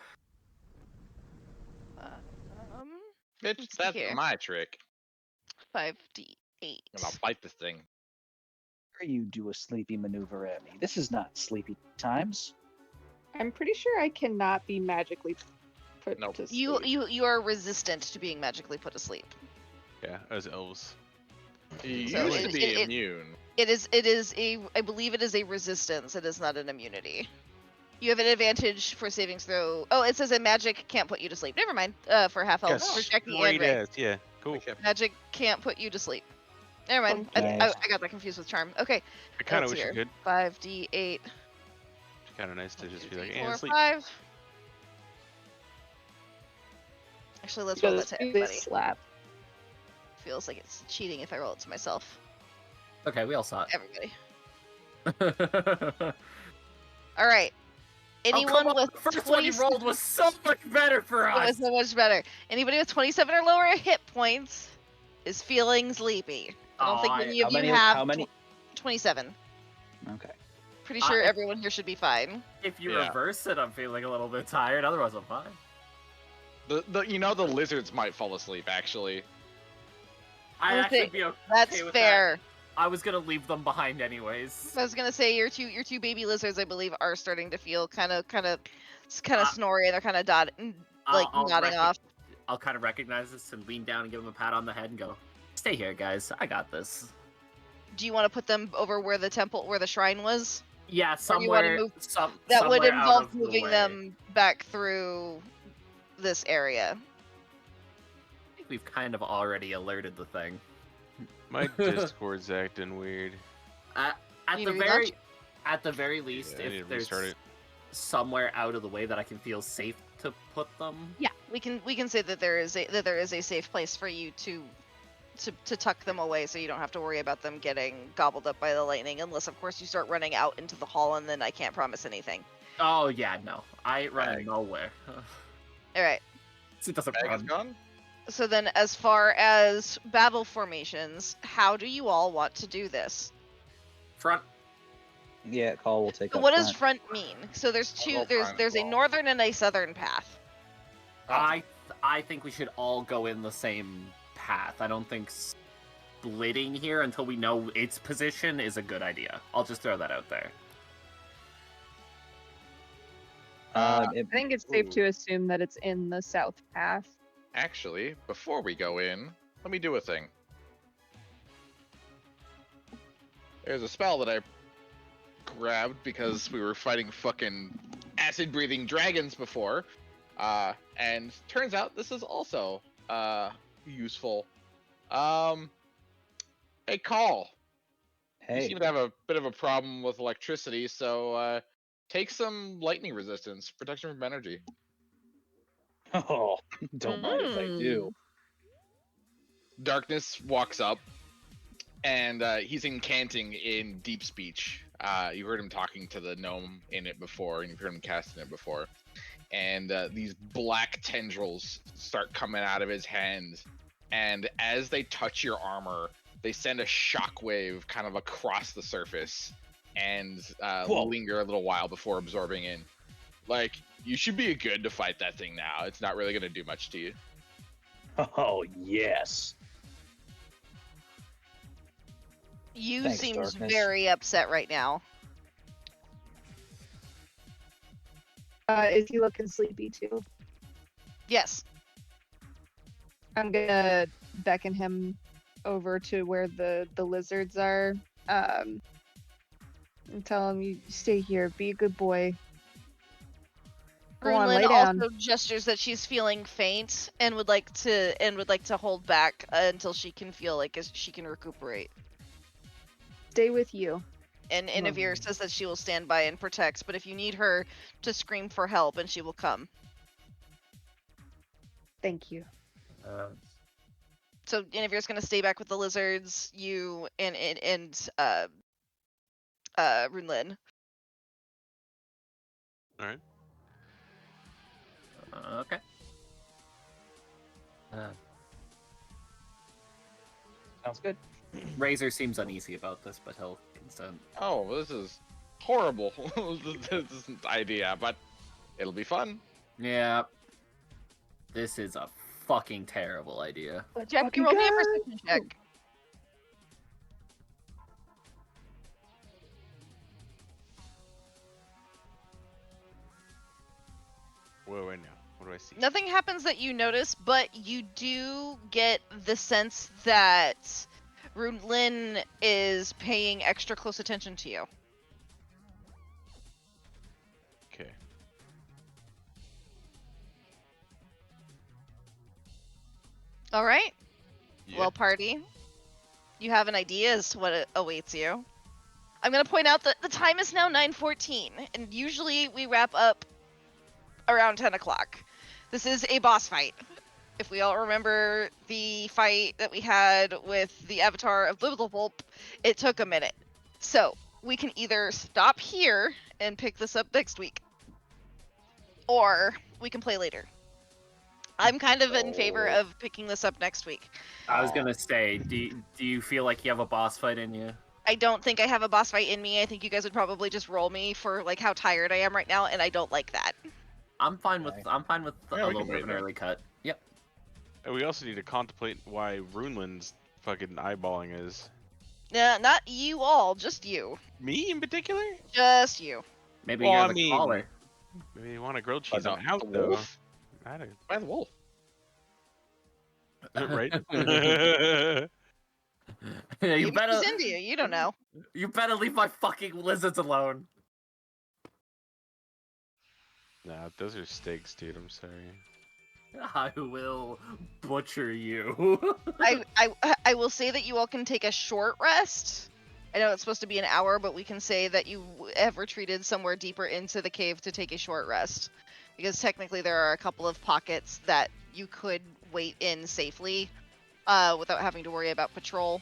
[SPEAKER 7] Bitch,
[SPEAKER 2] see
[SPEAKER 7] that's
[SPEAKER 2] here.
[SPEAKER 7] my trick.
[SPEAKER 2] 5d8.
[SPEAKER 7] And I'll fight this thing.
[SPEAKER 5] Or you do a sleepy maneuver at me. This is not sleepy times.
[SPEAKER 10] I'm pretty sure I cannot be magically put
[SPEAKER 7] Nope.
[SPEAKER 10] to sleep.
[SPEAKER 2] You are resistant to being magically put asleep.
[SPEAKER 9] Yeah, as elves.
[SPEAKER 7] You
[SPEAKER 2] So
[SPEAKER 7] used to
[SPEAKER 2] it-
[SPEAKER 7] be
[SPEAKER 2] it-
[SPEAKER 7] immune.
[SPEAKER 2] It is a I believe it is a resistance. It is not an immunity. You have an advantage for savings throw. Oh, it says that magic can't put you to sleep. Never mind. For half health. For Jackie and
[SPEAKER 9] Great
[SPEAKER 2] Ray.
[SPEAKER 9] ass. Yeah, cool.
[SPEAKER 2] Magic can't put you to sleep. Never mind.
[SPEAKER 5] Okay.
[SPEAKER 2] I got that confused with charm. Okay.
[SPEAKER 9] I kind of
[SPEAKER 2] Let's
[SPEAKER 9] wish you
[SPEAKER 2] hear.
[SPEAKER 9] could.
[SPEAKER 2] 5d8.
[SPEAKER 9] It's kind of nice to just be like,
[SPEAKER 2] 4,
[SPEAKER 9] and sleep.
[SPEAKER 2] 5. Actually, let's roll that
[SPEAKER 10] Just
[SPEAKER 2] to
[SPEAKER 10] do
[SPEAKER 2] everybody.
[SPEAKER 10] this slap.
[SPEAKER 2] Feels like it's cheating if I roll it to myself.
[SPEAKER 8] Okay, we all saw
[SPEAKER 2] Everybody.
[SPEAKER 8] it.
[SPEAKER 2] All right. Anyone
[SPEAKER 8] oh,
[SPEAKER 2] with
[SPEAKER 8] the first one you rolled was so much better for
[SPEAKER 2] It was
[SPEAKER 8] us.
[SPEAKER 2] so much better. Anybody with 27 or lower hit points is feeling sleepy. I don't think
[SPEAKER 8] Oh,
[SPEAKER 2] any
[SPEAKER 1] How
[SPEAKER 2] of you
[SPEAKER 1] many-
[SPEAKER 2] have
[SPEAKER 1] how many-
[SPEAKER 2] 27.
[SPEAKER 1] Okay.
[SPEAKER 2] Pretty sure
[SPEAKER 8] if-
[SPEAKER 2] everyone here should be fine.
[SPEAKER 8] If you
[SPEAKER 7] Yeah.
[SPEAKER 8] reverse it, I'm feeling a little bit tired. Otherwise, I'm fine.
[SPEAKER 7] The lizards might fall asleep actually.
[SPEAKER 8] I'd
[SPEAKER 2] Okay,
[SPEAKER 8] actually be okay
[SPEAKER 2] That's
[SPEAKER 8] with
[SPEAKER 2] fair.
[SPEAKER 8] that. I was gonna leave them behind anyways.
[SPEAKER 2] I was gonna say your two baby lizards, I believe, are starting to feel kind of
[SPEAKER 8] Uh,
[SPEAKER 2] snory. They're kind of nodding off.
[SPEAKER 8] I'll kind of recognize this and lean down and give them a pat on the head and go, "Stay here, guys. I got this."
[SPEAKER 2] Do you want to put them over where the shrine was?
[SPEAKER 8] Yeah,
[SPEAKER 2] Or you wanna
[SPEAKER 8] somewhere.
[SPEAKER 2] move-
[SPEAKER 8] Some
[SPEAKER 2] That would
[SPEAKER 8] somewhere out
[SPEAKER 2] involve
[SPEAKER 8] of the
[SPEAKER 2] moving
[SPEAKER 8] way.
[SPEAKER 2] them back through this area.
[SPEAKER 8] I think we've kind of already alerted the thing.
[SPEAKER 9] My Discord's acting weird.
[SPEAKER 8] At
[SPEAKER 2] Need
[SPEAKER 8] the
[SPEAKER 2] a
[SPEAKER 8] very,
[SPEAKER 2] relaunch?
[SPEAKER 8] at the very least,
[SPEAKER 9] Yeah, I need
[SPEAKER 8] if
[SPEAKER 9] to restart
[SPEAKER 8] there's
[SPEAKER 9] it.
[SPEAKER 8] somewhere out of the way that I can feel safe to put them.
[SPEAKER 2] Yeah, we can say that there is a safe place for you to tuck them away, so you don't have to worry about them getting gobbled up by the lightning, unless of course you start running out into the hall, and then I can't promise anything.
[SPEAKER 8] Oh yeah, no, I ain't running
[SPEAKER 7] Bag.
[SPEAKER 8] nowhere.
[SPEAKER 2] All right.
[SPEAKER 8] It doesn't
[SPEAKER 7] Bag is
[SPEAKER 8] run.
[SPEAKER 7] gone.
[SPEAKER 2] So then, as far as battle formations, how do you all want to do this?
[SPEAKER 8] Front.
[SPEAKER 1] Yeah, Khal will take
[SPEAKER 2] So
[SPEAKER 1] up
[SPEAKER 2] what does
[SPEAKER 1] front.
[SPEAKER 2] front mean? So there's
[SPEAKER 7] I'll
[SPEAKER 2] two.
[SPEAKER 7] go
[SPEAKER 2] There's
[SPEAKER 7] front
[SPEAKER 2] there's
[SPEAKER 7] as
[SPEAKER 2] a
[SPEAKER 7] well.
[SPEAKER 2] northern and a southern path.
[SPEAKER 8] I think we should all go in the same path. I don't think splitting here until we know its position is a good idea. I'll just throw that out there.
[SPEAKER 1] Um,
[SPEAKER 10] I think it's safe to assume that it's in the south path.
[SPEAKER 7] Actually, before we go in, let me do a thing. There's a spell that I grabbed because we were fighting fucking acid-breathing dragons before, and turns out this is also useful. Hey, Khal. You
[SPEAKER 1] hey.
[SPEAKER 7] seem to have a bit of a problem with electricity, so take some lightning resistance, protection from energy.
[SPEAKER 1] Oh, don't mind if I do.
[SPEAKER 7] Darkness walks up, and he's incanting in deep speech. You heard him talking to the gnome in it before, and you've heard him casting it before. And these black tendrils start coming out of his hand, and as they touch your armor, they send a shockwave kind of across the surface, and
[SPEAKER 1] Whoa.
[SPEAKER 7] linger a little while before absorbing in. Like, you should be good to fight that thing now. It's not really going to do much to you.
[SPEAKER 1] Oh, yes.
[SPEAKER 2] You
[SPEAKER 1] Thanks,
[SPEAKER 2] seems
[SPEAKER 1] Darkness.
[SPEAKER 2] very upset right now.
[SPEAKER 10] Is he looking sleepy too?
[SPEAKER 2] Yes.
[SPEAKER 10] I'm gonna beckon him over to where the lizards are. And tell him, you stay here, be a good boy. Go on, lay
[SPEAKER 2] Greenland
[SPEAKER 10] down.
[SPEAKER 2] also gestures that she's feeling faint and would like to hold back until she can feel like she can recuperate.
[SPEAKER 10] Stay with you.
[SPEAKER 2] And Inavir says that she will stand by and protect, but if you need her to scream for help, and she will come.
[SPEAKER 10] Thank you.
[SPEAKER 2] So Inavir's gonna stay back with the lizards, you and Runelin.
[SPEAKER 9] All right.
[SPEAKER 8] Okay.
[SPEAKER 1] Sounds good.
[SPEAKER 8] Razor seems uneasy about this, but he'll consent.
[SPEAKER 7] Oh, this is horrible. This isn't idea, but it'll be fun.
[SPEAKER 8] Yeah. This is a fucking terrible idea.
[SPEAKER 2] Jack,
[SPEAKER 10] fucking
[SPEAKER 2] roll me a
[SPEAKER 10] go!
[SPEAKER 2] perception check.
[SPEAKER 9] Whoa, wait now. What do I see?
[SPEAKER 2] Nothing happens that you notice, but you do get the sense that Runelin is paying extra close attention to you.
[SPEAKER 9] Okay.
[SPEAKER 2] All right.
[SPEAKER 9] Yeah.
[SPEAKER 2] Well, party, you have an idea as to what awaits you. I'm going to point out that the time is now 9:14, and usually we wrap up around 10 o'clock. This is a boss fight. If we all remember the fight that we had with the avatar of Littlepulp, it took a minute. So we can either stop here and pick this up next week, or we can play later. I'm kind of in favor
[SPEAKER 7] Oh.
[SPEAKER 2] of picking this up next week.
[SPEAKER 8] I was gonna say, do you feel like you have a boss fight in you?
[SPEAKER 2] I don't think I have a boss fight in me. I think you guys would probably just roll me for like how tired I am right now, and I don't like that.
[SPEAKER 8] I'm fine with
[SPEAKER 1] Okay.
[SPEAKER 8] a
[SPEAKER 7] Yeah, we
[SPEAKER 8] little
[SPEAKER 7] can
[SPEAKER 8] bit
[SPEAKER 7] wait
[SPEAKER 8] of an
[SPEAKER 7] then.
[SPEAKER 8] early cut. Yep.
[SPEAKER 9] And we also need to contemplate why Runeland's fucking eyeballing is.
[SPEAKER 2] Nah, not you all, just you.
[SPEAKER 9] Me in particular?
[SPEAKER 2] Just you.
[SPEAKER 8] Maybe
[SPEAKER 9] Well,
[SPEAKER 8] you're
[SPEAKER 9] I
[SPEAKER 8] the
[SPEAKER 9] mean-
[SPEAKER 8] caller.
[SPEAKER 9] Maybe you want a grilled
[SPEAKER 7] But
[SPEAKER 9] cheese on
[SPEAKER 7] not
[SPEAKER 9] out
[SPEAKER 7] the
[SPEAKER 9] though.
[SPEAKER 7] wolf?
[SPEAKER 9] I don't-
[SPEAKER 7] Why the wolf?
[SPEAKER 9] right?
[SPEAKER 8] you
[SPEAKER 2] Maybe
[SPEAKER 8] better
[SPEAKER 2] he's into you. You don't know.
[SPEAKER 8] you better leave my fucking lizards alone.
[SPEAKER 9] Nah, those are steaks, dude. I'm sorry.
[SPEAKER 8] I will butcher you.
[SPEAKER 2] I will say that you all can take a short rest. I know it's supposed to be an hour, but we can say that you have retreated somewhere deeper into the cave to take a short rest. Because technically there are a couple of pockets that you could wait in safely without having to worry about patrol.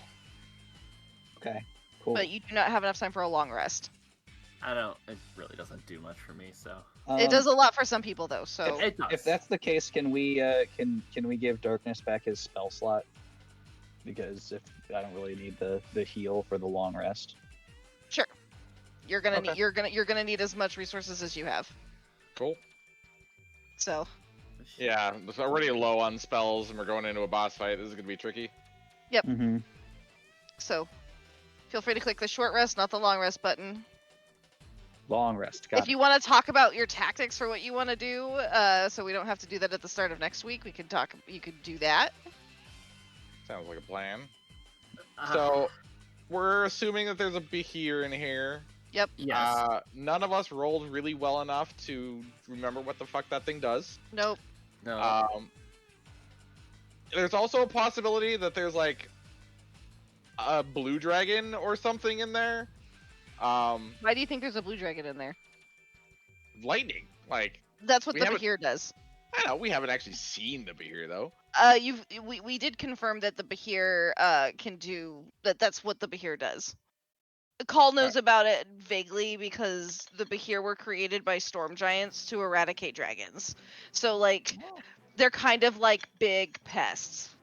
[SPEAKER 1] Okay, cool.
[SPEAKER 2] But you do not have enough time for a long rest.
[SPEAKER 8] I don't. It really doesn't do much for me. So
[SPEAKER 2] It does a lot for some people though, so
[SPEAKER 8] it does.
[SPEAKER 1] If that's the case, can we give Darkness back his spell slot? Because if I don't really need the heal for the long rest.
[SPEAKER 2] sure. You're gonna
[SPEAKER 1] Okay.
[SPEAKER 2] need you're gonna need as much resources as you have.
[SPEAKER 7] Cool.
[SPEAKER 2] So
[SPEAKER 7] Yeah, it's already low on spells, and we're going into a boss fight. This is gonna be tricky.
[SPEAKER 1] Mm-hmm.
[SPEAKER 2] so feel free to click the short rest, not the long rest button.
[SPEAKER 1] Long rest. Got
[SPEAKER 2] If you want to talk about your tactics for what you want to do, so we don't have to do that at the start of next week, we could talk. You could do that.
[SPEAKER 7] Sounds like a plan.
[SPEAKER 8] Uh,
[SPEAKER 7] So, we're assuming that there's a Behir in here.
[SPEAKER 2] Yep.
[SPEAKER 8] yes.
[SPEAKER 7] None of us rolled really well enough to remember what the fuck that thing does.
[SPEAKER 2] Nope.
[SPEAKER 8] No.
[SPEAKER 7] There's also a possibility that there's like a blue dragon or something in there.
[SPEAKER 2] Why do you think there's a blue dragon in there?
[SPEAKER 7] Lightning. Like,
[SPEAKER 2] That's what
[SPEAKER 7] We
[SPEAKER 2] the
[SPEAKER 7] haven't-
[SPEAKER 2] Behir does.
[SPEAKER 7] I know we haven't actually seen the Behir though.
[SPEAKER 2] We did confirm that the Behir can do that. That's what the Behir does. Khal knows about it vaguely because the Behir were created by storm giants to eradicate dragons. So like, they're kind of like big pests.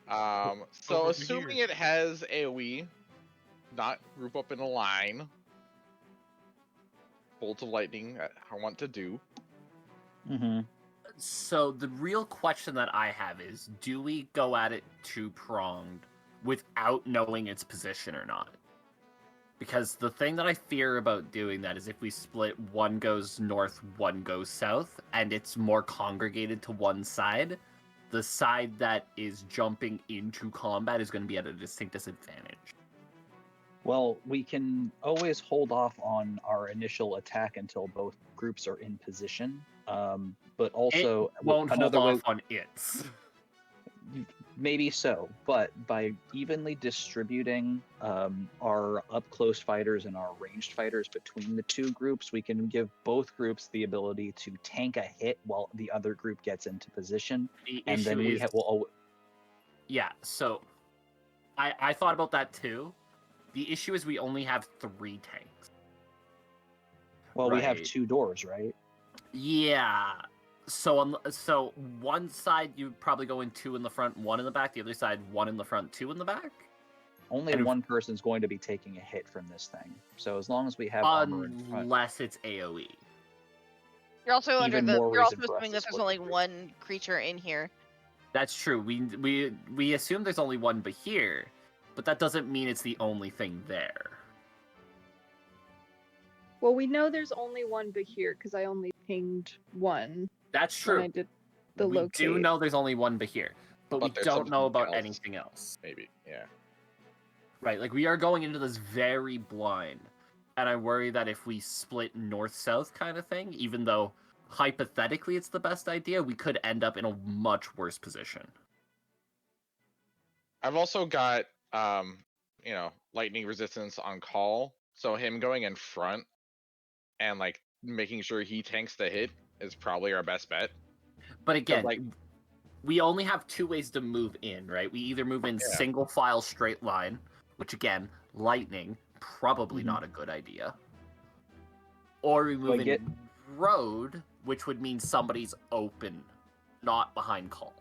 [SPEAKER 7] So
[SPEAKER 9] Over
[SPEAKER 7] assuming
[SPEAKER 9] Behir.
[SPEAKER 7] it has AoE, not group up in a line. Bolts of lightning, I want to do.
[SPEAKER 1] Mm-hmm.
[SPEAKER 8] So the real question that I have is, do we go at it two-pronged without knowing its position or not? Because the thing that I fear about doing that is if we split, one goes north, one goes south, and it's more congregated to one side, the side that is jumping into combat is going to be at a distinct disadvantage.
[SPEAKER 1] Well, we can always hold off on our initial attack until both groups are in position. But also,
[SPEAKER 8] It won't hold
[SPEAKER 1] another way,
[SPEAKER 8] off on its.
[SPEAKER 1] maybe so. But by evenly distributing our up-close fighters and our ranged fighters between the two groups, we can give both groups the ability to tank a hit while the other group gets into position,
[SPEAKER 8] The
[SPEAKER 1] and then
[SPEAKER 8] issue
[SPEAKER 1] we
[SPEAKER 8] is-
[SPEAKER 1] will.
[SPEAKER 8] Yeah, so I thought about that too. The issue is we only have 3 tanks.
[SPEAKER 1] Well, we have
[SPEAKER 8] Right.
[SPEAKER 1] 2 doors, right?
[SPEAKER 8] Yeah. So so one side you probably go in 2 in the front, 1 in the back. The other side 1 in the front, 2 in the back.
[SPEAKER 1] Only
[SPEAKER 8] And if-
[SPEAKER 1] one person's going to be taking a hit from this thing. So as long as we have armor in front,
[SPEAKER 8] Unless it's AOE.
[SPEAKER 2] You're also
[SPEAKER 1] Even more
[SPEAKER 2] you're also
[SPEAKER 1] reason for us
[SPEAKER 2] assuming
[SPEAKER 1] to
[SPEAKER 2] that there's
[SPEAKER 1] split
[SPEAKER 2] only
[SPEAKER 1] the group.
[SPEAKER 2] one creature in here.
[SPEAKER 8] That's true. We assume there's only one Behir, but that doesn't mean it's the only thing there.
[SPEAKER 5] Well, we know there's only one Behir because I only pinged one
[SPEAKER 8] That's
[SPEAKER 5] when I
[SPEAKER 8] true.
[SPEAKER 5] did the
[SPEAKER 8] We
[SPEAKER 5] locate.
[SPEAKER 8] do know there's only one Behir, but we
[SPEAKER 7] But there's
[SPEAKER 8] don't know
[SPEAKER 7] something
[SPEAKER 8] about
[SPEAKER 7] else.
[SPEAKER 8] anything else.
[SPEAKER 7] Maybe, yeah.
[SPEAKER 8] Right, like we are going into this very blind, and I worry that if we split north-south kind of thing, even though hypothetically it's the best idea, we could end up in a much worse position.
[SPEAKER 7] I've also got lightning resistance on Khal, so him going in front and like making sure he tanks the hit is probably our best bet.
[SPEAKER 8] But again,
[SPEAKER 7] like-
[SPEAKER 8] we only have 2 ways to move in, right? We either move in
[SPEAKER 7] Yeah.
[SPEAKER 8] single file straight line, which again, lightning, probably
[SPEAKER 1] Mhm.
[SPEAKER 8] not a good idea. Or we move
[SPEAKER 1] Well,
[SPEAKER 8] in
[SPEAKER 1] get-
[SPEAKER 8] road, which would mean somebody's open, not behind Khal.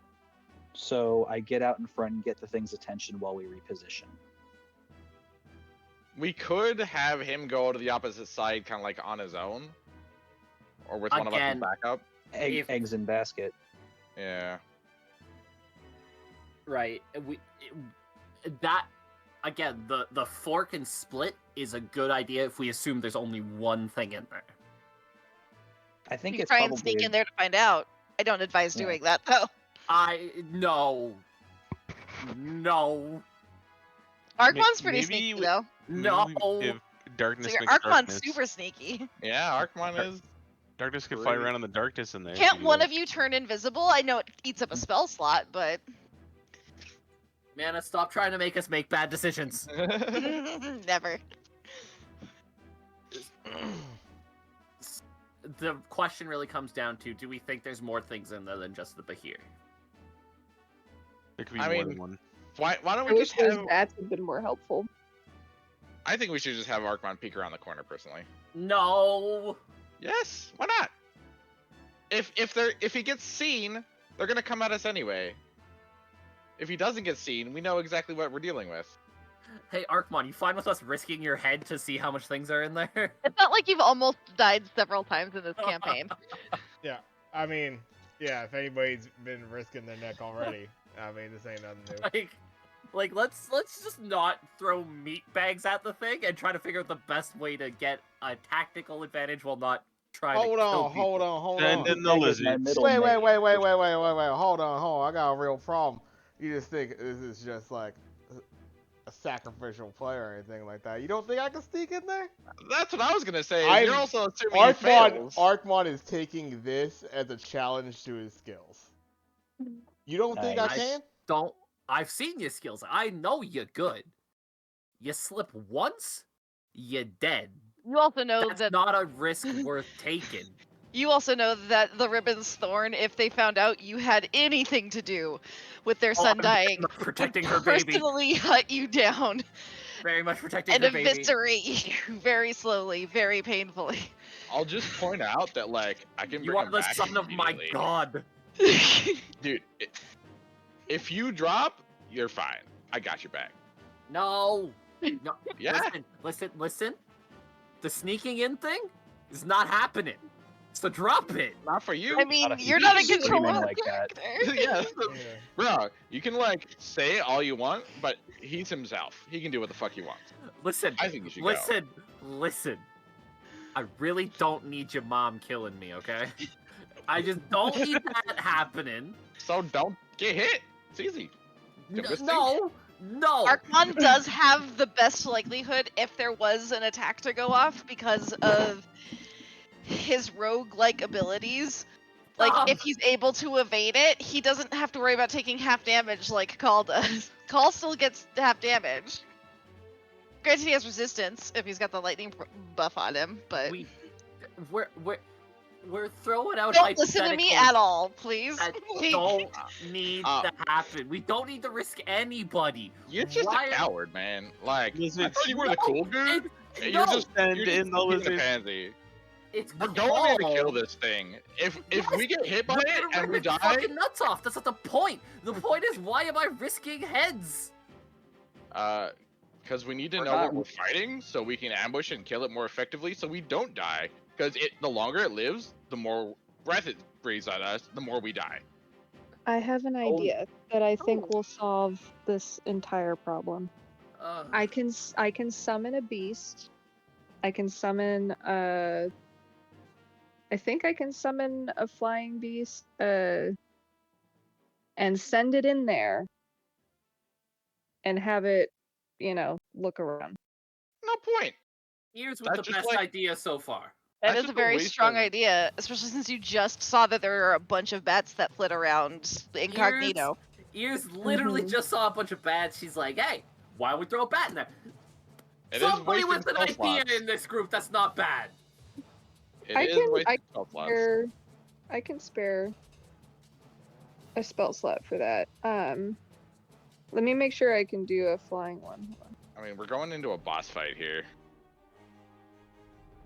[SPEAKER 1] So I get out in front and get the thing's attention while we reposition.
[SPEAKER 7] We could have him go to the opposite side, kind of like on his own, or with one of us as
[SPEAKER 8] Again,
[SPEAKER 7] backup.
[SPEAKER 1] Eggs in basket.
[SPEAKER 7] Yeah.
[SPEAKER 8] Right. That again, the fork and split is a good idea if we assume there's only one thing in there.
[SPEAKER 1] I think
[SPEAKER 2] You can
[SPEAKER 1] it's
[SPEAKER 2] try
[SPEAKER 1] probably
[SPEAKER 2] and sneak in there to find out. I don't advise doing that though.
[SPEAKER 8] No.
[SPEAKER 2] Archmon's pretty
[SPEAKER 9] Maybe
[SPEAKER 2] sneaky
[SPEAKER 9] we-
[SPEAKER 2] though.
[SPEAKER 8] No.
[SPEAKER 9] Maybe if darkness
[SPEAKER 2] So your
[SPEAKER 9] makes
[SPEAKER 2] Archmon's
[SPEAKER 9] darkness.
[SPEAKER 2] super sneaky.
[SPEAKER 7] Yeah, Archmon is.
[SPEAKER 9] Darkness could fly
[SPEAKER 7] Great.
[SPEAKER 9] around in the darkness in there.
[SPEAKER 2] Can't
[SPEAKER 9] too,
[SPEAKER 2] one
[SPEAKER 9] like-
[SPEAKER 2] of you turn invisible? I know it eats up a spell slot, but
[SPEAKER 8] Mana, stop trying to make us make bad decisions.
[SPEAKER 2] never.
[SPEAKER 8] The question really comes down to, do we think there's more things in there than just the Bahir?
[SPEAKER 9] There could be
[SPEAKER 7] I
[SPEAKER 9] more
[SPEAKER 7] mean,
[SPEAKER 9] than one.
[SPEAKER 7] Why don't
[SPEAKER 5] I
[SPEAKER 7] we
[SPEAKER 5] wish
[SPEAKER 7] just
[SPEAKER 5] those
[SPEAKER 7] have?
[SPEAKER 5] bats had been more helpful.
[SPEAKER 7] I think we should just have Archmon peek around the corner, personally.
[SPEAKER 8] No.
[SPEAKER 7] Yes, why not? If he gets seen, they're gonna come at us anyway. If he doesn't get seen, we know exactly what we're dealing with.
[SPEAKER 8] Hey, Archmon, you fine with us risking your head to see how much things are in there?
[SPEAKER 2] It's not like you've almost died several times in this campaign.
[SPEAKER 6] I mean, yeah, if anybody's been risking their neck already, I mean, this ain't nothing new.
[SPEAKER 8] Like let's just not throw meat bags at the thing and try to figure out the best way to get a tactical advantage while not trying to
[SPEAKER 6] Hold
[SPEAKER 8] kill
[SPEAKER 6] on,
[SPEAKER 8] people.
[SPEAKER 6] hold on.
[SPEAKER 9] And then the
[SPEAKER 1] Egg is my
[SPEAKER 9] lizards.
[SPEAKER 1] middle
[SPEAKER 6] Wait,
[SPEAKER 1] name.
[SPEAKER 6] hold on. I got a real problem. You just think this is just like a sacrificial play or anything like that. You don't think I can sneak in there?
[SPEAKER 7] That's what I was gonna say.
[SPEAKER 6] I'm-
[SPEAKER 7] You're also assuming he fails.
[SPEAKER 6] Archmon is taking this as a challenge to his skills. You don't think I
[SPEAKER 1] Nice.
[SPEAKER 6] can?
[SPEAKER 8] I've seen your skills. I know you're good. You slip once, you're dead.
[SPEAKER 2] You also know
[SPEAKER 8] That's
[SPEAKER 2] that
[SPEAKER 8] not a risk worth taking.
[SPEAKER 2] you also know that the Ribbon's Thorn, if they found out you had anything to do with their son
[SPEAKER 8] I'm
[SPEAKER 2] dying,
[SPEAKER 8] not protecting her
[SPEAKER 2] would
[SPEAKER 8] baby.
[SPEAKER 2] personally hunt you down
[SPEAKER 8] Very much protecting
[SPEAKER 2] and
[SPEAKER 8] her baby.
[SPEAKER 2] eviscerate you very slowly, very painfully.
[SPEAKER 7] I'll just point out that like I can
[SPEAKER 8] You
[SPEAKER 7] bring
[SPEAKER 8] are
[SPEAKER 7] him
[SPEAKER 8] the
[SPEAKER 7] back
[SPEAKER 8] son of my
[SPEAKER 7] immediately.
[SPEAKER 8] god.
[SPEAKER 7] Dude. If you drop, you're fine. I got your back.
[SPEAKER 8] No. No.
[SPEAKER 7] Yeah.
[SPEAKER 8] Listen. The sneaking in thing is not happening. So drop it.
[SPEAKER 7] Not for you.
[SPEAKER 2] I mean,
[SPEAKER 1] Not if
[SPEAKER 2] you're
[SPEAKER 1] you
[SPEAKER 2] not a
[SPEAKER 1] keep screaming
[SPEAKER 2] controller
[SPEAKER 1] like that.
[SPEAKER 2] character.
[SPEAKER 7] yeah.
[SPEAKER 6] Yeah.
[SPEAKER 7] Bro, you can like say all you want, but he's himself. He can do what the fuck he wants.
[SPEAKER 8] Listen.
[SPEAKER 7] I think you should go.
[SPEAKER 8] Listen. I really don't need your mom killing me, okay? I just don't need that happening.
[SPEAKER 7] So don't get hit. It's easy.
[SPEAKER 8] No.
[SPEAKER 2] Archmon does have the best likelihood if there was an attack to go off because of his rogue-like abilities. Like, if he's able to evade it, he doesn't have to worry about taking half damage like Khal does. Khal still gets half damage. Granted, he has resistance if he's got the lightning buff on him, but
[SPEAKER 8] We're throwing out
[SPEAKER 2] don't listen to me
[SPEAKER 8] hypotheticals
[SPEAKER 2] at all, please.
[SPEAKER 8] that don't need to happen. We don't need to risk anybody.
[SPEAKER 7] You're just
[SPEAKER 8] Why-
[SPEAKER 7] a coward, man. Like, I
[SPEAKER 9] Lizards.
[SPEAKER 7] thought you were the cool dude.
[SPEAKER 8] It-
[SPEAKER 7] You're
[SPEAKER 8] no,
[SPEAKER 7] just
[SPEAKER 9] Send
[SPEAKER 7] you're
[SPEAKER 9] in
[SPEAKER 7] just
[SPEAKER 9] the
[SPEAKER 7] being a
[SPEAKER 9] lizards.
[SPEAKER 7] pansy.
[SPEAKER 8] it's
[SPEAKER 7] We're going in to
[SPEAKER 8] Khal.
[SPEAKER 7] kill this thing. If
[SPEAKER 8] Yes,
[SPEAKER 7] we get hit by
[SPEAKER 8] We're
[SPEAKER 7] it
[SPEAKER 8] gonna
[SPEAKER 7] and we
[SPEAKER 8] rip its
[SPEAKER 7] die,
[SPEAKER 8] fucking nuts off. That's not the point. The point is, why am I risking heads?
[SPEAKER 7] because we need to
[SPEAKER 1] We're
[SPEAKER 7] know
[SPEAKER 1] not-
[SPEAKER 7] what we're fighting, so we can ambush and kill it more effectively, so we don't die. Because the longer it lives, the more breath it breathes on us, the more we die.
[SPEAKER 10] I have an
[SPEAKER 1] Oh.
[SPEAKER 10] idea that I think
[SPEAKER 8] Oh.
[SPEAKER 10] will solve this entire problem. I can summon a beast. I can summon I think I can summon a flying beast and send it in there and have it, look around.
[SPEAKER 7] No point.
[SPEAKER 8] Here's with
[SPEAKER 7] That's
[SPEAKER 8] the
[SPEAKER 7] just
[SPEAKER 8] best
[SPEAKER 7] like-
[SPEAKER 8] idea so far.
[SPEAKER 2] That
[SPEAKER 7] That's
[SPEAKER 2] is a
[SPEAKER 7] just a
[SPEAKER 2] very
[SPEAKER 7] waste
[SPEAKER 2] strong
[SPEAKER 7] of-
[SPEAKER 2] idea, especially since you just saw that there are a bunch of bats that flit around incognito.
[SPEAKER 8] Ears literally
[SPEAKER 10] Mhm.
[SPEAKER 8] just saw a bunch of bats. She's like, hey, why don't we throw a bat in there?
[SPEAKER 7] It is
[SPEAKER 8] Somebody
[SPEAKER 7] wasting
[SPEAKER 8] with an
[SPEAKER 7] spell
[SPEAKER 8] idea
[SPEAKER 7] slots.
[SPEAKER 8] in this group that's not bad.
[SPEAKER 7] It
[SPEAKER 10] I
[SPEAKER 7] is
[SPEAKER 10] can-
[SPEAKER 7] wasting
[SPEAKER 10] I
[SPEAKER 7] spell slots.
[SPEAKER 10] I can spare a spell slot for that. Let me make sure I can do a flying one. Hold on.
[SPEAKER 7] I mean, we're going into a boss fight here.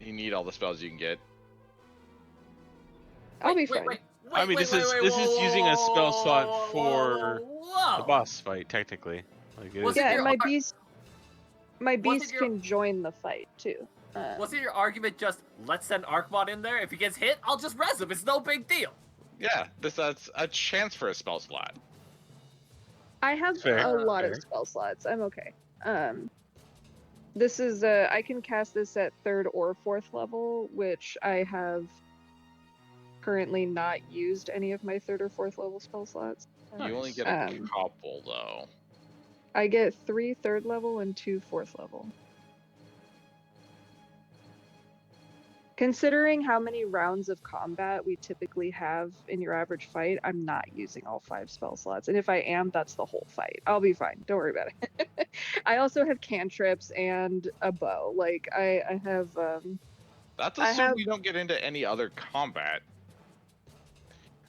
[SPEAKER 7] You need all the spells you can get.
[SPEAKER 5] I'll be fine.
[SPEAKER 9] I mean, this is using a spell slot for the boss fight, technically. Like it is.
[SPEAKER 5] Yeah, and my
[SPEAKER 8] Wasn't
[SPEAKER 5] beast
[SPEAKER 8] your-
[SPEAKER 5] can join the fight too.
[SPEAKER 8] Wasn't your argument just let's send Archmon in there? If he gets hit, I'll just res him. It's no big deal.
[SPEAKER 7] Yeah, that's a chance for a spell slot.
[SPEAKER 5] I have
[SPEAKER 9] Fair,
[SPEAKER 5] a lot
[SPEAKER 9] fair.
[SPEAKER 5] of spell slots. I'm okay. This is I can cast this at 3rd or 4th level, which I have currently not used any of my 3rd or 4th level spell slots.
[SPEAKER 7] You only get a couple though.
[SPEAKER 5] I get 3 3rd level and 2 4th level. Considering how many rounds of combat we typically have in your average fight, I'm not using all 5 spell slots. And if I am, that's the whole fight. I'll be fine. Don't worry about it. I also have cantrips and a bow. Like I have
[SPEAKER 7] That's assuming we don't get into any other combat.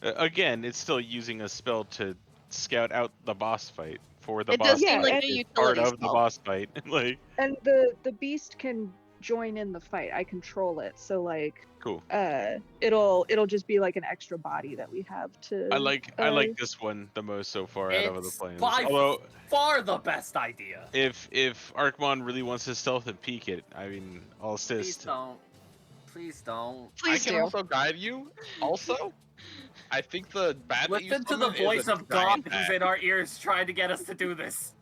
[SPEAKER 9] Again, it's still using a spell to scout out the boss fight for the
[SPEAKER 2] It
[SPEAKER 9] boss
[SPEAKER 2] does
[SPEAKER 5] seem
[SPEAKER 9] fight.
[SPEAKER 5] like
[SPEAKER 2] a
[SPEAKER 9] It's
[SPEAKER 2] utility
[SPEAKER 9] part of the
[SPEAKER 2] spell.
[SPEAKER 9] boss fight. Like,
[SPEAKER 5] and the beast can join in the fight. I control it. So like
[SPEAKER 9] cool.
[SPEAKER 5] it'll just be like an extra body that we have to
[SPEAKER 9] I like this one the most so far out of the
[SPEAKER 8] It's
[SPEAKER 9] plans.
[SPEAKER 8] by
[SPEAKER 9] Although
[SPEAKER 8] far the best idea.
[SPEAKER 9] if Archmon really wants to stealth and peek it, I mean, I'll
[SPEAKER 8] Please
[SPEAKER 9] assist.
[SPEAKER 8] don't. Please don't.
[SPEAKER 2] Please
[SPEAKER 7] I can
[SPEAKER 2] do.
[SPEAKER 7] also guide you. Also, I think the bat that you
[SPEAKER 8] Listen to the
[SPEAKER 7] summon is
[SPEAKER 8] voice
[SPEAKER 7] a
[SPEAKER 8] of God
[SPEAKER 7] giant
[SPEAKER 8] who's
[SPEAKER 7] bat.
[SPEAKER 8] in our ears trying to get us to do this.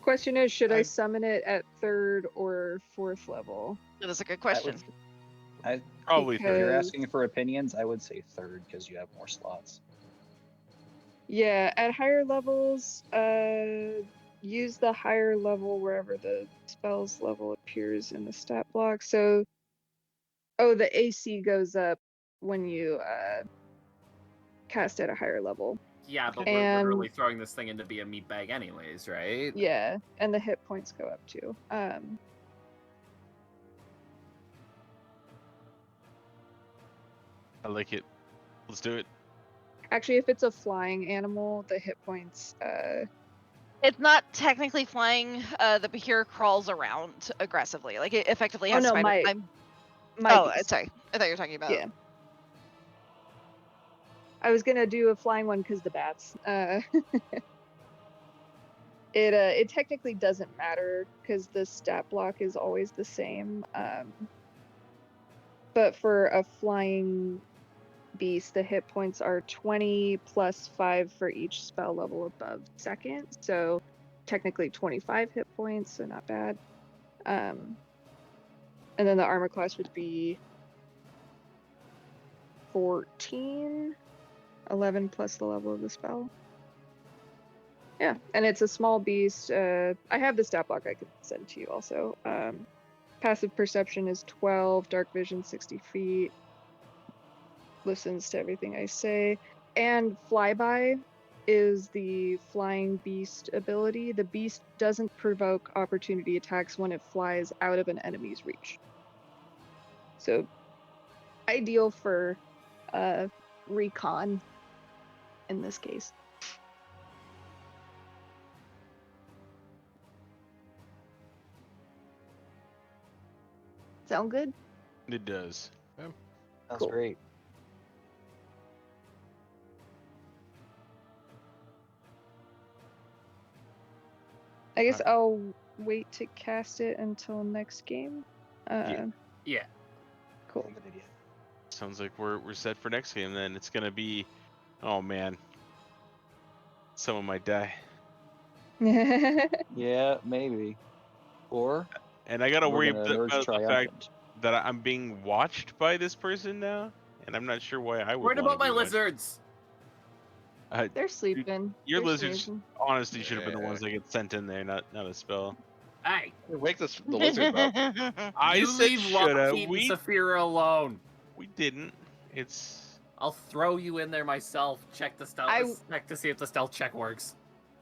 [SPEAKER 5] Question is, should I summon it at 3rd or 4th level?
[SPEAKER 2] That is a good
[SPEAKER 1] I would-
[SPEAKER 2] question.
[SPEAKER 9] Probably
[SPEAKER 1] If you're
[SPEAKER 5] Because-
[SPEAKER 1] asking for opinions, I would say 3rd because you have more slots.
[SPEAKER 5] Yeah, at higher levels, use the higher level wherever the spell's level appears in the stat block. So, the AC goes up when you cast at a higher level.
[SPEAKER 8] Yeah, but
[SPEAKER 5] And-
[SPEAKER 8] we're literally throwing this thing in to be a meat bag anyways, right?
[SPEAKER 5] Yeah, and the hit points go up too.
[SPEAKER 9] I like it. Let's do it.
[SPEAKER 5] Actually, if it's a flying animal, the hit points.
[SPEAKER 2] It's not technically flying. The Behir crawls around aggressively. Like it effectively has
[SPEAKER 5] no,
[SPEAKER 2] spider
[SPEAKER 5] my-
[SPEAKER 2] climb.
[SPEAKER 5] My beast.
[SPEAKER 2] Sorry. I thought you were talking about.
[SPEAKER 5] Yeah. I was gonna do a flying one because the bats. It technically doesn't matter because the stat block is always the same. But for a flying beast, the hit points are 20 plus 5 for each spell level above 2nd. So technically 25 hit points, so not bad. And then the armor class would be 14, 11 plus the level of the spell. Yeah, and it's a small beast. I have the stat block I could send to you also. Passive perception is 12, dark vision 60 feet. Listens to everything I say. And flyby is the flying beast ability. The beast doesn't provoke opportunity attacks when it flies out of an enemy's reach. So, ideal for recon in this case. Sound good?
[SPEAKER 9] It does.
[SPEAKER 1] That's
[SPEAKER 5] Cool.
[SPEAKER 1] great.
[SPEAKER 5] I guess I'll wait to cast it until next game.
[SPEAKER 8] Yeah.
[SPEAKER 5] Cool.
[SPEAKER 1] Good idea.
[SPEAKER 9] Sounds like we're set for next game then. It's gonna be, oh man, someone might die,
[SPEAKER 1] Yeah, maybe. Or
[SPEAKER 9] and I gotta
[SPEAKER 1] we're
[SPEAKER 9] worry
[SPEAKER 1] gonna
[SPEAKER 9] about
[SPEAKER 1] emerge
[SPEAKER 9] the fact
[SPEAKER 1] triumphant.
[SPEAKER 9] that I'm being watched by this person now, and I'm not sure why I would.
[SPEAKER 8] Worried
[SPEAKER 9] wanna
[SPEAKER 8] about my
[SPEAKER 9] be watched.
[SPEAKER 8] lizards.
[SPEAKER 5] They're sleeping.
[SPEAKER 9] Your
[SPEAKER 5] They're
[SPEAKER 9] lizards
[SPEAKER 5] snoozing.
[SPEAKER 9] honestly should have been the
[SPEAKER 7] Yeah.
[SPEAKER 9] ones that get sent in there, not a spell.
[SPEAKER 8] Hey,
[SPEAKER 7] Wake the lizard up.
[SPEAKER 9] I
[SPEAKER 8] you
[SPEAKER 9] said
[SPEAKER 8] leave
[SPEAKER 9] shoulda.
[SPEAKER 8] Lockheed and
[SPEAKER 9] We
[SPEAKER 8] Saphira alone.
[SPEAKER 9] didn't. It's
[SPEAKER 8] I'll throw you in there myself. Check the stealth. Check to see if the stealth check works.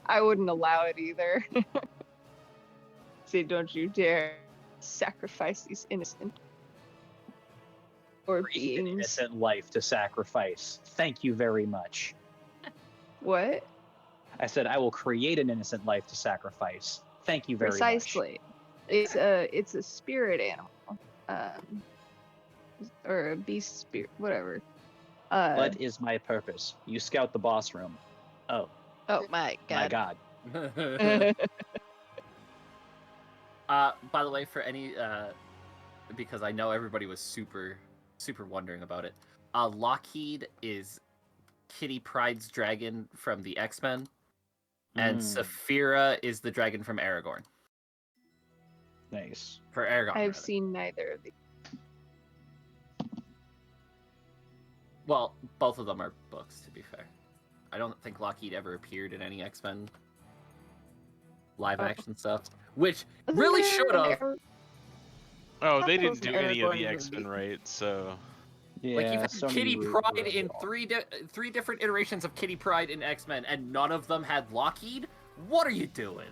[SPEAKER 5] I wouldn't allow it either. Say, don't you dare sacrifice these innocent or
[SPEAKER 1] Create an
[SPEAKER 5] beings.
[SPEAKER 1] innocent life to sacrifice. Thank you very much.
[SPEAKER 5] What?
[SPEAKER 1] I said I will create an innocent life to sacrifice. Thank you very much.
[SPEAKER 5] Precisely. It's a spirit animal.
[SPEAKER 10] or a beast spirit, whatever.
[SPEAKER 1] What is my purpose? You scout the boss room. Oh
[SPEAKER 2] Oh my
[SPEAKER 1] my
[SPEAKER 2] god.
[SPEAKER 1] god.
[SPEAKER 8] By the way, for any because I know everybody was super wondering about it. Lockheed is Kitty Pryde's dragon from the X-Men, and Saphira is the dragon from Aragorn.
[SPEAKER 1] Nice.
[SPEAKER 8] For Aragorn,
[SPEAKER 10] I've
[SPEAKER 8] rather.
[SPEAKER 10] seen neither of these.
[SPEAKER 8] Well, both of them are books, to be fair. I don't think Lockheed ever appeared in any X-Men live action stuff, which really should have.
[SPEAKER 9] Oh, they
[SPEAKER 10] Thought
[SPEAKER 9] didn't
[SPEAKER 10] those
[SPEAKER 9] do any of
[SPEAKER 10] Aragorn
[SPEAKER 9] the
[SPEAKER 10] movie.
[SPEAKER 9] X-Men right, so
[SPEAKER 1] Yeah,
[SPEAKER 8] Like you've had
[SPEAKER 1] Sony
[SPEAKER 8] Kitty
[SPEAKER 1] re-
[SPEAKER 8] Pryde
[SPEAKER 1] wrote
[SPEAKER 8] in
[SPEAKER 1] it all.
[SPEAKER 8] three different iterations of Kitty Pryde in X-Men, and none of them had Lockheed. What are you doing?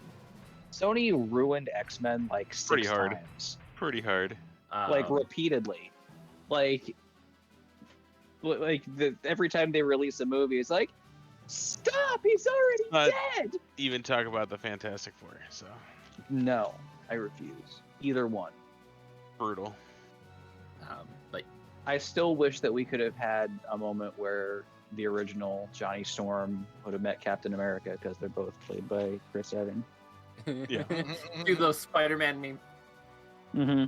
[SPEAKER 1] Sony ruined X-Men like 6
[SPEAKER 9] Pretty hard.
[SPEAKER 1] times.
[SPEAKER 9] pretty hard.
[SPEAKER 1] Like repeatedly. Like every time they release a movie, it's like, stop! He's already dead.
[SPEAKER 9] Even talk about the Fantastic Four, so
[SPEAKER 1] No, I refuse. Either one.
[SPEAKER 9] brutal.
[SPEAKER 8] But
[SPEAKER 1] I still wish that we could have had a moment where the original Johnny Storm would have met Captain America, because they're both played by Chris Evans.
[SPEAKER 9] Yeah.
[SPEAKER 8] do those Spider-Man memes.
[SPEAKER 1] Mm-hmm.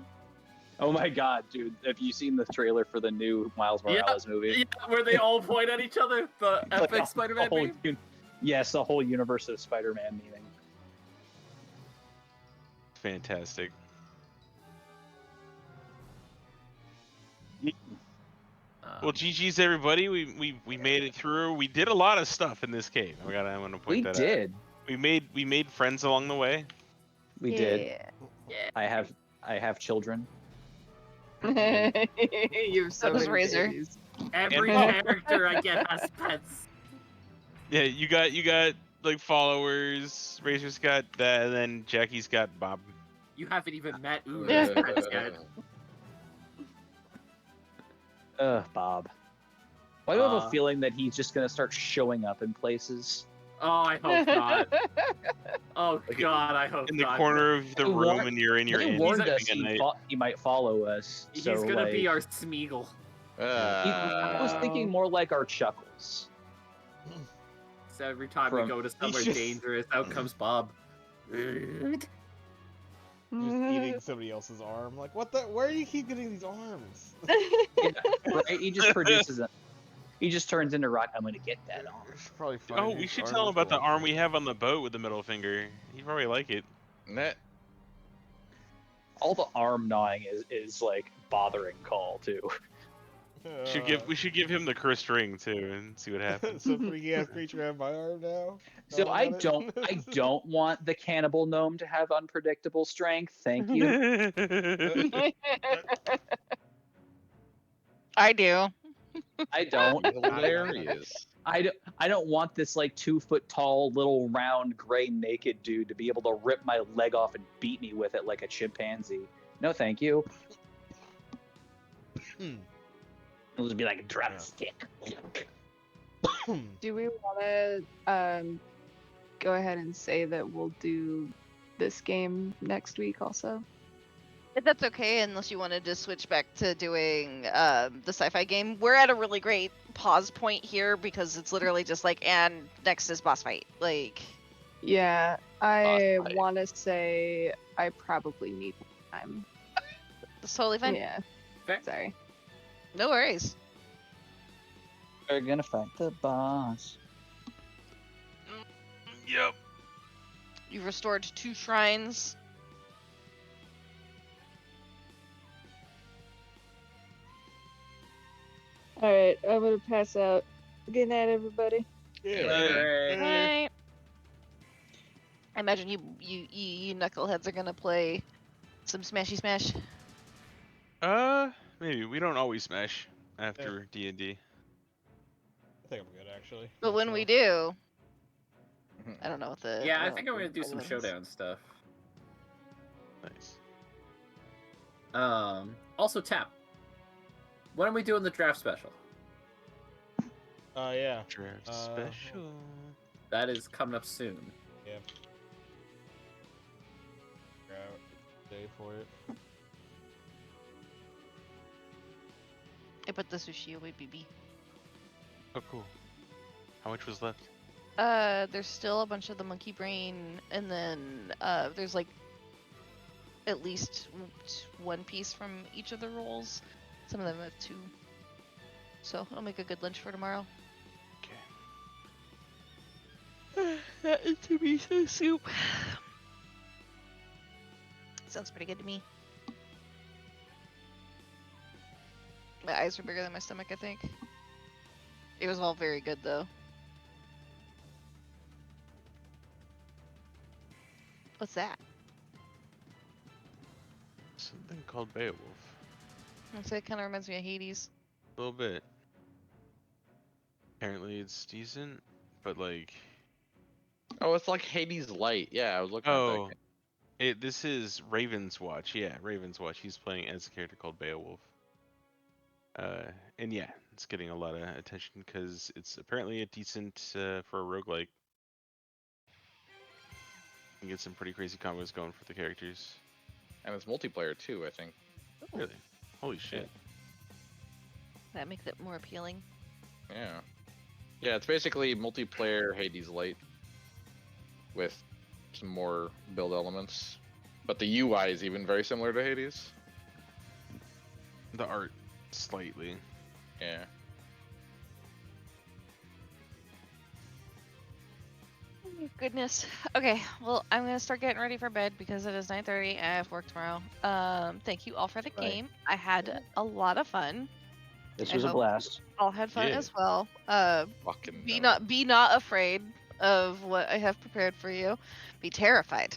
[SPEAKER 1] Oh my god, dude! Have you seen the trailer for the new Miles Morales movie?
[SPEAKER 8] Yeah, where they all point at each other. The
[SPEAKER 1] Like
[SPEAKER 8] epic
[SPEAKER 1] a
[SPEAKER 8] Spider-Man
[SPEAKER 1] whole
[SPEAKER 8] meme.
[SPEAKER 1] Yes, the whole universe of Spider-Man meeting.
[SPEAKER 9] Fantastic. Well, GG's everybody. We made it through. We did a lot of stuff in this game. I'm gonna point
[SPEAKER 1] We
[SPEAKER 9] that out.
[SPEAKER 1] did.
[SPEAKER 9] We made friends along the way.
[SPEAKER 1] We did. I have children.
[SPEAKER 10] You're so
[SPEAKER 2] So does
[SPEAKER 10] many
[SPEAKER 2] Razor.
[SPEAKER 10] babies.
[SPEAKER 8] Every
[SPEAKER 9] And-
[SPEAKER 8] character I get has pets.
[SPEAKER 9] Yeah, you got like followers. Razor's got that, and then Jackie's got Bob.
[SPEAKER 8] You haven't even met Ooh's
[SPEAKER 2] Yeah.
[SPEAKER 8] pets yet.
[SPEAKER 1] Bob. Why do I have a
[SPEAKER 8] Uh,
[SPEAKER 1] feeling that he's just gonna start showing up in places?
[SPEAKER 8] Oh, I hope not. Oh
[SPEAKER 9] Like,
[SPEAKER 8] God, I hope
[SPEAKER 9] In the
[SPEAKER 8] not.
[SPEAKER 9] corner of the
[SPEAKER 1] They
[SPEAKER 9] room,
[SPEAKER 1] warned-
[SPEAKER 9] and you're in your
[SPEAKER 1] He
[SPEAKER 9] inn
[SPEAKER 1] warned
[SPEAKER 9] having
[SPEAKER 1] us
[SPEAKER 9] a night.
[SPEAKER 1] he might follow us.
[SPEAKER 8] He's
[SPEAKER 1] so,
[SPEAKER 8] gonna be
[SPEAKER 1] like,
[SPEAKER 8] our Smeagol.
[SPEAKER 1] I was thinking more like our Chuckles.
[SPEAKER 8] So every time
[SPEAKER 1] From-
[SPEAKER 8] we go to somewhere
[SPEAKER 6] just-
[SPEAKER 8] dangerous, out comes Bob.
[SPEAKER 6] Just eating somebody else's arm. Like, what the? Where do you keep getting these arms?
[SPEAKER 1] Right? He just produces a. He just turns into Rock. I'm gonna get that arm.
[SPEAKER 6] Probably
[SPEAKER 9] Oh,
[SPEAKER 6] finding
[SPEAKER 9] we
[SPEAKER 6] his
[SPEAKER 9] should
[SPEAKER 6] arm
[SPEAKER 9] tell him
[SPEAKER 6] is
[SPEAKER 9] about the
[SPEAKER 6] cool.
[SPEAKER 9] arm we have on the boat with the middle finger. He'd probably like it.
[SPEAKER 7] Net.
[SPEAKER 1] All the arm gnawing is like bothering Khal too.
[SPEAKER 9] We should give him the cursed ring too and see what happens.
[SPEAKER 6] So freaky ass creature have my arm now.
[SPEAKER 1] So
[SPEAKER 6] Know
[SPEAKER 1] I
[SPEAKER 6] about it?
[SPEAKER 1] don't want the cannibal gnome to have unpredictable strength. Thank you.
[SPEAKER 2] I do.
[SPEAKER 1] I don't.
[SPEAKER 7] Hilarious.
[SPEAKER 1] I don't want this like 2 foot tall little round gray naked dude to be able to rip my leg off and beat me with it like a chimpanzee. No, thank you. It'll just be like drop stick.
[SPEAKER 10] Do we want to go ahead and say that we'll do this game next week also?
[SPEAKER 2] If that's okay, unless you wanted to switch back to doing the sci-fi game. We're at a really great pause point here because it's literally just like, and next is boss fight. Like,
[SPEAKER 10] Yeah, I
[SPEAKER 7] fight.
[SPEAKER 10] want to say I probably need time.
[SPEAKER 2] it's totally fine.
[SPEAKER 10] Yeah.
[SPEAKER 8] Fair.
[SPEAKER 10] Sorry.
[SPEAKER 2] No worries.
[SPEAKER 1] We're gonna fight the boss.
[SPEAKER 9] Yep.
[SPEAKER 2] You've restored 2 shrines.
[SPEAKER 10] All right, I'm gonna pass out. Good night, everybody.
[SPEAKER 2] Right. I imagine you knuckleheads are gonna play some Smashy Smash.
[SPEAKER 9] Maybe we don't always smash after D&D.
[SPEAKER 6] I think I'm good actually.
[SPEAKER 2] But when we do, I don't know what the.
[SPEAKER 8] Yeah, I
[SPEAKER 2] don't
[SPEAKER 8] think
[SPEAKER 2] know
[SPEAKER 8] I'm
[SPEAKER 2] what
[SPEAKER 8] gonna do
[SPEAKER 2] the
[SPEAKER 8] some
[SPEAKER 2] is.
[SPEAKER 8] showdown stuff.
[SPEAKER 9] Nice.
[SPEAKER 8] Also, Tap. When are we doing the draft special?
[SPEAKER 6] Yeah.
[SPEAKER 9] Draft
[SPEAKER 6] Uh,
[SPEAKER 9] special.
[SPEAKER 8] That is coming up soon.
[SPEAKER 6] Yeah. Figure out a day for it.
[SPEAKER 2] I put the sushi away, BB.
[SPEAKER 9] Oh, cool. How much was left?
[SPEAKER 2] There's still a bunch of the monkey brain, and then there's like at least one piece from each of the rolls. Some of them have 2. So it'll make a good lunch for tomorrow.
[SPEAKER 9] Okay.
[SPEAKER 2] That is miso soup. Sounds pretty good to me. My eyes are bigger than my stomach, I think. It was all very good, though. What's that?
[SPEAKER 9] Something called Beowulf.
[SPEAKER 2] It kind of reminds me of Hades.
[SPEAKER 9] A little bit. Apparently it's decent, but like...
[SPEAKER 7] Oh, it's like Hades Light. Yeah, I was looking at
[SPEAKER 9] Oh,
[SPEAKER 7] that.
[SPEAKER 9] this is Raven's Watch. Yeah, Raven's Watch. He's playing as a character called Beowulf. And yeah, it's getting a lot of attention because it's apparently a decent for a roguelike. You can get some pretty crazy combos going for the characters.
[SPEAKER 7] And it's multiplayer too, I think.
[SPEAKER 9] Really? Holy shit.
[SPEAKER 2] That makes it more appealing.
[SPEAKER 7] Yeah. Yeah, it's basically multiplayer Hades Light with some more build elements. But the UI is even very similar to Hades.
[SPEAKER 9] The art, slightly.
[SPEAKER 7] Yeah.
[SPEAKER 2] Oh, goodness. Okay, well, I'm gonna start getting ready for bed because it is 9:30 and I have work tomorrow. Thank you all for the
[SPEAKER 1] Right.
[SPEAKER 2] game. I had a lot of fun.
[SPEAKER 1] This
[SPEAKER 2] I
[SPEAKER 1] was a
[SPEAKER 2] hope
[SPEAKER 1] blast.
[SPEAKER 2] All had fun
[SPEAKER 9] Yeah.
[SPEAKER 2] as well.
[SPEAKER 7] Fucking
[SPEAKER 2] Be
[SPEAKER 7] no.
[SPEAKER 2] not afraid of what I have prepared for you. Be terrified